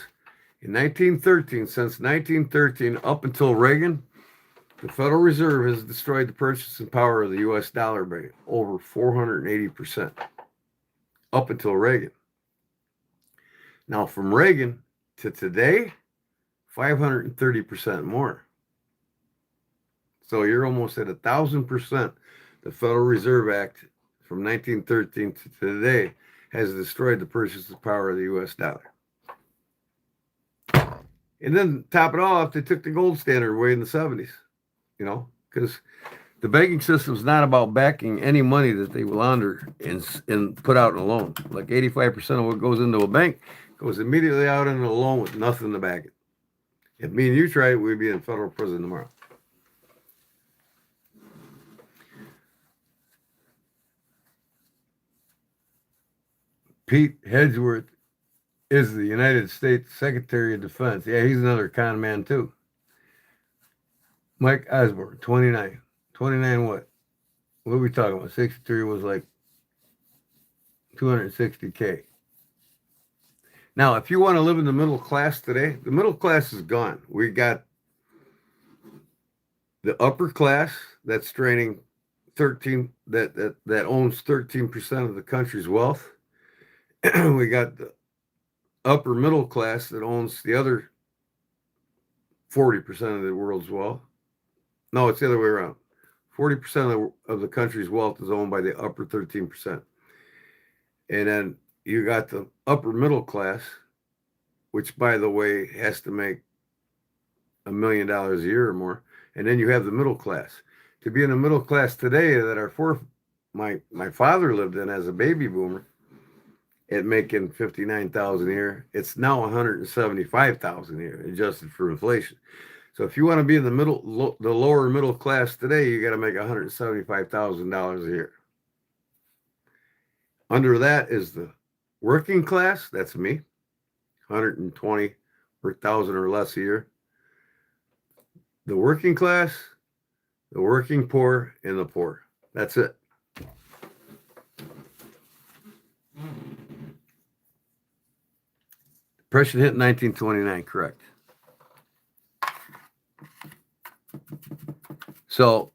in 1913, since 1913 up until Reagan, the Federal Reserve has destroyed the purchasing power of the U.S. dollar by over 480%, up until Reagan. Now, from Reagan to today, 530% more. So you're almost at 1,000%. The Federal Reserve Act from 1913 to today has destroyed the purchasing power of the U.S. dollar. And then top it off, they took the gold standard away in the 70s, you know, because the banking system is not about backing any money that they will launder and put out in a loan. Like 85% of what goes into a bank goes immediately out into a loan with nothing to back it. If me and you tried it, we'd be in federal prison tomorrow. Pete Hedgeworth is the United States Secretary of Defense. Yeah, he's another con man too. Mike Osborne, 29. 29 what? What are we talking about? 63 was like 260K. Now, if you want to live in the middle class today, the middle class is gone. We got the upper class that's draining 13 that owns 13% of the country's wealth. We got the upper middle class that owns the other 40% of the world's wealth. No, it's the other way around. 40% of the country's wealth is owned by the upper 13%. And then you got the upper middle class, which, by the way, has to make $1 million a year or more. And then you have the middle class. To be in the middle class today that my father lived in as a baby boomer, at making $59,000 a year, it's now $175,000 a year, adjusted for inflation. So if you want to be in the the lower middle class today, you got to make $175,000 a year. Under that is the working class. That's me, $120,000 or less a year. The working class, the working poor, and the poor. That's it. Depression hit in 1929, correct. So,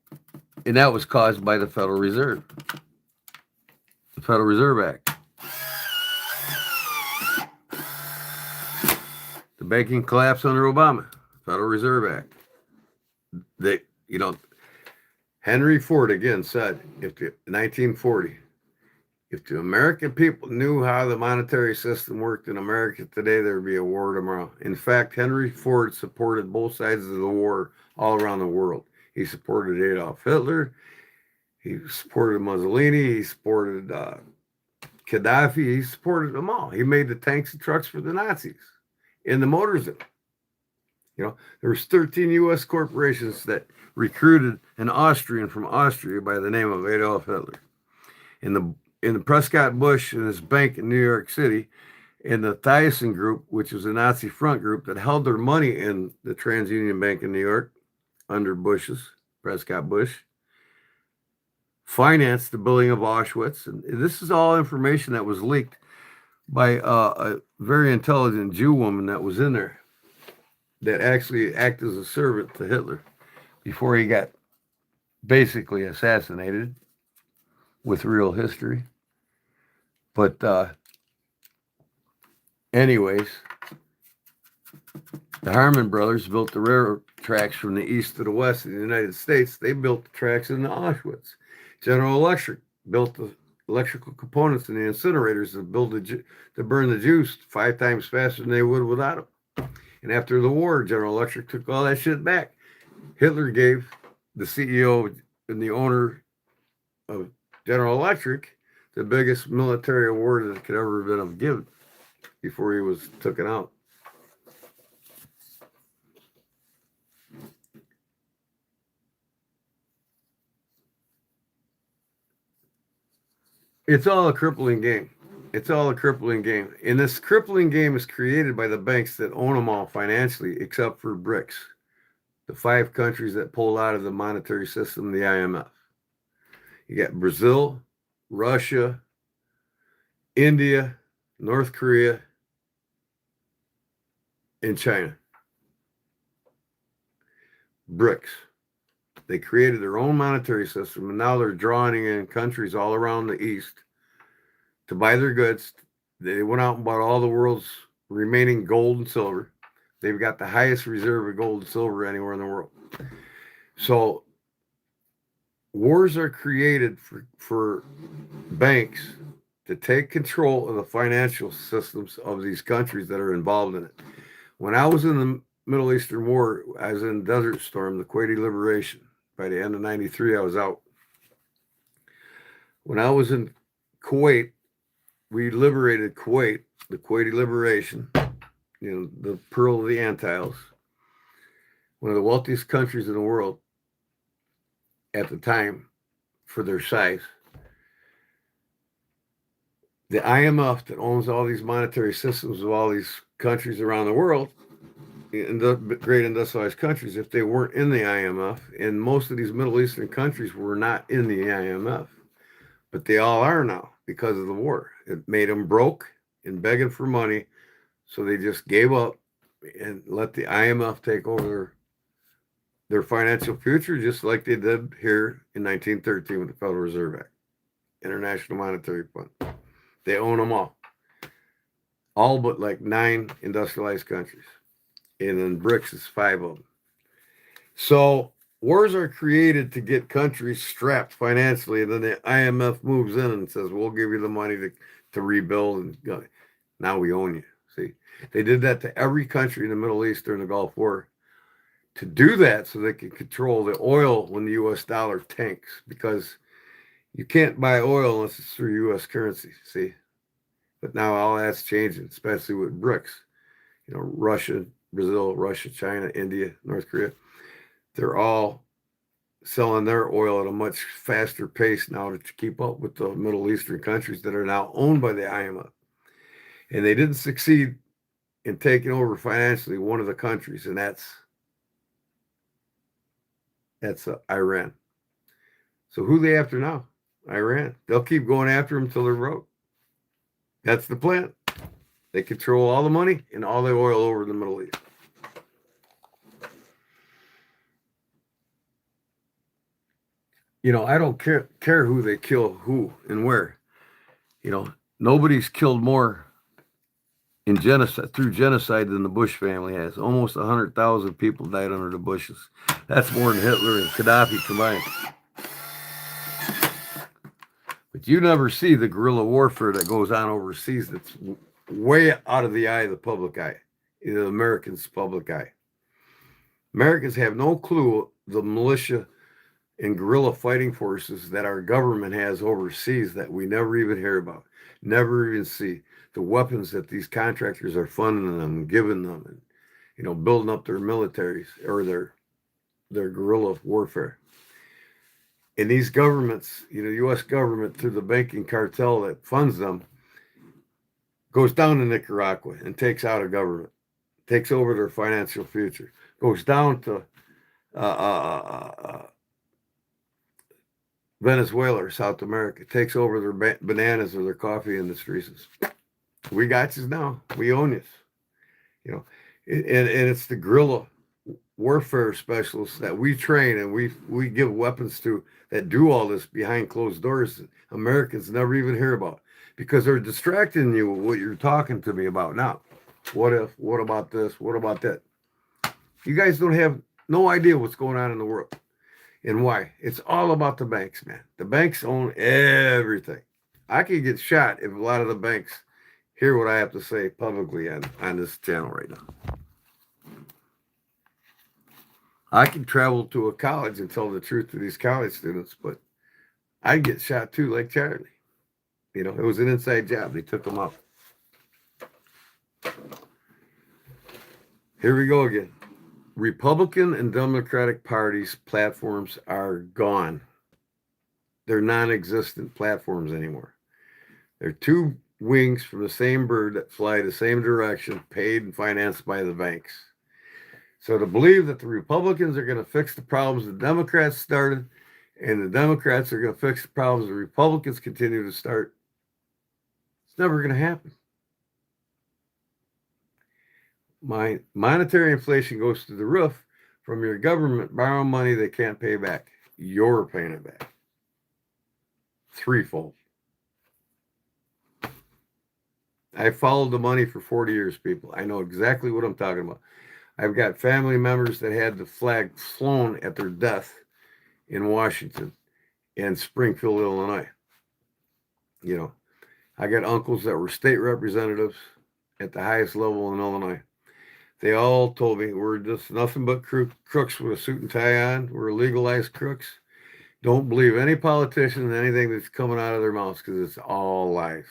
and that was caused by the Federal Reserve. The Federal Reserve Act. The banking collapse under Obama. Federal Reserve Act. Henry Ford again said, in 1940, if the American people knew how the monetary system worked in America today, there would be a war tomorrow. In fact, Henry Ford supported both sides of the war all around the world. He supported Adolf Hitler. He supported Mussolini. He supported Gaddafi. He supported them all. He made the tanks and trucks for the Nazis and the motors in them. You know, there was 13 U.S. corporations that recruited an Austrian from Austria by the name of Adolf Hitler. In the Prescott Bush and his bank in New York City, and the Thyssen Group, which was a Nazi front group that held their money in the TransUnion Bank in New York under Bush's Prescott Bush, financed the building of Auschwitz. And this is all information that was leaked by a very intelligent Jew woman that was in there that actually acted as a servant to Hitler before he got basically assassinated with real history. But anyways, the Harmon brothers built the railroad tracks from the east to the west in the United States. They built the tracks in the Auschwitz. General Electric built the electrical components in the incinerators to burn the Jews 5 times faster than they would without them. And after the war, General Electric took all that shit back. Hitler gave the CEO and the owner of General Electric the biggest military award that could ever have been given before he was taken out. It's all a crippling game. It's all a crippling game. And this crippling game is created by the banks that own them all financially, except for BRICS, the 5 countries that pulled out of the monetary system, the IMF. You got Brazil, Russia, India, North Korea, and China. BRICS. They created their own monetary system, and now they're drawing in countries all around the East to buy their goods. They went out and bought all the world's remaining gold and silver. They've got the highest reserve of gold and silver anywhere in the world. So wars are created for banks to take control of the financial systems of these countries that are involved in it. When I was in the Middle Eastern War, I was in Desert Storm, the Kuwaiti Liberation. By the end of 93, I was out. When I was in Kuwait, we liberated Kuwait, the Kuwaiti Liberation, the Pearl of the Antilles, one of the wealthiest countries in the world at the time for their size. The IMF that owns all these monetary systems of all these countries around the world, in the great industrialized countries, if they weren't in the IMF, and most of these Middle Eastern countries were not in the IMF, but they all are now because of the war. It made them broke and begging for money, so they just gave up and let the IMF take over their financial future, just like they did here in 1913 with the Federal Reserve Act, International Monetary Fund. They own them all but like 9 industrialized countries. And then BRICS is 5 of them. So wars are created to get countries strapped financially, and then the IMF moves in and says, we'll give you the money to rebuild, and go. Now we own you. See, they did that to every country in the Middle East during the Gulf War to do that so they could control the oil when the U.S. dollar tanks, because you can't buy oil unless it's through U.S. currency, see? But now all that's changing, especially with BRICS. Russia, Brazil, Russia, China, India, North Korea, they're all selling their oil at a much faster pace now to keep up with the Middle Eastern countries that are now owned by the IMF. And they didn't succeed in taking over financially one of the countries, and that's Iran. So who they after now? Iran. They'll keep going after them until they're broke. That's the plan. They control all the money and all the oil over the Middle East. I don't care who they kill, who and where. Nobody's killed more in through genocide than the Bush family has. Almost 100,000 people died under the Bushes. That's more than Hitler and Gaddafi combined. But you never see the guerrilla warfare that goes on overseas that's way out of the eye of the public eye, the Americans' public eye. Americans have no clue the militia and guerrilla fighting forces that our government has overseas that we never even hear about, never even see. The weapons that these contractors are funding them and giving them, and building up their militaries or their guerrilla warfare. And these governments, the U.S. government through the banking cartel that funds them, goes down to Nicaragua and takes out a government, takes over their financial future, goes down to Venezuela or South America takes over their bananas or their coffee industries. We got you now. We own you. You know, and it's the guerrilla warfare specialists that we train and we give weapons to that do all this behind closed doors that Americans never even hear about because they're distracting you with what you're talking to me about now. What if? What about this? What about that? You guys don't have no idea what's going on in the world and why. It's all about the banks, man. The banks own everything. I could get shot if a lot of the banks hear what I have to say publicly on this channel right now. I can travel to a college and tell the truth to these college students, but I'd get shot too, like Charlie. You know, it was an inside job. They took them out. Here we go again. Republican and Democratic parties' platforms are gone. They're non-existent platforms anymore. They're two wings from the same bird that fly the same direction, paid and financed by the banks. So to believe that the Republicans are going to fix the problems the Democrats started and the Democrats are going to fix the problems the Republicans continue to start, it's never going to happen. My monetary inflation goes through the roof from your government borrowing money they can't pay back. You're paying it back. Threefold. I followed the money for 40 years, people. I know exactly what I'm talking about. I've got family members that had the flag flown at their death in Washington and Springfield, Illinois. You know, I got uncles that were state representatives at the highest level in Illinois. They all told me we're just nothing but crooks with a suit and tie on. We're legalized crooks. Don't believe any politician and anything that's coming out of their mouths because it's all lies.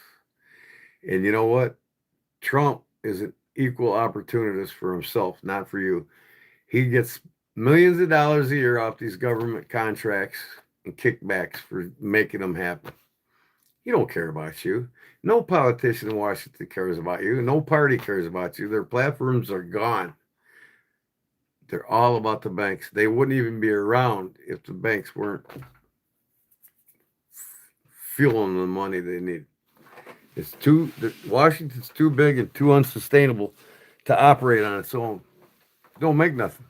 And you know what? Trump is an equal opportunist for himself, not for you. He gets millions of dollars a year off these government contracts and kickbacks for making them happen. He don't care about you. No politician in Washington cares about you. No party cares about you. Their platforms are gone. They're all about the banks. They wouldn't even be around if the banks weren't fueling the money they need. Washington's too big and too unsustainable to operate on its own. Don't make nothing.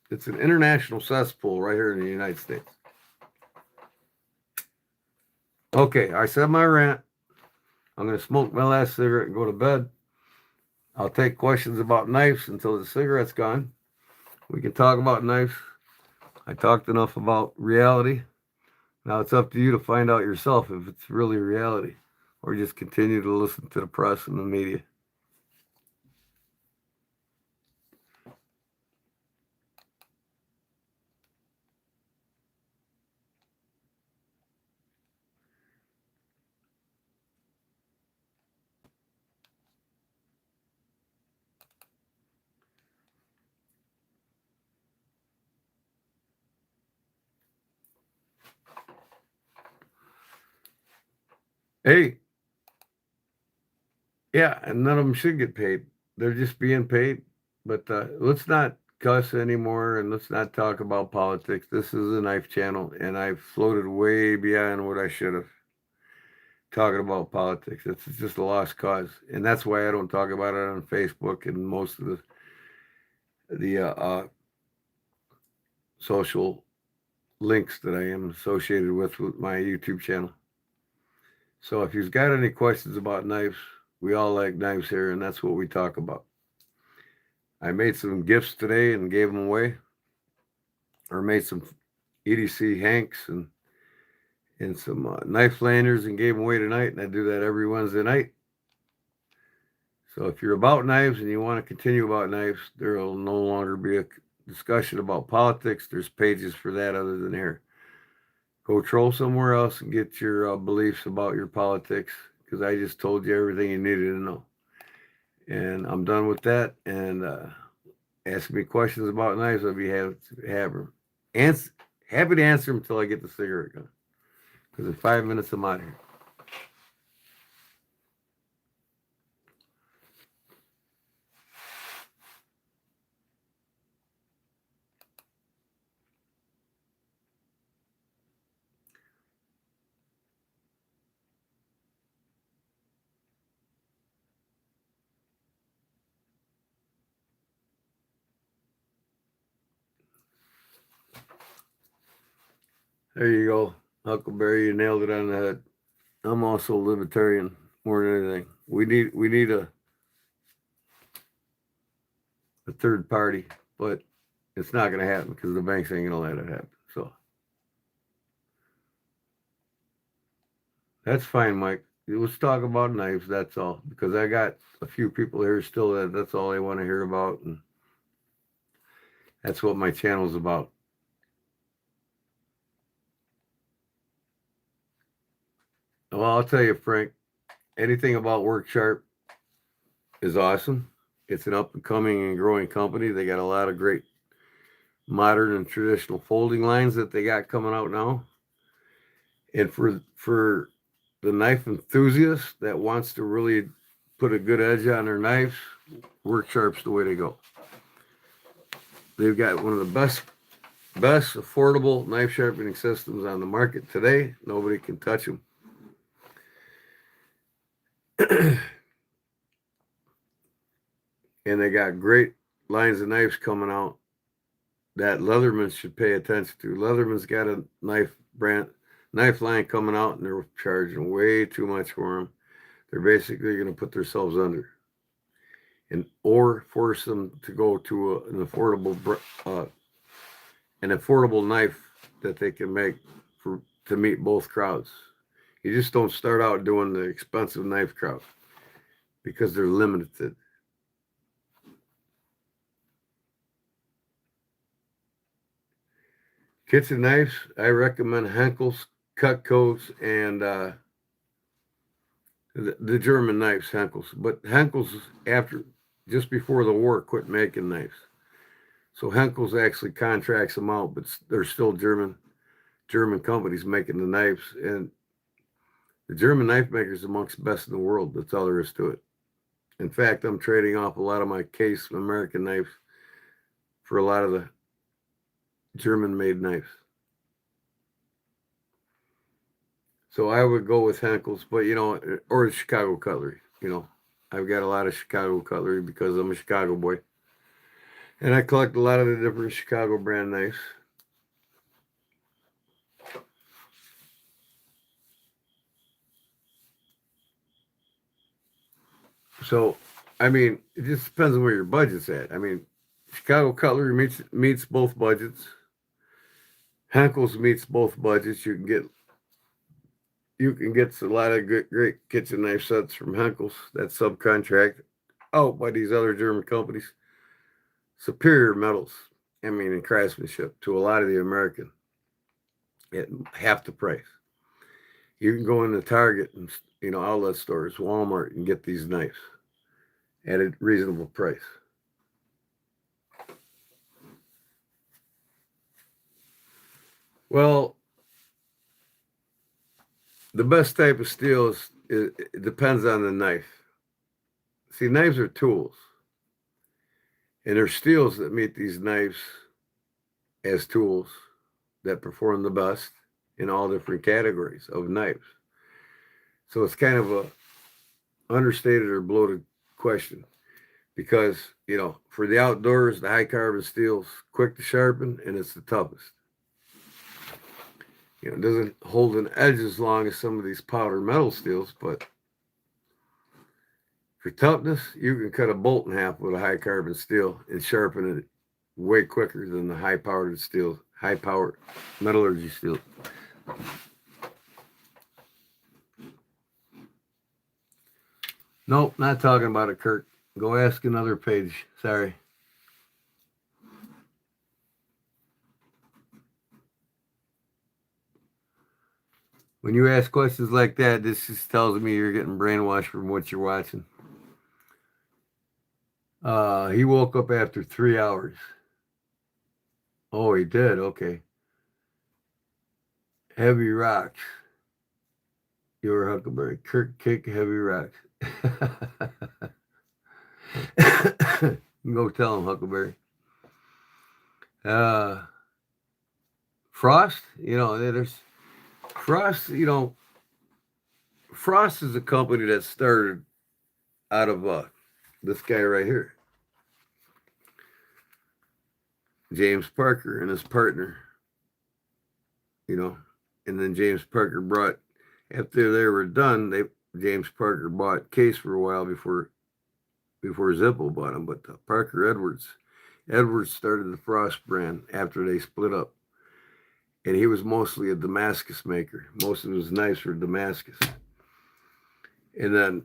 It's an international cesspool right here in the United States. Okay, I said my rant. I'm going to smoke my last cigarette and go to bed. I'll take questions about knives until the cigarette's gone. We can talk about knives. I talked enough about reality. Now it's up to you to find out yourself if it's really reality or just continue to listen to the press and the media. Hey, yeah, and none of them should get paid. They're just being paid. But let's not cuss anymore and let's not talk about politics. This is a knife channel, and I've floated way beyond what I should have talking about politics. It's just a lost cause. And that's why I don't talk about it on Facebook and most of the social links that I am associated with my YouTube channel. So if you've got any questions about knives, we all like knives here, and that's what we talk about. I made some gifts today and gave them away, or made some EDC hanks and some knife lanyards and gave them away tonight, and I do that every Wednesday night. So if you're about knives and you want to continue about knives, there will no longer be a discussion about politics. There's pages for that other than here. Go troll somewhere else and get your beliefs about your politics, because I just told you everything you needed to know. And I'm done with that. And ask me questions about knives. I'll be happy to answer them until I get the cigarette gun. Because in 5 minutes, I'm out of here. There you go. Huckleberry, you nailed it on the head. I'm also a libertarian more than anything. We need a third party, but it's not going to happen because the banks ain't going to let it happen. So that's fine, Mike. Let's talk about knives. That's all. Because I got a few people here still that's all they want to hear about, and that's what my channel's about. Well, I'll tell you, Frank. Anything about Work Sharp is awesome. It's an up and coming and growing company. They got a lot of great modern and traditional folding lines that they got coming out now. And for the knife enthusiast that wants to really put a good edge on their knives, Work Sharp's the way to go. They've got one of the best affordable knife sharpening systems on the market today. Nobody can touch them. And they got great lines of knives coming out that Leatherman should pay attention to. Leatherman's got a knife line coming out, and they're charging way too much for them. They're basically going to put themselves under, or force them to go to an affordable knife that they can make to meet both crowds. You just don't start out doing the expensive knife crowd because they're limited. Kitchen knives, I recommend Henkel's, Cutco's, and the German knives, Henkel's. But Henkel's, just before the war, quit making knives. So Henkel's actually contracts them out, but they're still German companies making the knives. And the German knife makers are amongst the best in the world. That's all there is to it. In fact, I'm trading off a lot of my case American knives for a lot of the German-made knives. So I would go with Henkel's, but or Chicago cutlery. I've got a lot of Chicago cutlery because I'm a Chicago boy, and I collect a lot of the different Chicago brand knives. So, it just depends on where your budget's at. Chicago cutlery meets both budgets. Henkel's meets both budgets. You can get a lot of great kitchen knife sets from Henkel's that subcontract out by these other German companies. Superior metals, and craftsmanship to a lot of the American at half the price. You can go into Target and outlet stores, Walmart, and get these knives at a reasonable price. Well, the best type of steel it depends on the knife. See, knives are tools, and there's steels that meet these knives as tools that perform the best in all different categories of knives. So it's kind of a understated or bloated question because, for the outdoors, the high carbon steel's quick to sharpen and it's the toughest. It doesn't hold an edge as long as some of these powder metal steels, but for toughness, you can cut a bolt in half with a high carbon steel and sharpen it way quicker than the high powered metallurgy steel. Nope, not talking about it, Kurt. Go ask another page. Sorry. When you ask questions like that, this just tells me you're getting brainwashed from what you're watching. He woke up after 3 hours. Oh, he did? Okay. Heavy rocks. Your Huckleberry. Kurt kick heavy rocks. Go tell him, Huckleberry. Frost, there's Frost, Frost is a company that started out of this guy right here, James Parker, and his partner. and then James Parker brought, after they were done, James Parker bought Case for a while before Zippo bought him. But Parker Edwards started the Frost brand after they split up, and he was mostly a Damascus maker. Most of his knives were Damascus, and then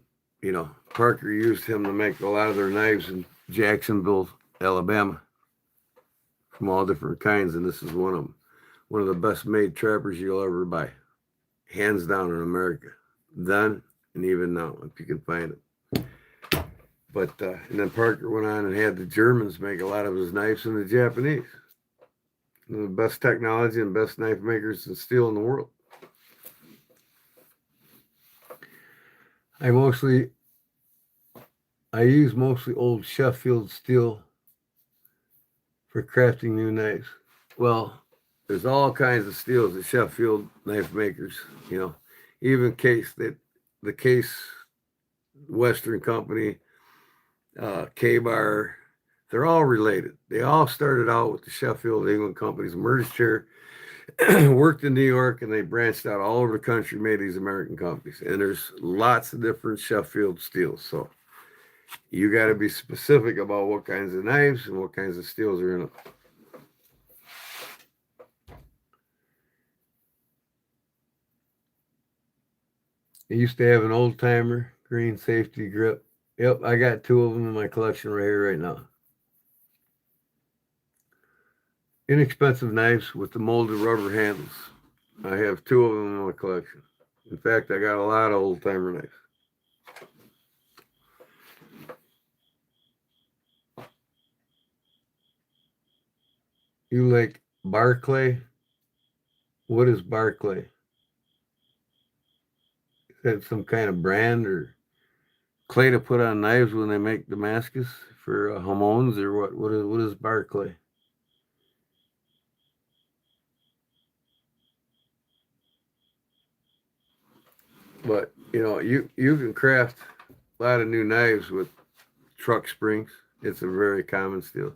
Parker used him to make a lot of their knives in Jacksonville, Alabama, from all different kinds, and this is one of them. One of the best made trappers you'll ever buy, hands down, in America, then and even now, if you can find it. But and then Parker went on and had the Germans make a lot of his knives, and the Japanese. The best technology and best knife makers in steel in the world. I use mostly old Sheffield steel for crafting new knives. Well, there's all kinds of steels at Sheffield knife makers. Even the Case Western Company, K-Bar, they're all related. They all started out with the Sheffield England companies, merged here, worked in New York, and they branched out all over the country, made these American companies. And there's lots of different Sheffield steels. So you got to be specific about what kinds of knives and what kinds of steels are in them. I used to have an old timer green safety grip. Yep, I got 2 of them in my collection right here, right now. Inexpensive knives with the molded rubber handles. I have 2 of them in my collection. In fact, I got a lot of old timer knives. You like Barclay? What is Barclay? Is that some kind of brand or clay to put on knives when they make Damascus for Hamons, or what? What is Barclay? But you can craft a lot of new knives with truck springs. It's a very common steel.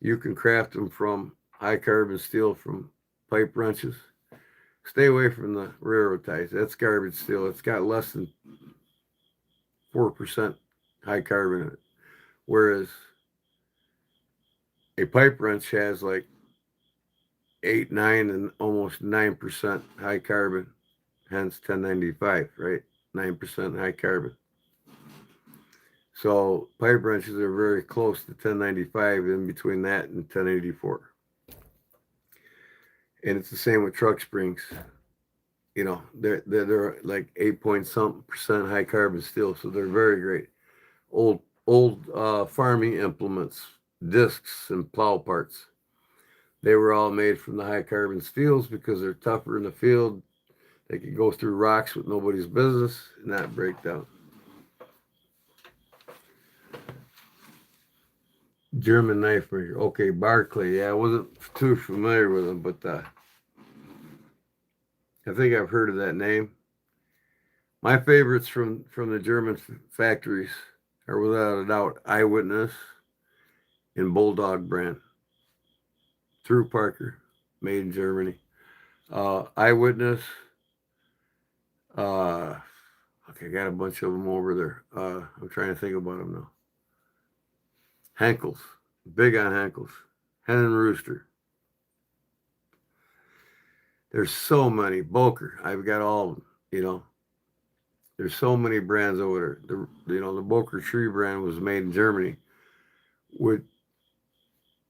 You can craft them from high carbon steel from pipe wrenches. Stay away from the railroad ties. That's garbage steel. It's got less than 4% high carbon in it. Whereas a pipe wrench has like 8, 9, and almost 9% high carbon, hence 1095, right? 9% high carbon. So pipe wrenches are very close to 1095, in between that and 1084. And it's the same with truck springs. They're like 8 point something percent high carbon steel, so they're very great. Old farming implements, discs, and plow parts. They were all made from the high carbon steels because they're tougher in the field. They could go through rocks with nobody's business and not break down. German knife maker. Okay, Barclay. Yeah, I wasn't too familiar with them, but I think I've heard of that name. My favorites from the German factories are without a doubt Eyewitness and Bulldog brand. Through Parker, made in Germany. Eyewitness. Okay, I got a bunch of them over there. I'm trying to think about them now. Henkel's. Big on Henkel's. Hen and Rooster. There's so many. Boker. I've got all of them, There's so many brands over there. The Boker tree brand was made in Germany,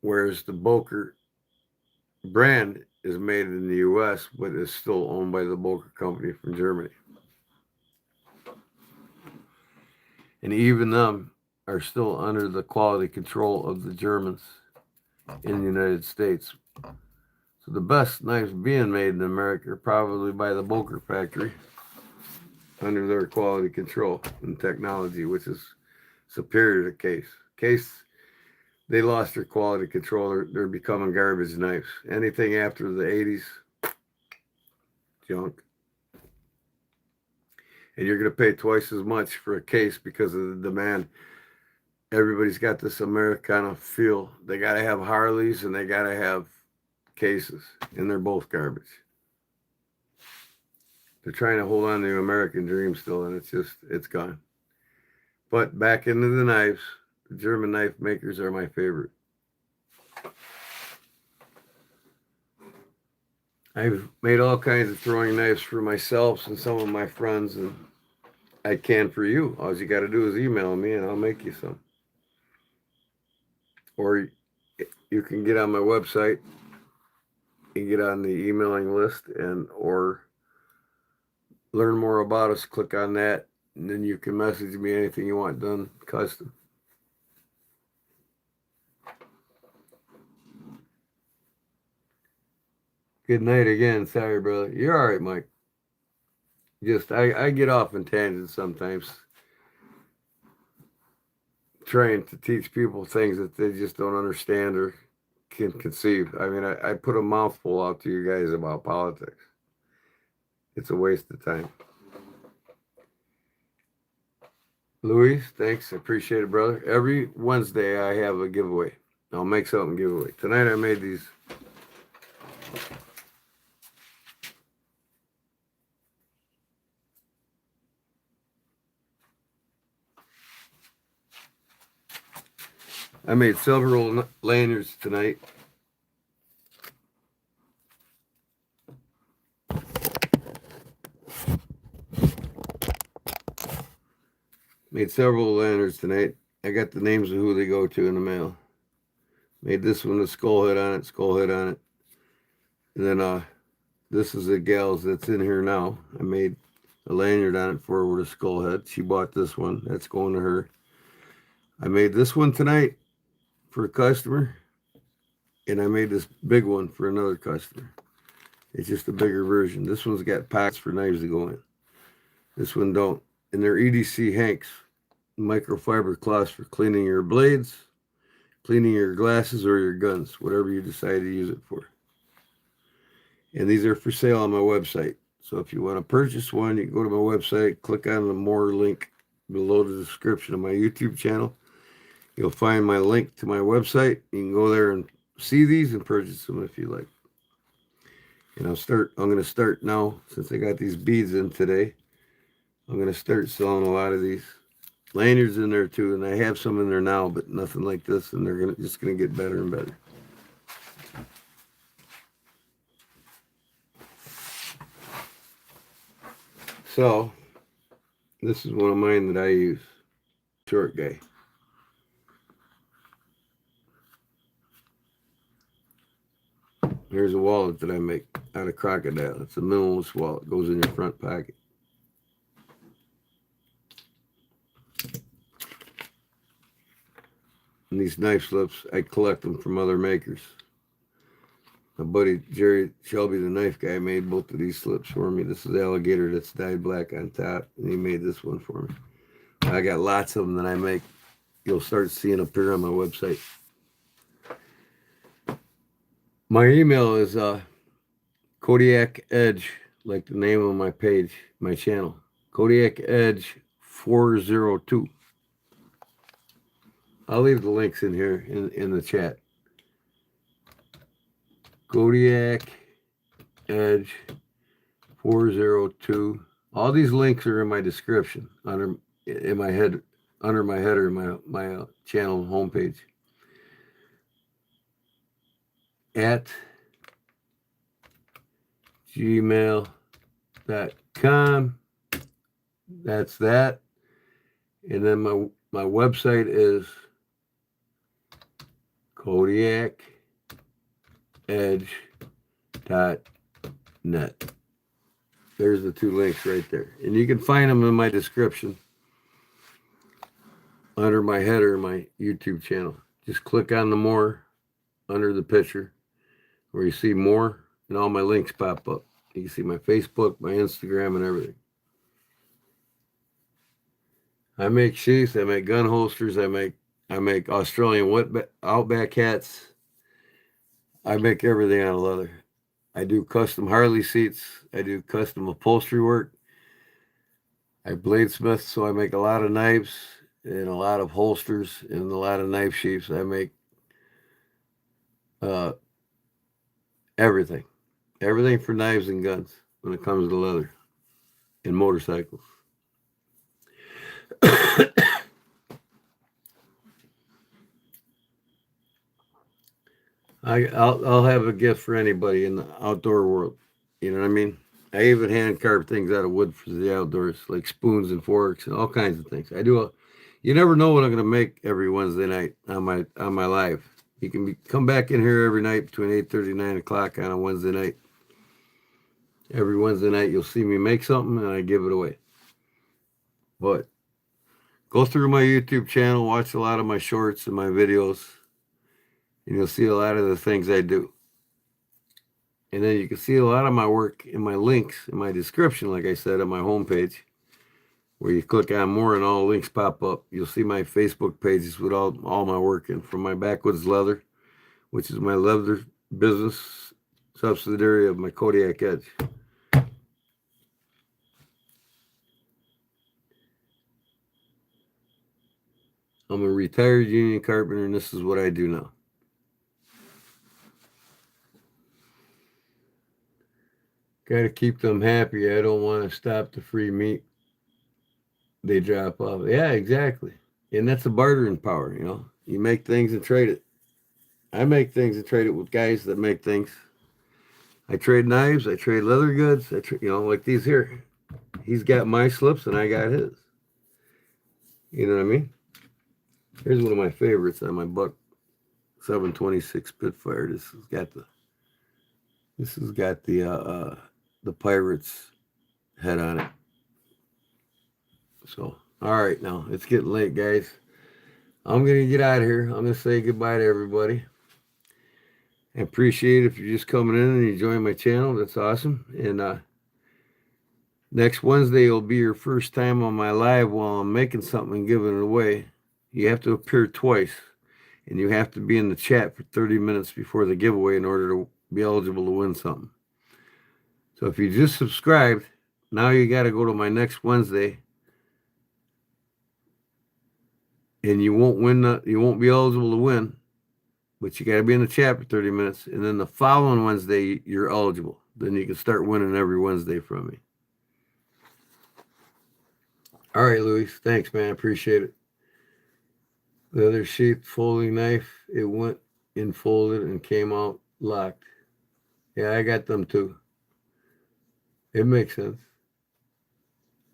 whereas the Boker brand is made in the U.S., but is still owned by the Boker company from Germany. And even them are still under the quality control of the Germans in the United States. So the best knives being made in America are probably by the Boker factory, under their quality control and technology, which is superior to Case. Case, they lost their quality control. They're becoming garbage knives. Anything after the 80s, junk. And you're going to pay twice as much for a Case because of the demand. Everybody's got this Americana feel. They got to have Harleys and they got to have Cases, and they're both garbage. They're trying to hold on to the American dream still, and it's gone. But back into the knives. The German knife makers are my favorite. I've made all kinds of throwing knives for myself and some of my friends, and I can for you. All you got to do is email me, and I'll make you some. Or you can get on my website and get on the emailing list, or learn more about us. Click on that, and then you can message me anything you want done custom. Good night again. Sorry, brother. You're all right, Mike. I get off in tangents sometimes, trying to teach people things that they just don't understand or can conceive. I mean, I put a mouthful out to you guys about politics. It's a waste of time. Luis, thanks. I appreciate it, brother. Every Wednesday I have a giveaway. I'll make something giveaway. Tonight I made these. I made several lanyards tonight. Made several lanyards tonight. I got the names of who they go to in the mail. Made this one with skull head on it. And then this is the gal's that's in here now. I made a lanyard on it for her with a skull head. She bought this one. That's going to her. I made this one tonight for a customer. And I made this big one for another customer. It's just a bigger version. This one's got pockets for knives to go in. This one don't. And they're EDC Hanks. Microfiber cloths for cleaning your blades, cleaning your glasses, or your guns, whatever you decide to use it for. And these are for sale on my website. So if you want to purchase one, you can go to my website, click on the more link below the description of my YouTube channel. You'll find my link to my website. You can go there and see these and purchase them if you like. And I'm going to start now, since I got these beads in today. I'm going to start selling a lot of these lanyards in there too, and I have some in there now, but nothing like this, and they're just gonna get better and better. So this is one of mine that I use. Short guy. Here's a wallet that I make out of crocodile. It's a minimalist wallet. It goes in your front pocket. And these knife slips, I collect them from other makers. My buddy Jerry Shelby, the knife guy, made both of these slips for me. This is alligator that's dyed black on top, and he made this one for me. I got lots of them that I make. You'll start seeing appear on my website. My email is Kodiak Edge, like the name of my page, my channel. Kodiak Edge 402. I'll leave the links in here in the chat. Kodiak Edge 402. All these links are in my description under my header, my channel homepage. At gmail.com. That's that. And then my website is KodiakEdge.net. There's the two links right there. And you can find them in my description under my header, my YouTube channel. Just click on the more under the picture where you see more, and all my links pop up. You can see my Facebook, my Instagram, and everything. I make sheaths, I make gun holsters, I make Australian Outback hats. I make everything out of leather. I do custom Harley seats. I do custom upholstery work. I bladesmith, so I make a lot of knives and a lot of holsters and a lot of knife sheaths. I make everything for knives and guns when it comes to leather. and motorcycles. I'll have a gift for anybody in the outdoor world. You know what I mean? I even hand carve things out of wood for the outdoors, like spoons and forks and all kinds of things. You never know what I'm gonna make every Wednesday night on my live. You can come back in here every night between 8:30 and 9 o'clock on a Wednesday night. Every Wednesday night you'll see me make something and I give it away. But go through my YouTube channel, watch a lot of my shorts and my videos, and you'll see a lot of the things I do. And then you can see a lot of my work in my links in my description, like I said, on my homepage, where you click on more and all links pop up. You'll see my Facebook pages with all my work in, from my Backwoods Leather, which is my leather business subsidiary of my Kodiak Edge. I'm a retired union carpenter, and this is what I do now. Got to keep them happy. I don't want to stop the free meat they drop off. Yeah, exactly. And that's a bartering power, you know. You make things and trade it. I make things and trade it with guys that make things. I trade knives. I trade leather goods. Like these here. He's got my slips and I got his. You know what I mean? Here's one of my favorites on my buck 726 Spitfire. This has got the pirate's head on it. So, all right, now it's getting late, guys. I'm gonna get out of here. I'm gonna say goodbye to everybody. I appreciate it if you're just coming in and enjoying my channel. That's awesome. And next Wednesday will be your first time on my live while I'm making something and giving it away. You have to appear twice, and you have to be in the chat for 30 minutes before the giveaway in order to be eligible to win something. So if you just subscribed, now you got to go to my next Wednesday, and you won't win. You won't be eligible to win, but you got to be in the chat for 30 minutes, and then the following Wednesday you're eligible. Then you can start winning every Wednesday from me. All right, Luis. Thanks, man. Appreciate it. Leather sheath folding knife. It went in folded and came out locked. Yeah, I got them too. It makes sense.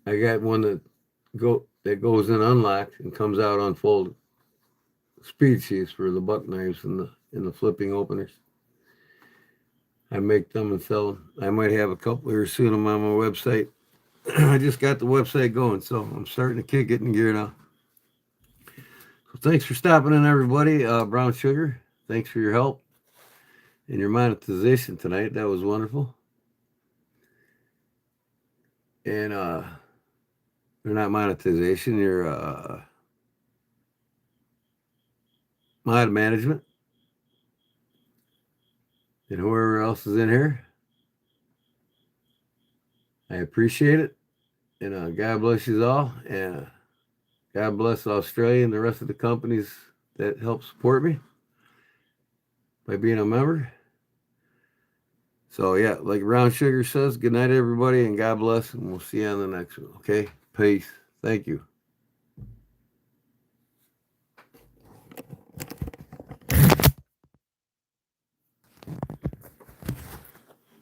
I got one that goes in unlocked and comes out unfolded. Speed sheaths for the buck knives and the flipping openers. I make them and sell them. I might have a couple here soon on my website. I just got the website going, so I'm starting to kick it in gear now. So thanks for stopping in, everybody. Brown Sugar, thanks for your help and your monetization tonight. That was wonderful. And they're not monetization, you're mod management. And whoever else is in here, I appreciate it. And God bless you all. And God bless Australia and the rest of the companies that help support me by being a member. So, yeah, like Brown Sugar says, good night, everybody, and God bless. And we'll see you on the next one. Okay? Peace. Thank you.